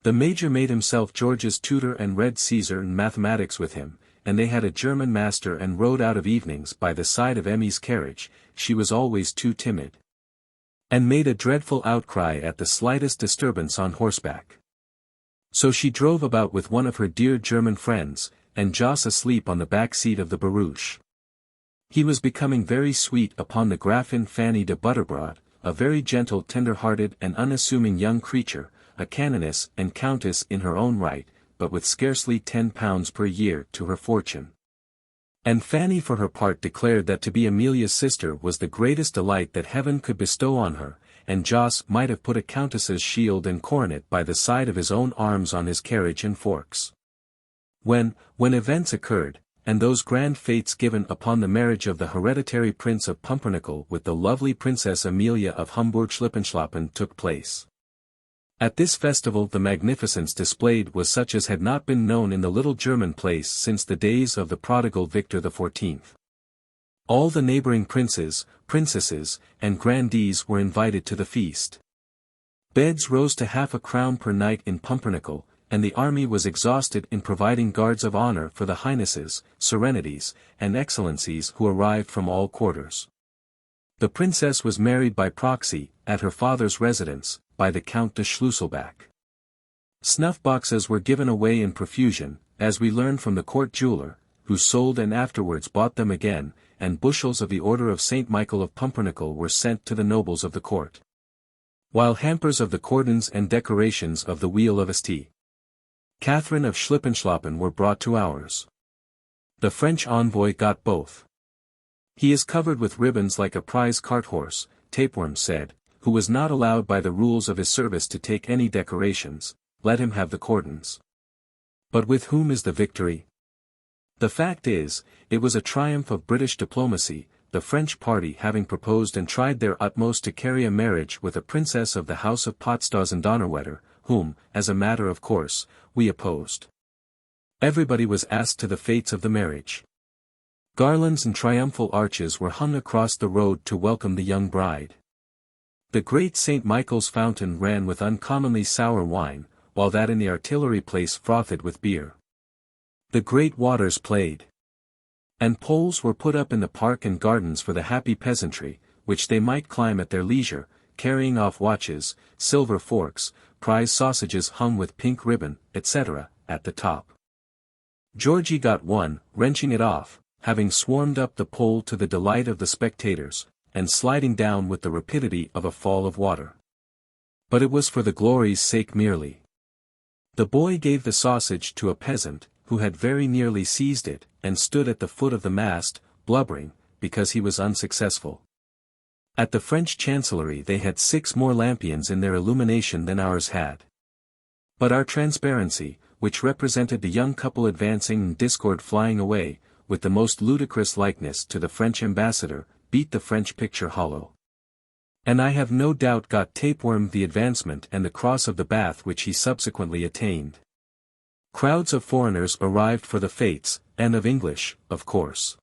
The Major made himself George's tutor and read Caesar and mathematics with him, and they had a German master and rode out of evenings by the side of Emmy's carriage. She was always too timid, and made a dreadful outcry at the slightest disturbance on horseback. So she drove about with one of her dear German friends, and Joss asleep on the back seat of the barouche. He was becoming very sweet upon the Gräfin Fanny de Butterbrod, a very gentle, tender-hearted and unassuming young creature, a canoness and countess in her own right, but with scarcely £10 per year to her fortune. And Fanny for her part declared that to be Amelia's sister was the greatest delight that heaven could bestow on her, and Joss might have put a countess's shield and coronet by the side of his own arms on his carriage and forks. When events occurred, and those grand fates given upon the marriage of the hereditary Prince of Pumpernickel with the lovely Princess Amelia of Hamburg-Schlippenschlappen took place. At this festival the magnificence displayed was such as had not been known in the little German place since the days of the prodigal Victor XIV. All the neighboring princes, princesses, and grandees were invited to the feast. Beds rose to £half-a-crown per night in Pumpernickel, and the army was exhausted in providing guards of honor for the highnesses, serenities, and excellencies who arrived from all quarters. The princess was married by proxy, at her father's residence, by the Count de Schlusselbach. Snuff-boxes were given away in profusion, as we learned from the court jeweller, who sold and afterwards bought them again, and bushels of the Order of St. Michael of Pumpernickel were sent to the nobles of the court, while hampers of the cordons and decorations of the Wheel of St. Catherine of Schlippenschlappen were brought to ours. The French envoy got both. He is covered with ribbons like a prize cart horse, Tapeworm said, who was not allowed by the rules of his service to take any decorations. Let him have the cordons. But with whom is the victory? The fact is, it was a triumph of British diplomacy, the French party having proposed and tried their utmost to carry a marriage with a princess of the House of Potsdausen-Donnerwetter, whom, as a matter of course, we opposed. Everybody was asked to the fates of the marriage. Garlands and triumphal arches were hung across the road to welcome the young bride. The great St. Michael's fountain ran with uncommonly sour wine, while that in the artillery place frothed with beer. The great waters played. And poles were put up in the park and gardens for the happy peasantry, which they might climb at their leisure, carrying off watches, silver forks, prize sausages hung with pink ribbon, etc., at the top. Georgy got one, wrenching it off, having swarmed up the pole to the delight of the spectators, and sliding down with the rapidity of a fall of water. But it was for the glory's sake merely. The boy gave the sausage to a peasant, who had very nearly seized it, and stood at the foot of the mast, blubbering, because he was unsuccessful. At the French Chancellery they had 6 more lampions in their illumination than ours had. But our transparency, which represented the young couple advancing and discord flying away, with the most ludicrous likeness to the French ambassador, beat the French picture hollow. And I have no doubt got Tapeworm the advancement and the Cross of the Bath which he subsequently attained. Crowds of foreigners arrived for the fêtes, and of English, of course.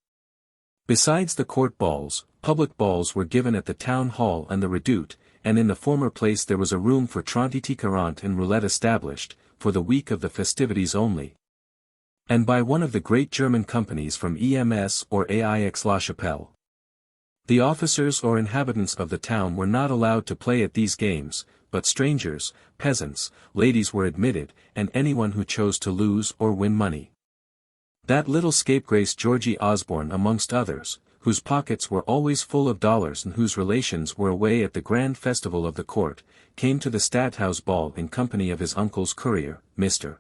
Besides the court balls, public balls were given at the town hall and the Redoute, and in the former place there was a room for 30-40 and roulette established, for the week of the festivities only, and by one of the great German companies from EMS or AIX-La Chapelle. The officers or inhabitants of the town were not allowed to play at these games, but strangers, peasants, ladies were admitted, and anyone who chose to lose or win money. That little scapegrace Georgy Osborne amongst others, whose pockets were always full of dollars and whose relations were away at the grand festival of the court, came to the Stadthouse ball in company of his uncle's courier, Mr.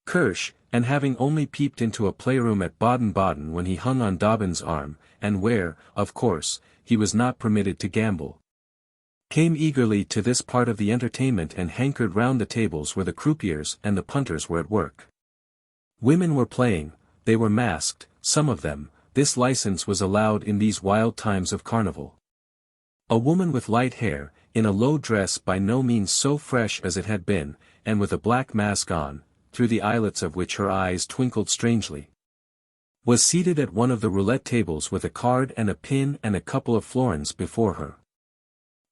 Kirsch, and having only peeped into a playroom at Baden-Baden when he hung on Dobbin's arm, and where, of course, he was not permitted to gamble, came eagerly to this part of the entertainment and hankered round the tables where the croupiers and the punters were at work. Women were playing, they were masked, some of them. This license was allowed in these wild times of carnival. A woman with light hair, in a low dress by no means so fresh as it had been, and with a black mask on, through the eyelets of which her eyes twinkled strangely, was seated at one of the roulette tables with a card and a pin and a couple of florins before her.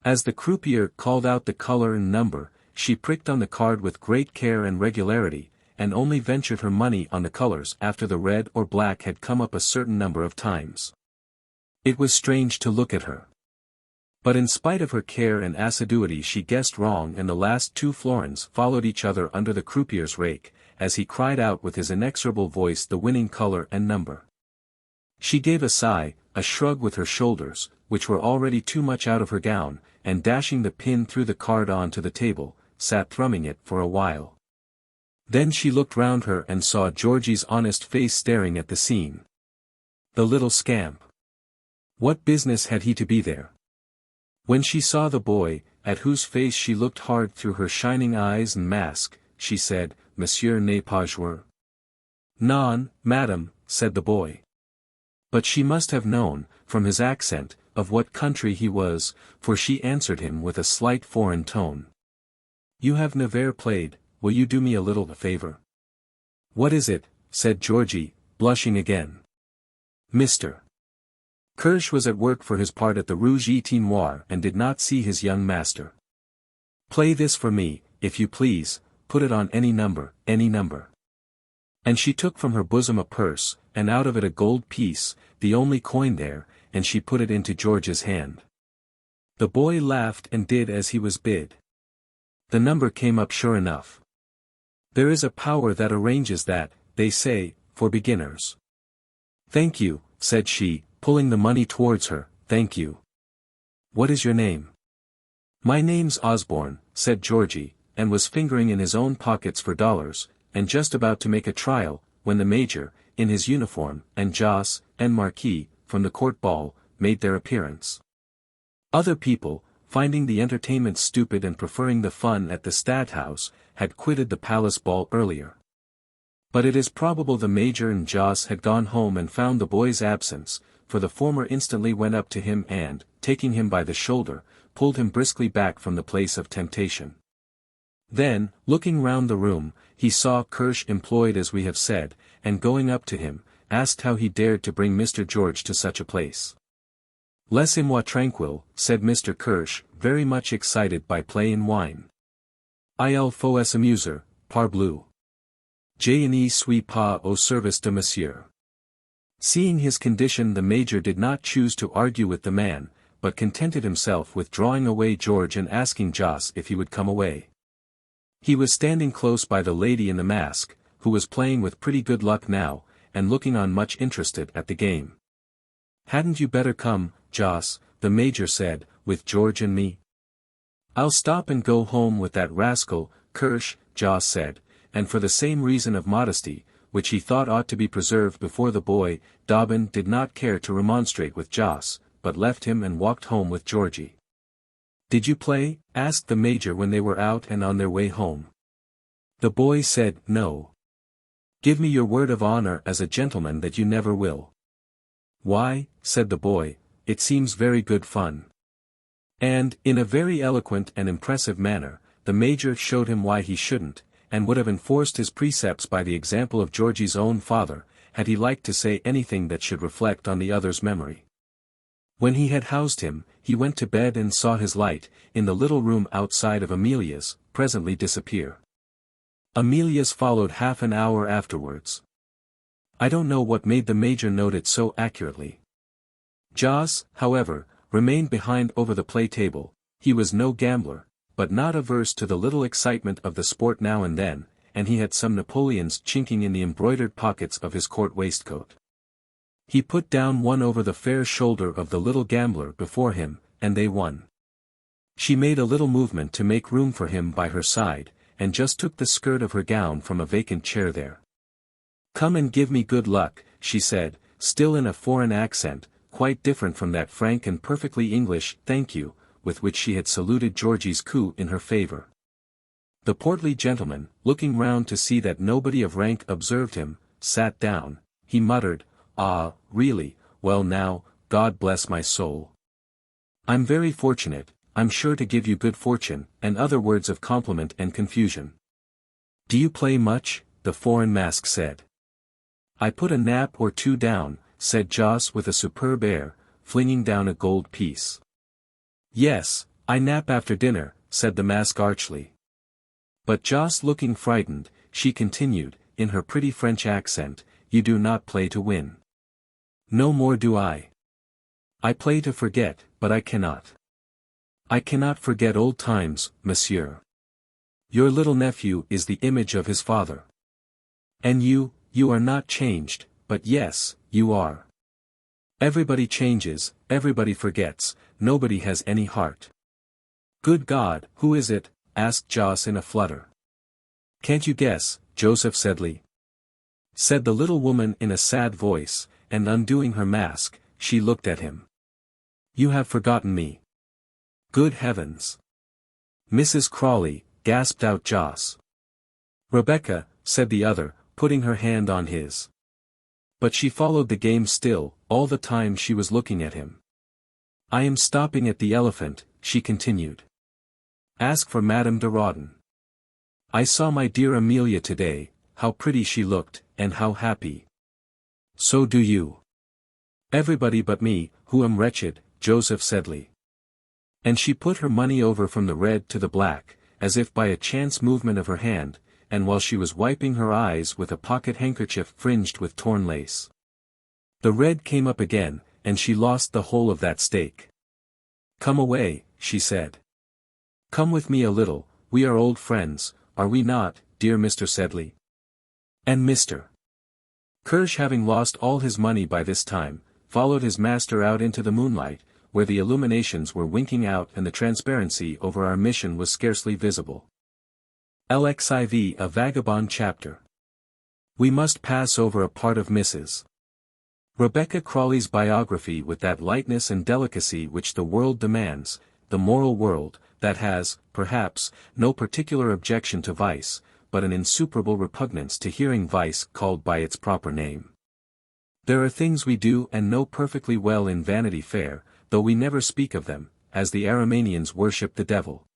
As the croupier called out the color and number, she pricked on the card with great care and regularity, and only ventured her money on the colors after the red or black had come up a certain number of times. It was strange to look at her. But in spite of her care and assiduity she guessed wrong, and the last 2 florins followed each other under the croupier's rake, as he cried out with his inexorable voice the winning color and number. She gave a sigh, a shrug with her shoulders, which were already too much out of her gown, and dashing the pin through the card on to the table, sat thrumming it for a while. Then she looked round her and saw Georgy's honest face staring at the scene. The little scamp! What business had he to be there? When she saw the boy, at whose face she looked hard through her shining eyes and mask, she said, "Monsieur n'est pas joueur?" "Non, madame," said the boy. But she must have known, from his accent, of what country he was, for she answered him with a slight foreign tone. "You have never played. Will you do me a little favor?" "What is it?" said Georgy, blushing again. Mr. Kirsch was at work for his part at the Rouge et Noir and did not see his young master. "Play this for me, if you please, put it on any number, any number." And she took from her bosom a purse, and out of it a gold piece, the only coin there, and she put it into George's hand. The boy laughed and did as he was bid. The number came up sure enough. There is a power that arranges that, they say, for beginners. "Thank you," said she, pulling the money towards her, "thank you. What is your name?" "My name's Osborne," said Georgy, and was fingering in his own pockets for dollars, and just about to make a trial, when the Major, in his uniform, and Joss, and Marquis, from the court ball, made their appearance. Other people, finding the entertainment stupid and preferring the fun at the Stadthouse, had quitted the palace ball earlier. But it is probable the Major and Joss had gone home and found the boy's absence, for the former instantly went up to him and, taking him by the shoulder, pulled him briskly back from the place of temptation. Then, looking round the room, he saw Kirsch employed as we have said, and going up to him, asked how he dared to bring Mr. George to such a place. "Laissez-moi tranquille," said Mr. Kirsch, very much excited by play and wine. "Il faut s'amuser, parbleu. Je ne suis pas au service de monsieur." Seeing his condition, the Major did not choose to argue with the man, but contented himself with drawing away George and asking Joss if he would come away. He was standing close by the lady in the mask, who was playing with pretty good luck now, and looking on much interested at the game. "Hadn't you better come, Joss," the Major said, "with George and me?" "I'll stop and go home with that rascal, Kirsch," Joss said, and for the same reason of modesty, which he thought ought to be preserved before the boy, Dobbin did not care to remonstrate with Joss, but left him and walked home with Georgy. "Did you play?" asked the Major when they were out and on their way home. The boy said, "No." "Give me your word of honor as a gentleman that you never will." "Why," said the boy, "it seems very good fun." And, in a very eloquent and impressive manner, the Major showed him why he shouldn't, and would have enforced his precepts by the example of Georgy's own father, had he liked to say anything that should reflect on the other's memory. When he had housed him, he went to bed and saw his light, in the little room outside of Amelia's, presently disappear. Amelia's followed half an hour afterwards. I don't know what made the Major note it so accurately. Joss, however, remained behind over the play table. He was no gambler, but not averse to the little excitement of the sport now and then, and he had some Napoleons chinking in the embroidered pockets of his court waistcoat. He put down one over the fair shoulder of the little gambler before him, and they won. She made a little movement to make room for him by her side, and just took the skirt of her gown from a vacant chair there. "Come and give me good luck," she said, still in a foreign accent, quite different from that frank and perfectly English "thank you," with which she had saluted Georgy's coup in her favour. The portly gentleman, looking round to see that nobody of rank observed him, sat down. He muttered, "Ah, really, well now, God bless my soul. I'm very fortunate, I'm sure to give you good fortune," and other words of compliment and confusion. "Do you play much?" the foreign mask said. "I put a nap or two down," said Joss with a superb air, flinging down a gold piece. "Yes, I nap after dinner," said the mask archly. But Joss looking frightened, she continued, in her pretty French accent, "You do not play to win." "No more do I. I play to forget, but I cannot. I cannot forget old times, monsieur. Your little nephew is the image of his father. And you are not changed, but yes, you are. Everybody changes, everybody forgets, nobody has any heart." "Good God, who is it?" asked Joss in a flutter. "Can't you guess, Joseph Sedley?" said the little woman in a sad voice, and undoing her mask, she looked at him. "You have forgotten me." "Good heavens! Mrs. Crawley," gasped out Joss. "Rebecca," said the other, putting her hand on his. But she followed the game still, all the time she was looking at him. "I am stopping at the Elephant," she continued. "Ask for Madame de Rhein. I saw my dear Amelia today, how pretty she looked, and how happy. So do you. Everybody but me, who am wretched, Joseph Sedley." And she put her money over from the red to the black, as if by a chance movement of her hand, and while she was wiping her eyes with a pocket handkerchief fringed with torn lace. The red came up again, and she lost the whole of that stake. "Come away," she said. "Come with me a little, we are old friends, are we not, dear Mr. Sedley?" And Mr. Kirsch, having lost all his money by this time, followed his master out into the moonlight, where the illuminations were winking out and the transparency over our mission was scarcely visible. LXIV, a Vagabond chapter. We must pass over a part of Mrs. Rebecca Crawley's biography with that lightness and delicacy which the world demands, the moral world, that has, perhaps, no particular objection to vice, but an insuperable repugnance to hearing vice called by its proper name. There are things we do and know perfectly well in Vanity Fair, though we never speak of them, as the Aromanians worship the devil.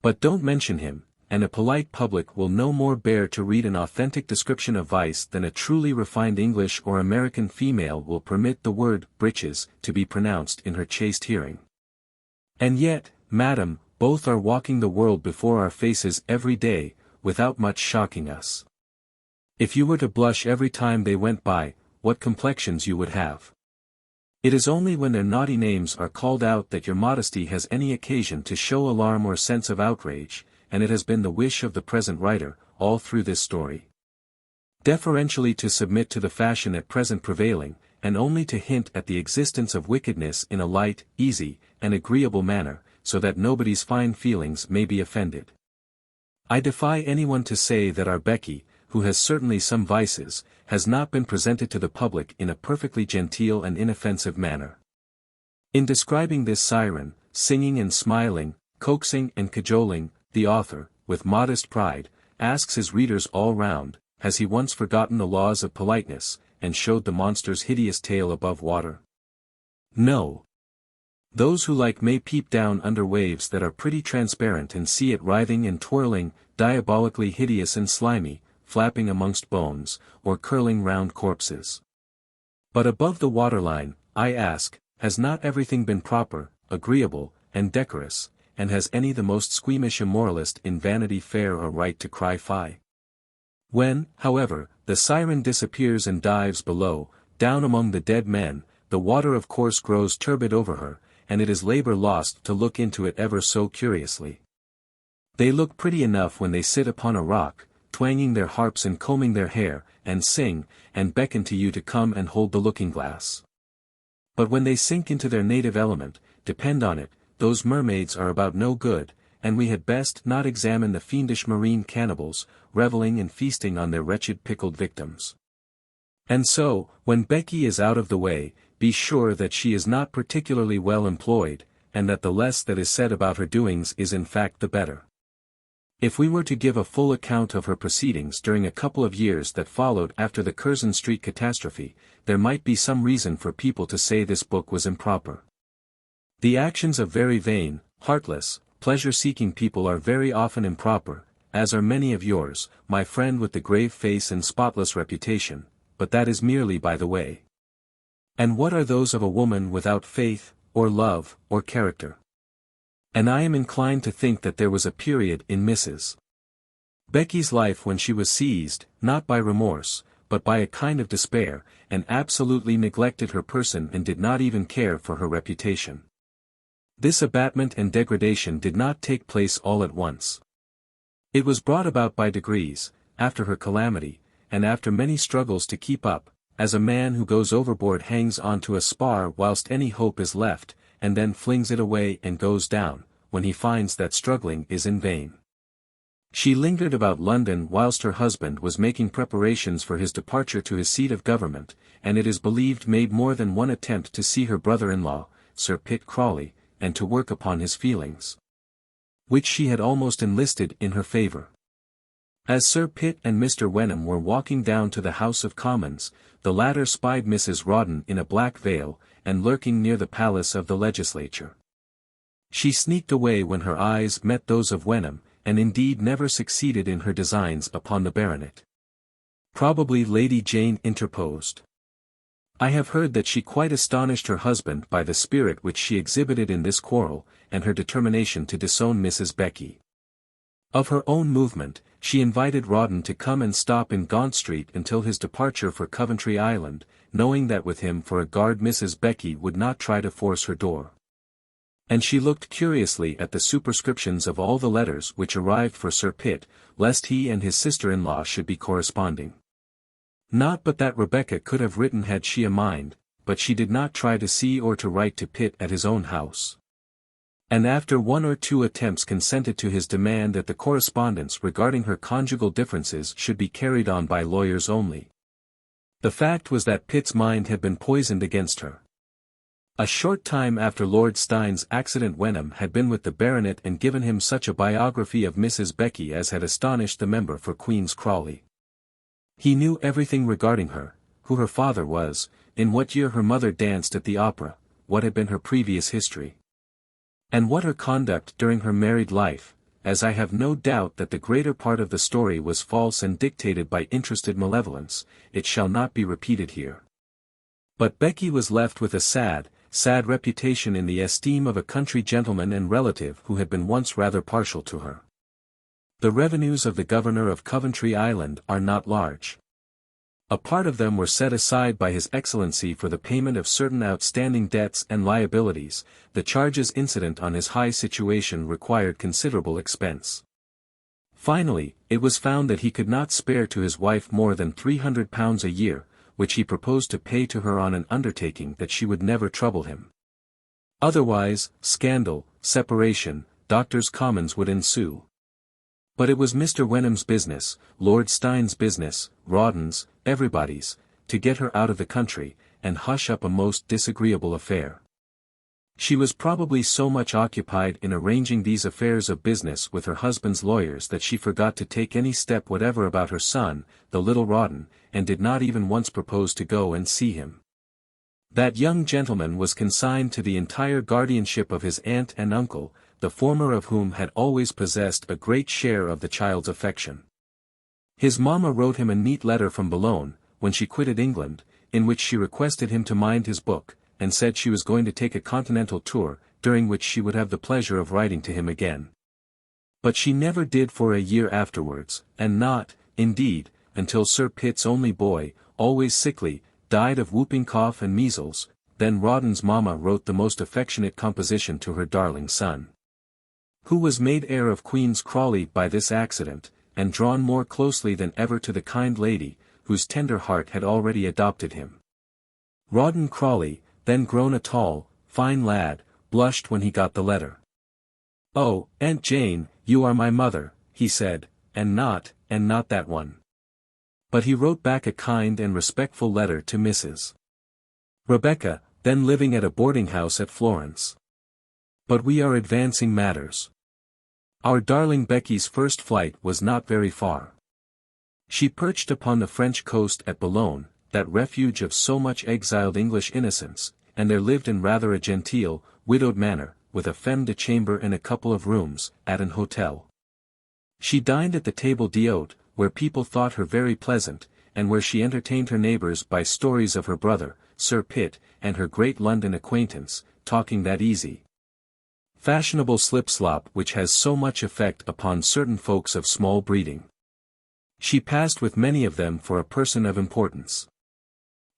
But don't mention him, and a polite public will no more bear to read an authentic description of vice than a truly refined English or American female will permit the word breeches to be pronounced in her chaste hearing. And yet, madam, both are walking the world before our faces every day, without much shocking us. If you were to blush every time they went by, what complexions you would have. It is only when their naughty names are called out that your modesty has any occasion to show alarm or sense of outrage, and it has been the wish of the present writer, all through this story, deferentially to submit to the fashion at present prevailing, and only to hint at the existence of wickedness in a light, easy, and agreeable manner, so that nobody's fine feelings may be offended. I defy anyone to say that our Becky, who has certainly some vices, has not been presented to the public in a perfectly genteel and inoffensive manner. In describing this siren, singing and smiling, coaxing and cajoling, the author, with modest pride, asks his readers all round, has he once forgotten the laws of politeness, and showed the monster's hideous tail above water? No. Those who like may peep down under waves that are pretty transparent and see it writhing and twirling, diabolically hideous and slimy, flapping amongst bones, or curling round corpses. But above the waterline, I ask, has not everything been proper, agreeable, and decorous, and has any the most squeamish immoralist in Vanity Fair a right to cry fie? When, however, the siren disappears and dives below, down among the dead men, the water of course grows turbid over her, and it is labor lost to look into it ever so curiously. They look pretty enough when they sit upon a rock, twanging their harps and combing their hair, and sing, and beckon to you to come and hold the looking-glass. But when they sink into their native element, depend on it, those mermaids are about no good, and we had best not examine the fiendish marine cannibals, reveling and feasting on their wretched pickled victims. And so, when Becky is out of the way, be sure that she is not particularly well employed, and that the less that is said about her doings is in fact the better. If we were to give a full account of her proceedings during a couple of years that followed after the Curzon Street catastrophe, there might be some reason for people to say this book was improper. The actions of very vain, heartless, pleasure-seeking people are very often improper, as are many of yours, my friend with the grave face and spotless reputation, but that is merely by the way. And what are those of a woman without faith, or love, or character? And I am inclined to think that there was a period in Mrs. Becky's life when she was seized, not by remorse, but by a kind of despair, and absolutely neglected her person and did not even care for her reputation. This abatement and degradation did not take place all at once. It was brought about by degrees, after her calamity, and after many struggles to keep up, as a man who goes overboard hangs on to a spar whilst any hope is left, and then flings it away and goes down, when he finds that struggling is in vain. She lingered about London whilst her husband was making preparations for his departure to his seat of government, and it is believed made more than one attempt to see her brother-in-law, Sir Pitt Crawley, and to work upon his feelings, which she had almost enlisted in her favour. As Sir Pitt and Mr. Wenham were walking down to the House of Commons, the latter spied Mrs. Rawdon in a black veil, and lurking near the palace of the legislature. She sneaked away when her eyes met those of Wenham, and indeed never succeeded in her designs upon the baronet. Probably Lady Jane interposed. I have heard that she quite astonished her husband by the spirit which she exhibited in this quarrel, and her determination to disown Mrs. Becky. Of her own movement, she invited Rawdon to come and stop in Gaunt Street until his departure for Coventry Island, knowing that with him for a guard Mrs. Becky would not try to force her door. And she looked curiously at the superscriptions of all the letters which arrived for Sir Pitt, lest he and his sister-in-law should be corresponding. Not but that Rebecca could have written had she a mind, but she did not try to see or to write to Pitt at his own house. And after one or two attempts consented to his demand that the correspondence regarding her conjugal differences should be carried on by lawyers only. The fact was that Pitt's mind had been poisoned against her. A short time after Lord Steyne's accident Wenham had been with the baronet and given him such a biography of Mrs. Becky as had astonished the member for Queen's Crawley. He knew everything regarding her, who her father was, in what year her mother danced at the opera, what had been her previous history, and what her conduct during her married life, as I have no doubt that the greater part of the story was false and dictated by interested malevolence, it shall not be repeated here. But Becky was left with a sad reputation in the esteem of a country gentleman and relative who had been once rather partial to her. The revenues of the governor of Coventry Island are not large. A part of them were set aside by His Excellency for the payment of certain outstanding debts and liabilities. The charges incident on his high situation required considerable expense. Finally, it was found that he could not spare to his wife more than £300 a year, which he proposed to pay to her on an undertaking that she would never trouble him. Otherwise, scandal, separation, Doctors' Commons would ensue. But it was Mr. Wenham's business, Lord Steyne's business, Rawdon's, everybody's, to get her out of the country, and hush up a most disagreeable affair. She was probably so much occupied in arranging these affairs of business with her husband's lawyers that she forgot to take any step whatever about her son, the little Rawdon, and did not even once propose to go and see him. That young gentleman was consigned to the entire guardianship of his aunt and uncle, the former of whom had always possessed a great share of the child's affection. His mamma wrote him a neat letter from Boulogne, when she quitted England, in which she requested him to mind his book, and said she was going to take a continental tour, during which she would have the pleasure of writing to him again. But she never did for a year afterwards, and not, indeed, until Sir Pitt's only boy, always sickly, died of whooping cough and measles. Then Rawdon's mamma wrote the most affectionate composition to her darling son. who was made heir of Queen's Crawley by this accident, and drawn more closely than ever to the kind lady, whose tender heart had already adopted him. Rawdon Crawley, then grown a tall, fine lad, blushed when he got the letter. "Oh, Aunt Jane, you are my mother," he said, and not that one." But he wrote back a kind and respectful letter to Mrs. Rebecca, then living at a boarding house at Florence. But we are advancing matters. Our darling Becky's first flight was not very far. She perched upon the French coast at Boulogne, that refuge of so much exiled English innocence, and there lived in rather a genteel, widowed manner, with a femme de chambre and a couple of rooms, at an hotel. She dined at the table d'hôte, where people thought her very pleasant, and where she entertained her neighbours by stories of her brother, Sir Pitt, and her great London acquaintance, talking that easy, fashionable slip-slop which has so much effect upon certain folks of small breeding. She passed with many of them for a person of importance.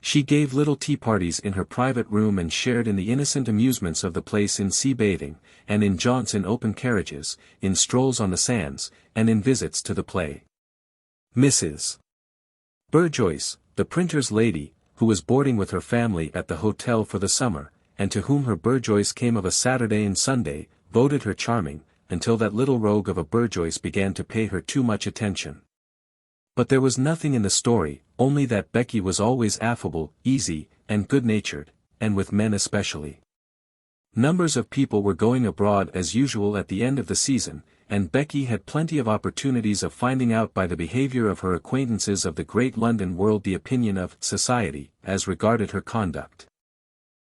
She gave little tea-parties in her private room and shared in the innocent amusements of the place in sea-bathing, and in jaunts in open carriages, in strolls on the sands, and in visits to the play. Mrs. Burjoice, the printer's lady, who was boarding with her family at the hotel for the summer, and to whom her Burjoice came of a Saturday and Sunday, voted her charming, until that little rogue of a Burjoice began to pay her too much attention. But there was nothing in the story, only that Becky was always affable, easy, and good-natured, and with men especially. Numbers of people were going abroad as usual at the end of the season, and Becky had plenty of opportunities of finding out by the behaviour of her acquaintances of the great London world the opinion of society, as regarded her conduct.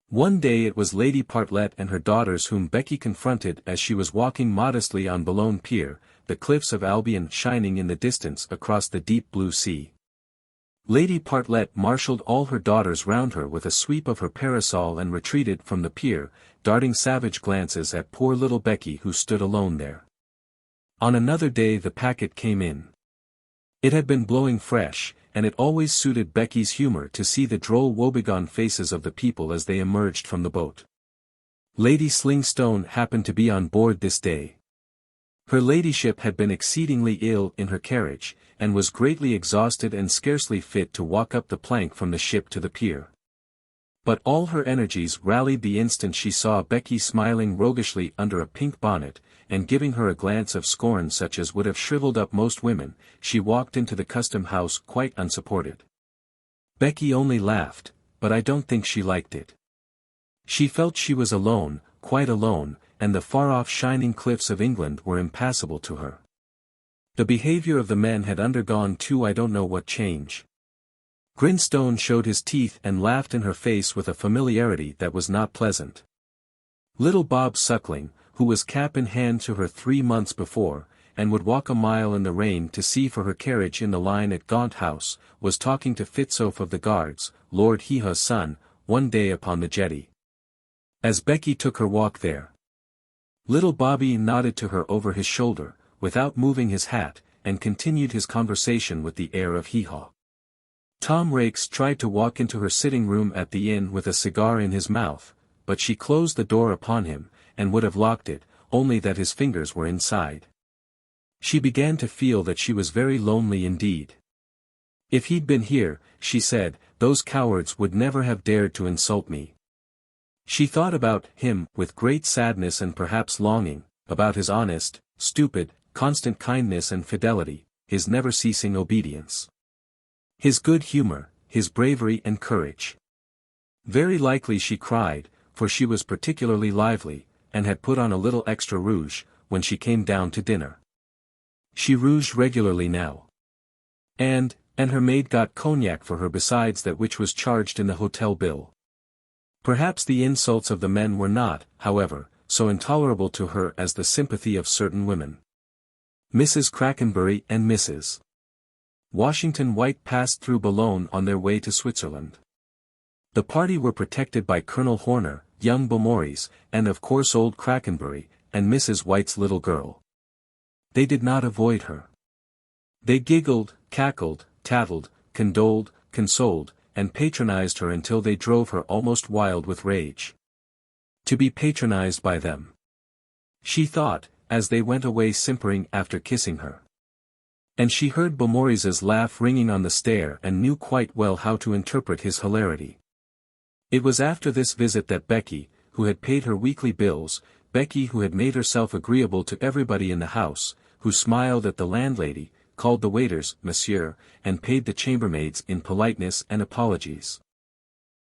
One day it was Lady Partlet and her daughters whom Becky confronted as she was walking modestly on Boulogne Pier, the cliffs of Albion shining in the distance across the deep blue sea. Lady Partlet marshalled all her daughters round her with a sweep of her parasol and retreated from the pier, darting savage glances at poor little Becky who stood alone there. On another day the packet came in. It had been blowing fresh, and it always suited Becky's humour to see the droll woebegone faces of the people as they emerged from the boat. Lady Slingstone happened to be on board this day. Her ladyship had been exceedingly ill in her carriage, and was greatly exhausted and scarcely fit to walk up the plank from the ship to the pier. But all her energies rallied the instant she saw Becky smiling roguishly under a pink bonnet, and giving her a glance of scorn such as would have shrivelled up most women. She walked into the custom-house quite unsupported. Becky only laughed, but I don't think she liked it. She felt she was alone, quite alone, and the far-off shining cliffs of England were impassable to her. The behaviour of the men had undergone too I don't know what change. Grinstone showed his teeth and laughed in her face with a familiarity that was not pleasant. Little Bob Suckling, who was cap in hand to her 3 months before, and would walk a mile in the rain to see for her carriage in the line at Gaunt House, was talking to Fitzofe of the Guards, Lord Heha's son, one day upon the jetty. As Becky took her walk there, little Bobby nodded to her over his shoulder, without moving his hat, and continued his conversation with the air of hee-haw. Tom Raikes tried to walk into her sitting-room at the inn with a cigar in his mouth, but she closed the door upon him, and would have locked it, only that his fingers were inside. She began to feel that she was very lonely indeed. If he'd been here, she said, those cowards would never have dared to insult me. She thought about him with great sadness and perhaps longing, about his honest, stupid, constant kindness and fidelity, his never-ceasing obedience, his good humour, his bravery and courage. Very likely she cried, for she was particularly lively, and had put on a little extra rouge, when she came down to dinner. She rouged regularly now. And her maid got cognac for her besides that which was charged in the hotel bill. Perhaps the insults of the men were not, however, so intolerable to her as the sympathy of certain women. Mrs. Crackenbury and Mrs. Washington White passed through Boulogne on their way to Switzerland. The party were protected by Colonel Horner, young Beaumoris, and of course old Crackenbury, and Mrs. White's little girl. They did not avoid her. They giggled, cackled, tattled, condoled, consoled, and patronized her until they drove her almost wild with rage. To be patronized by them, she thought, as they went away simpering after kissing her. And she heard Beaumoris's laugh ringing on the stair and knew quite well how to interpret his hilarity. It was after this visit that Becky, who had paid her weekly bills, Becky who had made herself agreeable to everybody in the house, who smiled at the landlady, called the waiters monsieur, and paid the chambermaids in politeness and apologies.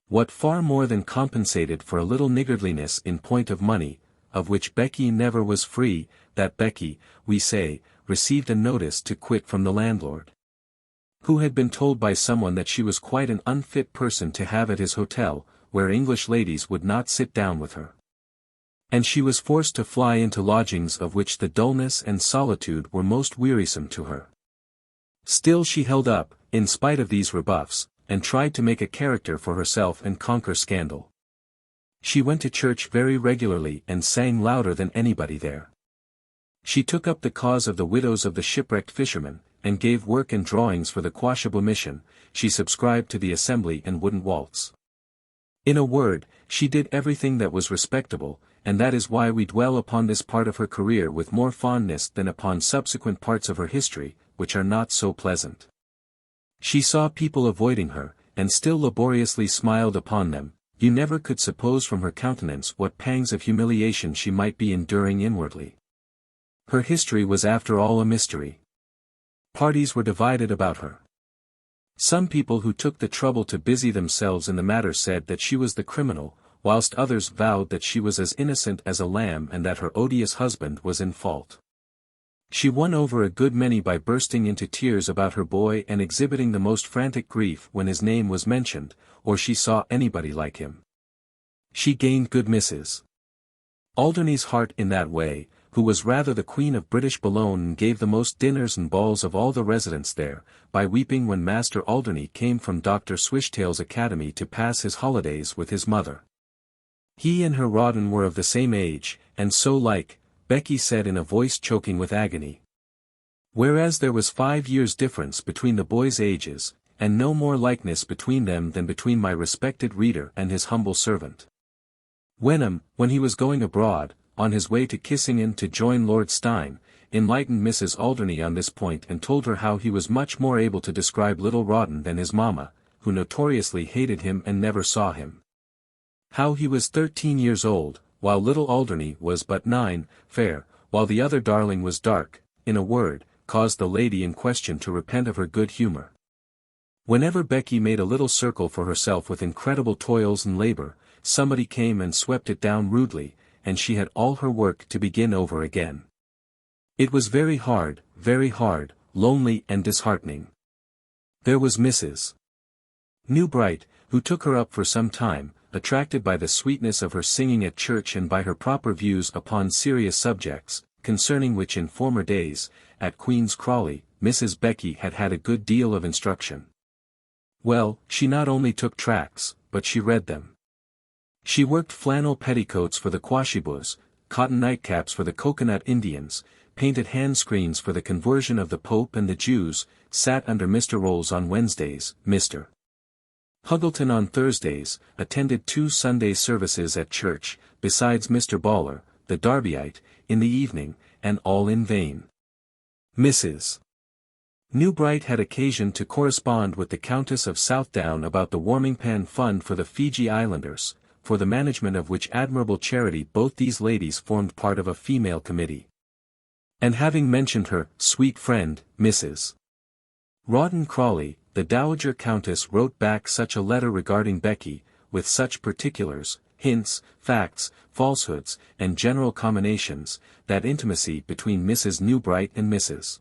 What far more than compensated for a little niggardliness in point of money, of which Becky never was free, that Becky, we say, received a notice to quit from the landlord, who had been told by someone that she was quite an unfit person to have at his hotel, where English ladies would not sit down with her. And she was forced to fly into lodgings of which the dullness and solitude were most wearisome to her. Still she held up, in spite of these rebuffs, and tried to make a character for herself and conquer scandal. She went to church very regularly and sang louder than anybody there. She took up the cause of the widows of the shipwrecked fishermen, and gave work and drawings for the Quashable Mission. She subscribed to the Assembly and wouldn't waltz. In a word, she did everything that was respectable, and that is why we dwell upon this part of her career with more fondness than upon subsequent parts of her history, which are not so pleasant. She saw people avoiding her, and still laboriously smiled upon them. You never could suppose from her countenance what pangs of humiliation she might be enduring inwardly. Her history was after all a mystery. Parties were divided about her. Some people who took the trouble to busy themselves in the matter said that she was the criminal, whilst others vowed that she was as innocent as a lamb and that her odious husband was in fault. She won over a good many by bursting into tears about her boy and exhibiting the most frantic grief when his name was mentioned, or she saw anybody like him. She gained good Mrs. Alderney's heart in that way, who was rather the Queen of British Boulogne and gave the most dinners and balls of all the residents there, by weeping when Master Alderney came from Dr. Swishtail's academy to pass his holidays with his mother. He and her Rawdon were of the same age, and so like, Becky said in a voice choking with agony. Whereas there was 5 years difference between the boys' ages, and no more likeness between them than between my respected reader and his humble servant. Wenham, when he was going abroad, on his way to Kissingen to join Lord Steyne, enlightened Mrs. Alderney on this point and told her how he was much more able to describe little Rawdon than his mamma, who notoriously hated him and never saw him. How he was 13 years old, while little Alderney was but 9, fair, while the other darling was dark, in a word, caused the lady in question to repent of her good humour. Whenever Becky made a little circle for herself with incredible toils and labour, somebody came and swept it down rudely, and she had all her work to begin over again. It was very hard, lonely and disheartening. There was Mrs. Newbright, who took her up for some time, attracted by the sweetness of her singing at church and by her proper views upon serious subjects, concerning which in former days, at Queen's Crawley, Mrs. Becky had had a good deal of instruction. Well, she not only took tracts, but she read them. She worked flannel petticoats for the Quashibos, cotton nightcaps for the Coconut Indians, painted hand-screens for the conversion of the Pope and the Jews, sat under Mr. Rolls on Wednesdays, Mr. Huggleton on Thursdays, attended 2 Sunday services at church, besides Mr. Baller, the Darbyite, in the evening, and all in vain. Mrs. Newbright had occasion to correspond with the Countess of Southdown about the Warming-Pan Fund for the Fiji Islanders, for the management of which admirable charity both these ladies formed part of a female committee. And having mentioned her sweet friend, Mrs. Rawdon Crawley, the Dowager Countess wrote back such a letter regarding Becky, with such particulars, hints, facts, falsehoods, and general combinations, that intimacy between Mrs. Newbright and Mrs.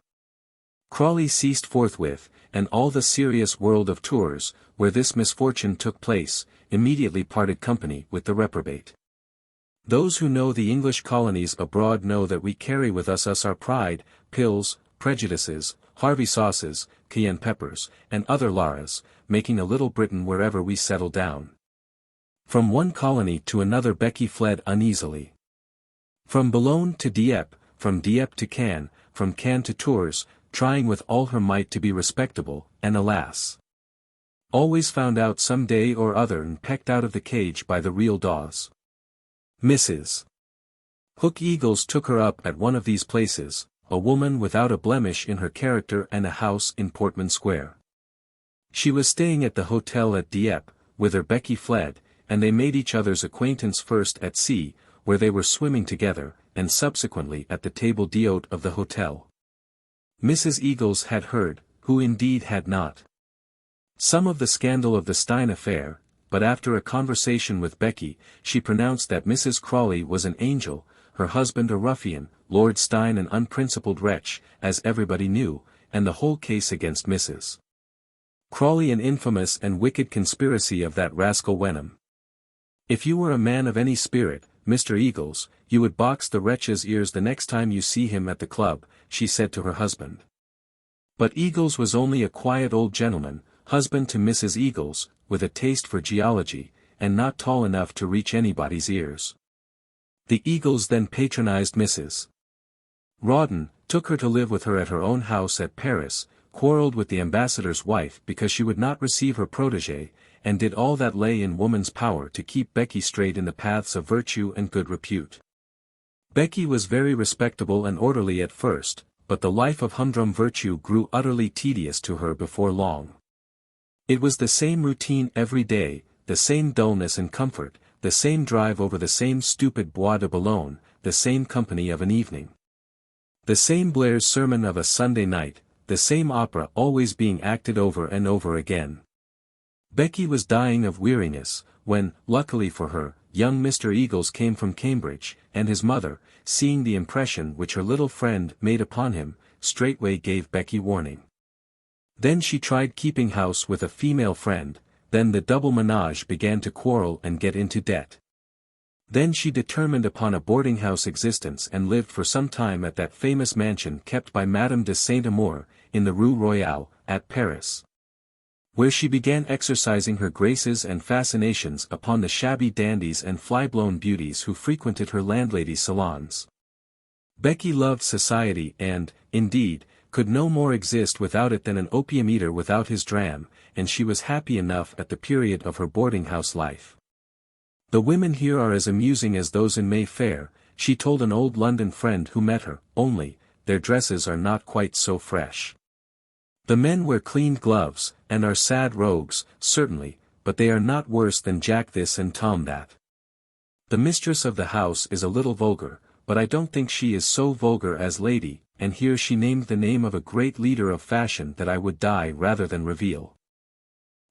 Crawley ceased forthwith, and all the serious world of Tours, where this misfortune took place, immediately parted company with the reprobate. Those who know the English colonies abroad know that we carry with us our pride, pills, prejudices, Harvey sauces, cayenne peppers, and other laras, making a little Britain wherever we settle down. From one colony to another Becky fled uneasily. From Boulogne to Dieppe, from Dieppe to Cannes, from Cannes to Tours, trying with all her might to be respectable, and alas! Always found out some day or other and pecked out of the cage by the real daws. Mrs. Hook Eagles took her up at one of these places, a woman without a blemish in her character and a house in Portman Square. She was staying at the hotel at Dieppe, whither Becky fled, and they made each other's acquaintance first at sea, where they were swimming together, and subsequently at the table d'hôte of the hotel. Mrs. Eagles had heard, who indeed had not, some of the scandal of the Stein affair, but after a conversation with Becky, she pronounced that Mrs. Crawley was an angel, her husband a ruffian, Lord Stein an unprincipled wretch, as everybody knew, and the whole case against Mrs. Crawley an infamous and wicked conspiracy of that rascal Wenham. If you were a man of any spirit, Mr. Eagles, you would box the wretch's ears the next time you see him at the club, she said to her husband. But Eagles was only a quiet old gentleman, husband to Mrs. Eagles, with a taste for geology, and not tall enough to reach anybody's ears. The Eagles then patronized Mrs. Rawdon, took her to live with her at her own house at Paris, quarrelled with the ambassador's wife because she would not receive her protégé, and did all that lay in woman's power to keep Becky straight in the paths of virtue and good repute. Becky was very respectable and orderly at first, but the life of humdrum virtue grew utterly tedious to her before long. It was the same routine every day, the same dullness and comfort, the same drive over the same stupid Bois de Boulogne, the same company of an evening. The same Blair's sermon of a Sunday night, the same opera always being acted over and over again. Becky was dying of weariness, when, luckily for her, young Mr. Eagles came from Cambridge, and his mother, seeing the impression which her little friend made upon him, straightway gave Becky warning. Then she tried keeping house with a female friend, then the double menage began to quarrel and get into debt. Then she determined upon a boarding-house existence and lived for some time at that famous mansion kept by Madame de Saint-Amour, in the Rue Royale, at Paris, where she began exercising her graces and fascinations upon the shabby dandies and fly-blown beauties who frequented her landlady's salons. Becky loved society and, indeed, could no more exist without it than an opium-eater without his dram, and she was happy enough at the period of her boarding-house life. The women here are as amusing as those in Mayfair, she told an old London friend who met her, only, their dresses are not quite so fresh. The men wear cleaned gloves, and are sad rogues, certainly, but they are not worse than Jack this and Tom that. The mistress of the house is a little vulgar, but I don't think she is so vulgar as Lady, and here she named the name of a great leader of fashion that I would die rather than reveal.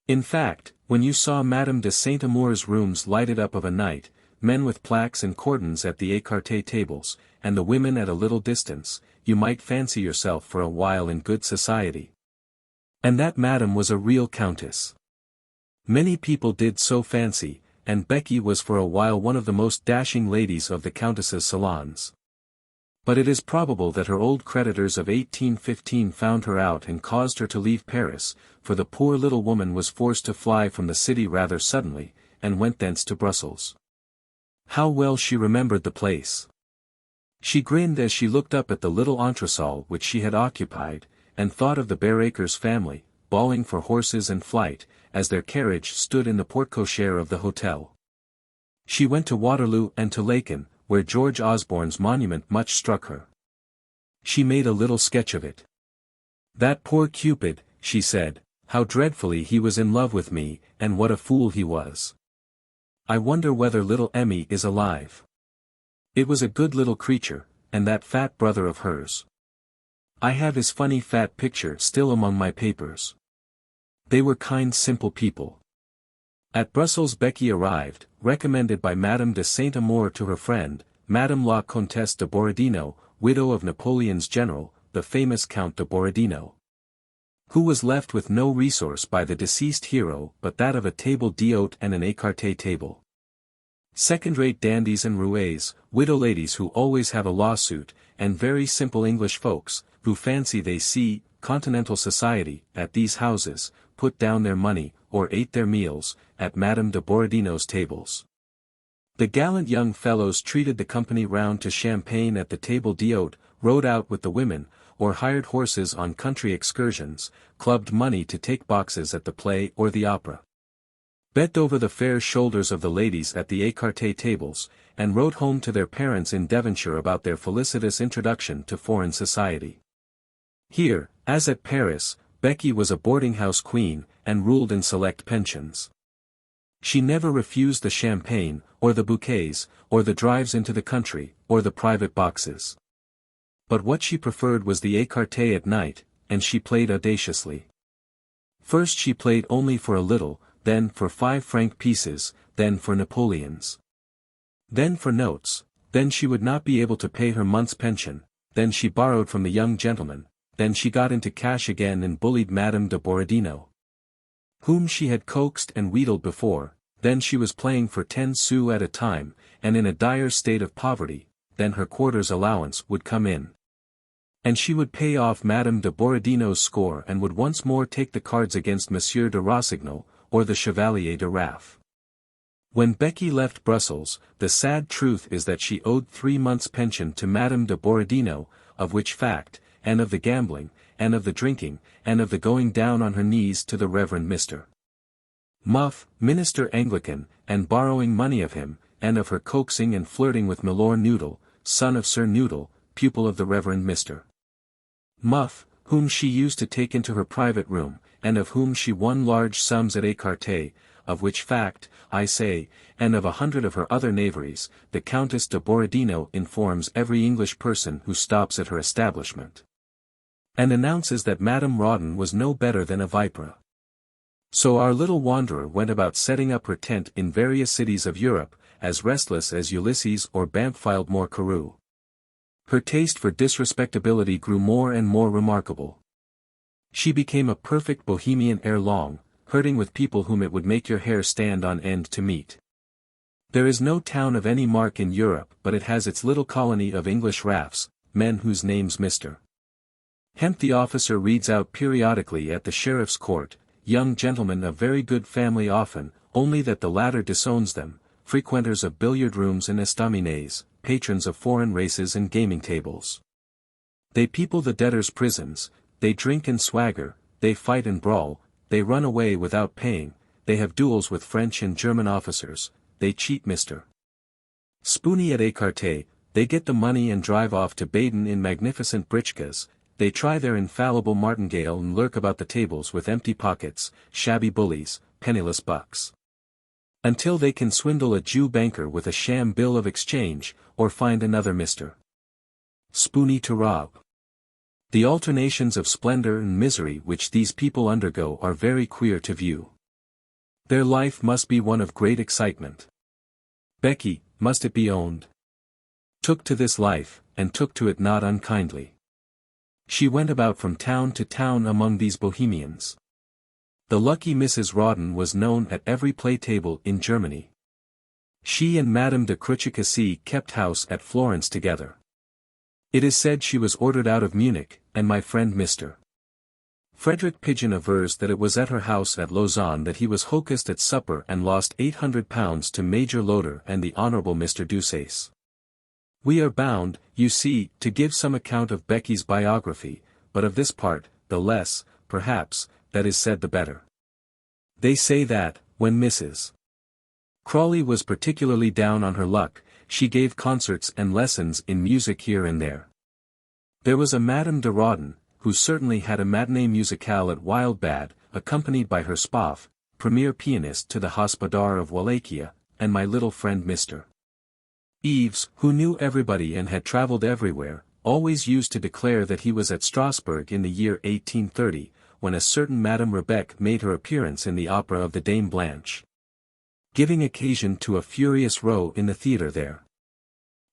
In fact, when you saw Madame de Saint-Amour's rooms lighted up of a night, men with plaques and cordons at the écarté tables, and the women at a little distance, you might fancy yourself for a while in good society. And that madam was a real countess. Many people did so fancy, and Becky was for a while one of the most dashing ladies of the countess's salons. But it is probable that her old creditors of 1815 found her out and caused her to leave Paris, for the poor little woman was forced to fly from the city rather suddenly, and went thence to Brussels. How well she remembered the place! She grinned as she looked up at the little entresol which she had occupied, and thought of the Bareacres family, bawling for horses and flight, as their carriage stood in the porte-cochere of the hotel. She went to Waterloo and to Laeken, where George Osborne's monument much struck her. She made a little sketch of it. That poor Cupid, she said, how dreadfully he was in love with me, and what a fool he was. I wonder whether little Emmy is alive. It was a good little creature, and that fat brother of hers. I have his funny fat picture still among my papers. They were kind simple people. At Brussels Becky arrived, recommended by Madame de Saint-Amour to her friend, Madame la Comtesse de Borodino, widow of Napoleon's general, the famous Count de Borodino, who was left with no resource by the deceased hero but that of a table d'hôte and an écarté table. Second-rate dandies and roués, widow ladies who always have a lawsuit, and very simple English folks, who fancy they see continental society at these houses, put down their money, or ate their meals, at Madame de Borodino's tables. The gallant young fellows treated the company round to champagne at the table d'hôte, rode out with the women, or hired horses on country excursions, clubbed money to take boxes at the play or the opera. bent over the fair shoulders of the ladies at the écarté tables, and wrote home to their parents in Devonshire about their felicitous introduction to foreign society. Here, as at Paris, Becky was a boarding-house queen, and ruled in select pensions. She never refused the champagne, or the bouquets, or the drives into the country, or the private boxes. But what she preferred was the écarté at night, and she played audaciously. First she played only for a little, then for 5-franc pieces, then for Napoleons. Then for notes, then she would not be able to pay her month's pension, then she borrowed from the young gentleman, then she got into cash again and bullied Madame de Borodino, whom she had coaxed and wheedled before, then she was playing for 10 sous at a time, and in a dire state of poverty, then her quarter's allowance would come in. And she would pay off Madame de Borodino's score and would once more take the cards against Monsieur de Rossignol, or the Chevalier de Raff. When Becky left Brussels, the sad truth is that she owed 3 months' pension to Madame de Borodino, of which fact, and of the gambling, and of the drinking, and of the going down on her knees to the Reverend Mr. Muff, minister Anglican, and borrowing money of him, and of her coaxing and flirting with Milor Noodle, son of Sir Noodle, pupil of the Reverend Mr. Muff, whom she used to take into her private room, and of whom she won large sums at écarté, of which fact, I say, and of 100 of her other knaveries, the Countess de Borodino informs every English person who stops at her establishment, and announces that Madame Rawdon was no better than a vipera. So our little wanderer went about setting up her tent in various cities of Europe, as restless as Ulysses or Bampfylde Carew. Her taste for disrespectability grew more and more remarkable. She became a perfect bohemian ere long, herding with people whom it would make your hair stand on end to meet. There is no town of any mark in Europe but it has its little colony of English raffs, men whose names Mr. Hemp the officer reads out periodically at the sheriff's court, young gentlemen of very good family often, only that the latter disowns them, frequenters of billiard rooms and estaminets, patrons of foreign races and gaming tables. They people the debtors' prisons, they drink and swagger, they fight and brawl, they run away without paying, they have duels with French and German officers, they cheat Mr. Spooney at écarté, they get the money and drive off to Baden in magnificent britchkas, they try their infallible martingale and lurk about the tables with empty pockets, shabby bullies, penniless bucks. Until they can swindle a Jew banker with a sham bill of exchange, or find another Mr. Spooney to rob. The alternations of splendor and misery which these people undergo are very queer to view. Their life must be one of great excitement. Becky, must it be owned, took to this life, and took to it not unkindly. She went about from town to town among these bohemians. The lucky Mrs. Rawdon was known at every play-table in Germany. She and Madame de Crucicassy kept house at Florence together. It is said she was ordered out of Munich, and my friend Mr. Frederick Pigeon avers that it was at her house at Lausanne that he was hocussed at supper and lost £800 to Major Loder and the Honourable Mr. Deuceace. We are bound, you see, to give some account of Becky's biography, but of this part, the less, perhaps, that is said the better. They say that, when Mrs. Crawley was particularly down on her luck, she gave concerts and lessons in music here and there. There was a Madame de Rawdon, who certainly had a matinée musicale at Wildbad, accompanied by her Spoff, premier pianist to the Hospodar of Wallachia, and my little friend Mr. Eves, who knew everybody and had travelled everywhere, always used to declare that he was at Strasbourg in the year 1830, when a certain Madame Rebecque made her appearance in the opera of the Dame Blanche, giving occasion to a furious row in the theatre there.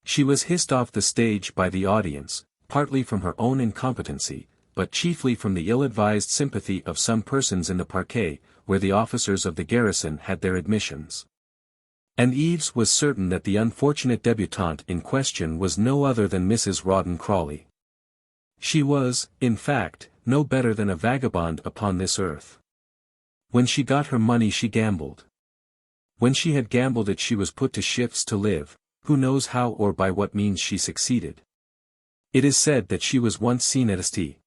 She was hissed off the stage by the audience, partly from her own incompetency, but chiefly from the ill-advised sympathy of some persons in the parquet, where the officers of the garrison had their admissions. And Eves was certain that the unfortunate debutante in question was no other than Mrs. Rawdon Crawley. She was, in fact, no better than a vagabond upon this earth. When she got her money she gambled. When she had gambled it she was put to shifts to live, who knows how or by what means she succeeded. It is said that she was once seen at St.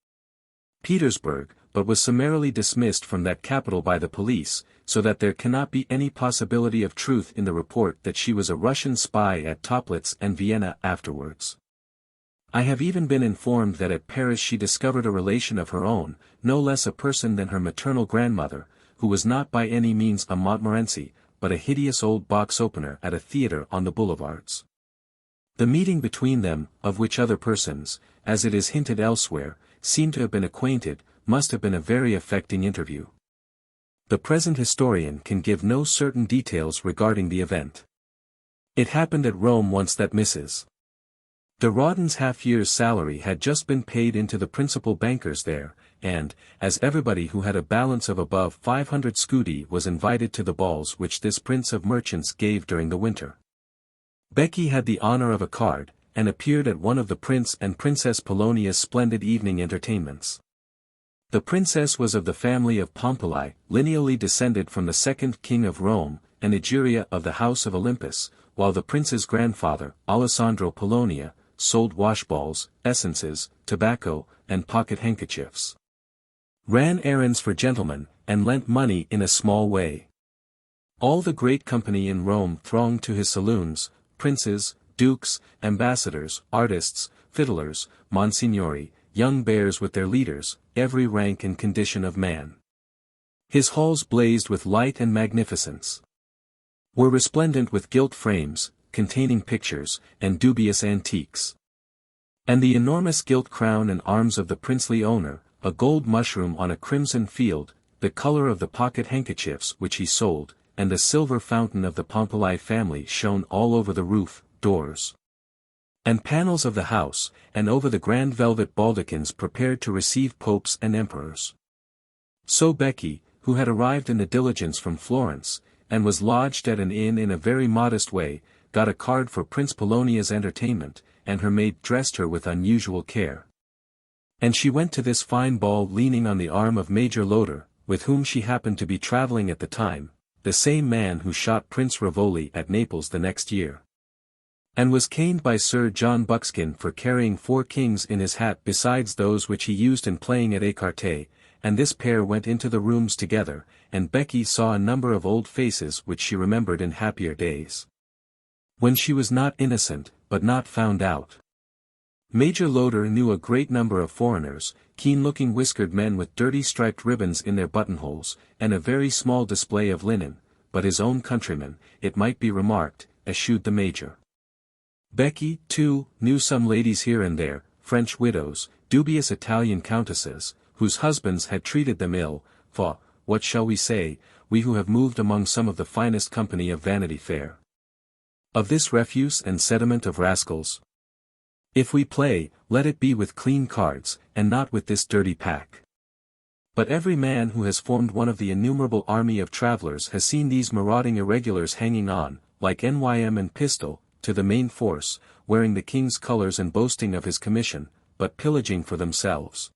Petersburg, but was summarily dismissed from that capital by the police, so that there cannot be any possibility of truth in the report that she was a Russian spy at Toplitz and Vienna afterwards. I have even been informed that at Paris she discovered a relation of her own, no less a person than her maternal grandmother, who was not by any means a Montmorency, but a hideous old box-opener at a theatre on the boulevards. The meeting between them, of which other persons, as it is hinted elsewhere, seem to have been acquainted, must have been a very affecting interview. The present historian can give no certain details regarding the event. It happened at Rome once that Mrs. de Rawdon's half-year's salary had just been paid into the principal bankers there, and, as everybody who had a balance of above 500 scudi was invited to the balls which this prince of merchants gave during the winter, Becky had the honor of a card, and appeared at one of the Prince and Princess Polonia's splendid evening entertainments. The princess was of the family of Pompili, lineally descended from the second king of Rome, and Egeria of the house of Olympus, while the prince's grandfather, Alessandro Polonia, sold washballs, essences, tobacco, and pocket handkerchiefs, ran errands for gentlemen, and lent money in a small way. All the great company in Rome thronged to his saloons, princes, dukes, ambassadors, artists, fiddlers, monsignori, young bears with their leaders, every rank and condition of man. His halls blazed with light and magnificence, were resplendent with gilt frames, containing pictures, and dubious antiques. And the enormous gilt crown and arms of the princely owner, a gold mushroom on a crimson field, the color of the pocket handkerchiefs which he sold, and the silver fountain of the Pompili family shone all over the roof, doors, and panels of the house, and over the grand velvet baldachins prepared to receive popes and emperors. So Becky, who had arrived in the diligence from Florence, and was lodged at an inn in a very modest way, got a card for Prince Polonia's entertainment, and her maid dressed her with unusual care. And she went to this fine ball leaning on the arm of Major Loder, with whom she happened to be travelling at the time, the same man who shot Prince Rivoli at Naples the next year, and was caned by Sir John Buckskin for carrying 4 kings in his hat besides those which he used in playing at écarté, and this pair went into the rooms together, and Becky saw a number of old faces which she remembered in happier days, when she was not innocent, but not found out. Major Loder knew a great number of foreigners, keen-looking whiskered men with dirty striped ribbons in their buttonholes, and a very small display of linen, but his own countrymen, it might be remarked, eschewed the Major. Becky, too, knew some ladies here and there, French widows, dubious Italian countesses, whose husbands had treated them ill, for, what shall we say, we who have moved among some of the finest company of Vanity Fair, of this refuse and sediment of rascals? If we play, let it be with clean cards, and not with this dirty pack. But every man who has formed one of the innumerable army of travellers has seen these marauding irregulars hanging on, like Nym and Pistol, to the main force, wearing the king's colours and boasting of his commission, but pillaging for themselves,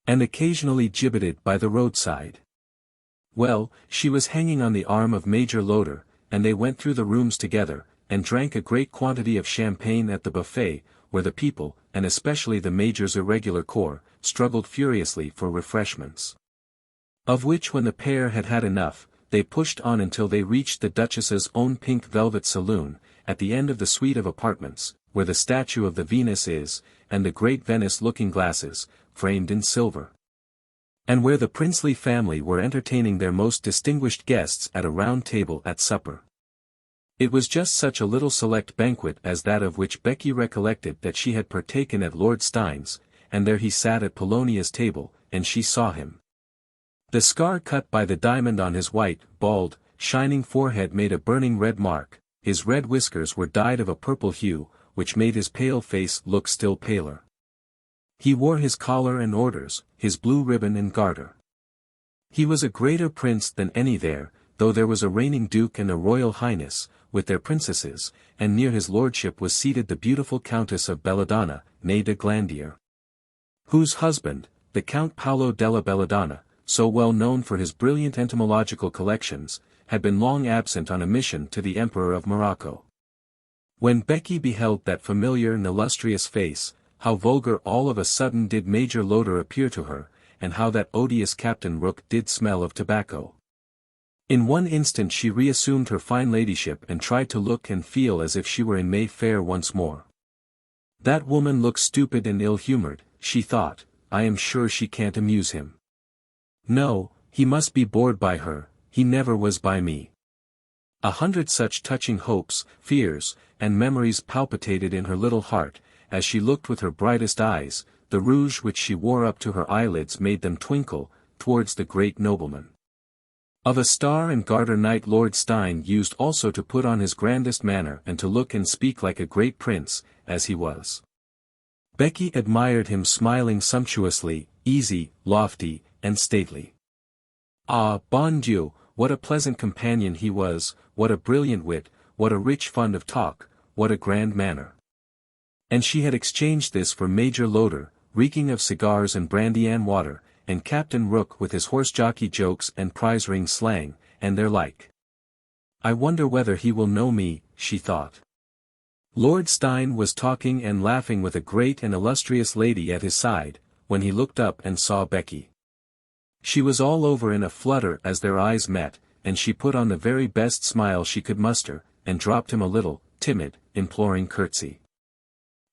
and occasionally gibbeted by the roadside. Well, she was hanging on the arm of Major Loder, and they went through the rooms together, and drank a great quantity of champagne at the buffet, where the people, and especially the Major's irregular corps, struggled furiously for refreshments, of which when the pair had had enough, they pushed on until they reached the Duchess's own pink velvet saloon, at the end of the suite of apartments, where the statue of the Venus is, and the great Venice looking-glasses, framed in silver, and where the princely family were entertaining their most distinguished guests at a round table at supper. It was just such a little select banquet as that of which Becky recollected that she had partaken at Lord Steyne's, and there he sat at Polonia's table, and she saw him. The scar cut by the diamond on his white, bald, shining forehead made a burning red mark, his red whiskers were dyed of a purple hue, which made his pale face look still paler. He wore his collar and orders, his blue ribbon and garter. He was a greater prince than any there, though there was a reigning duke and a royal highness, with their princesses, and near his lordship was seated the beautiful Countess of Belladonna, née de Glandier, whose husband, the Count Paolo della Belladonna, so well known for his brilliant entomological collections, had been long absent on a mission to the Emperor of Morocco. When Becky beheld that familiar and illustrious face, how vulgar all of a sudden did Major Loder appear to her, and how that odious Captain Rook did smell of tobacco. In one instant she reassumed her fine ladyship and tried to look and feel as if she were in May Fair once more. That woman looks stupid and ill-humoured, she thought. I am sure she can't amuse him. No, he must be bored by her, he never was by me. 100 such touching hopes, fears, and memories palpitated in her little heart, as she looked with her brightest eyes, the rouge which she wore up to her eyelids made them twinkle, towards the great nobleman. Of a Star and Garter night Lord Stein used also to put on his grandest manner and to look and speak like a great prince, as he was. Becky admired him smiling sumptuously, easy, lofty, and stately. Ah, bon Dieu, what a pleasant companion he was, what a brilliant wit, what a rich fund of talk, what a grand manner. And she had exchanged this for Major Loder, reeking of cigars and brandy and water, and Captain Rook with his horse-jockey jokes and prize-ring slang, and their like. I wonder whether he will know me, she thought. Lord Stein was talking and laughing with a great and illustrious lady at his side, when he looked up and saw Becky. She was all over in a flutter as their eyes met, and she put on the very best smile she could muster, and dropped him a little, timid, imploring curtsy.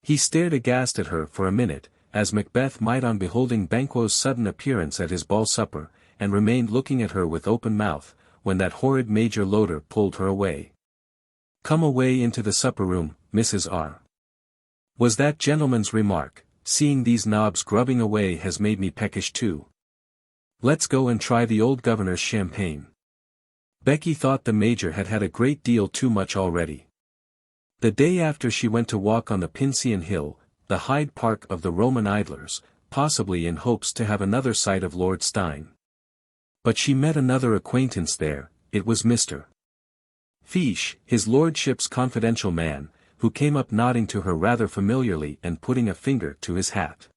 He stared aghast at her for a minute, as Macbeth might on beholding Banquo's sudden appearance at his ball supper, and remained looking at her with open mouth, when that horrid Major Loder pulled her away. Come away into the supper-room, Mrs. R. was that gentleman's remark. Seeing these knobs grubbing away has made me peckish too. Let's go and try the old governor's champagne. Becky thought the Major had had a great deal too much already. The day after she went to walk on the Pincian Hill, the Hyde Park of the Roman idlers, possibly in hopes to have another sight of Lord Stein. But she met another acquaintance there, it was Mr. Fiche, his lordship's confidential man, who came up nodding to her rather familiarly and putting a finger to his hat.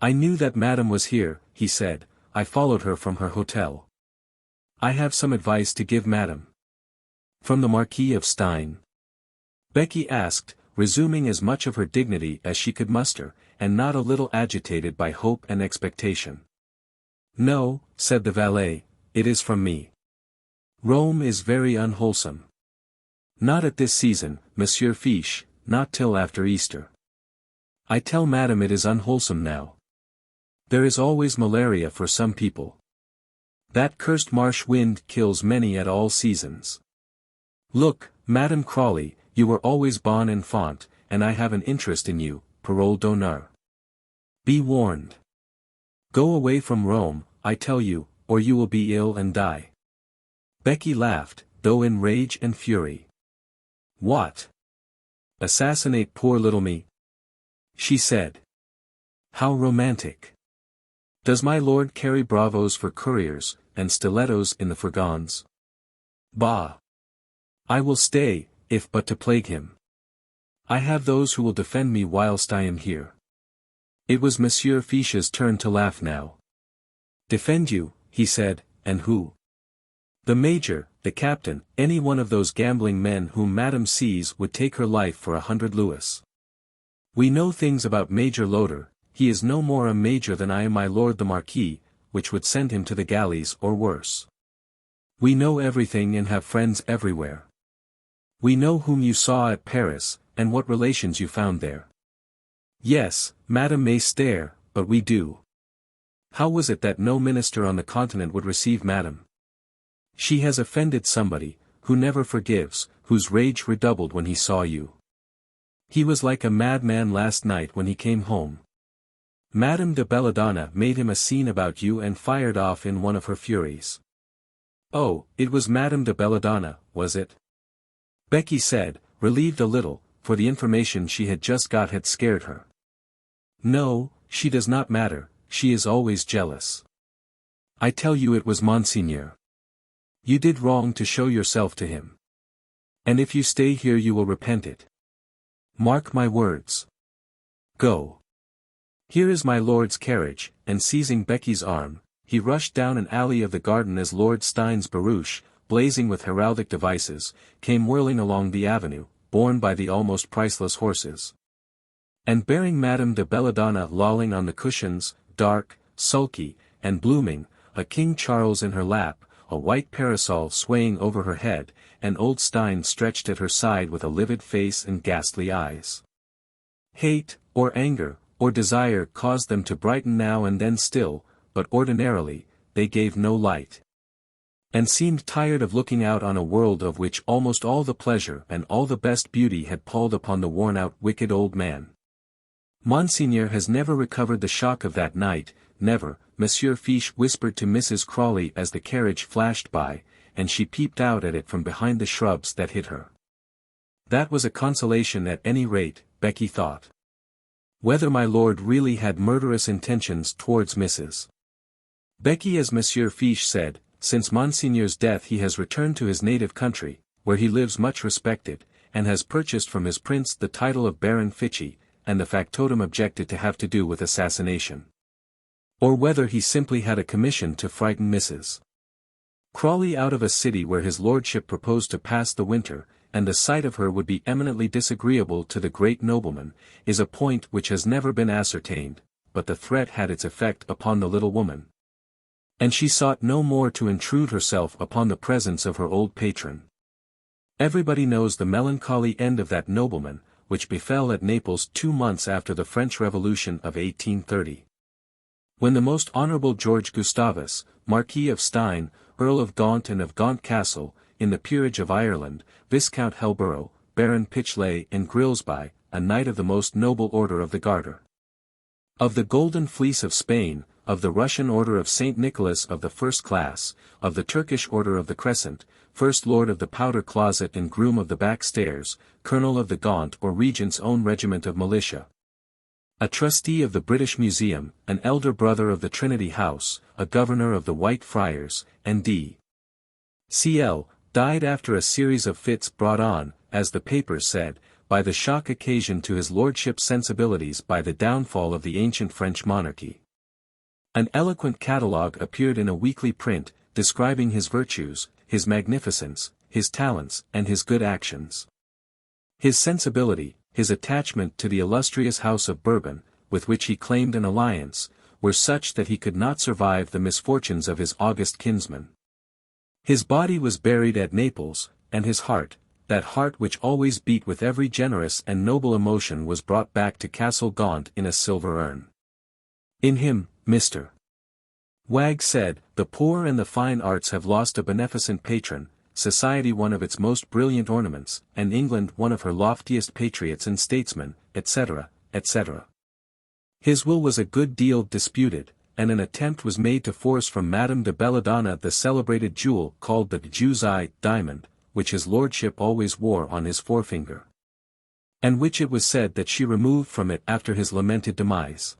I knew that madam was here, he said, I followed her from her hotel. I have some advice to give madam. From the Marquis of Stein? Becky asked, resuming as much of her dignity as she could muster, and not a little agitated by hope and expectation. No, said the valet, it is from me. Rome is very unwholesome. Not at this season, Monsieur Fiche, not till after Easter. I tell madam it is unwholesome now. There is always malaria for some people. That cursed marsh wind kills many at all seasons. Look, Madame Crawley, you were always bon enfant, and I have an interest in you, parole d'honneur. Be warned. Go away from Rome, I tell you, or you will be ill and die. Becky laughed, though in rage and fury. What? Assassinate poor little me? She said. How romantic. Does my lord carry bravos for couriers, and stilettos in the furgons? Bah! I will stay, if but to plague him. I have those who will defend me whilst I am here. It was Monsieur Fiche's turn to laugh now. Defend you, he said, and who? The Major, the Captain, any one of those gambling men whom Madame sees would take her life for 100 louis. We know things about Major Loder, he is no more a major than I am my lord the Marquis, which would send him to the galleys or worse. We know everything and have friends everywhere. We know whom you saw at Paris, and what relations you found there. Yes, Madame may stare, but we do. How was it that no minister on the continent would receive Madame? She has offended somebody, who never forgives, whose rage redoubled when he saw you. He was like a madman last night when he came home. Madame de Belladonna made him a scene about you and fired off in one of her furies. Oh, it was Madame de Belladonna, was it? Becky said, relieved a little, for the information she had just got had scared her. No, she does not matter, she is always jealous. I tell you it was Monseigneur. You did wrong to show yourself to him. And if you stay here you will repent it. Mark my words. Go. Here is my lord's carriage, and seizing Becky's arm, he rushed down an alley of the garden as Lord Stein's barouche, blazing with heraldic devices, came whirling along the avenue, borne by the almost priceless horses. And bearing Madame de Belladonna lolling on the cushions, dark, sulky, and blooming, a King Charles in her lap, a white parasol swaying over her head, and old Stein stretched at her side with a livid face and ghastly eyes. Hate, or anger, or desire caused them to brighten now and then still, but ordinarily, they gave no light. And seemed tired of looking out on a world of which almost all the pleasure and all the best beauty had palled upon the worn-out wicked old man. Monseigneur has never recovered the shock of that night, never, Monsieur Fiche whispered to Mrs. Crawley as the carriage flashed by, and she peeped out at it from behind the shrubs that hid her. That was a consolation at any rate, Becky thought. Whether my lord really had murderous intentions towards Mrs. Becky, as Monsieur Fiche said, since Monseigneur's death he has returned to his native country, where he lives much respected, and has purchased from his prince the title of Baron Fiche, and the factotum objected to have to do with assassination. Or whether he simply had a commission to frighten Mrs. Crawley out of a city where his lordship proposed to pass the winter, and the sight of her would be eminently disagreeable to the great nobleman, is a point which has never been ascertained, but the threat had its effect upon the little woman. And she sought no more to intrude herself upon the presence of her old patron. Everybody knows the melancholy end of that nobleman, which befell at Naples 2 months after the French Revolution of 1830. When the most honourable George Gustavus, Marquis of Stein, Earl of Gaunt and of Gaunt Castle, in the peerage of Ireland, Viscount Helborough, Baron Pitchley and Grilsby, a knight of the most noble order of the Garter, of the Golden Fleece of Spain, of the Russian Order of St. Nicholas of the first class, of the Turkish Order of the Crescent, First Lord of the Powder Closet and Groom of the Back Stairs, Colonel of the Gaunt or Regent's Own Regiment of Militia, a trustee of the British Museum, an elder brother of the Trinity House, a governor of the White Friars, and D.C.L., died after a series of fits brought on, as the papers said, by the shock occasioned to his lordship's sensibilities by the downfall of the ancient French monarchy. An eloquent catalogue appeared in a weekly print, describing his virtues, his magnificence, his talents, and his good actions. His sensibility, his attachment to the illustrious house of Bourbon, with which he claimed an alliance, were such that he could not survive the misfortunes of his august kinsman. His body was buried at Naples, and his heart, that heart which always beat with every generous and noble emotion, was brought back to Castle Gaunt in a silver urn. In him, Mr. Wagg said, the poor and the fine arts have lost a beneficent patron, society one of its most brilliant ornaments, and England one of her loftiest patriots and statesmen, etc., etc. His will was a good deal disputed, and an attempt was made to force from Madame de Belladonna the celebrated jewel called the Jew's Eye diamond, which his lordship always wore on his forefinger, and which it was said that she removed from it after his lamented demise.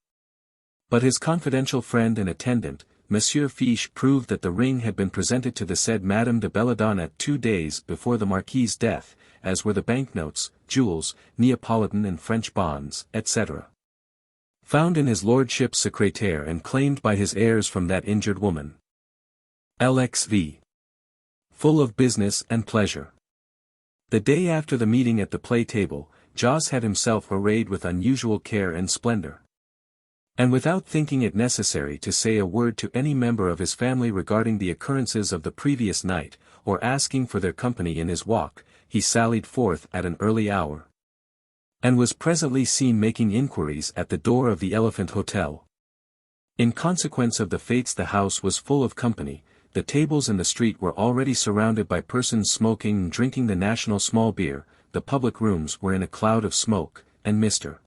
But his confidential friend and attendant, Monsieur Fiche, proved that the ring had been presented to the said Madame de Belladonna 2 days before the Marquis's death, as were the banknotes, jewels, Neapolitan and French bonds, etc., found in his lordship's secrétaire and claimed by his heirs from that injured woman. LXV. Full of business and pleasure. The day after the meeting at the play-table, Jos had himself arrayed with unusual care and splendor. And without thinking it necessary to say a word to any member of his family regarding the occurrences of the previous night, or asking for their company in his walk, he sallied forth at an early hour, and was presently seen making inquiries at the door of the Elephant Hotel. In consequence of the fates, the house was full of company. The tables in the street were already surrounded by persons smoking and drinking the national small beer, the public rooms were in a cloud of smoke, and Mr.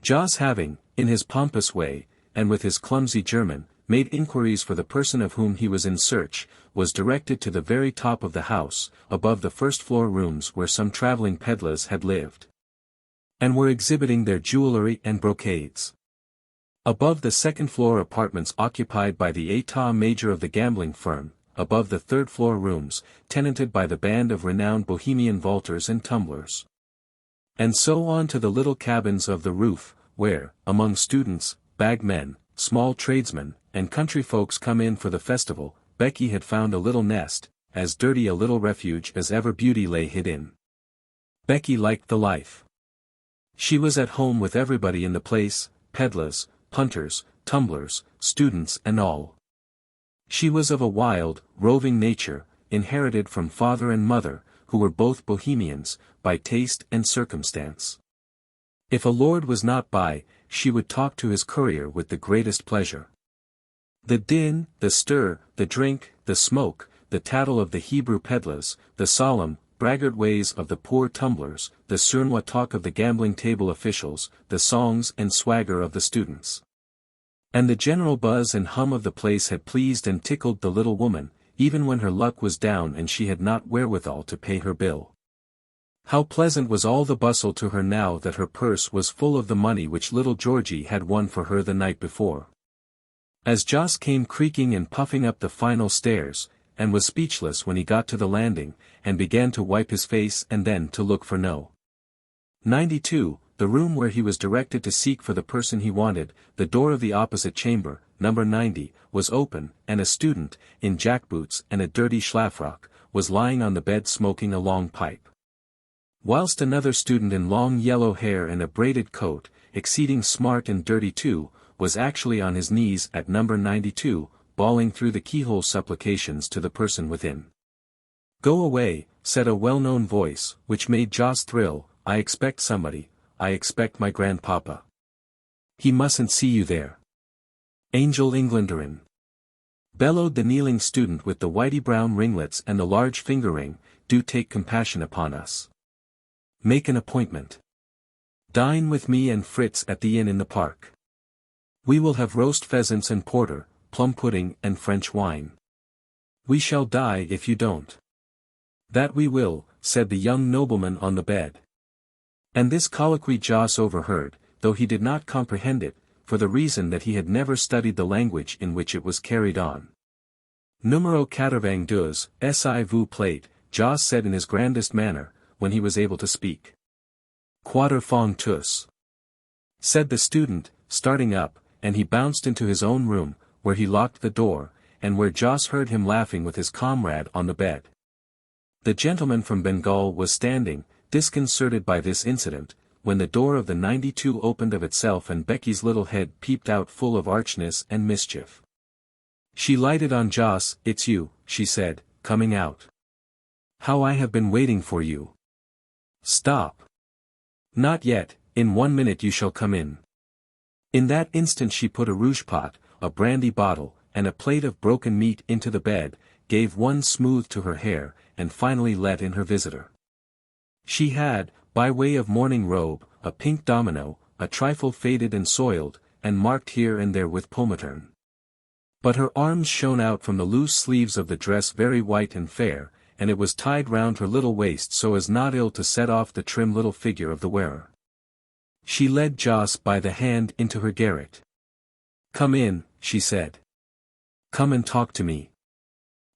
Jos having, in his pompous way, and with his clumsy German, made inquiries for the person of whom he was in search, was directed to the very top of the house, above the first-floor rooms where some travelling pedlars had lived, and were exhibiting their jewellery and brocades. Above the second-floor apartments occupied by the état-major of the gambling firm, above the third-floor rooms, tenanted by the band of renowned Bohemian vaulters and tumblers, and so on to the little cabins of the roof, where, among students, bagmen, small tradesmen, and country folks come in for the festival, Becky had found a little nest, as dirty a little refuge as ever beauty lay hid in. Becky liked the life. She was at home with everybody in the place, pedlars, punters, tumblers, students and all. She was of a wild, roving nature, inherited from father and mother, who were both bohemians, by taste and circumstance. If a lord was not by, she would talk to his courier with the greatest pleasure. The din, the stir, the drink, the smoke, the tattle of the Hebrew pedlars, the solemn, braggart ways of the poor tumblers, the sournois talk of the gambling table officials, the songs and swagger of the students. And the general buzz and hum of the place had pleased and tickled the little woman, even when her luck was down and she had not wherewithal to pay her bill. How pleasant was all the bustle to her now that her purse was full of the money which little Georgy had won for her the night before. As Joss came creaking and puffing up the final stairs, and was speechless when he got to the landing, and began to wipe his face and then to look for No. 92, the room where he was directed to seek for the person he wanted, the door of the opposite chamber, number 90, was open, and a student, in jackboots and a dirty schlafrock, was lying on the bed smoking a long pipe. Whilst another student in long yellow hair and a braided coat, exceeding smart and dirty too, was actually on his knees at number 92, bawling through the keyhole supplications to the person within. "Go away," said a well-known voice, which made Joss thrill. "I expect somebody, I expect my grandpapa. He mustn't see you there." "Angel Englanderin," bellowed the kneeling student with the whitey-brown ringlets and the large finger ring, "do take compassion upon us. Make an appointment. Dine with me and Fritz at the inn in the park. We will have roast pheasants and porter, plum pudding and French wine. We shall die if you don't." "That we will," said the young nobleman on the bed. And this colloquy Joss overheard, though he did not comprehend it, for the reason that he had never studied the language in which it was carried on. "Numero 92, s'il vous plaît," Joss said in his grandest manner, when he was able to speak. "Quatre font tous," said the student, starting up, and he bounced into his own room, where he locked the door, and where Joss heard him laughing with his comrade on the bed. The gentleman from Bengal was standing, disconcerted by this incident, when the door of the 92 opened of itself and Becky's little head peeped out full of archness and mischief. She lighted on Joss. "It's you," she said, coming out. "How I have been waiting for you." "Stop. Not yet, in 1 minute you shall come in." In that instant she put a rouge pot, a brandy bottle, and a plate of broken meat into the bed, gave one smooth to her hair, and finally let in her visitor. She had, by way of morning robe, a pink domino, a trifle faded and soiled, and marked here and there with pomaturn. But her arms shone out from the loose sleeves of the dress very white and fair, and it was tied round her little waist so as not ill to set off the trim little figure of the wearer. She led Joss by the hand into her garret. "Come in," she said. "Come and talk to me.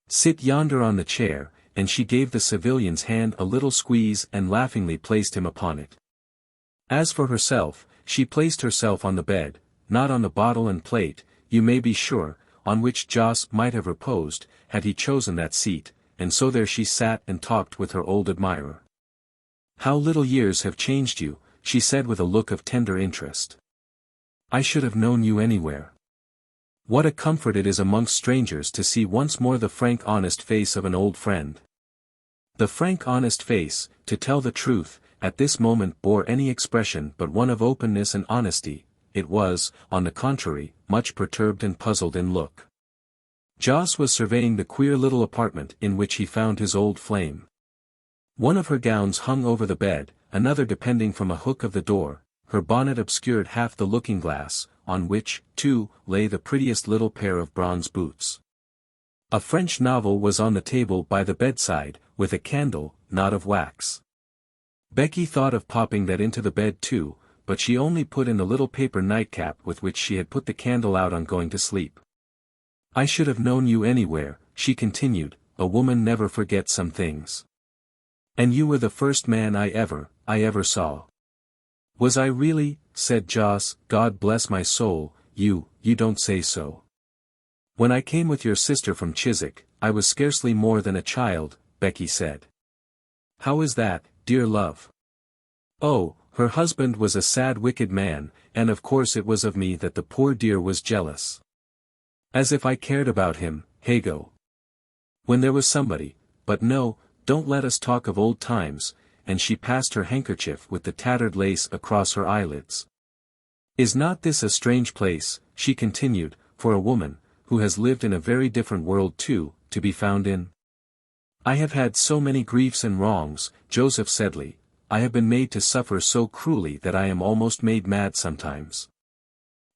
Sit yonder on the chair," and she gave the civilian's hand a little squeeze and laughingly placed him upon it. As for herself, she placed herself on the bed, not on the bottle and plate, you may be sure, on which Joss might have reposed, had he chosen that seat, and so there she sat and talked with her old admirer. "How little years have changed you," she said with a look of tender interest. "I should have known you anywhere. What a comfort it is amongst strangers to see once more the frank honest face of an old friend." The frank honest face, to tell the truth, at this moment bore any expression but one of openness and honesty. It was, on the contrary, much perturbed and puzzled in look. Joss was surveying the queer little apartment in which he found his old flame. One of her gowns hung over the bed, another depending from a hook of the door, her bonnet obscured half the looking-glass, on which, too, lay the prettiest little pair of bronze boots. A French novel was on the table by the bedside, with a candle, not of wax. Becky thought of popping that into the bed too, but she only put in the little paper nightcap with which she had put the candle out on going to sleep. "I should have known you anywhere," she continued, "a woman never forgets some things. And you were the first man I ever saw." "Was I really?" said Joss. "God bless my soul, you don't say so." "When I came with your sister from Chiswick, I was scarcely more than a child," Becky said. "How is that, dear love?" "Oh, Her husband was a sad wicked man, and of course it was of me that the poor dear was jealous. As if I cared about him, Hago. When there was somebody, but no, don't let us talk of old times, and she passed her handkerchief with the tattered lace across her eyelids. Is not this a strange place, she continued, for a woman, who has lived in a very different world too, to be found in? I have had so many griefs and wrongs, Joseph Sedley, I have been made to suffer so cruelly that I am almost made mad sometimes.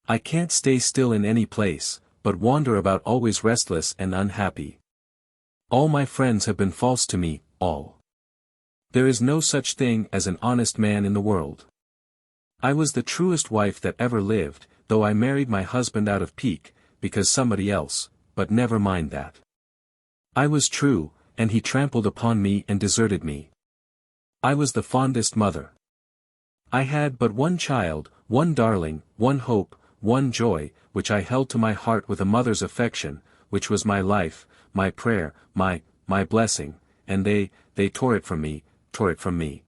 I can't stay still in any place, but wander about always restless and unhappy. All my friends have been false to me, all. There is no such thing as an honest man in the world. I was the truest wife that ever lived, though I married my husband out of pique, because somebody else, but never mind that. I was true, and he trampled upon me and deserted me. I was the fondest mother. I had but one child, one darling, one hope, one joy, which I held to my heart with a mother's affection, which was my life, my prayer, my blessing, and they tore it from me, tore it from me.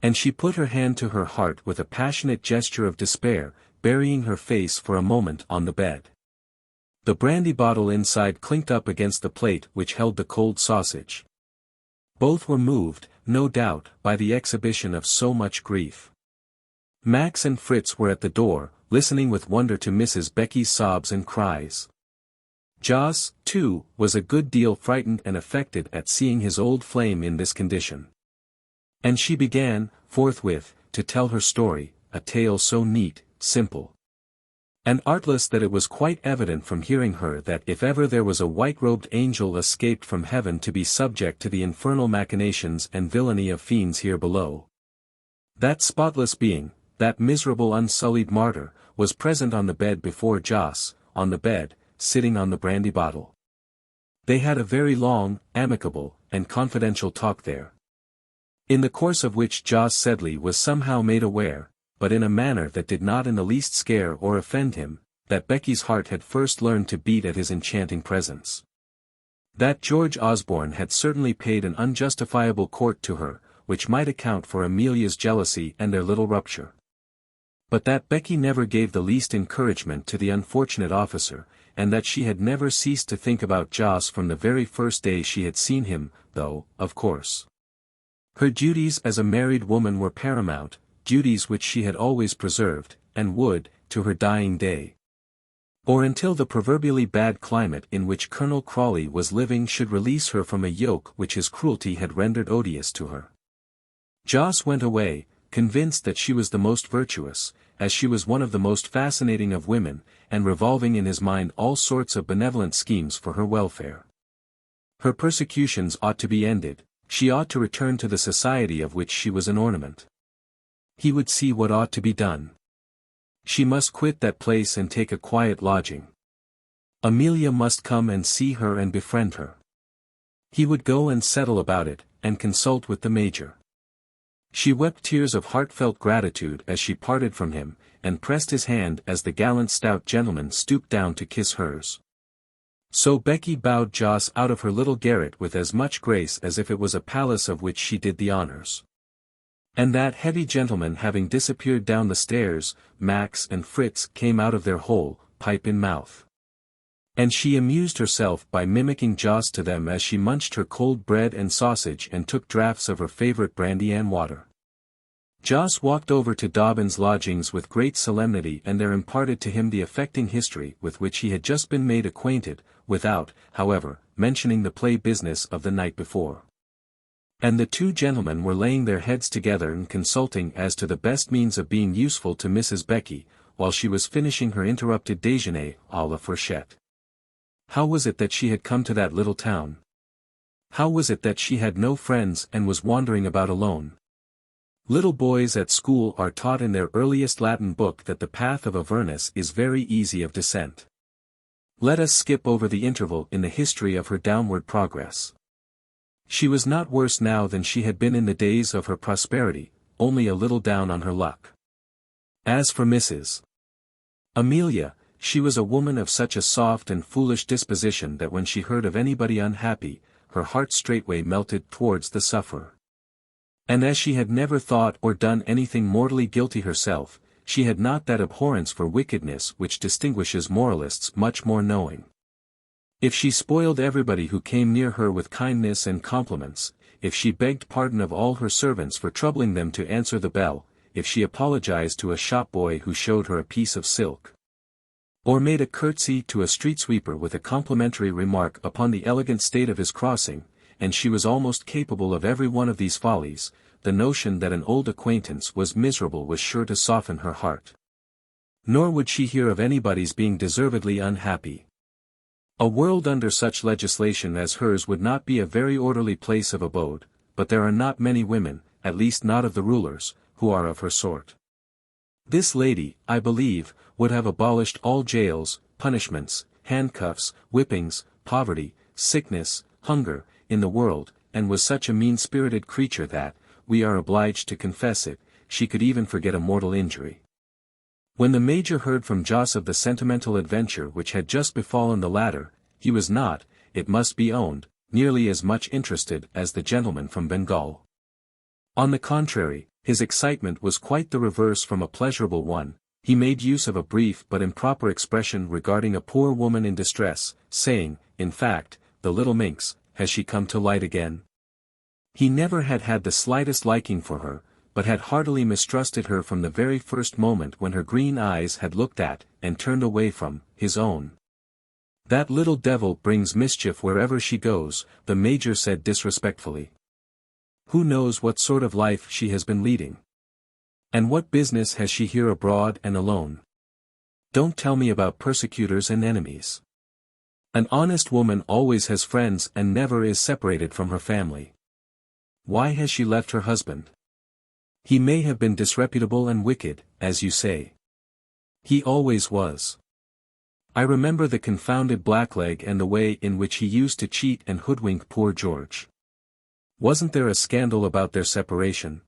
And she put her hand to her heart with a passionate gesture of despair, burying her face for a moment on the bed. The brandy bottle inside clinked up against the plate which held the cold sausage. Both were moved, no doubt, by the exhibition of so much grief. Max and Fritz were at the door, listening with wonder to Mrs. Becky's sobs and cries. Jos, too, was a good deal frightened and affected at seeing his old flame in this condition. And she began, forthwith, to tell her story, a tale so neat, simple, and artless that it was quite evident from hearing her that if ever there was a white-robed angel escaped from heaven to be subject to the infernal machinations and villainy of fiends here below, that spotless being, that miserable unsullied martyr, was present on the bed before Jos, on the bed, sitting on the brandy bottle. They had a very long, amicable, and confidential talk there, in the course of which Jos Sedley was somehow made aware, but in a manner that did not in the least scare or offend him, that Becky's heart had first learned to beat at his enchanting presence. That George Osborne had certainly paid an unjustifiable court to her, which might account for Amelia's jealousy and their little rupture. But that Becky never gave the least encouragement to the unfortunate officer, and that she had never ceased to think about Jos from the very first day she had seen him, though, of course, her duties as a married woman were paramount, duties which she had always preserved, and would, to her dying day, or until the proverbially bad climate in which Colonel Crawley was living should release her from a yoke which his cruelty had rendered odious to her. Jos went away, convinced that she was the most virtuous, as she was one of the most fascinating of women, and revolving in his mind all sorts of benevolent schemes for her welfare. Her persecutions ought to be ended, she ought to return to the society of which she was an ornament. He would see what ought to be done. She must quit that place and take a quiet lodging. Amelia must come and see her and befriend her. He would go and settle about it, and consult with the Major. She wept tears of heartfelt gratitude as she parted from him, and pressed his hand as the gallant stout gentleman stooped down to kiss hers. So Becky bowed Jos out of her little garret with as much grace as if it was a palace of which she did the honors. And that heavy gentleman having disappeared down the stairs, Max and Fritz came out of their hole, pipe in mouth. And she amused herself by mimicking Jos to them as she munched her cold bread and sausage and took draughts of her favorite brandy and water. Jos walked over to Dobbin's lodgings with great solemnity and there imparted to him the affecting history with which he had just been made acquainted, without, however, mentioning the play business of the night before. And the two gentlemen were laying their heads together and consulting as to the best means of being useful to Mrs. Becky, while she was finishing her interrupted déjeuner à la fourchette. How was it that she had come to that little town? How was it that she had no friends and was wandering about alone? Little boys at school are taught in their earliest Latin book that the path of Avernus is very easy of descent. Let us skip over the interval in the history of her downward progress. She was not worse now than she had been in the days of her prosperity, only a little down on her luck. As for Mrs. Amelia, she was a woman of such a soft and foolish disposition that when she heard of anybody unhappy, her heart straightway melted towards the sufferer. And as she had never thought or done anything mortally guilty herself, she had not that abhorrence for wickedness which distinguishes moralists much more knowing. If she spoiled everybody who came near her with kindness and compliments, if she begged pardon of all her servants for troubling them to answer the bell, if she apologized to a shop boy who showed her a piece of silk, or made a curtsy to a street sweeper with a complimentary remark upon the elegant state of his crossing, and she was almost capable of every one of these follies, the notion that an old acquaintance was miserable was sure to soften her heart. Nor would she hear of anybody's being deservedly unhappy. A world under such legislation as hers would not be a very orderly place of abode, but there are not many women, at least not of the rulers, who are of her sort. This lady, I believe, would have abolished all jails, punishments, handcuffs, whippings, poverty, sickness, hunger, in the world, and was such a mean-spirited creature that, we are obliged to confess it, she could even forget a mortal injury. When the Major heard from Jos of the sentimental adventure which had just befallen the latter, he was not, it must be owned, nearly as much interested as the gentleman from Bengal. On the contrary, his excitement was quite the reverse from a pleasurable one. He made use of a brief but improper expression regarding a poor woman in distress, saying, in fact, the little minx, has she come to light again? He never had had the slightest liking for her, but had heartily mistrusted her from the very first moment when her green eyes had looked at, and turned away from, his own. That little devil brings mischief wherever she goes, the Major said disrespectfully. Who knows what sort of life she has been leading? And what business has she here abroad and alone? Don't tell me about persecutors and enemies. An honest woman always has friends and never is separated from her family. Why has she left her husband? He may have been disreputable and wicked, as you say. He always was. I remember the confounded blackleg and the way in which he used to cheat and hoodwink poor George. Wasn't there a scandal about their separation?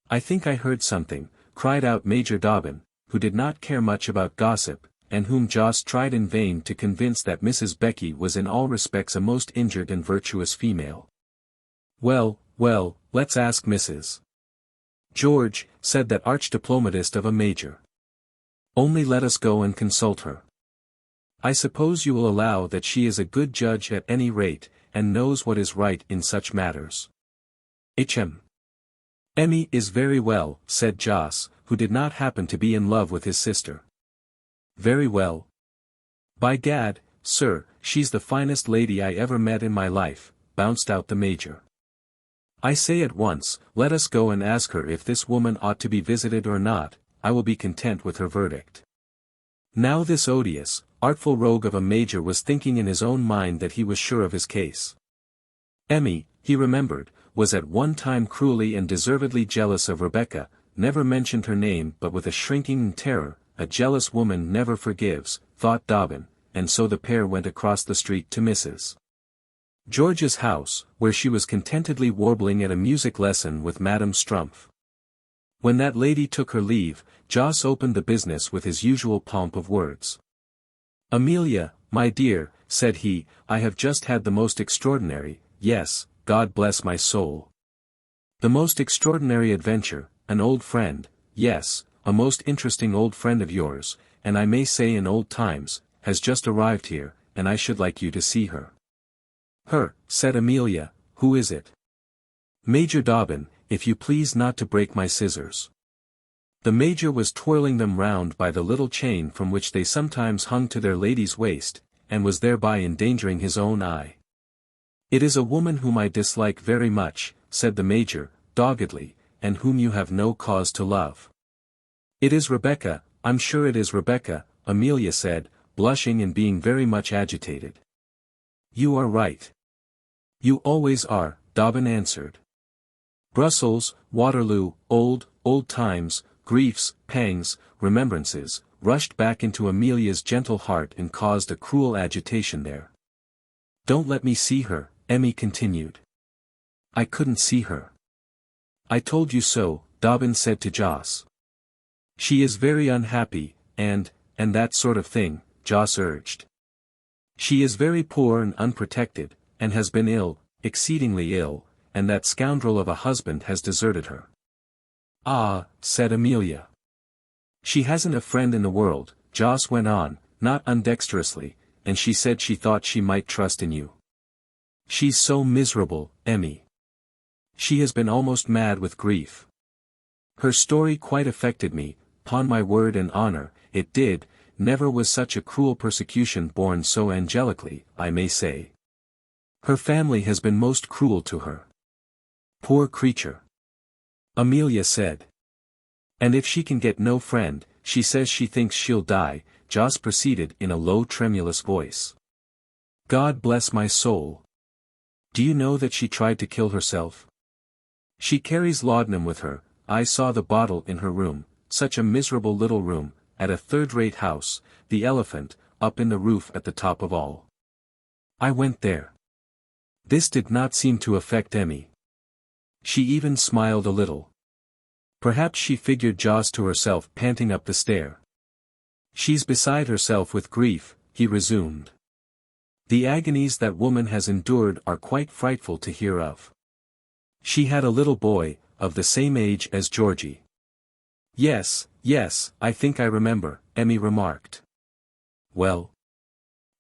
I think I heard something, cried out Major Dobbin, who did not care much about gossip, and whom Jos tried in vain to convince that Mrs. Becky was in all respects a most injured and virtuous female. Well, well, let's ask Mrs. George, said that arch-diplomatist of a Major. Only let us go and consult her. I suppose you will allow that she is a good judge at any rate, and knows what is right in such matters. Emmy is very well, said Jos, who did not happen to be in love with his sister. Very well. By gad, sir, she's the finest lady I ever met in my life, bounced out the Major. I say at once, let us go and ask her if this woman ought to be visited or not. I will be content with her verdict. Now this odious, artful rogue of a Major was thinking in his own mind that he was sure of his case. Emmy, he remembered, was at one time cruelly and deservedly jealous of Rebecca, never mentioned her name but with a shrinking terror. A jealous woman never forgives, thought Dobbin, and so the pair went across the street to Mrs. George's house, where she was contentedly warbling at a music lesson with Madame Strumpf. When that lady took her leave, Jos opened the business with his usual pomp of words. Amelia, my dear, said he, I have just had the most extraordinary, yes, God bless my soul. The most extraordinary adventure, an old friend, yes, a most interesting old friend of yours, and I may say in old times, has just arrived here, and I should like you to see her. Her, said Amelia, who is it? Major Dobbin, if you please not to break my scissors. The Major was twirling them round by the little chain from which they sometimes hung to their lady's waist, and was thereby endangering his own eye. It is a woman whom I dislike very much, said the Major, doggedly, and whom you have no cause to love. It is Rebecca, I'm sure it is Rebecca, Amelia said, blushing and being very much agitated. You are right. You always are, Dobbin answered. Brussels, Waterloo, old times, griefs, pangs, remembrances, rushed back into Amelia's gentle heart and caused a cruel agitation there. Don't let me see her, Emmy continued. I couldn't see her. I told you so, Dobbin said to Jos. She is very unhappy, and that sort of thing, Jos urged. She is very poor and unprotected, and has been ill, exceedingly ill, and that scoundrel of a husband has deserted her. Ah, said Amelia. She hasn't a friend in the world, Joss went on, not undexterously, and she said she thought she might trust in you. She's so miserable, Emmy. She has been almost mad with grief. Her story quite affected me, 'pon my word and honor, it did. Never was such a cruel persecution borne so angelically, I may say. Her family has been most cruel to her. Poor creature. Amelia said. And if she can get no friend, she says she thinks she'll die, Joss proceeded in a low tremulous voice. God bless my soul. Do you know that she tried to kill herself? She carries laudanum with her, I saw the bottle in her room, such a miserable little room, at a third-rate house, the Elephant, up in the roof at the top of all. I went there. This did not seem to affect Emmy. She even smiled a little. Perhaps she figured Joss to herself panting up the stair. She's beside herself with grief, he resumed. The agonies that woman has endured are quite frightful to hear of. She had a little boy, of the same age as Georgy. Yes, I think I remember, Emmy remarked. Well?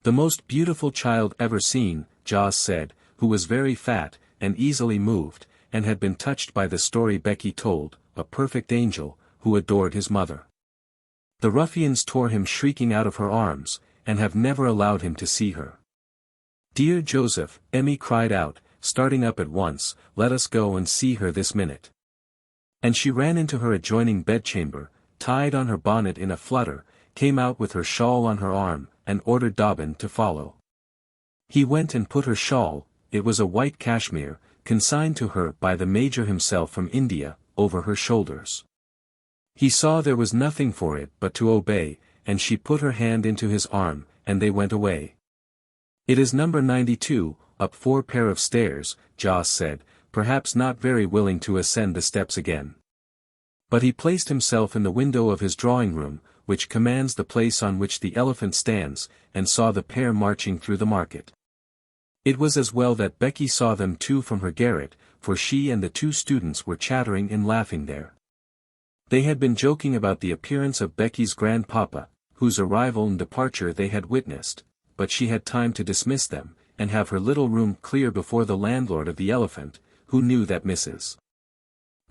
The most beautiful child ever seen, Joss said, who was very fat, and easily moved, and had been touched by the story Becky told, a perfect angel, who adored his mother. The ruffians tore him shrieking out of her arms, and have never allowed him to see her. Dear Joseph, Emmy cried out, starting up at once, let us go and see her this minute. And she ran into her adjoining bedchamber, tied on her bonnet in a flutter, came out with her shawl on her arm, and ordered Dobbin to follow. He went and put her shawl, it was a white cashmere, consigned to her by the Major himself from India, over her shoulders. He saw there was nothing for it but to obey, and she put her hand into his arm, and they went away. It is number 92, up 4 pair of stairs, Joss said, perhaps not very willing to ascend the steps again. But he placed himself in the window of his drawing-room, which commands the place on which the Elephant stands, and saw the pair marching through the market. It was as well that Becky saw them too from her garret, for she and the 2 students were chattering and laughing there. They had been joking about the appearance of Becky's grandpapa, whose arrival and departure they had witnessed, but she had time to dismiss them, and have her little room clear before the landlord of the Elephant, who knew that Mrs.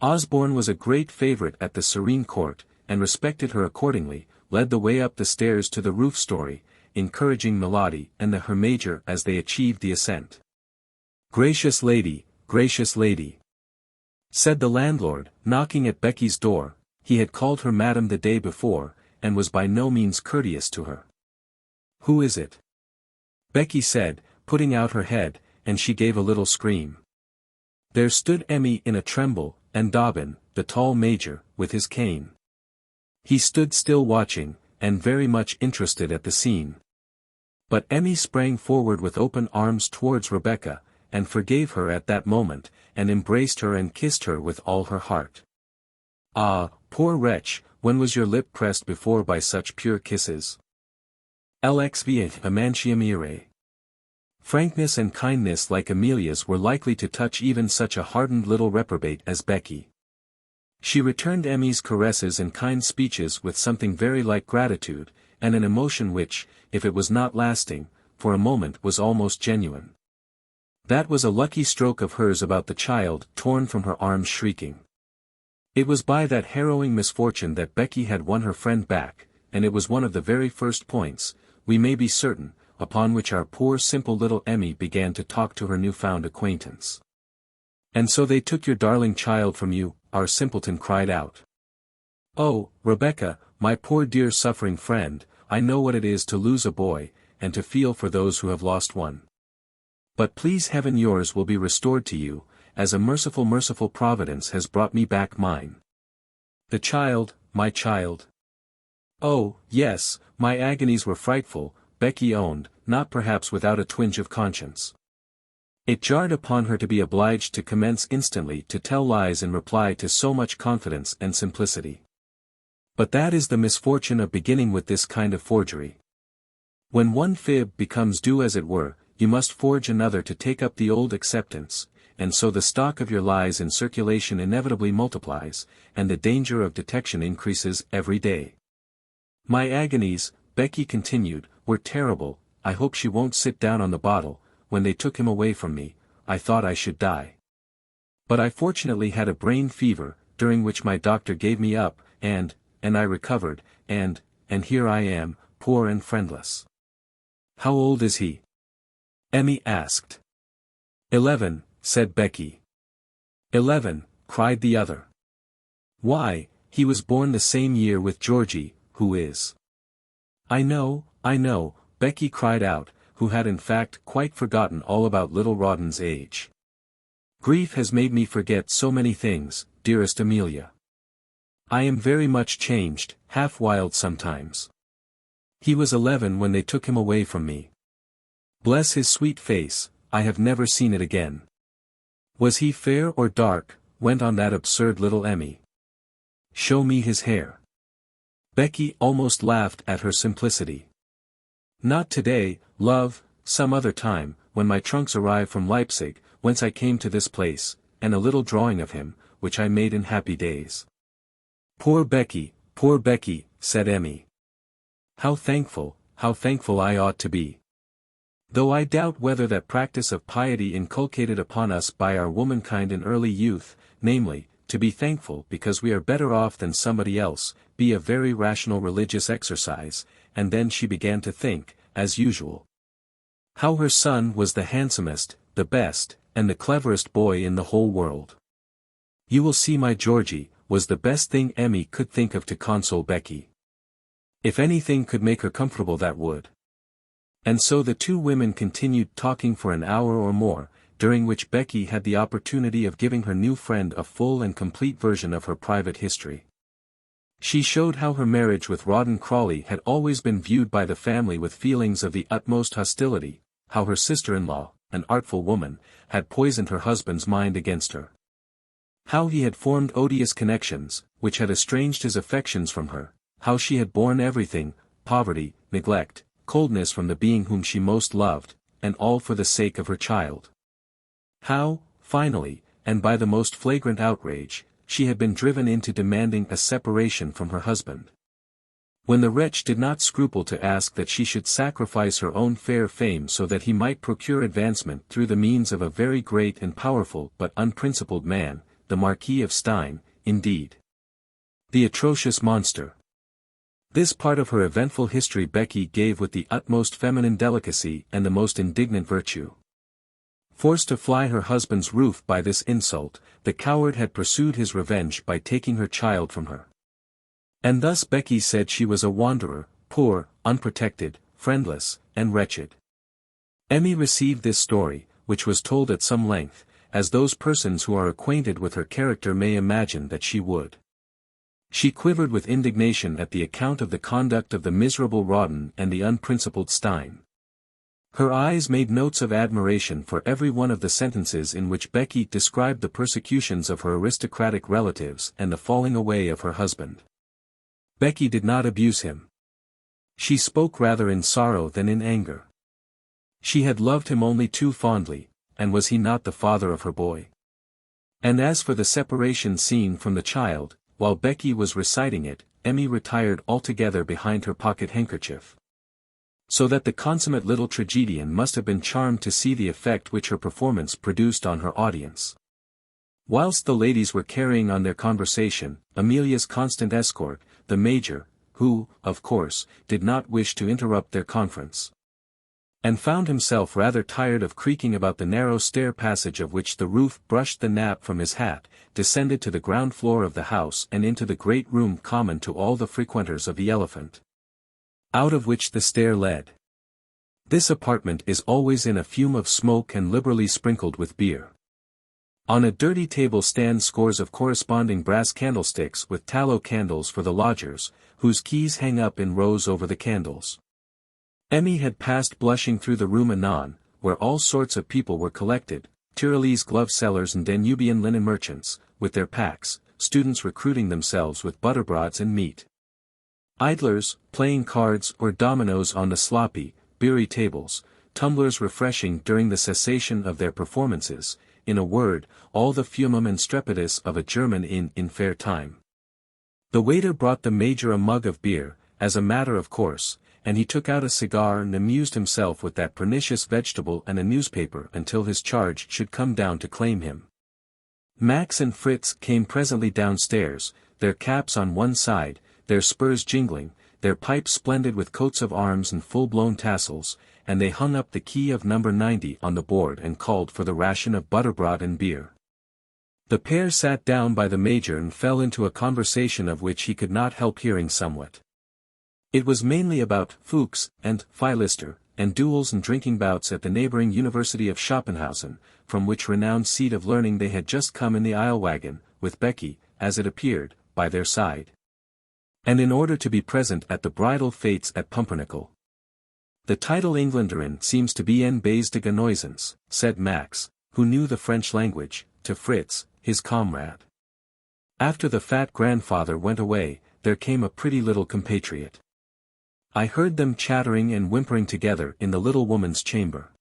Osborne was a great favourite at the Serene Court, and respected her accordingly, led the way up the stairs to the roof-story, encouraging Melody and her Major as they achieved the ascent. Gracious lady, said the landlord, knocking at Becky's door. He had called her madam the day before, and was by no means courteous to her. Who is it? Becky said, putting out her head, and she gave a little scream. There stood Emmy in a tremble, and Dobbin, the tall Major, with his cane. He stood still watching, and very much interested at the scene. But Emmy sprang forward with open arms towards Rebecca, and forgave her at that moment, and embraced her and kissed her with all her heart. Ah, poor wretch, when was your lip pressed before by such pure kisses? LXVIII Amantium. Frankness and kindness like Amelia's were likely to touch even such a hardened little reprobate as Becky. She returned Emmy's caresses and kind speeches with something very like gratitude, and an emotion which, if it was not lasting, for a moment was almost genuine. That was a lucky stroke of hers about the child torn from her arms shrieking. It was by that harrowing misfortune that Becky had won her friend back, and it was one of the very first points, we may be certain, upon which our poor simple little Emmy began to talk to her new-found acquaintance. And so they took your darling child from you, our simpleton cried out. Oh, Rebecca, my poor dear suffering friend, I know what it is to lose a boy, and to feel for those who have lost one. But please heaven yours will be restored to you, as a merciful providence has brought me back mine. The child, my child. Oh, yes, my agonies were frightful, Becky owned, not perhaps without a twinge of conscience. It jarred upon her to be obliged to commence instantly to tell lies in reply to so much confidence and simplicity. But that is the misfortune of beginning with this kind of forgery. When one fib becomes due as it were, you must forge another to take up the old acceptance, and so the stock of your lies in circulation inevitably multiplies, and the danger of detection increases every day. My agonies, Becky continued, were terrible. I hope she won't sit down on the bottle. When they took him away from me, I thought I should die. But I fortunately had a brain fever, during which my doctor gave me up, and I recovered, and here I am, poor and friendless. How old is he? Emmy asked. 11, said Becky. 11, cried the other. Why, he was born the same year with Georgy, who is. I know, Becky cried out, who had in fact quite forgotten all about little Rawdon's age. Grief has made me forget so many things, dearest Amelia. I am very much changed, half wild sometimes. He was 11 when they took him away from me. Bless his sweet face, I have never seen it again. Was he fair or dark? Went on that absurd little Emmy. Show me his hair. Becky almost laughed at her simplicity. Not today, love, some other time, when my trunks arrive from Leipzig, whence I came to this place, and a little drawing of him, which I made in happy days. Poor Becky, said Emmy. How thankful I ought to be. Though I doubt whether that practice of piety inculcated upon us by our womankind in early youth, namely, to be thankful because we are better off than somebody else, be a very rational religious exercise, and then she began to think, as usual, how her son was the handsomest, the best, and the cleverest boy in the whole world. You will see my Georgy, was the best thing Emmy could think of to console Becky. If anything could make her comfortable that would. And so the two women continued talking for an hour or more, during which Becky had the opportunity of giving her new friend a full and complete version of her private history. She showed how her marriage with Rawdon Crawley had always been viewed by the family with feelings of the utmost hostility, how her sister-in-law, an artful woman, had poisoned her husband's mind against her. How he had formed odious connections, which had estranged his affections from her, how she had borne everything, poverty, neglect, coldness from the being whom she most loved, and all for the sake of her child. How, finally, and by the most flagrant outrage, she had been driven into demanding a separation from her husband. When the wretch did not scruple to ask that she should sacrifice her own fair fame so that he might procure advancement through the means of a very great and powerful but unprincipled man, the Marquis of Stein, indeed. The atrocious monster. This part of her eventful history Becky gave with the utmost feminine delicacy and the most indignant virtue. Forced to fly her husband's roof by this insult, the coward had pursued his revenge by taking her child from her. And thus Becky said she was a wanderer, poor, unprotected, friendless, and wretched. Emmy received this story, which was told at some length, as those persons who are acquainted with her character may imagine that she would. She quivered with indignation at the account of the conduct of the miserable Rawdon and the unprincipled Stein. Her eyes made notes of admiration for every one of the sentences in which Becky described the persecutions of her aristocratic relatives and the falling away of her husband. Becky did not abuse him. She spoke rather in sorrow than in anger. She had loved him only too fondly, and was he not the father of her boy? And as for the separation scene from the child, while Becky was reciting it, Emmy retired altogether behind her pocket handkerchief. So that the consummate little tragedian must have been charmed to see the effect which her performance produced on her audience. Whilst the ladies were carrying on their conversation, Amelia's constant escort, the Major, who, of course, did not wish to interrupt their conference, and found himself rather tired of creaking about the narrow stair passage of which the roof brushed the nap from his hat, descended to the ground floor of the house and into the great room common to all the frequenters of the Elephant, out of which the stair led. This apartment is always in a fume of smoke and liberally sprinkled with beer. On a dirty table stand scores of corresponding brass candlesticks with tallow candles for the lodgers, whose keys hang up in rows over the candles. Emmy had passed blushing through the room anon, where all sorts of people were collected, Tyrolese glove sellers and Danubian linen merchants, with their packs, students recruiting themselves with butterbrods and meat, idlers, playing cards or dominoes on the sloppy, beery tables, tumblers refreshing during the cessation of their performances, in a word, all the fumum and strepitus of a German in fair time. The waiter brought the Major a mug of beer, as a matter of course, and he took out a cigar and amused himself with that pernicious vegetable and a newspaper until his charge should come down to claim him. Max and Fritz came presently downstairs, their caps on one side, their spurs jingling, their pipes splendid with coats of arms and full-blown tassels, and they hung up the key of number 90 on the board and called for the ration of butterbrot and beer. The pair sat down by the Major and fell into a conversation of which he could not help hearing somewhat. It was mainly about Fuchs and Philister, and duels and drinking bouts at the neighboring University of Schoppenhausen, from which renowned seat of learning they had just come in the Eilwagen, with Becky, as it appeared, by their side. And in order to be present at the bridal fetes at Pumpernickel. The title Engländerin seems to be en base de Genoisance, said Max, who knew the French language, to Fritz, his comrade. After the fat grandfather went away, there came a pretty little compatriot. I heard them chattering and whimpering together in the little woman's chamber.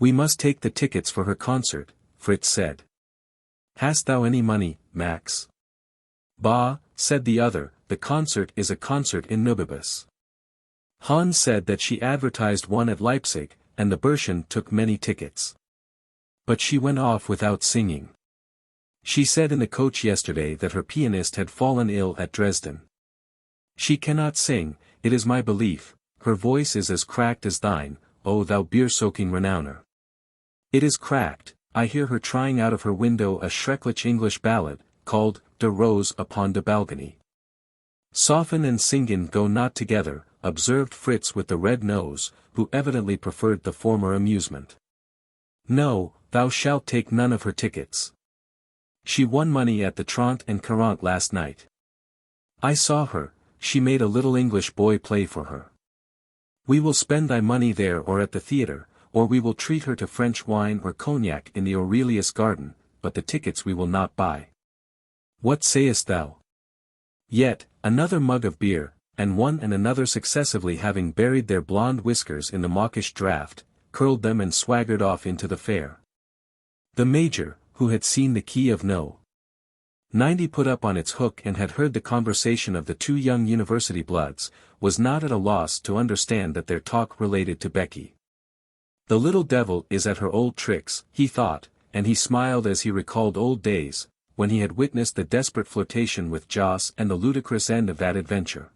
We must take the tickets for her concert, Fritz said. Hast thou any money, Max? Bah, said the other, the concert is a concert in nubibus. Hans said that she advertised one at Leipzig, and the Burschen took many tickets. But she went off without singing. She said in the coach yesterday that her pianist had fallen ill at Dresden. She cannot sing, it is my belief, her voice is as cracked as thine, O thou beer-soaking renowner. It is cracked, I hear her trying out of her window a schrecklich English ballad, called De Rose upon de Balcony. Soften and singen go not together, observed Fritz with the red nose, who evidently preferred the former amusement. No, thou shalt take none of her tickets. She won money at the Trente and Quarante last night. I saw her, she made a little English boy play for her. We will spend thy money there or at the theatre, or we will treat her to French wine or cognac in the Aurelius garden, but the tickets we will not buy. What sayest thou? Yet, another mug of beer, and one and another successively having buried their blonde whiskers in the mawkish draught, curled them and swaggered off into the fair. The Major, who had seen the key of No. 90 put up on its hook and had heard the conversation of the two young university bloods, was not at a loss to understand that their talk related to Becky. The little devil is at her old tricks, he thought, and he smiled as he recalled old days, when he had witnessed the desperate flirtation with Joss and the ludicrous end of that adventure.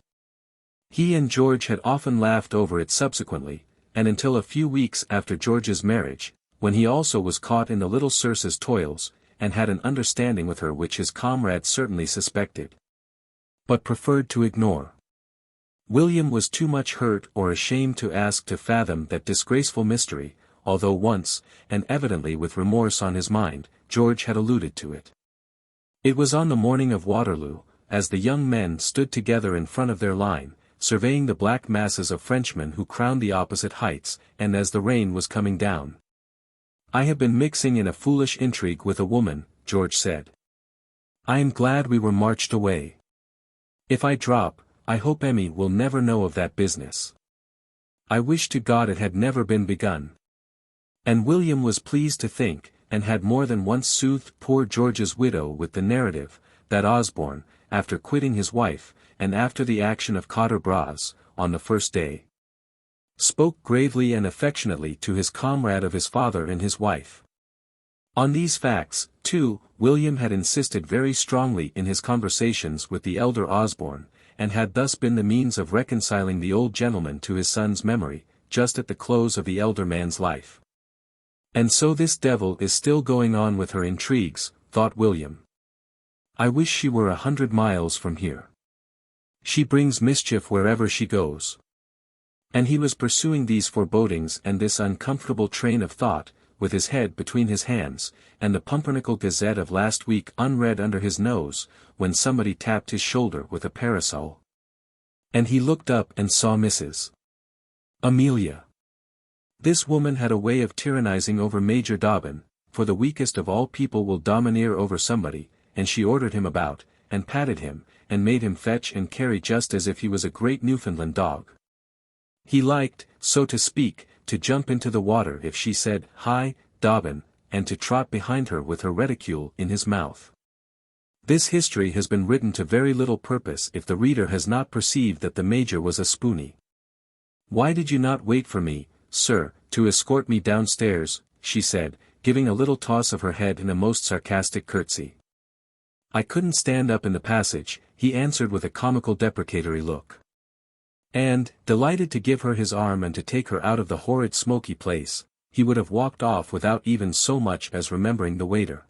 He and George had often laughed over it subsequently, and until a few weeks after George's marriage, when he also was caught in the little Circe's toils, and had an understanding with her which his comrade certainly suspected, but preferred to ignore. William was too much hurt or ashamed to ask to fathom that disgraceful mystery, although once, and evidently with remorse on his mind, George had alluded to it. It was on the morning of Waterloo, as the young men stood together in front of their line, surveying the black masses of Frenchmen who crowned the opposite heights, and as the rain was coming down. I have been mixing in a foolish intrigue with a woman, George said. I am glad we were marched away. If I drop, I hope Emmy will never know of that business. I wish to God it had never been begun. And William was pleased to think, and had more than once soothed poor George's widow with the narrative, that Osborne, after quitting his wife, and after the action of Quatre Bras, on the first day, spoke gravely and affectionately to his comrade of his father and his wife. On these facts, too, William had insisted very strongly in his conversations with the elder Osborne, and had thus been the means of reconciling the old gentleman to his son's memory, just at the close of the elder man's life. And so this devil is still going on with her intrigues, thought William. I wish she were 100 miles from here. She brings mischief wherever she goes. And he was pursuing these forebodings and this uncomfortable train of thought, with his head between his hands, and the Pumpernickel Gazette of last week unread under his nose, when somebody tapped his shoulder with a parasol. And he looked up and saw Mrs. Amelia. This woman had a way of tyrannizing over Major Dobbin, for the weakest of all people will domineer over somebody, and she ordered him about, and patted him, and made him fetch and carry just as if he was a great Newfoundland dog. He liked, so to speak, to jump into the water if she said, "Hi, Dobbin, and to trot behind her with her reticule in his mouth. This history has been written to very little purpose if the reader has not perceived that the Major was a spoony. "Why did you not wait for me, sir, to escort me downstairs?" she said, giving a little toss of her head in a most sarcastic curtsy. "I couldn't stand up in the passage," he answered with a comical deprecatory look. And, delighted to give her his arm and to take her out of the horrid smoky place, he would have walked off without even so much as remembering the waiter.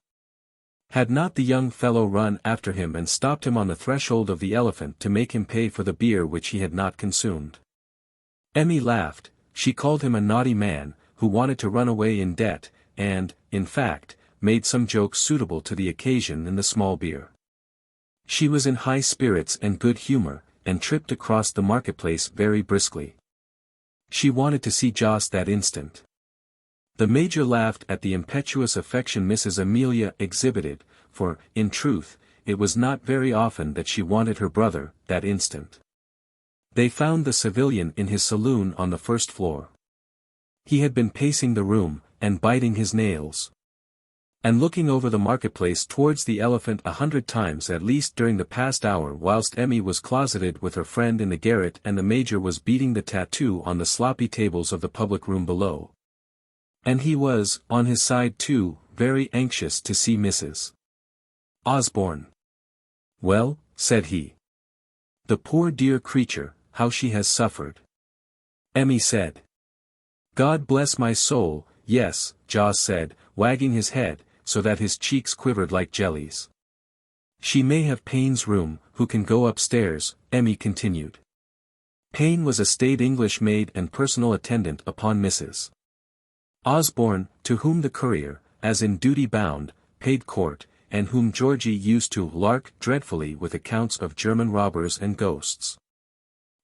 Had not the young fellow run after him and stopped him on the threshold of the Elephant to make him pay for the beer which he had not consumed. Emmy laughed. She called him a naughty man, who wanted to run away in debt, and, in fact, made some jokes suitable to the occasion in the small beer. She was in high spirits and good humor, and tripped across the marketplace very briskly. She wanted to see Joss that instant. The Major laughed at the impetuous affection Mrs. Amelia exhibited, for, in truth, it was not very often that she wanted her brother, that instant. They found the civilian in his saloon on the first floor. He had been pacing the room, and biting his nails, and looking over the marketplace towards the Elephant 100 times at least during the past hour, whilst Emmy was closeted with her friend in the garret and the Major was beating the tattoo on the sloppy tables of the public room below. And he was, on his side too, very anxious to see Mrs. Osborne. "Well," said he. "The poor dear creature, how she has suffered." Emmy said. "God bless my soul, yes," Joss said, wagging his head, so that his cheeks quivered like jellies. "She may have Payne's room, who can go upstairs," Emmy continued. Payne was a staid English maid and personal attendant upon Mrs. Osborne, to whom the courier, as in duty bound, paid court, and whom Georgy used to lark dreadfully with accounts of German robbers and ghosts.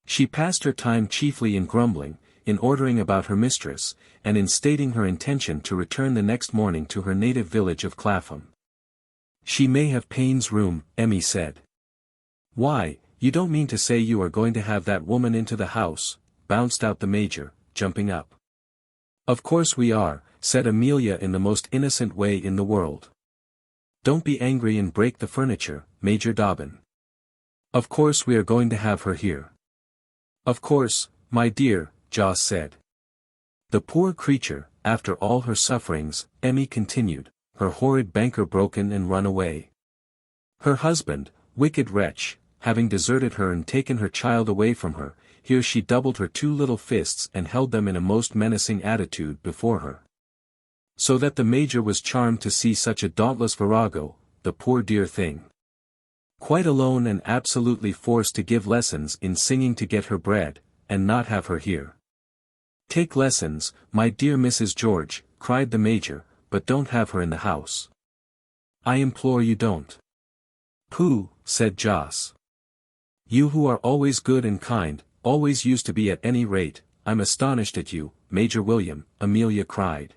She passed her time chiefly in grumbling, in ordering about her mistress, and in stating her intention to return the next morning to her native village of Clapham. "She may have Payne's room," Emmy said. "Why, you don't mean to say you are going to have that woman into the house," bounced out the Major, jumping up. "Of course we are," said Amelia in the most innocent way in the world. "Don't be angry and break the furniture, Major Dobbin. Of course we are going to have her here." "Of course, my dear," Joss said. "The poor creature, after all her sufferings," Emmy continued, "her horrid banker broken and run away. Her husband, wicked wretch, having deserted her and taken her child away from her, here she doubled her two little fists and held them in a most menacing attitude before her. So that the Major was charmed to see such a dauntless virago, the poor dear thing. Quite alone and absolutely forced to give lessons in singing to get her bread, and not have her here." "Take lessons, my dear Mrs. George," cried the Major, "but don't have her in the house. I implore you don't." "Pooh," said Joss. "You who are always good and kind, always used to be at any rate, I'm astonished at you, Major William," Amelia cried.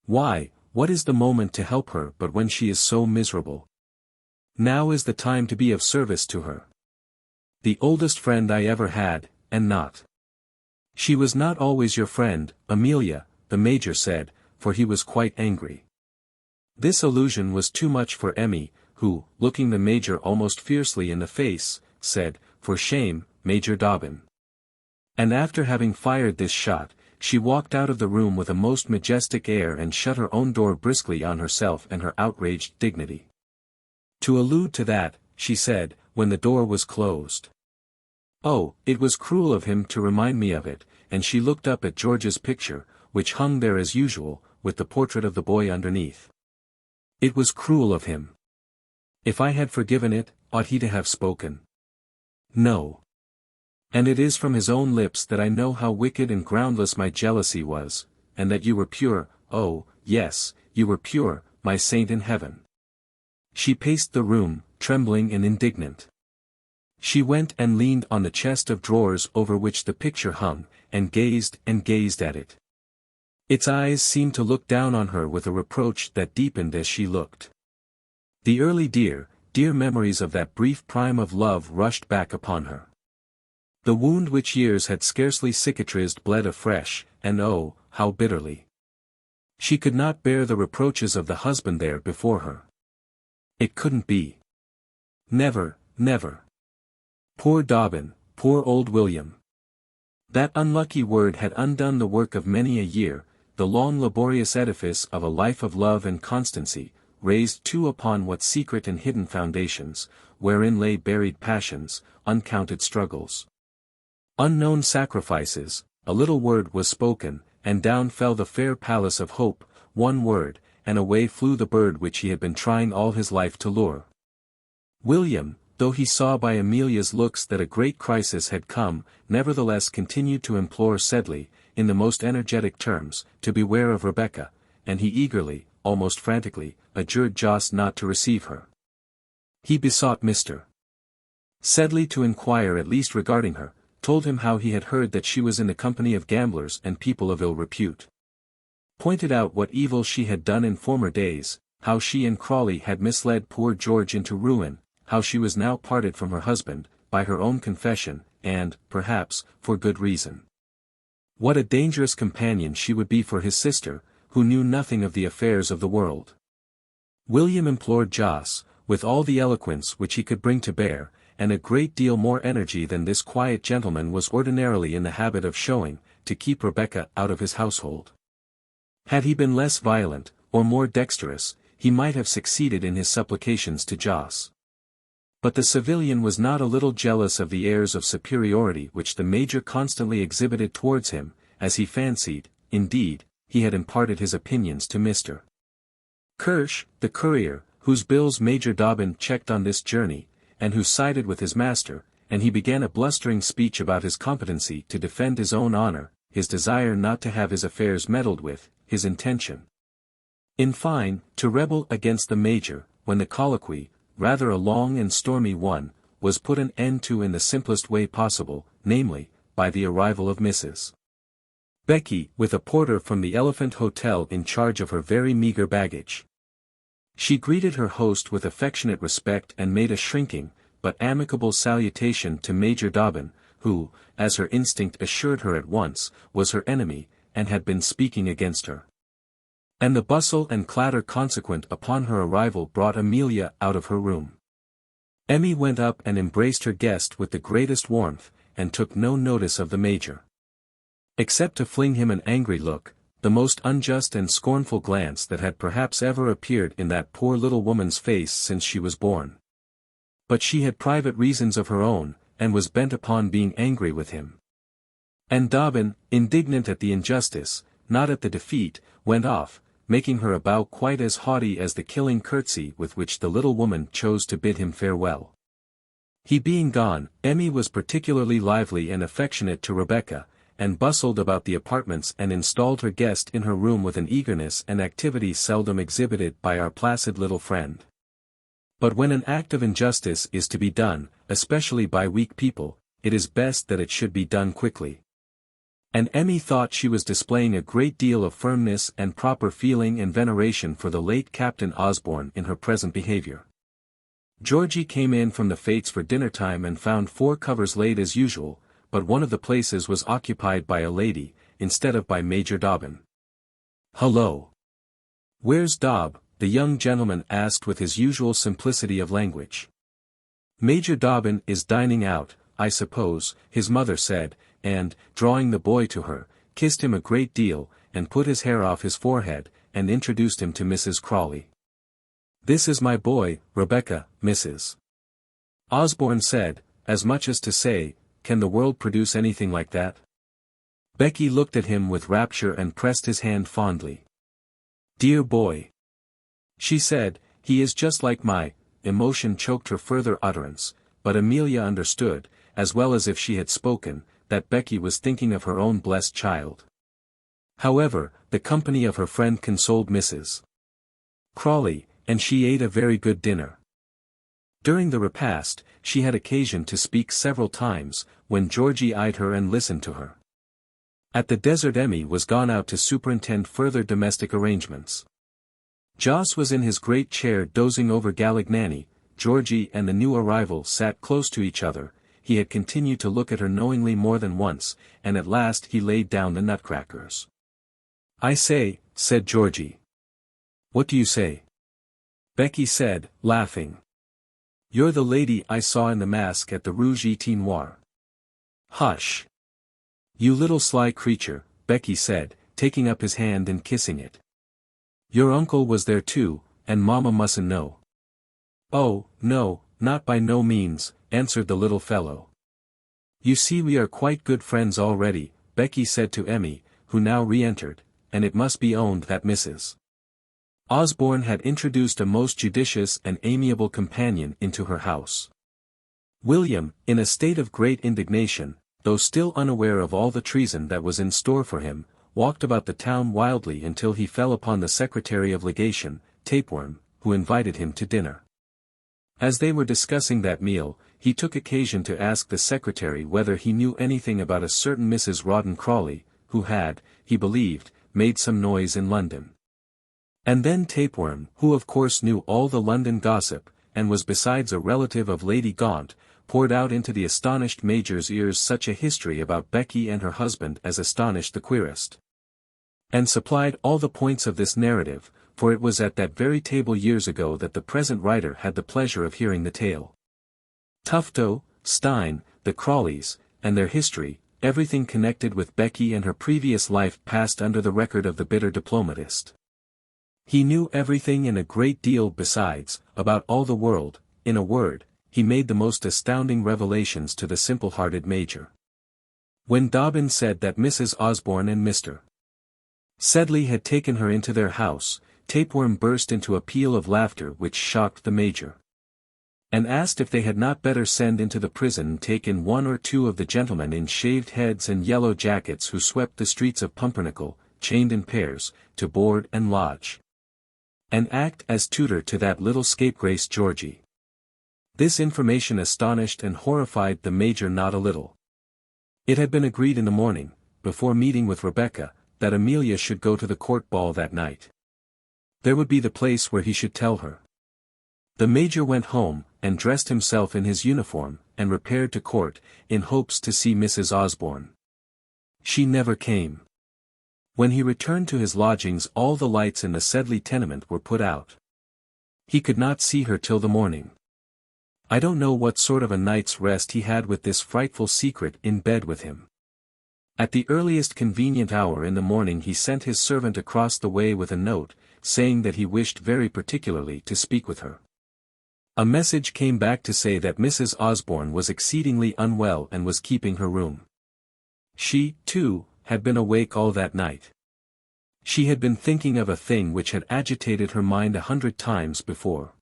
"Why, what is the moment to help her but when she is so miserable? Now is the time to be of service to her. The oldest friend I ever had, and not." "She was not always your friend, Amelia," the Major said, for he was quite angry. This allusion was too much for Emmy, who, looking the Major almost fiercely in the face, said, "For shame, Major Dobbin." And after having fired this shot, she walked out of the room with a most majestic air and shut her own door briskly on herself and her outraged dignity. "To allude to that," she said, when the door was closed. "Oh, it was cruel of him to remind me of it," and she looked up at George's picture, which hung there as usual, with the portrait of the boy underneath. "It was cruel of him. If I had forgiven it, ought he to have spoken? No. And it is from his own lips that I know how wicked and groundless my jealousy was, and that you were pure, oh, yes, you were pure, my saint in heaven." She paced the room, trembling and indignant. She went and leaned on the chest of drawers over which the picture hung, and gazed at it. Its eyes seemed to look down on her with a reproach that deepened as she looked. The early dear memories of that brief prime of love rushed back upon her. The wound which years had scarcely cicatrized bled afresh, and oh, how bitterly. She could not bear the reproaches of the husband there before her. It couldn't be. Never, never. Poor Dobbin, poor old William. That unlucky word had undone the work of many a year, the long laborious edifice of a life of love and constancy, raised too upon what secret and hidden foundations, wherein lay buried passions, uncounted struggles. Unknown sacrifices, a little word was spoken, and down fell the fair palace of hope, one word, and away flew the bird which he had been trying all his life to lure. William, though he saw by Amelia's looks that a great crisis had come, nevertheless continued to implore Sedley, in the most energetic terms, to beware of Rebecca, and he eagerly, almost frantically, adjured Jos not to receive her. He besought Mr. Sedley to inquire at least regarding her, told him how he had heard that she was in the company of gamblers and people of ill repute. Pointed out what evil she had done in former days, how she and Crawley had misled poor George into ruin, how she was now parted from her husband, by her own confession, and, perhaps, for good reason. What a dangerous companion she would be for his sister, who knew nothing of the affairs of the world. William implored Jos, with all the eloquence which he could bring to bear, and a great deal more energy than this quiet gentleman was ordinarily in the habit of showing, to keep Rebecca out of his household. Had he been less violent, or more dexterous, he might have succeeded in his supplications to Jos. But the civilian was not a little jealous of the airs of superiority which the Major constantly exhibited towards him, as he fancied, indeed, he had imparted his opinions to Mr. Kirsch, the courier, whose bills Major Dobbin checked on this journey, and who sided with his master, and he began a blustering speech about his competency to defend his own honor, his desire not to have his affairs meddled with, his intention, in fine, to rebel against the Major, when the colloquy, rather a long and stormy one, was put an end to in the simplest way possible, namely, by the arrival of Mrs. Becky with a porter from the Elephant Hotel in charge of her very meager baggage. She greeted her host with affectionate respect and made a shrinking, but amicable salutation to Major Dobbin, who, as her instinct assured her at once, was her enemy, and had been speaking against her. And the bustle and clatter consequent upon her arrival brought Amelia out of her room. Emmy went up and embraced her guest with the greatest warmth, and took no notice of the Major. Except to fling him an angry look, the most unjust and scornful glance that had perhaps ever appeared in that poor little woman's face since she was born. But she had private reasons of her own, and was bent upon being angry with him. And Dobbin, indignant at the injustice, not at the defeat, went off, making her a bow quite as haughty as the killing curtsy with which the little woman chose to bid him farewell. He being gone, Emmy was particularly lively and affectionate to Rebecca, and bustled about the apartments and installed her guest in her room with an eagerness and activity seldom exhibited by our placid little friend. But when an act of injustice is to be done, especially by weak people, it is best that it should be done quickly. And Emmy thought she was displaying a great deal of firmness and proper feeling and veneration for the late Captain Osborne in her present behavior. Georgy came in from the Fates for dinner time and found 4 covers laid as usual, but one of the places was occupied by a lady, instead of by Major Dobbin. "Hullo! Where's Dobb?" the young gentleman asked with his usual simplicity of language. "Major Dobbin is dining out, I suppose," his mother said, and, drawing the boy to her, kissed him a great deal, and put his hair off his forehead, and introduced him to Mrs. Crawley. "This is my boy, Rebecca, Mrs. Osborne said, as much as to say, can the world produce anything like that?" Becky looked at him with rapture and pressed his hand fondly. "Dear boy," she said, "he is just like my—" Emotion choked her further utterance, but Amelia understood, as well as if she had spoken, that Becky was thinking of her own blessed child. However, the company of her friend consoled Mrs. Crawley, and she ate a very good dinner. During the repast, she had occasion to speak several times, when Georgy eyed her and listened to her. At the desert Emmy was gone out to superintend further domestic arrangements. Jos was in his great chair dozing over Galignani. Georgy and the new arrival sat close to each other. He had continued to look at her knowingly more than once, and at last he laid down the nutcrackers. "I say, said Georgy. What do you say? Becky said, laughing. You're the lady I saw in the mask at the Rouge et Noir. Hush. You little sly creature, Becky said, taking up his hand and kissing it. Your uncle was there too, and Mama mustn't know. Oh, no, not by no means, answered the little fellow. You see we are quite good friends already, Becky said to Emmy, who now re-entered, and it must be owned that Mrs. Osborne had introduced a most judicious and amiable companion into her house. William, in a state of great indignation, though still unaware of all the treason that was in store for him, walked about the town wildly until he fell upon the Secretary of Legation, Tapeworm, who invited him to dinner. As they were discussing that meal, he took occasion to ask the secretary whether he knew anything about a certain Mrs. Rawdon Crawley, who had, he believed, made some noise in London. And then Tapeworm, who of course knew all the London gossip, and was besides a relative of Lady Gaunt, poured out into the astonished Major's ears such a history about Becky and her husband as astonished the querist. And supplied all the points of this narrative, for it was at that very table years ago that the present writer had the pleasure of hearing the tale. Tufto, Stein, the Crawleys, and their history, everything connected with Becky and her previous life passed under the record of the bitter diplomatist. He knew everything and a great deal besides, about all the world. In a word, he made the most astounding revelations to the simple-hearted Major. When Dobbin said that Mrs. Osborne and Mr. Sedley had taken her into their house, Tapeworm burst into a peal of laughter which shocked the Major. And asked if they had not better send into the prison and take in one or two of the gentlemen in shaved heads and yellow jackets who swept the streets of Pumpernickel, chained in pairs, to board and lodge. And act as tutor to that little scapegrace Georgy. This information astonished and horrified the Major not a little. It had been agreed in the morning, before meeting with Rebecca, that Amelia should go to the court ball that night. There would be the place where he should tell her. The Major went home, and dressed himself in his uniform, and repaired to court, in hopes to see Mrs. Osborne. She never came. When he returned to his lodgings all the lights in the Sedley tenement were put out. He could not see her till the morning. I don't know what sort of a night's rest he had with this frightful secret in bed with him. At the earliest convenient hour in the morning he sent his servant across the way with a note, saying that he wished very particularly to speak with her. A message came back to say that Mrs. Osborne was exceedingly unwell and was keeping her room. She, too, had been awake all that night. She had been thinking of a thing which had agitated her mind 100 times before.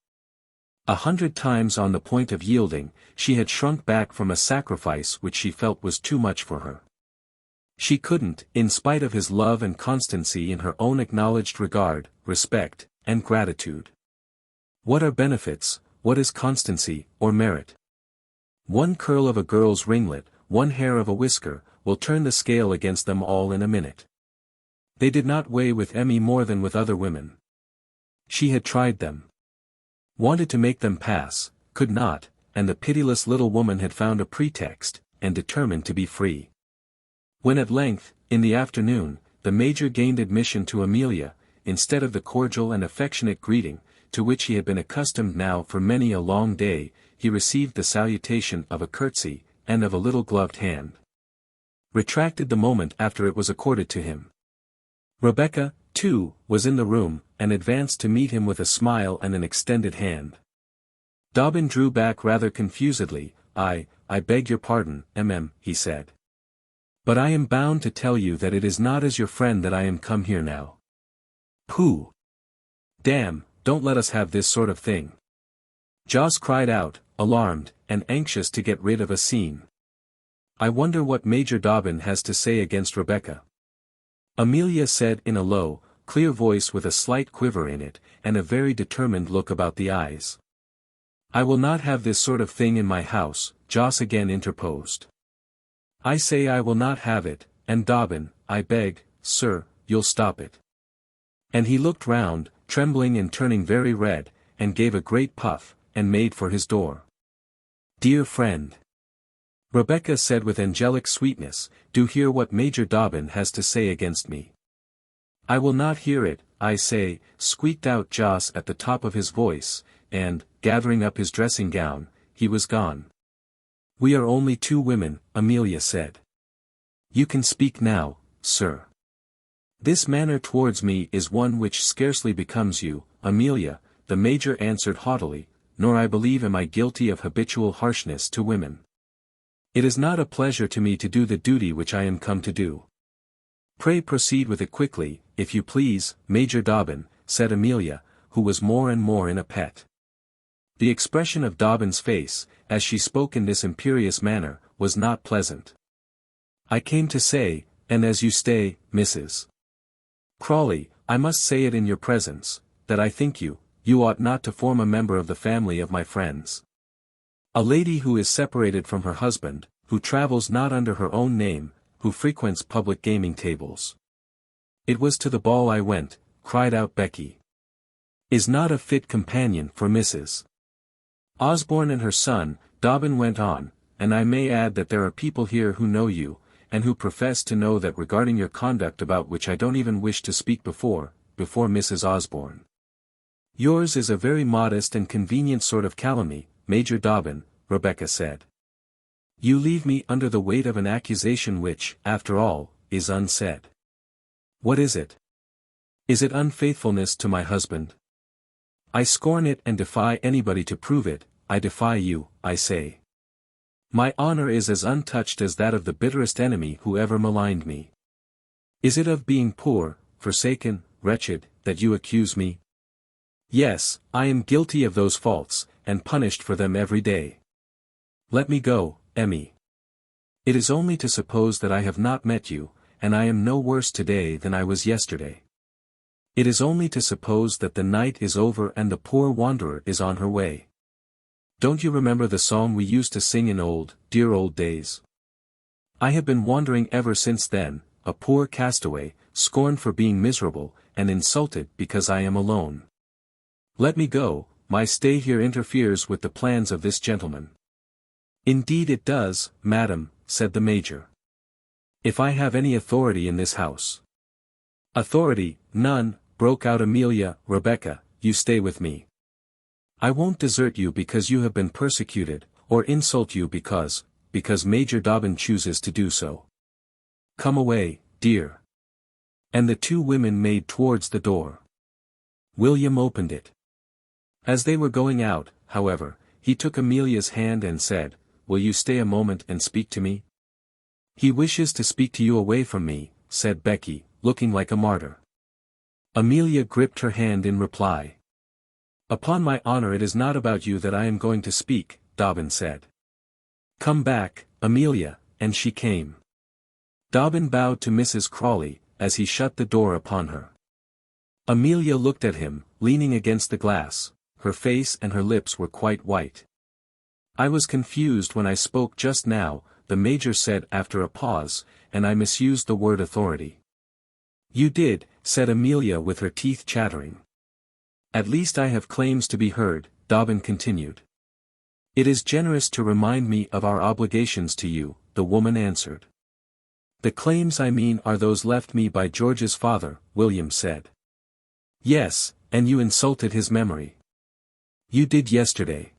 100 times on the point of yielding, she had shrunk back from a sacrifice which she felt was too much for her. She couldn't, in spite of his love and constancy in her own acknowledged regard, respect, and gratitude. What are benefits, what is constancy, or merit? One curl of a girl's ringlet, one hair of a whisker, will turn the scale against them all in a minute. They did not weigh with Emmy more than with other women. She had tried them. Wanted to make them pass, could not, and the pitiless little woman had found a pretext, and determined to be free. When at length, in the afternoon, the Major gained admission to Amelia, instead of the cordial and affectionate greeting, to which he had been accustomed now for many a long day, he received the salutation of a curtsy, and of a little gloved hand. Retracted the moment after it was accorded to him. Rebecca, too, was in the room, and advanced to meet him with a smile and an extended hand. Dobbin drew back rather confusedly. I beg your pardon, he said. But I am bound to tell you that it is not as your friend that I am come here now. Pooh! Damn, don't let us have this sort of thing. Joss cried out, alarmed, and anxious to get rid of a scene. I wonder what Major Dobbin has to say against Rebecca. Amelia said in a low, clear voice with a slight quiver in it, and a very determined look about the eyes. I will not have this sort of thing in my house, Joss again interposed. I say I will not have it, and Dobbin, I beg, sir, you'll stop it. And he looked round, trembling and turning very red, and gave a great puff, and made for his door. Dear friend! Rebecca said with angelic sweetness, do hear what Major Dobbin has to say against me. I will not hear it, I say, squeaked out Joss at the top of his voice, and, gathering up his dressing gown, he was gone. We are only two women, Amelia said. You can speak now, sir. This manner towards me is one which scarcely becomes you, Amelia, the Major answered haughtily, nor I believe am I guilty of habitual harshness to women. It is not a pleasure to me to do the duty which I am come to do. Pray proceed with it quickly, if you please, Major Dobbin, said Amelia, who was more and more in a pet. The expression of Dobbin's face, as she spoke in this imperious manner, was not pleasant. I came to say, and as you stay, Mrs. Crawley, I must say it in your presence, that I think you ought not to form a member of the family of my friends. A lady who is separated from her husband, who travels not under her own name, who frequents public gaming tables. It was to the ball I went, cried out Becky. Is not a fit companion for Mrs. Osborne and her son, Dobbin went on, and I may add that there are people here who know you, and who profess to know that regarding your conduct about which I don't even wish to speak before Mrs. Osborne. Yours is a very modest and convenient sort of calumny, Major Dobbin, Rebecca said. You leave me under the weight of an accusation which, after all, is unsaid. What is it? Is it unfaithfulness to my husband? I scorn it and defy anybody to prove it. I defy you, I say. My honor is as untouched as that of the bitterest enemy who ever maligned me. Is it of being poor, forsaken, wretched, that you accuse me? Yes, I am guilty of those faults, and punished for them every day. Let me go, Emmy. It is only to suppose that I have not met you, and I am no worse today than I was yesterday. It is only to suppose that the night is over and the poor wanderer is on her way. Don't you remember the song we used to sing in dear old days? I have been wandering ever since then, a poor castaway, scorned for being miserable, and insulted because I am alone. Let me go, my stay here interferes with the plans of this gentleman. Indeed it does, madam, said the Major. If I have any authority in this house. Authority, none, broke out Amelia. Rebecca, you stay with me. I won't desert you because you have been persecuted, or insult you because Major Dobbin chooses to do so. Come away, dear. And the two women made towards the door. William opened it. As they were going out, however, he took Amelia's hand and said, Will you stay a moment and speak to me? He wishes to speak to you away from me, said Becky, looking like a martyr. Amelia gripped her hand in reply. Upon my honor it is not about you that I am going to speak, Dobbin said. Come back, Amelia, and she came. Dobbin bowed to Mrs. Crawley, as he shut the door upon her. Amelia looked at him, leaning against the glass. Her face and her lips were quite white. I was confused when I spoke just now, the Major said after a pause, and I misused the word authority. You did, said Amelia with her teeth chattering. At least I have claims to be heard, Dobbin continued. It is generous to remind me of our obligations to you, the woman answered. The claims I mean are those left me by George's father, William said. Yes, and you insulted his memory. You did yesterday.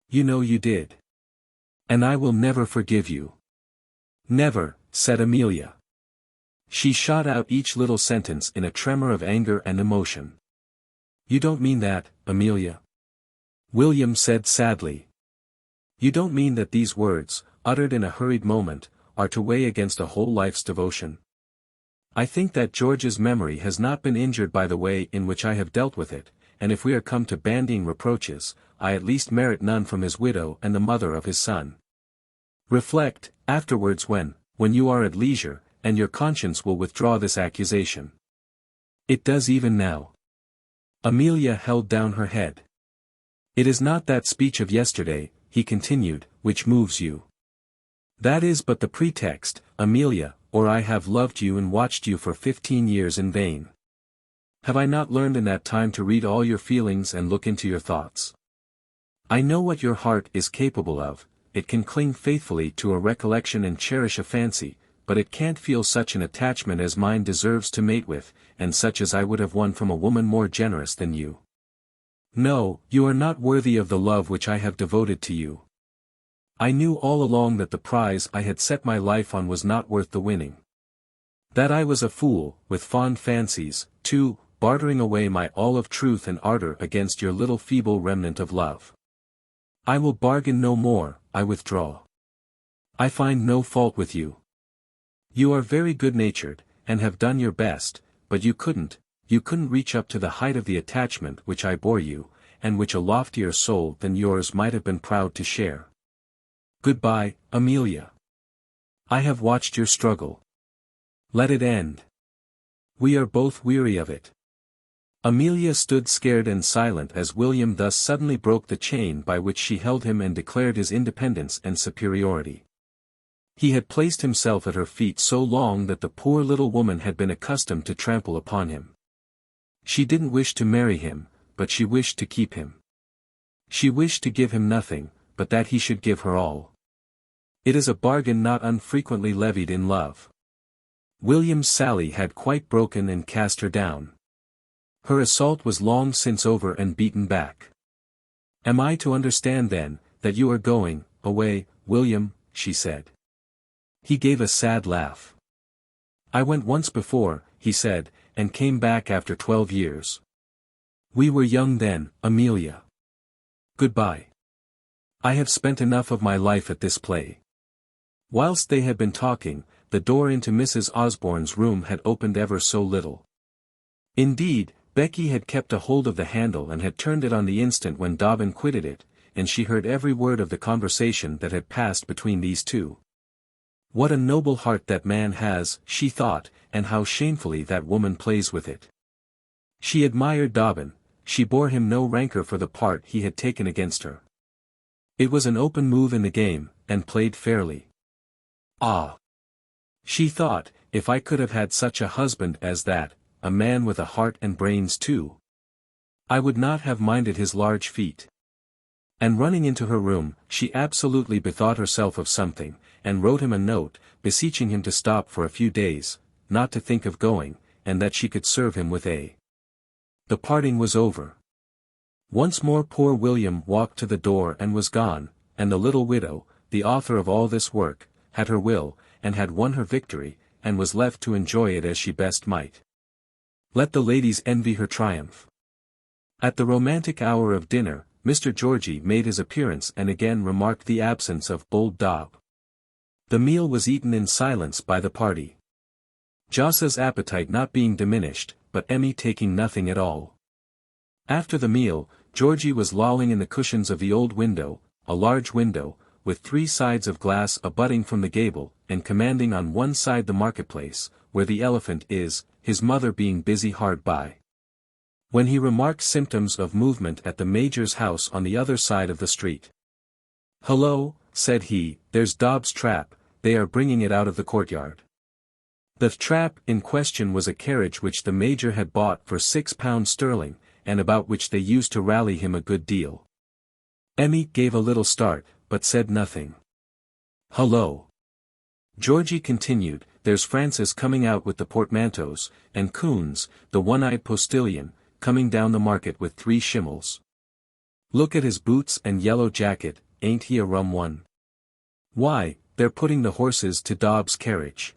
You know you did. And I will never forgive you. Never, said Amelia. She shot out each little sentence in a tremor of anger and emotion. You don't mean that, Amelia? William said sadly. You don't mean that these words, uttered in a hurried moment, are to weigh against a whole life's devotion? I think that George's memory has not been injured by the way in which I have dealt with it, and if we are come to bandying reproaches, I at least merit none from his widow and the mother of his son. Reflect, afterwards when you are at leisure, and your conscience will withdraw this accusation. It does even now. Amelia held down her head. It is not that speech of yesterday, he continued, which moves you. That is but the pretext, Amelia, or I have loved you and watched you for 15 years in vain. Have I not learned in that time to read all your feelings and look into your thoughts? I know what your heart is capable of, it can cling faithfully to a recollection and cherish a fancy, but it can't feel such an attachment as mine deserves to mate with, and such as I would have won from a woman more generous than you. No, you are not worthy of the love which I have devoted to you. I knew all along that the prize I had set my life on was not worth the winning. That I was a fool, with fond fancies, too, bartering away my all of truth and ardor against your little feeble remnant of love. I will bargain no more, I withdraw. I find no fault with you. You are very good-natured, and have done your best, but you couldn't reach up to the height of the attachment which I bore you, and which a loftier soul than yours might have been proud to share. Goodbye, Amelia. I have watched your struggle. Let it end. We are both weary of it. Amelia stood scared and silent as William thus suddenly broke the chain by which she held him and declared his independence and superiority. He had placed himself at her feet so long that the poor little woman had been accustomed to trample upon him. She didn't wish to marry him, but she wished to keep him. She wished to give him nothing, but that he should give her all. It is a bargain not unfrequently levied in love. William's sally had quite broken and cast her down. Her assault was long since over and beaten back. Am I to understand then, that you are going away, William, she said. He gave a sad laugh. I went once before, he said, and came back after 12 years. We were young then, Amelia. Goodbye. I have spent enough of my life at this play. Whilst they had been talking, the door into Mrs. Osborne's room had opened ever so little. Indeed, Becky had kept a hold of the handle and had turned it on the instant when Dobbin quitted it, and she heard every word of the conversation that had passed between these two. What a noble heart that man has, she thought, and how shamefully that woman plays with it. She admired Dobbin, she bore him no rancor for the part he had taken against her. It was an open move in the game, and played fairly. Ah! She thought, if I could have had such a husband as that, a man with a heart and brains too, I would not have minded his large feet. And running into her room, she absolutely bethought herself of something, and wrote him a note, beseeching him to stop for a few days, not to think of going, and that she could serve him with a. The parting was over. Once more poor William walked to the door and was gone, and the little widow, the author of all this work, had her will, and had won her victory, and was left to enjoy it as she best might. Let the ladies envy her triumph. At the romantic hour of dinner, Mr. Georgy made his appearance and again remarked the absence of bold Dob. The meal was eaten in silence by the party. Jossa's appetite not being diminished, but Emmy taking nothing at all. After the meal, Georgy was lolling in the cushions of the old window, a large window, with 3 sides of glass abutting from the gable, and commanding on one side the marketplace, where the elephant is, his mother being busy hard by. When he remarked symptoms of movement at the Major's house on the other side of the street. "Hullo," said he, "there's Dobb's trap, they are bringing it out of the courtyard." The trap in question was a carriage which the Major had bought for £6 sterling, and about which they used to rally him a good deal. Emmy gave a little start, but said nothing. "Hullo!" Georgy continued, "There's Francis coming out with the portmanteaus, and Coons, the one-eyed postilion, coming down the market with 3 schimmels. Look at his boots and yellow jacket, ain't he a rum one? Why, they're putting the horses to Dobb's carriage.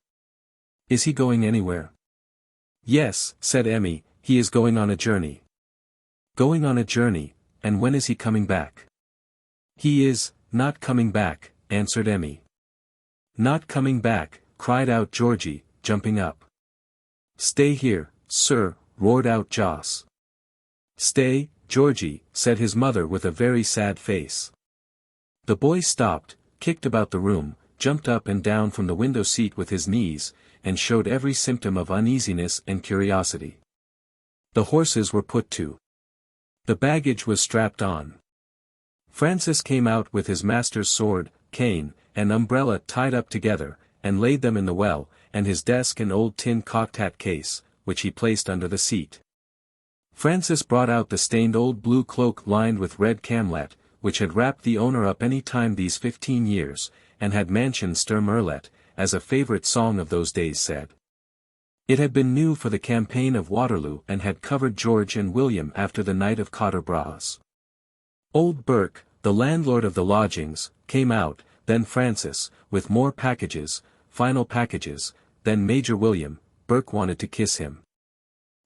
Is he going anywhere?" "Yes," said Emmy, "he is going on a journey." "Going on a journey, and when is he coming back?" "He is not coming back," answered Emmy. "Not coming back," cried out Georgy, jumping up. "Stay here, sir," roared out Joss. "Stay, Georgy," said his mother with a very sad face. The boy stopped, kicked about the room, jumped up and down from the window seat with his knees, and showed every symptom of uneasiness and curiosity. The horses were put to. The baggage was strapped on. Francis came out with his master's sword, cane, and umbrella tied up together, and laid them in the well, and his desk and old tin cocked hat case, which he placed under the seat. Francis brought out the stained old blue cloak lined with red camlet, which had wrapped the owner up any time these 15 years, and had mentioned Sturm Erlet, as a favorite song of those days said. It had been new for the campaign of Waterloo and had covered George and William after the night of Quatre Bras. Old Burke, the landlord of the lodgings, came out, then Francis, with more packages, final packages, then Major William. Burke wanted to kiss him.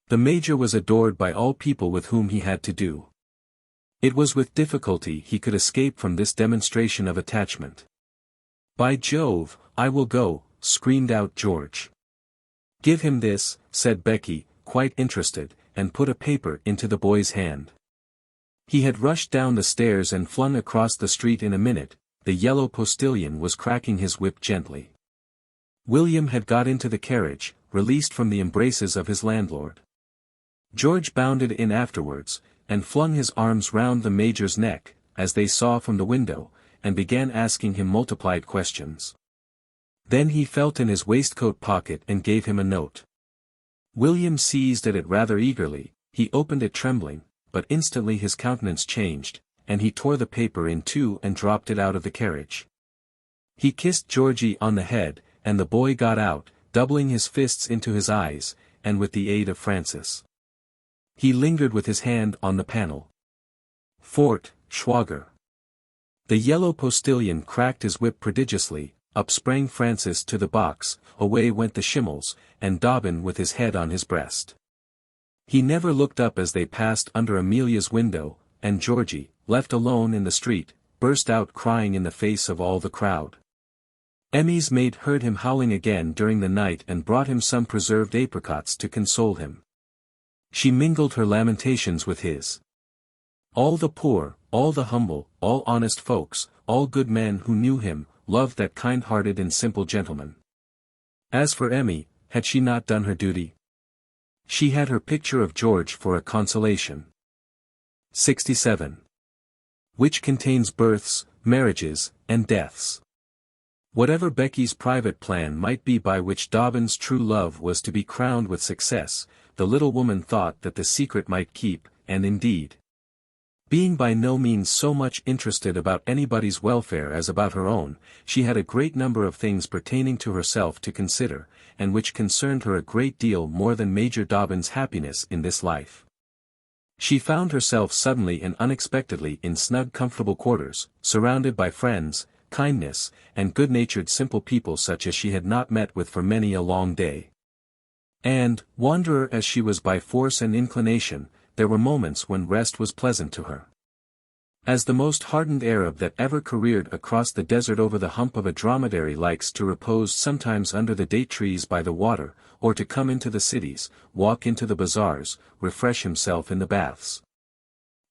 The Major was adored by all people with whom he had to do. It was with difficulty he could escape from this demonstration of attachment. "By Jove, I will go," screamed out George. "Give him this," said Becky, quite interested, and put a paper into the boy's hand. He had rushed down the stairs and flung across the street in a minute. The yellow postilion was cracking his whip gently. William had got into the carriage, released from the embraces of his landlord. George bounded in afterwards, and flung his arms round the Major's neck, as they saw from the window, and began asking him multiplied questions. Then he felt in his waistcoat pocket and gave him a note. William seized at it rather eagerly. He opened it trembling, but instantly his countenance changed, and he tore the paper in two and dropped it out of the carriage. He kissed Georgy on the head, and the boy got out, doubling his fists into his eyes, and with the aid of Francis. He lingered with his hand on the panel. "Fort, Schwager." The yellow postilion cracked his whip prodigiously. Up sprang Francis to the box, away went the schimmels, and Dobbin with his head on his breast. He never looked up as they passed under Amelia's window, and Georgy, left alone in the street, burst out crying in the face of all the crowd. Emmy's maid heard him howling again during the night and brought him some preserved apricots to console him. She mingled her lamentations with his. All the poor, all the humble, all honest folks, all good men who knew him, loved that kind-hearted and simple gentleman. As for Emmy, had she not done her duty? She had her picture of George for a consolation. 67. Which contains births, marriages, and deaths. Whatever Becky's private plan might be by which Dobbin's true love was to be crowned with success, the little woman thought that the secret might keep, and indeed, being by no means so much interested about anybody's welfare as about her own, she had a great number of things pertaining to herself to consider, and which concerned her a great deal more than Major Dobbin's happiness in this life. She found herself suddenly and unexpectedly in snug comfortable quarters, surrounded by friends, kindness, and good-natured simple people such as she had not met with for many a long day. And, wanderer as she was by force and inclination, there were moments when rest was pleasant to her. As the most hardened Arab that ever careered across the desert over the hump of a dromedary likes to repose sometimes under the date trees by the water, or to come into the cities, walk into the bazaars, refresh himself in the baths,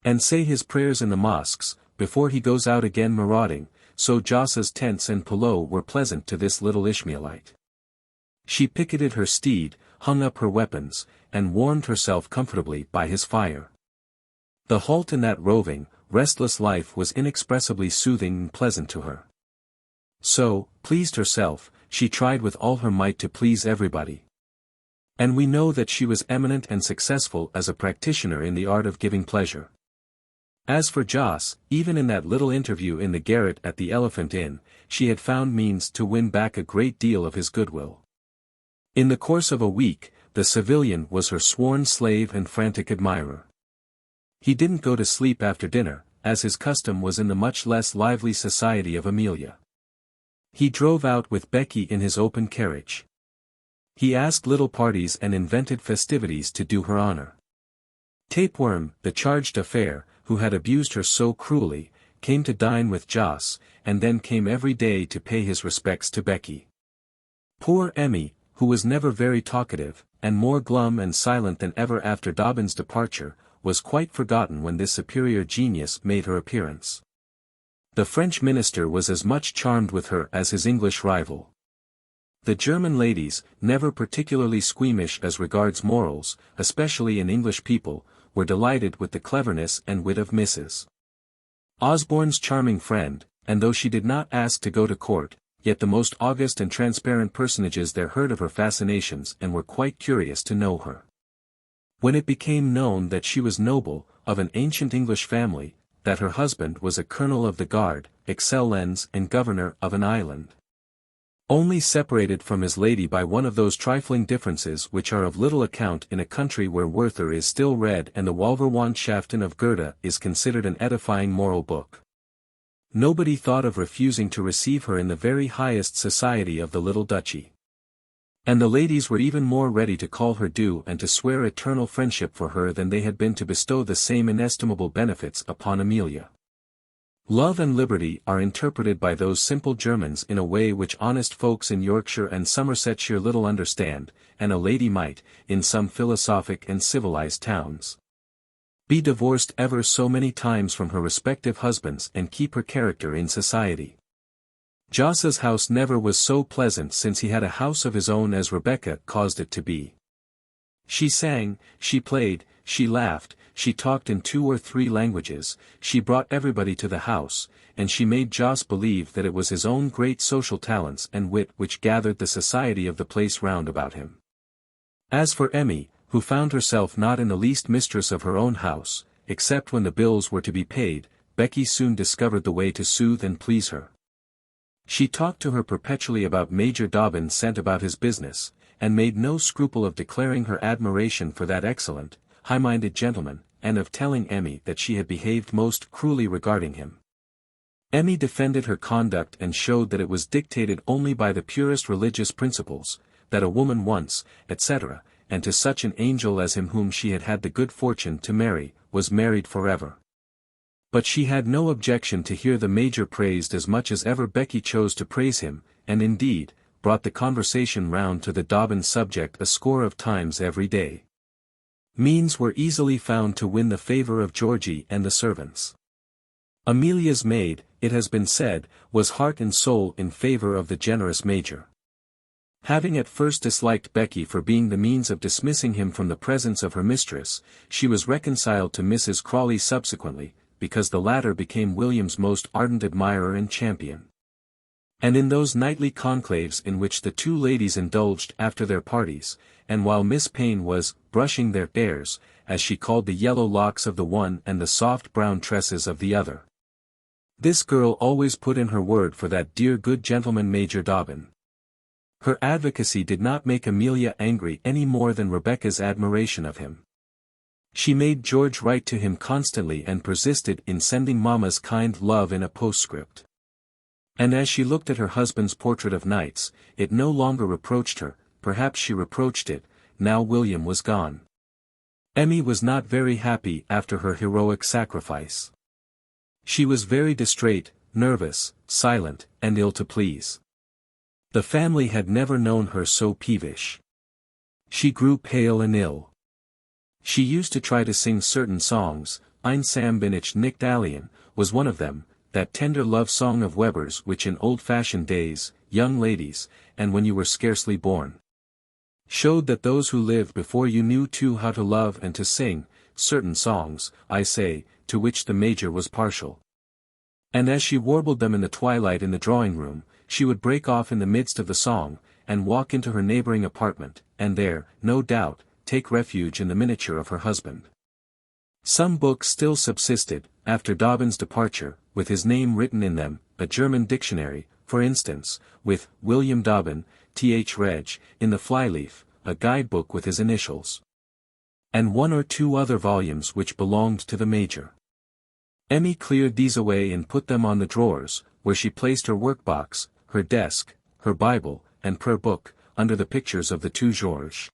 and say his prayers in the mosques, before he goes out again marauding, so Jossa's tents and pillow were pleasant to this little Ishmaelite. She picketed her steed, hung up her weapons, and warmed herself comfortably by his fire. The halt in that roving, restless life was inexpressibly soothing and pleasant to her. So, pleased herself, she tried with all her might to please everybody. And we know that she was eminent and successful as a practitioner in the art of giving pleasure. As for Joss, even in that little interview in the garret at the Elephant Inn, she had found means to win back a great deal of his goodwill. In the course of a week, the civilian was her sworn slave and frantic admirer. He didn't go to sleep after dinner, as his custom was in the much less lively society of Amelia. He drove out with Becky in his open carriage. He asked little parties and invented festivities to do her honor. Tapeworm, the charge d'affaires, who had abused her so cruelly, came to dine with Joss, and then came every day to pay his respects to Becky. Poor Emmy, who was never very talkative, and more glum and silent than ever after Dobbin's departure, was quite forgotten when this superior genius made her appearance. The French minister was as much charmed with her as his English rival. The German ladies, never particularly squeamish as regards morals, especially in English people, were delighted with the cleverness and wit of Mrs. Osborne's charming friend, and though she did not ask to go to court, yet the most august and transparent personages there heard of her fascinations and were quite curious to know her. When it became known that she was noble, of an ancient English family, that her husband was a colonel of the guard, excellens and governor of an island, only separated from his lady by one of those trifling differences which are of little account in a country where Werther is still read and the Wolverwandschaften of Goethe is considered an edifying moral book. Nobody thought of refusing to receive her in the very highest society of the little duchy. And the ladies were even more ready to call her due and to swear eternal friendship for her than they had been to bestow the same inestimable benefits upon Amelia. Love and liberty are interpreted by those simple Germans in a way which honest folks in Yorkshire and Somersetshire little understand, and a lady might, in some philosophic and civilized towns, be divorced ever so many times from her respective husbands and keep her character in society. Jos's house never was so pleasant since he had a house of his own as Rebecca caused it to be. She sang, she played, she laughed, she talked in 2 or 3 languages, she brought everybody to the house, and she made Jos believe that it was his own great social talents and wit which gathered the society of the place round about him. As for Emmy, who found herself not in the least mistress of her own house, except when the bills were to be paid, Becky soon discovered the way to soothe and please her. She talked to her perpetually about Major Dobbin sent about his business, and made no scruple of declaring her admiration for that excellent, high-minded gentleman, and of telling Emmy that she had behaved most cruelly regarding him. Emmy defended her conduct and showed that it was dictated only by the purest religious principles, that a woman once, etc., and to such an angel as him whom she had had the good fortune to marry, was married forever. But she had no objection to hear the Major praised as much as ever Becky chose to praise him, and indeed, brought the conversation round to the Dobbin subject a score of times every day. Means were easily found to win the favour of Georgy and the servants. Amelia's maid, it has been said, was heart and soul in favour of the generous Major. Having at first disliked Becky for being the means of dismissing him from the presence of her mistress, she was reconciled to Mrs. Crawley subsequently, because the latter became William's most ardent admirer and champion. And in those nightly conclaves in which the 2 ladies indulged after their parties, and while Miss Payne was brushing their airs, as she called the yellow locks of the one and the soft brown tresses of the other, this girl always put in her word for that dear good gentleman Major Dobbin. Her advocacy did not make Amelia angry any more than Rebecca's admiration of him. She made George write to him constantly and persisted in sending Mamma's kind love in a postscript. And as she looked at her husband's portrait of knights, it no longer reproached her, perhaps she reproached it, now William was gone. Emmy was not very happy after her heroic sacrifice. She was very distrait, nervous, silent, and ill to please. The family had never known her so peevish. She grew pale and ill. She used to try to sing certain songs, Einsam bin ich nicht allein, was one of them, that tender love song of Weber's which in old-fashioned days, young ladies, and when you were scarcely born, showed that those who lived before you knew too how to love and to sing, certain songs, I say, to which the Major was partial. And as she warbled them in the twilight in the drawing-room, she would break off in the midst of the song, and walk into her neighbouring apartment, and there, no doubt, take refuge in the miniature of her husband. Some books still subsisted, after Dobbin's departure, with his name written in them, a German dictionary, for instance, with William Dobbin, Th. Reg., in the flyleaf, a guide-book with his initials, and 1 or 2 other volumes which belonged to the Major. Emmy cleared these away and put them on the drawers, where she placed her workbox, her desk, her Bible, and prayer book, under the pictures of the 2 Georges.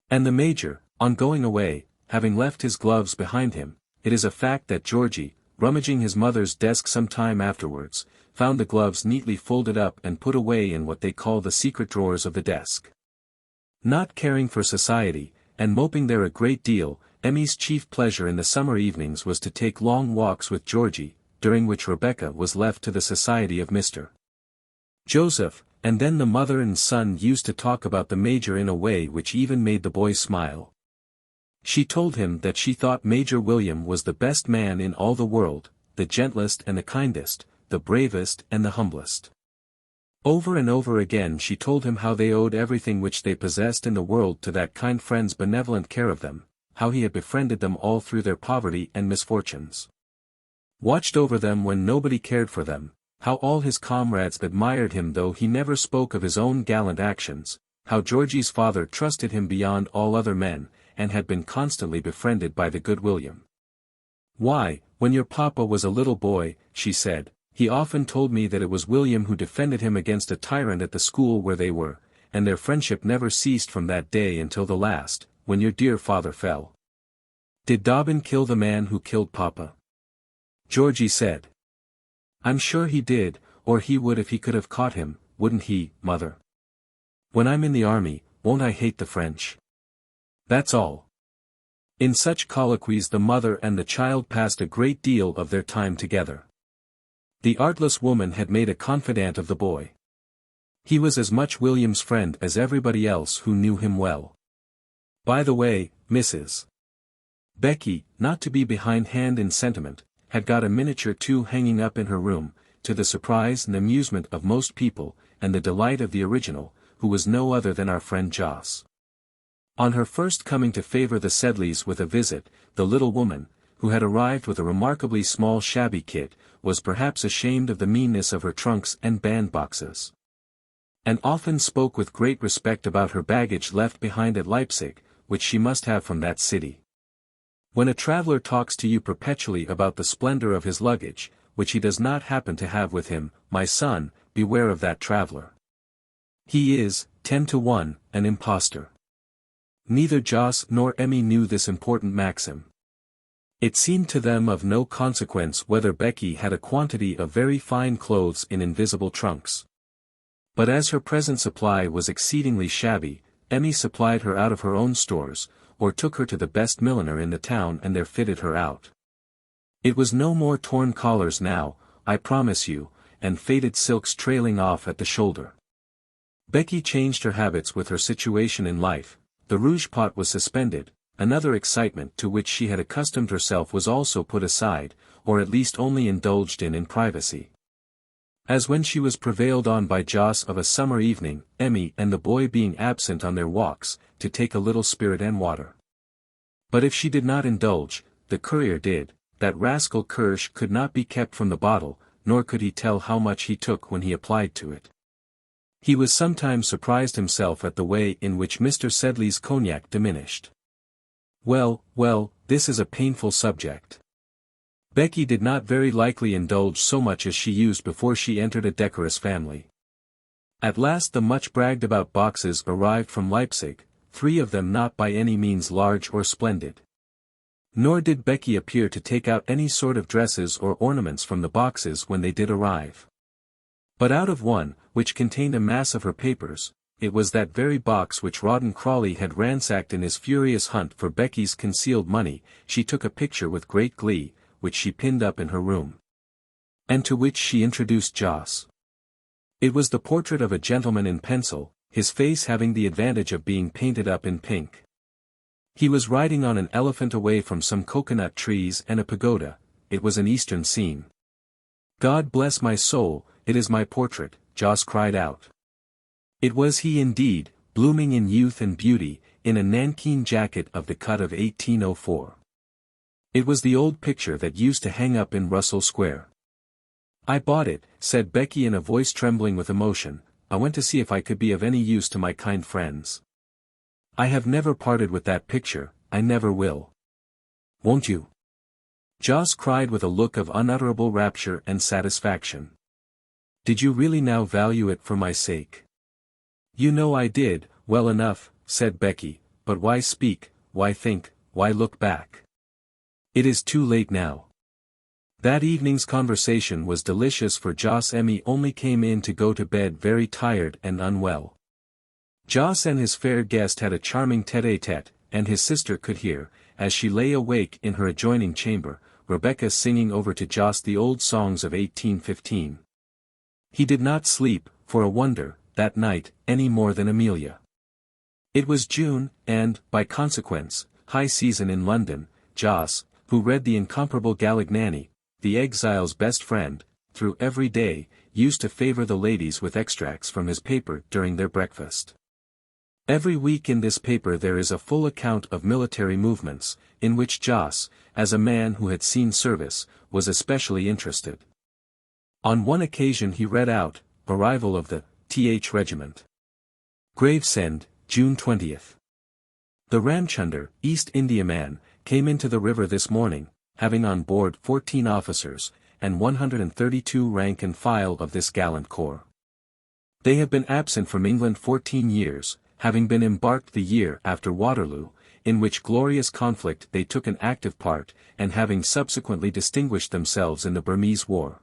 And the Major, on going away, having left his gloves behind him, it is a fact that Georgy, rummaging his mother's desk some time afterwards, found the gloves neatly folded up and put away in what they call the secret drawers of the desk. Not caring for society, and moping there a great deal, Emmy's chief pleasure in the summer evenings was to take long walks with Georgy, during which Rebecca was left to the society of Mr. Joseph, and then the mother and son used to talk about the Major in a way which even made the boy smile. She told him that she thought Major William was the best man in all the world, the gentlest and the kindest, the bravest and the humblest. Over and over again she told him how they owed everything which they possessed in the world to that kind friend's benevolent care of them, how he had befriended them all through their poverty and misfortunes, watched over them when nobody cared for them, How all his comrades admired him though he never spoke of his own gallant actions, how Georgy's father trusted him beyond all other men, and had been constantly befriended by the good William. "Why, when your papa was a little boy," she said, "he often told me that it was William who defended him against a tyrant at the school where they were, and their friendship never ceased from that day until the last, when your dear father fell." "Did Dobbin kill the man who killed papa?" Georgy said. "I'm sure he did, or he would if he could have caught him, wouldn't he, mother? When I'm in the army, won't I hate the French? That's all." In such colloquies the mother and the child passed a great deal of their time together. The artless woman had made a confidant of the boy. He was as much William's friend as everybody else who knew him well. "By the way, Mrs. Becky, not to be behindhand in sentiment, had got a miniature too hanging up in her room, to the surprise and amusement of most people, and the delight of the original, who was no other than our friend Joss. On her first coming to favor the Sedleys with a visit, the little woman, who had arrived with a remarkably small shabby kit, was perhaps ashamed of the meanness of her trunks and bandboxes, and often spoke with great respect about her baggage left behind at Leipzig, which she must have from that city. When a traveler talks to you perpetually about the splendor of his luggage, which he does not happen to have with him, my son, beware of that traveler. He is, 10 to 1, an impostor. Neither Joss nor Emmy knew this important maxim. It seemed to them of no consequence whether Becky had a quantity of very fine clothes in invisible trunks. But as her present supply was exceedingly shabby, Emmy supplied her out of her own stores, or took her to the best milliner in the town and there fitted her out. It was no more torn collars now, I promise you, and faded silks trailing off at the shoulder. Becky changed her habits with her situation in life. The rouge pot was suspended, another excitement to which she had accustomed herself was also put aside, or at least only indulged in privacy. As when she was prevailed on by Joss of a summer evening, Emmy and the boy being absent on their walks, to take a little spirit and water. But if she did not indulge, the courier did. That rascal Kirsch could not be kept from the bottle, nor could he tell how much he took when he applied to it. He was sometimes surprised himself at the way in which Mr. Sedley's cognac diminished. Well, this is a painful subject. Becky did not very likely indulge so much as she used before she entered a decorous family. At last the much bragged about boxes arrived from Leipzig, 3 of them not by any means large or splendid. Nor did Becky appear to take out any sort of dresses or ornaments from the boxes when they did arrive. But out of one, which contained a mass of her papers, it was that very box which Rawdon Crawley had ransacked in his furious hunt for Becky's concealed money, she took a picture with great glee, which she pinned up in her room, and to which she introduced Joss. It was the portrait of a gentleman in pencil, his face having the advantage of being painted up in pink. He was riding on an elephant away from some coconut trees and a pagoda. It was an Eastern scene. "God bless my soul, it is my portrait," Joss cried out. It was he indeed, blooming in youth and beauty, in a nankeen jacket of the cut of 1804. It was the old picture that used to hang up in Russell Square. "I bought it," said Becky in a voice trembling with emotion. "I went to see if I could be of any use to my kind friends. I have never parted with that picture, I never will." "Won't you?" Joss cried with a look of unutterable rapture and satisfaction. "Did you really now value it for my sake?" "You know I did, well enough," said Becky, "but why speak, why think, why look back? It is too late now." That evening's conversation was delicious for Joss. Emmy only came in to go to bed very tired and unwell. Joss and his fair guest had a charming tête-à-tête, and his sister could hear, as she lay awake in her adjoining chamber, Rebecca singing over to Joss the old songs of 1815. He did not sleep, for a wonder, that night, any more than Amelia. It was June, and, by consequence, high season in London. Joss, who read the incomparable Galignani, the exile's best friend, through every day, used to favor the ladies with extracts from his paper during their breakfast. Every week in this paper there is a full account of military movements, in which Joss, as a man who had seen service, was especially interested. On one occasion he read out, "Arrival of the th Regiment. Gravesend, June 20th. The Ramchunder, East Indiaman, came into the river this morning, having on board 14 officers, and 132 rank and file of this gallant corps. They have been absent from England 14 years, having been embarked the year after Waterloo, in which glorious conflict they took an active part, and having subsequently distinguished themselves in the Burmese War.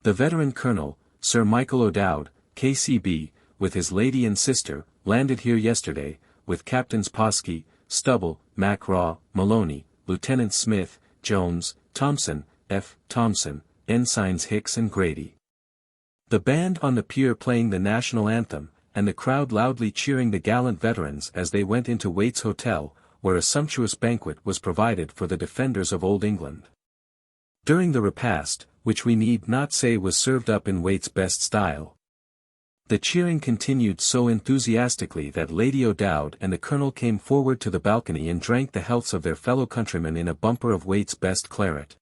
The veteran colonel, Sir Michael O'Dowd, K.C.B., with his lady and sister, landed here yesterday, with Captains Poskey, Stubble, Macraw, Maloney, Lieutenants Smith, Jones, Thompson, F. Thompson, Ensigns Hicks and Grady. The band on the pier playing the national anthem, and the crowd loudly cheering the gallant veterans as they went into Waite's Hotel, where a sumptuous banquet was provided for the defenders of Old England. During the repast, which we need not say was served up in Waite's best style, the cheering continued so enthusiastically that Lady O'Dowd and the colonel came forward to the balcony and drank the healths of their fellow countrymen in a bumper of Waite's best claret.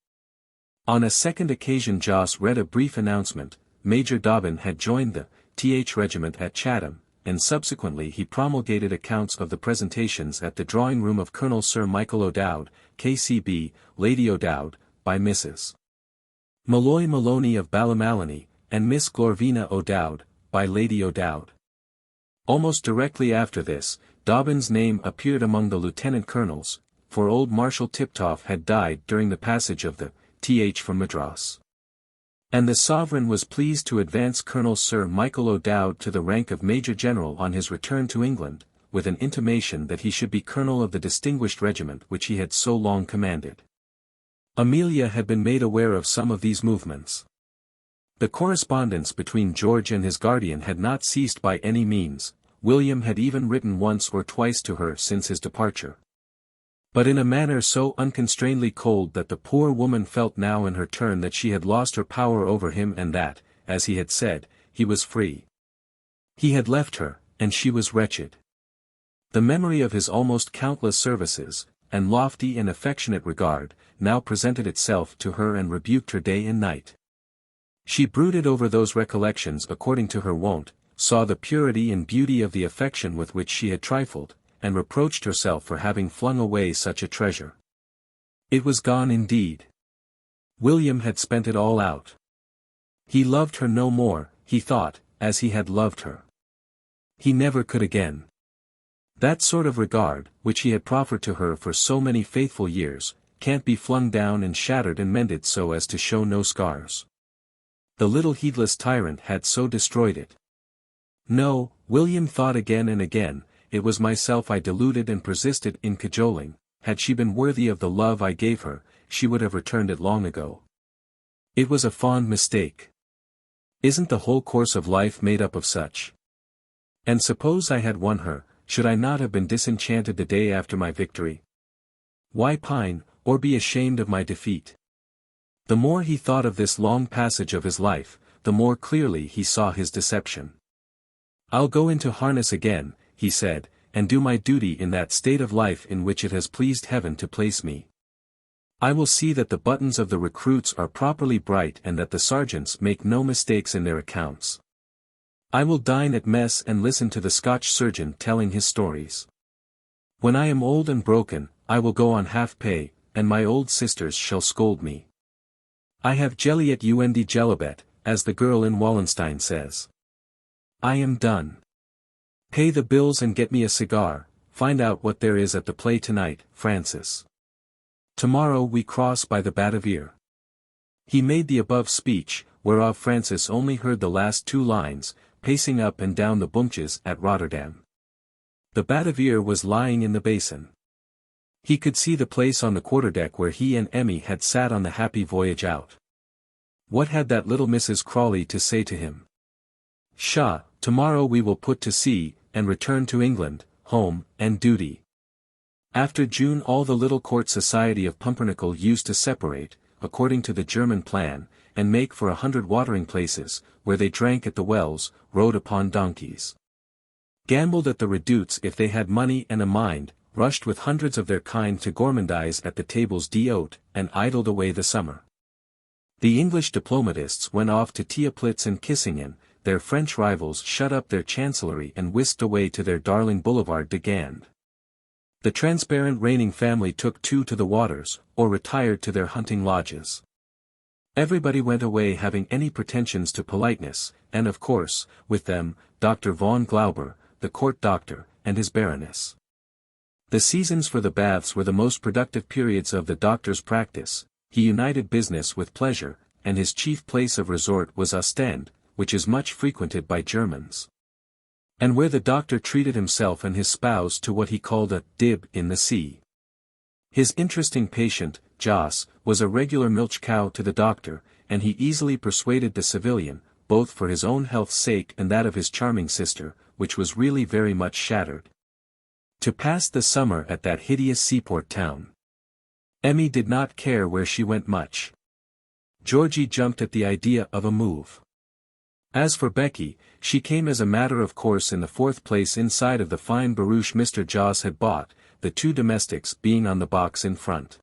On a second occasion Joss read a brief announcement. Major Dobbin had joined the th Regiment at Chatham, and subsequently he promulgated accounts of the presentations at the drawing-room of Colonel Sir Michael O'Dowd, K.C.B., Lady O'Dowd, by Mrs. Malloy Maloney of Ballymallany, and Miss Glorvina O'Dowd, by Lady O'Dowd. Almost directly after this, Dobbin's name appeared among the lieutenant colonels, for old Marshal Tiptoff had died during the passage of the th from Madras. And the sovereign was pleased to advance Colonel Sir Michael O'Dowd to the rank of Major General on his return to England, with an intimation that he should be colonel of the distinguished regiment which he had so long commanded. Amelia had been made aware of some of these movements. The correspondence between George and his guardian had not ceased by any means. William had even written once or twice to her since his departure, but in a manner so unconstrainedly cold that the poor woman felt now in her turn that she had lost her power over him and that, as he had said, he was free. He had left her, and she was wretched. The memory of his almost countless services, and lofty and affectionate regard, now presented itself to her and rebuked her day and night. She brooded over those recollections according to her wont, saw the purity and beauty of the affection with which she had trifled, and reproached herself for having flung away such a treasure. It was gone indeed. William had spent it all out. He loved her no more, he thought, as he had loved her. He never could again. That sort of regard, which he had proffered to her for so many faithful years, can't be flung down and shattered and mended so as to show no scars. The little heedless tyrant had so destroyed it. No, William thought again and again, it was myself I deluded and persisted in cajoling. Had she been worthy of the love I gave her, she would have returned it long ago. It was a fond mistake. Isn't the whole course of life made up of such? And suppose I had won her, should I not have been disenchanted the day after my victory? Why pine, or be ashamed of my defeat? The more he thought of this long passage of his life, the more clearly he saw his deception. I'll go into harness again, he said, and do my duty in that state of life in which it has pleased heaven to place me. I will see that the buttons of the recruits are properly bright and that the sergeants make no mistakes in their accounts. I will dine at mess and listen to the Scotch surgeon telling his stories. When I am old and broken, I will go on half pay, and my old sisters shall scold me. I have jelly at und gelibet, as the girl in Wallenstein says. I am done. Pay the bills and get me a cigar, find out what there is at the play tonight, Francis. Tomorrow we cross by the Batavia. He made the above speech, whereof Francis only heard the last two lines, pacing up and down the bunches at Rotterdam. The Batavia was lying in the basin. He could see the place on the quarterdeck where he and Emmy had sat on the happy voyage out. What had that little Mrs. Crawley to say to him? Pshaw, tomorrow we will put to sea, and return to England, home, and duty. After June all the little court society of Pumpernickel used to separate, according to the German plan, and make for 100 watering places, where they drank at the wells, rode upon donkeys, gambled at the redoutes if they had money and a mind, rushed with hundreds of their kind to gourmandize at the tables d'hôte, and idled away the summer. The English diplomatists went off to Teoplitz and Kissingen, their French rivals shut up their chancellery and whisked away to their darling Boulevard de Gand. The transparent reigning family took to the waters, or retired to their hunting lodges. Everybody went away having any pretensions to politeness, and of course, with them, Dr. von Glauber, the court doctor, and his baroness. The seasons for the baths were the most productive periods of the doctor's practice. He united business with pleasure, and his chief place of resort was Ostend, which is much frequented by Germans. And where the doctor treated himself and his spouse to what he called a dib in the sea. His interesting patient, Joss, was a regular milch cow to the doctor, and he easily persuaded the civilian, both for his own health's sake and that of his charming sister, which was really very much shattered, to pass the summer at that hideous seaport town. Emmy did not care where she went much. Georgy jumped at the idea of a move. As for Becky, she came as a matter of course in the fourth place inside of the fine barouche Mr. Joss had bought, the two domestics being on the box in front.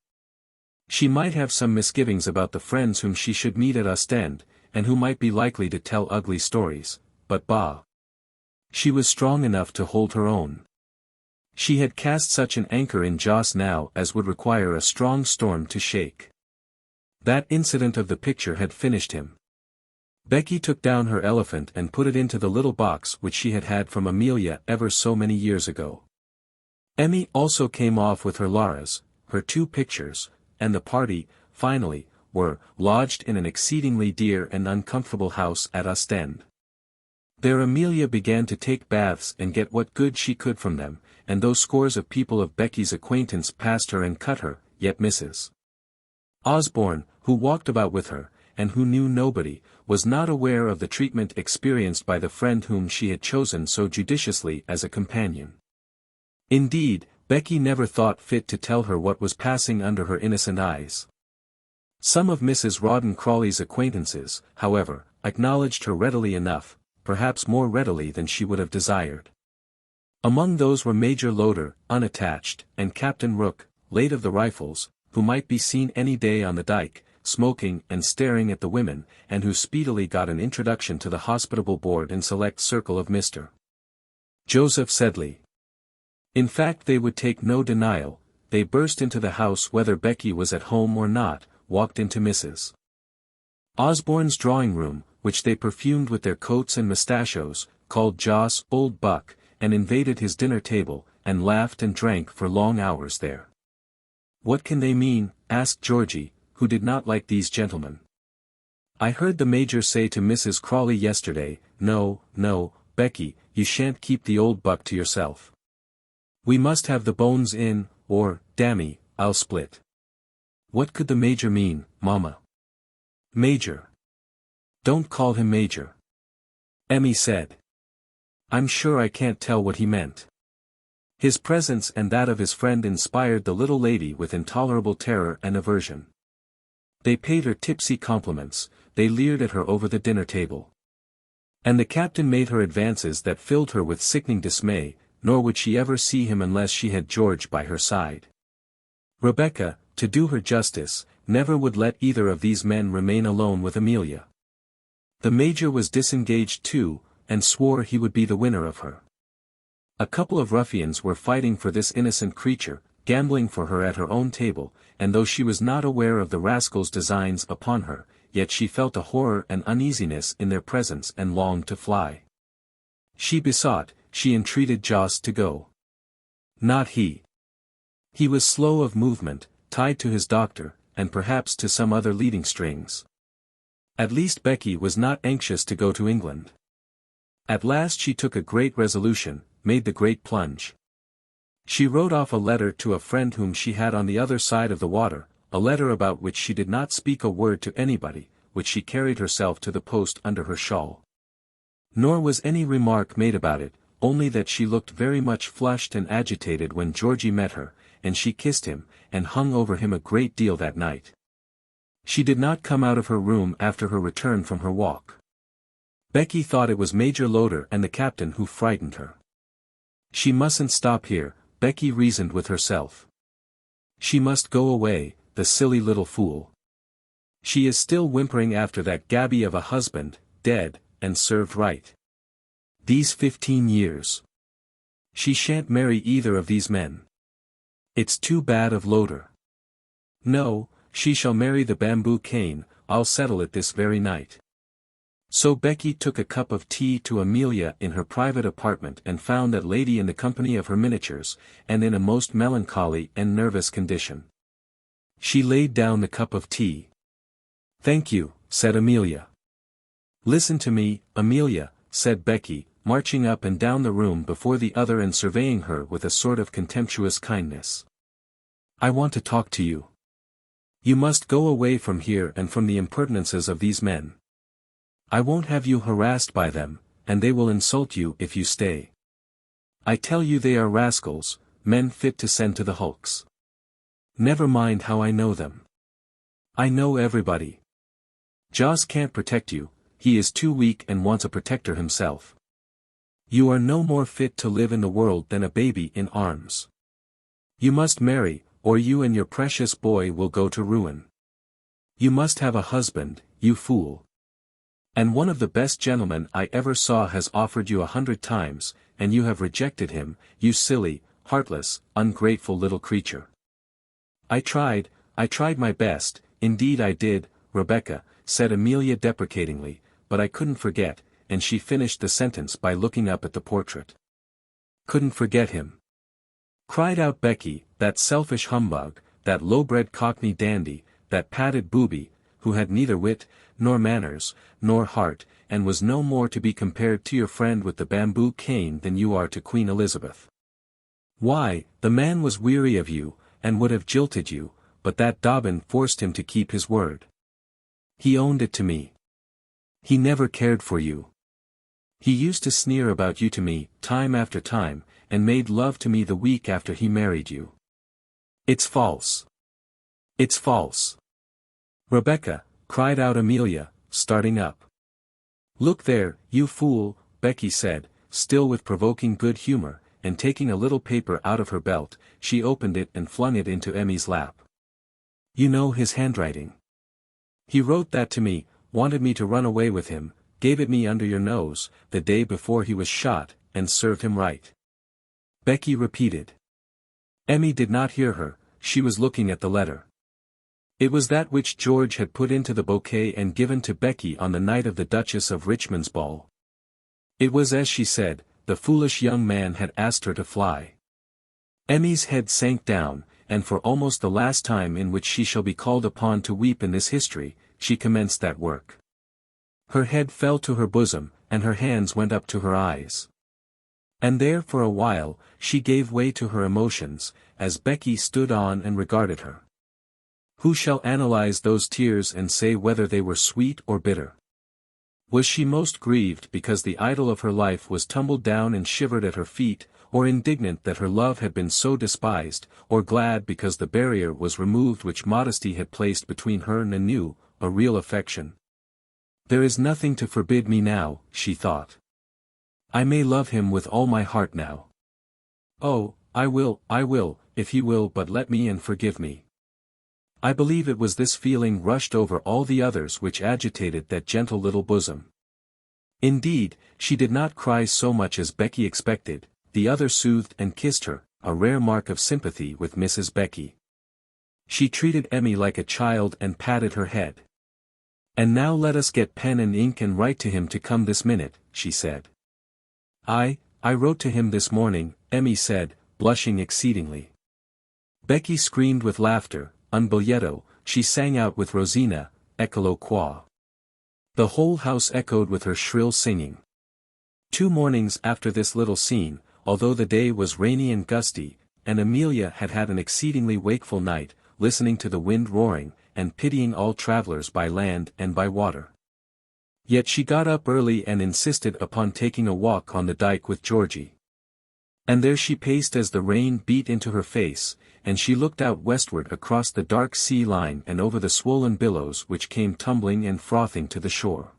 She might have some misgivings about the friends whom she should meet at Ostend, and who might be likely to tell ugly stories, but bah! She was strong enough to hold her own. She had cast such an anchor in Joss now as would require a strong storm to shake. That incident of the picture had finished him. Becky took down her elephant and put it into the little box which she had had from Amelia ever so many years ago. Emmy also came off with her Laura's, her two pictures, and the party, finally, were lodged in an exceedingly dear and uncomfortable house at Ostend. There Amelia began to take baths and get what good she could from them, and those scores of people of Becky's acquaintance passed her and cut her, yet Mrs. Osborne, who walked about with her, and who knew nobody, was not aware of the treatment experienced by the friend whom she had chosen so judiciously as a companion. Indeed, Becky never thought fit to tell her what was passing under her innocent eyes. Some of Mrs. Rawdon Crawley's acquaintances, however, acknowledged her readily enough, perhaps more readily than she would have desired. Among those were Major Loder, unattached, and Captain Rook, late of the Rifles, who might be seen any day on the dike, smoking and staring at the women, and who speedily got an introduction to the hospitable board and select circle of Mr. Joseph Sedley. In fact they would take no denial, they burst into the house whether Becky was at home or not, walked into Mrs. Osborne's drawing room, which they perfumed with their coats and mustachios, called Joss Old Buck, and invaded his dinner table, and laughed and drank for long hours there. "What can they mean?" asked Georgy, who did not like these gentlemen. "I heard the Major say to Mrs. Crawley yesterday, 'No, no, Becky, you shan't keep the old buck to yourself. We must have the bones in, or, damme, I'll split.' What could the Major mean, Mamma?" "Major. Don't call him Major," Emmy said. "I'm sure I can't tell what he meant." His presence and that of his friend inspired the little lady with intolerable terror and aversion. They paid her tipsy compliments, they leered at her over the dinner table. And the captain made her advances that filled her with sickening dismay, nor would she ever see him unless she had George by her side. Rebecca, to do her justice, never would let either of these men remain alone with Amelia. The Major was disengaged too, and swore he would be the winner of her. A couple of ruffians were fighting for this innocent creature, gambling for her at her own table, and though she was not aware of the rascals' designs upon her, yet she felt a horror and uneasiness in their presence and longed to fly. She besought, she entreated Joss to go. Not he. He was slow of movement, tied to his doctor, and perhaps to some other leading strings. At least Becky was not anxious to go to England. At last she took a great resolution, made the great plunge. She wrote off a letter to a friend whom she had on the other side of the water, a letter about which she did not speak a word to anybody, which she carried herself to the post under her shawl. Nor was any remark made about it, only that she looked very much flushed and agitated when Georgy met her, and she kissed him, and hung over him a great deal that night. She did not come out of her room after her return from her walk. Becky thought it was Major Loder and the captain who frightened her. She mustn't stop here, Becky reasoned with herself. She must go away, the silly little fool. She is still whimpering after that gaby of a husband, dead, and served right. These 15 years. She shan't marry either of these men. It's too bad of Loder. No, she shall marry the bamboo cane, I'll settle it this very night. So Becky took a cup of tea to Amelia in her private apartment and found that lady in the company of her miniatures, and in a most melancholy and nervous condition. She laid down the cup of tea. "Thank you," said Amelia. "Listen to me, Amelia," said Becky, marching up and down the room before the other and surveying her with a sort of contemptuous kindness. "I want to talk to you. You must go away from here and from the impertinences of these men. I won't have you harassed by them, and they will insult you if you stay. I tell you they are rascals, men fit to send to the hulks. Never mind how I know them. I know everybody. Joss can't protect you, he is too weak and wants a protector himself. You are no more fit to live in the world than a baby in arms. You must marry, or you and your precious boy will go to ruin. You must have a husband, you fool. And one of the best gentlemen I ever saw has offered you 100 times, and you have rejected him, you silly, heartless, ungrateful little creature." I tried my best, indeed I did, Rebecca," said Amelia deprecatingly, "but I couldn't forget," and she finished the sentence by looking up at the portrait. "Couldn't forget him," cried out Becky, "that selfish humbug, that low-bred cockney dandy, that padded booby, who had neither wit, nor manners, nor heart, and was no more to be compared to your friend with the bamboo cane than you are to Queen Elizabeth. Why, the man was weary of you, and would have jilted you, but that Dobbin forced him to keep his word. He owned it to me. He never cared for you. He used to sneer about you to me, time after time, and made love to me the week after he married you. It's false. It's false." "Rebecca," cried out Amelia, starting up. "Look there, you fool," Becky said, still with provoking good humor, and taking a little paper out of her belt, she opened it and flung it into Emmy's lap. "You know his handwriting. He wrote that to me, wanted me to run away with him, gave it me under your nose, the day before he was shot, and served him right." Becky repeated. Emmy did not hear her, she was looking at the letter. It was that which George had put into the bouquet and given to Becky on the night of the Duchess of Richmond's ball. It was as she said, the foolish young man had asked her to fly. Emmy's head sank down, and for almost the last time in which she shall be called upon to weep in this history, she commenced that work. Her head fell to her bosom, and her hands went up to her eyes. And there for a while, she gave way to her emotions, as Becky stood on and regarded her. Who shall analyze those tears and say whether they were sweet or bitter? Was she most grieved because the idol of her life was tumbled down and shivered at her feet, or indignant that her love had been so despised, or glad because the barrier was removed which modesty had placed between her and a new, a real affection? "There is nothing to forbid me now," she thought. "I may love him with all my heart now. Oh, I will, if he will but let me and forgive me." I believe it was this feeling rushed over all the others which agitated that gentle little bosom. Indeed, she did not cry so much as Becky expected, the other soothed and kissed her, a rare mark of sympathy with Mrs. Becky. She treated Emmy like a child and patted her head. "And now let us get pen and ink and write to him to come this minute," she said. I wrote to him this morning," Emmy said, blushing exceedingly. Becky screamed with laughter. Un biglietto, she sang out with Rosina, eccolo qua. The whole house echoed with her shrill singing. 2 mornings after this little scene, although the day was rainy and gusty, and Amelia had had an exceedingly wakeful night, listening to the wind roaring, and pitying all travelers by land and by water. Yet she got up early and insisted upon taking a walk on the dike with Georgy. And there she paced as the rain beat into her face, and she looked out westward across the dark sea line and over the swollen billows which came tumbling and frothing to the shore.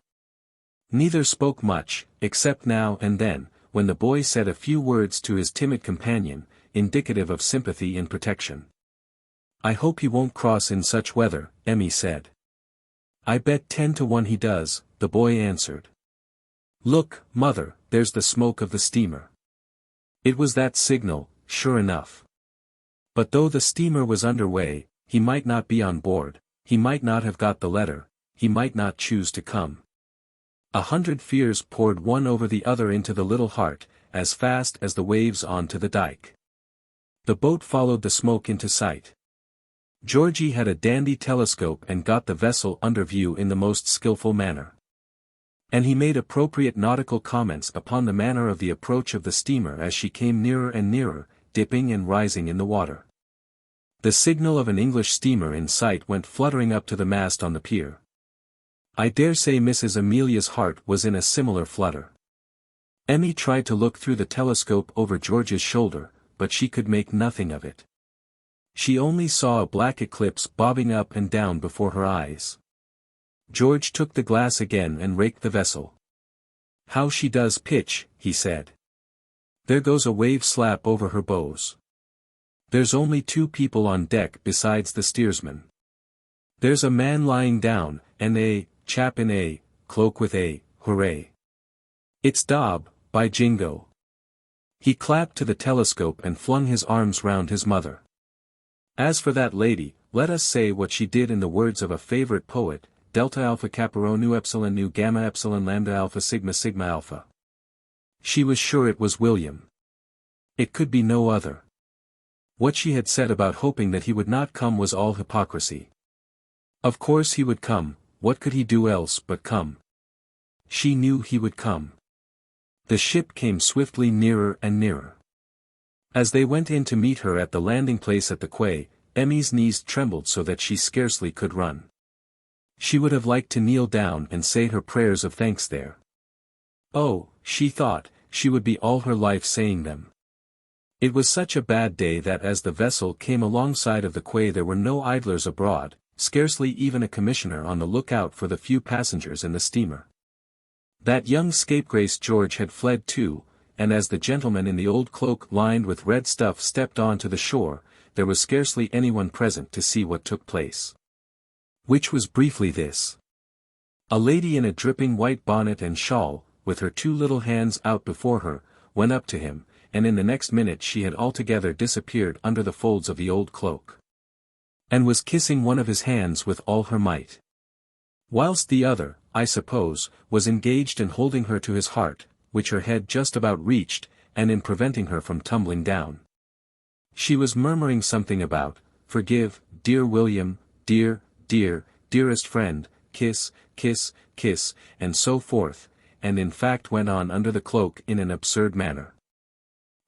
Neither spoke much, except now and then, when the boy said a few words to his timid companion, indicative of sympathy and protection. "I hope he won't cross in such weather," Emmy said. "I bet 10 to 1 he does," the boy answered. "Look, mother, there's the smoke of the steamer." It was that signal, sure enough. But though the steamer was under way, he might not be on board, he might not have got the letter, he might not choose to come. 100 fears poured one over the other into the little heart, as fast as the waves on to the dike. The boat followed the smoke into sight. Georgy had a dandy telescope and got the vessel under view in the most skillful manner. And he made appropriate nautical comments upon the manner of the approach of the steamer as she came nearer and nearer, dipping and rising in the water. The signal of an English steamer in sight went fluttering up to the mast on the pier. I dare say Mrs. Amelia's heart was in a similar flutter. Emmy tried to look through the telescope over George's shoulder, but she could make nothing of it. She only saw a black eclipse bobbing up and down before her eyes. George took the glass again and raked the vessel. "How she does pitch," he said. "There goes a wave slap over her bows. There's only 2 people on deck besides the steersman. There's a man lying down, and a chap in a cloak with a hooray. It's Dob, by jingo." He clapped to the telescope and flung his arms round his mother. "As for that lady, let us say what she did in the words of a favorite poet, delta alpha caparo nu epsilon nu gamma epsilon lambda alpha sigma sigma alpha. She was sure it was William. It could be no other. What she had said about hoping that he would not come was all hypocrisy. Of course he would come, what could he do else but come? She knew he would come. The ship came swiftly nearer and nearer. As they went in to meet her at the landing place at the quay, Emmy's knees trembled so that she scarcely could run. She would have liked to kneel down and say her prayers of thanks there. Oh, she thought, she would be all her life saying them. It was such a bad day that as the vessel came alongside of the quay there were no idlers abroad, scarcely even a commissioner on the lookout for the few passengers in the steamer. That young scapegrace George had fled too, and as the gentleman in the old cloak lined with red stuff stepped on to the shore, there was scarcely anyone present to see what took place. Which was briefly this. A lady in a dripping white bonnet and shawl, with her 2 little hands out before her, went up to him, and in the next minute she had altogether disappeared under the folds of the old cloak. And was kissing one of his hands with all her might. Whilst the other, I suppose, was engaged in holding her to his heart, which her head just about reached, and in preventing her from tumbling down. She was murmuring something about, "Forgive, dear William, dear, dear, dearest friend, kiss, kiss, kiss," and so forth, and in fact went on under the cloak in an absurd manner.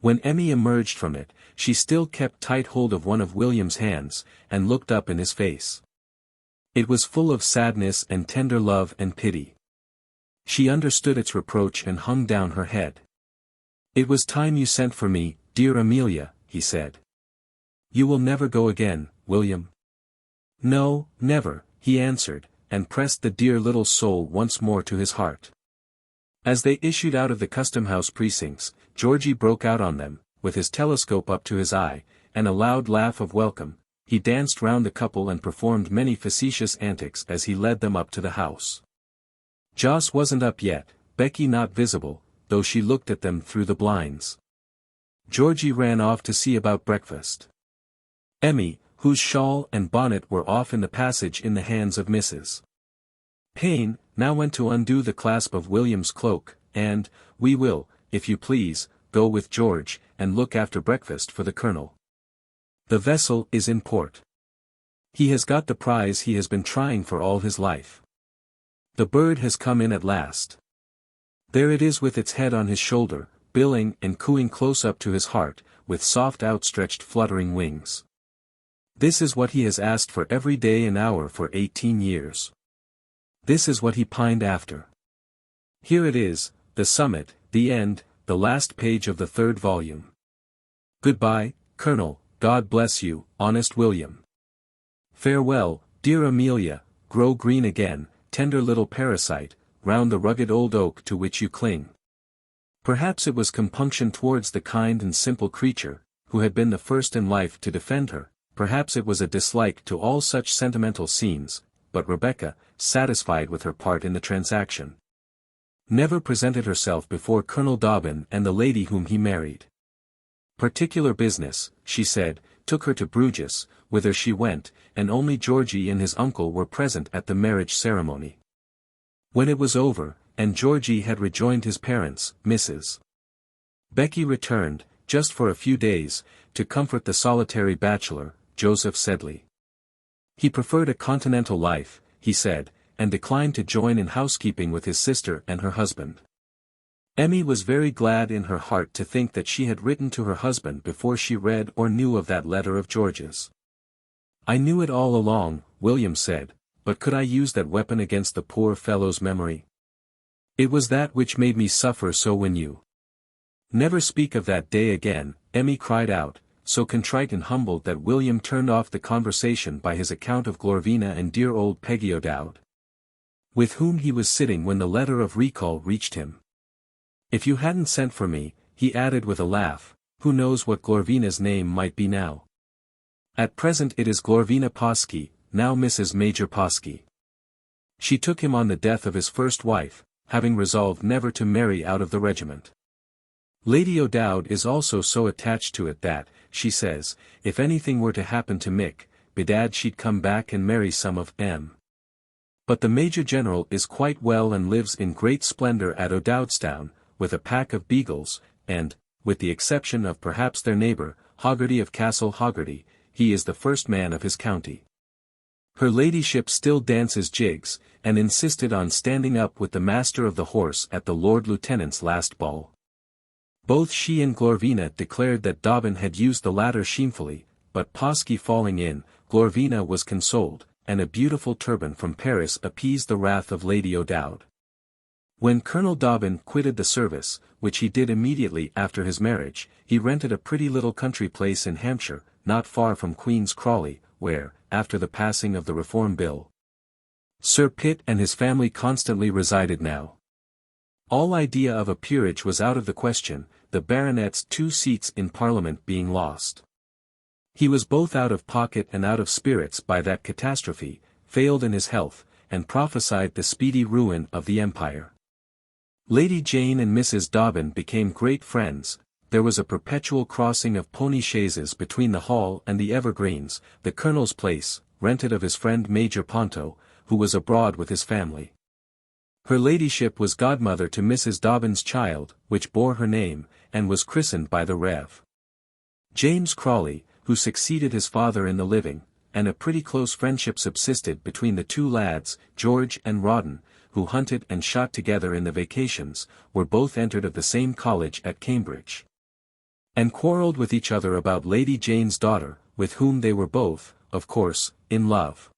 When Emmy emerged from it, she still kept tight hold of one of William's hands, and looked up in his face. It was full of sadness and tender love and pity. She understood its reproach and hung down her head. "It was time you sent for me, dear Amelia," he said. "You will never go again, William?" "No, never," he answered, and pressed the dear little soul once more to his heart. As they issued out of the custom-house precincts, Georgy broke out on them, with his telescope up to his eye, and a loud laugh of welcome. He danced round the couple and performed many facetious antics as he led them up to the house. Joss wasn't up yet, Becky not visible, though she looked at them through the blinds. Georgy ran off to see about breakfast. Emmy, whose shawl and bonnet were off in the passage in the hands of Mrs. Payne, now went to undo the clasp of William's cloak, and, "We will, if you please, go with George, and look after breakfast for the Colonel. The vessel is in port. He has got the prize he has been trying for all his life. The bird has come in at last. There it is with its head on his shoulder, billing and cooing close up to his heart, with soft outstretched fluttering wings. This is what he has asked for every day and hour for 18 years. This is what he pined after. Here it is, the summit, the end, the last page of the 3rd volume. Goodbye, Colonel, God bless you, honest William. Farewell, dear Amelia, grow green again, tender little parasite, round the rugged old oak to which you cling." Perhaps it was compunction towards the kind and simple creature, who had been the first in life to defend her, perhaps it was a dislike to all such sentimental scenes, but Rebecca, satisfied with her part in the transaction, never presented herself before Colonel Dobbin and the lady whom he married. Particular business, she said, took her to Bruges, whither she went, and only Georgy and his uncle were present at the marriage ceremony. When it was over, and Georgy had rejoined his parents, Mrs. Becky returned, just for a few days, to comfort the solitary bachelor, Joseph Sedley. He preferred a continental life, he said, and declined to join in housekeeping with his sister and her husband. Emmy was very glad in her heart to think that she had written to her husband before she read or knew of that letter of George's. "I knew it all along," William said, "but could I use that weapon against the poor fellow's memory? It was that which made me suffer so when you—" "Never speak of that day again," Emmy cried out, so contrite and humbled that William turned off the conversation by his account of Glorvina and dear old Peggy O'Dowd, with whom he was sitting when the letter of recall reached him. "If you hadn't sent for me," he added with a laugh, "who knows what Glorvina's name might be now? At present it is Glorvina Posky, now Mrs. Major Posky. She took him on the death of his first wife, having resolved never to marry out of the regiment. Lady O'Dowd is also so attached to it that, she says, if anything were to happen to Mick, bedad she'd come back and marry some of M. But the Major General is quite well and lives in great splendour at O'Dowdstown, with a pack of beagles, and, with the exception of perhaps their neighbour, Hoggarty of Castle Hoggarty, he is the first man of his county. Her ladyship still dances jigs, and insisted on standing up with the master of the horse at the Lord Lieutenant's last ball. Both she and Glorvina declared that Dobbin had used the latter shamefully, but Posky falling in, Glorvina was consoled, and a beautiful turban from Paris appeased the wrath of Lady O'Dowd. When Colonel Dobbin quitted the service, which he did immediately after his marriage, he rented a pretty little country place in Hampshire, not far from Queen's Crawley, where, after the passing of the Reform Bill, Sir Pitt and his family constantly resided now. All idea of a peerage was out of the question, the baronet's 2 seats in Parliament being lost. He was both out of pocket and out of spirits by that catastrophe, failed in his health, and prophesied the speedy ruin of the empire. Lady Jane and Mrs. Dobbin became great friends. There was a perpetual crossing of pony chaises between the Hall and the Evergreens, the Colonel's place, rented of his friend Major Ponto, who was abroad with his family. Her ladyship was godmother to Mrs. Dobbin's child, which bore her name, and was christened by the Rev. James Crawley, who succeeded his father in the living, and a pretty close friendship subsisted between the 2 lads, George and Rawdon, who hunted and shot together in the vacations, were both entered of the same college at Cambridge, and quarrelled with each other about Lady Jane's daughter, with whom they were both, of course, in love.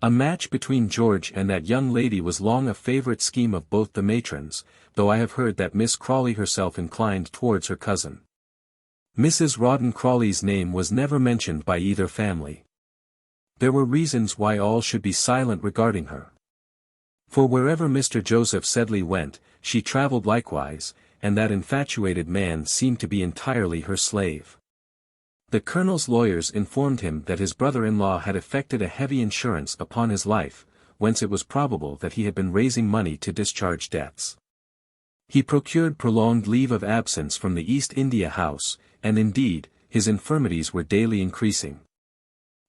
A match between George and that young lady was long a favourite scheme of both the matrons, though I have heard that Miss Crawley herself inclined towards her cousin. Mrs. Rawdon Crawley's name was never mentioned by either family. There were reasons why all should be silent regarding her. For wherever Mr. Joseph Sedley went, she travelled likewise, and that infatuated man seemed to be entirely her slave. The Colonel's lawyers informed him that his brother-in-law had effected a heavy insurance upon his life, whence it was probable that he had been raising money to discharge debts. He procured prolonged leave of absence from the East India House, and indeed, his infirmities were daily increasing.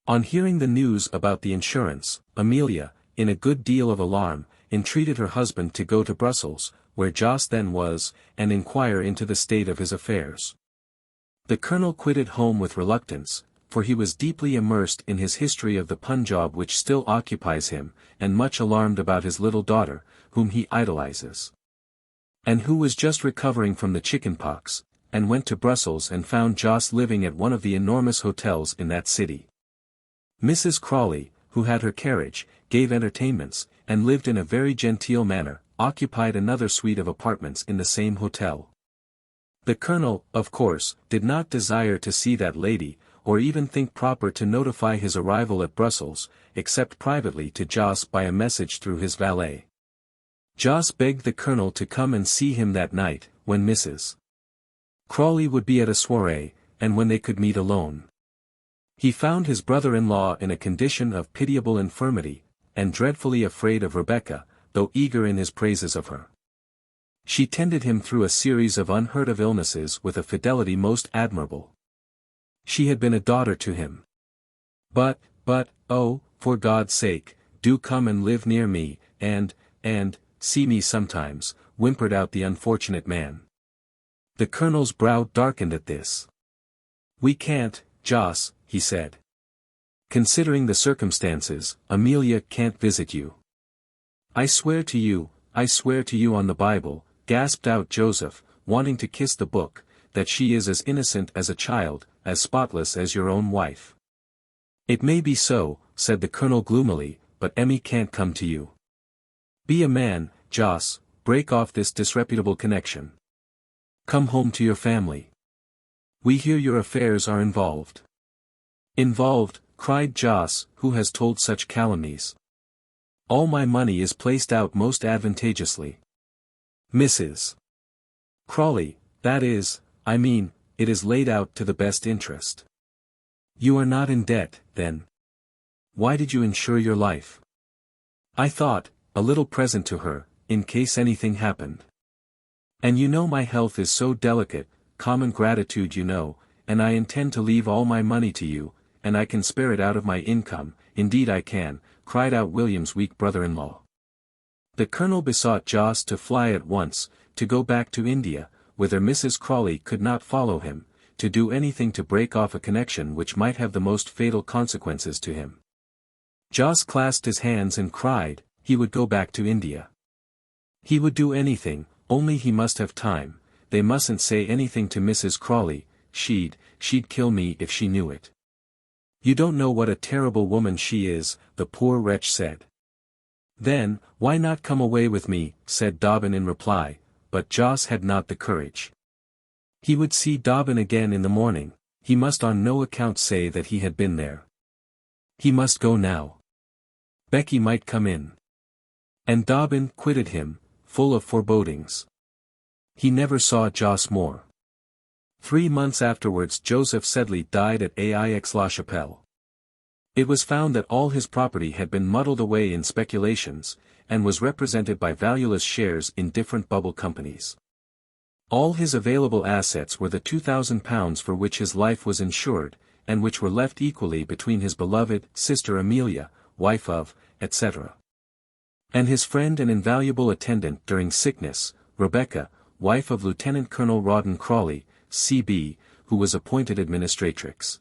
On hearing the news about the insurance, Amelia, in a good deal of alarm, entreated her husband to go to Brussels, where Jos then was, and inquire into the state of his affairs. The Colonel quitted home with reluctance, for he was deeply immersed in his history of the Punjab which still occupies him, and much alarmed about his little daughter, whom he idolizes, and who was just recovering from the chicken-pox, and went to Brussels and found Jos living at one of the enormous hotels in that city. Mrs. Crawley, who had her carriage, gave entertainments, and lived in a very genteel manner, occupied another suite of apartments in the same hotel. The Colonel, of course, did not desire to see that lady, or even think proper to notify his arrival at Brussels, except privately to Jos by a message through his valet. Jos begged the Colonel to come and see him that night, when Mrs. Crawley would be at a soirée, and when they could meet alone. He found his brother-in-law in a condition of pitiable infirmity, and dreadfully afraid of Rebecca, though eager in his praises of her. She tended him through a series of unheard-of illnesses with a fidelity most admirable. She had been a daughter to him. But, oh, for God's sake, do come and live near me, and, see me sometimes," whimpered out the unfortunate man. The colonel's brow darkened at this. "We can't, Joss," he said. "Considering the circumstances, Amelia can't visit you." I swear to you on the Bible," gasped out Joseph, wanting to kiss the book, "that she is as innocent as a child, as spotless as your own wife." "It may be so," said the colonel gloomily, "but Emmy can't come to you. Be a man, Joss, break off this disreputable connection. Come home to your family. We hear your affairs are involved." "Involved," cried Joss, "who has told such calumnies? All my money is placed out most advantageously. Mrs. Crawley, that is, it is laid out to the best interest." "You are not in debt, then? Why did you insure your life?" "I thought, a little present to her, in case anything happened. And you know my health is so delicate, common gratitude you know, and I intend to leave all my money to you, and I can spare it out of my income, indeed I can," cried out William's weak brother-in-law. The colonel besought Joss to fly at once, to go back to India, whither Mrs. Crawley could not follow him, to do anything to break off a connection which might have the most fatal consequences to him. Joss clasped his hands and cried, he would go back to India. He would do anything, only he must have time. They mustn't say anything to Mrs. Crawley, she'd kill me if she knew it. "You don't know what a terrible woman she is," the poor wretch said. "Then, why not come away with me," said Dobbin in reply, but Joss had not the courage. He would see Dobbin again in the morning, he must on no account say that he had been there. He must go now. Becky might come in. And Dobbin quitted him, full of forebodings. He never saw Joss more. 3 months afterwards Joseph Sedley died at Aix-la-Chapelle. It was found that all his property had been muddled away in speculations, and was represented by valueless shares in different bubble companies. All his available assets were the £2,000 for which his life was insured, and which were left equally between his beloved sister Amelia, wife of, etc. and his friend and invaluable attendant during sickness, Rebecca, wife of Lieutenant Colonel Rawdon Crawley, C.B., who was appointed administratrix.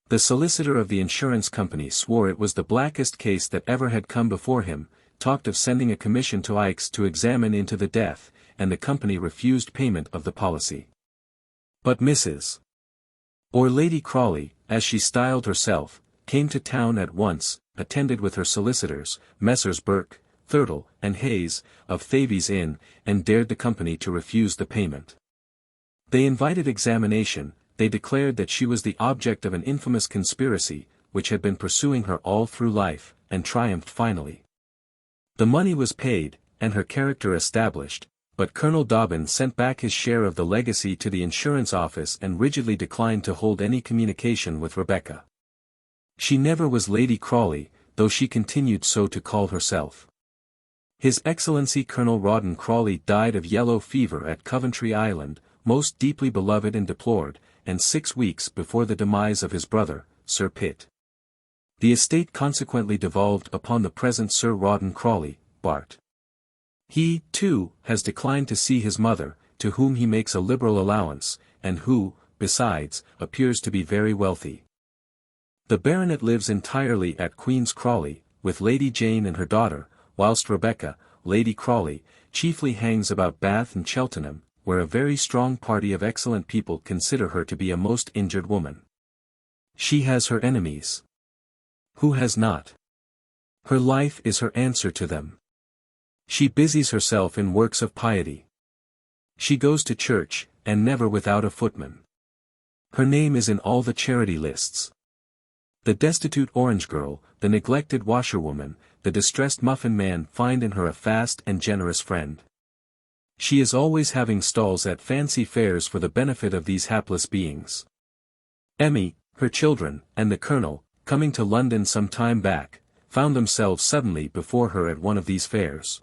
The solicitor of the insurance company swore it was the blackest case that ever had come before him, talked of sending a commission to Aix to examine into the death, and the company refused payment of the policy. But Mrs. or Lady Crawley, as she styled herself, came to town at once, attended with her solicitors, Messrs. Burke, Thurtle, and Hayes, of Thavies Inn, and dared the company to refuse the payment. They invited examination, they declared that she was the object of an infamous conspiracy, which had been pursuing her all through life, and triumphed finally. The money was paid, and her character established, but Colonel Dobbin sent back his share of the legacy to the insurance office and rigidly declined to hold any communication with Rebecca. She never was Lady Crawley, though she continued so to call herself. His Excellency Colonel Rawdon Crawley died of yellow fever at Coventry Island, most deeply beloved and deplored, and 6 weeks before the demise of his brother, Sir Pitt. The estate consequently devolved upon the present Sir Rawdon Crawley, Bart. He, too, has declined to see his mother, to whom he makes a liberal allowance, and who, besides, appears to be very wealthy. The baronet lives entirely at Queen's Crawley, with Lady Jane and her daughter, whilst Rebecca, Lady Crawley, chiefly hangs about Bath and Cheltenham, where a very strong party of excellent people consider her to be a most injured woman. She has her enemies. Who has not? Her life is her answer to them. She busies herself in works of piety. She goes to church, and never without a footman. Her name is in all the charity lists. The destitute orange girl, the neglected washerwoman, the distressed muffin man find in her a fast and generous friend. She is always having stalls at fancy fairs for the benefit of these hapless beings. Emmy, her children, and the colonel, coming to London some time back, found themselves suddenly before her at one of these fairs.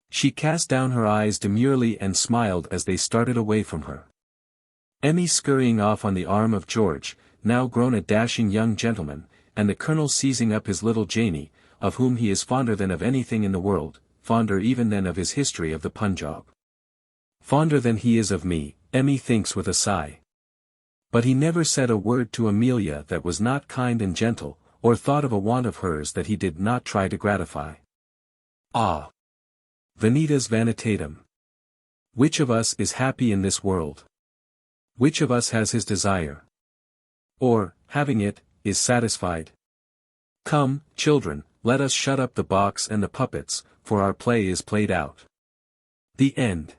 She cast down her eyes demurely and smiled as they started away from her. Emmy scurrying off on the arm of George, now grown a dashing young gentleman, and the colonel seizing up his little Janie, of whom he is fonder than of anything in the world, fonder even than of his history of the Punjab. Fonder than he is of me, Emmy thinks with a sigh. But he never said a word to Amelia that was not kind and gentle, or thought of a want of hers that he did not try to gratify. Ah! Vanitas vanitatum. Which of us is happy in this world? Which of us has his desire? Or, having it, is satisfied? Come, children, let us shut up the box and the puppets, for our play is played out. The end.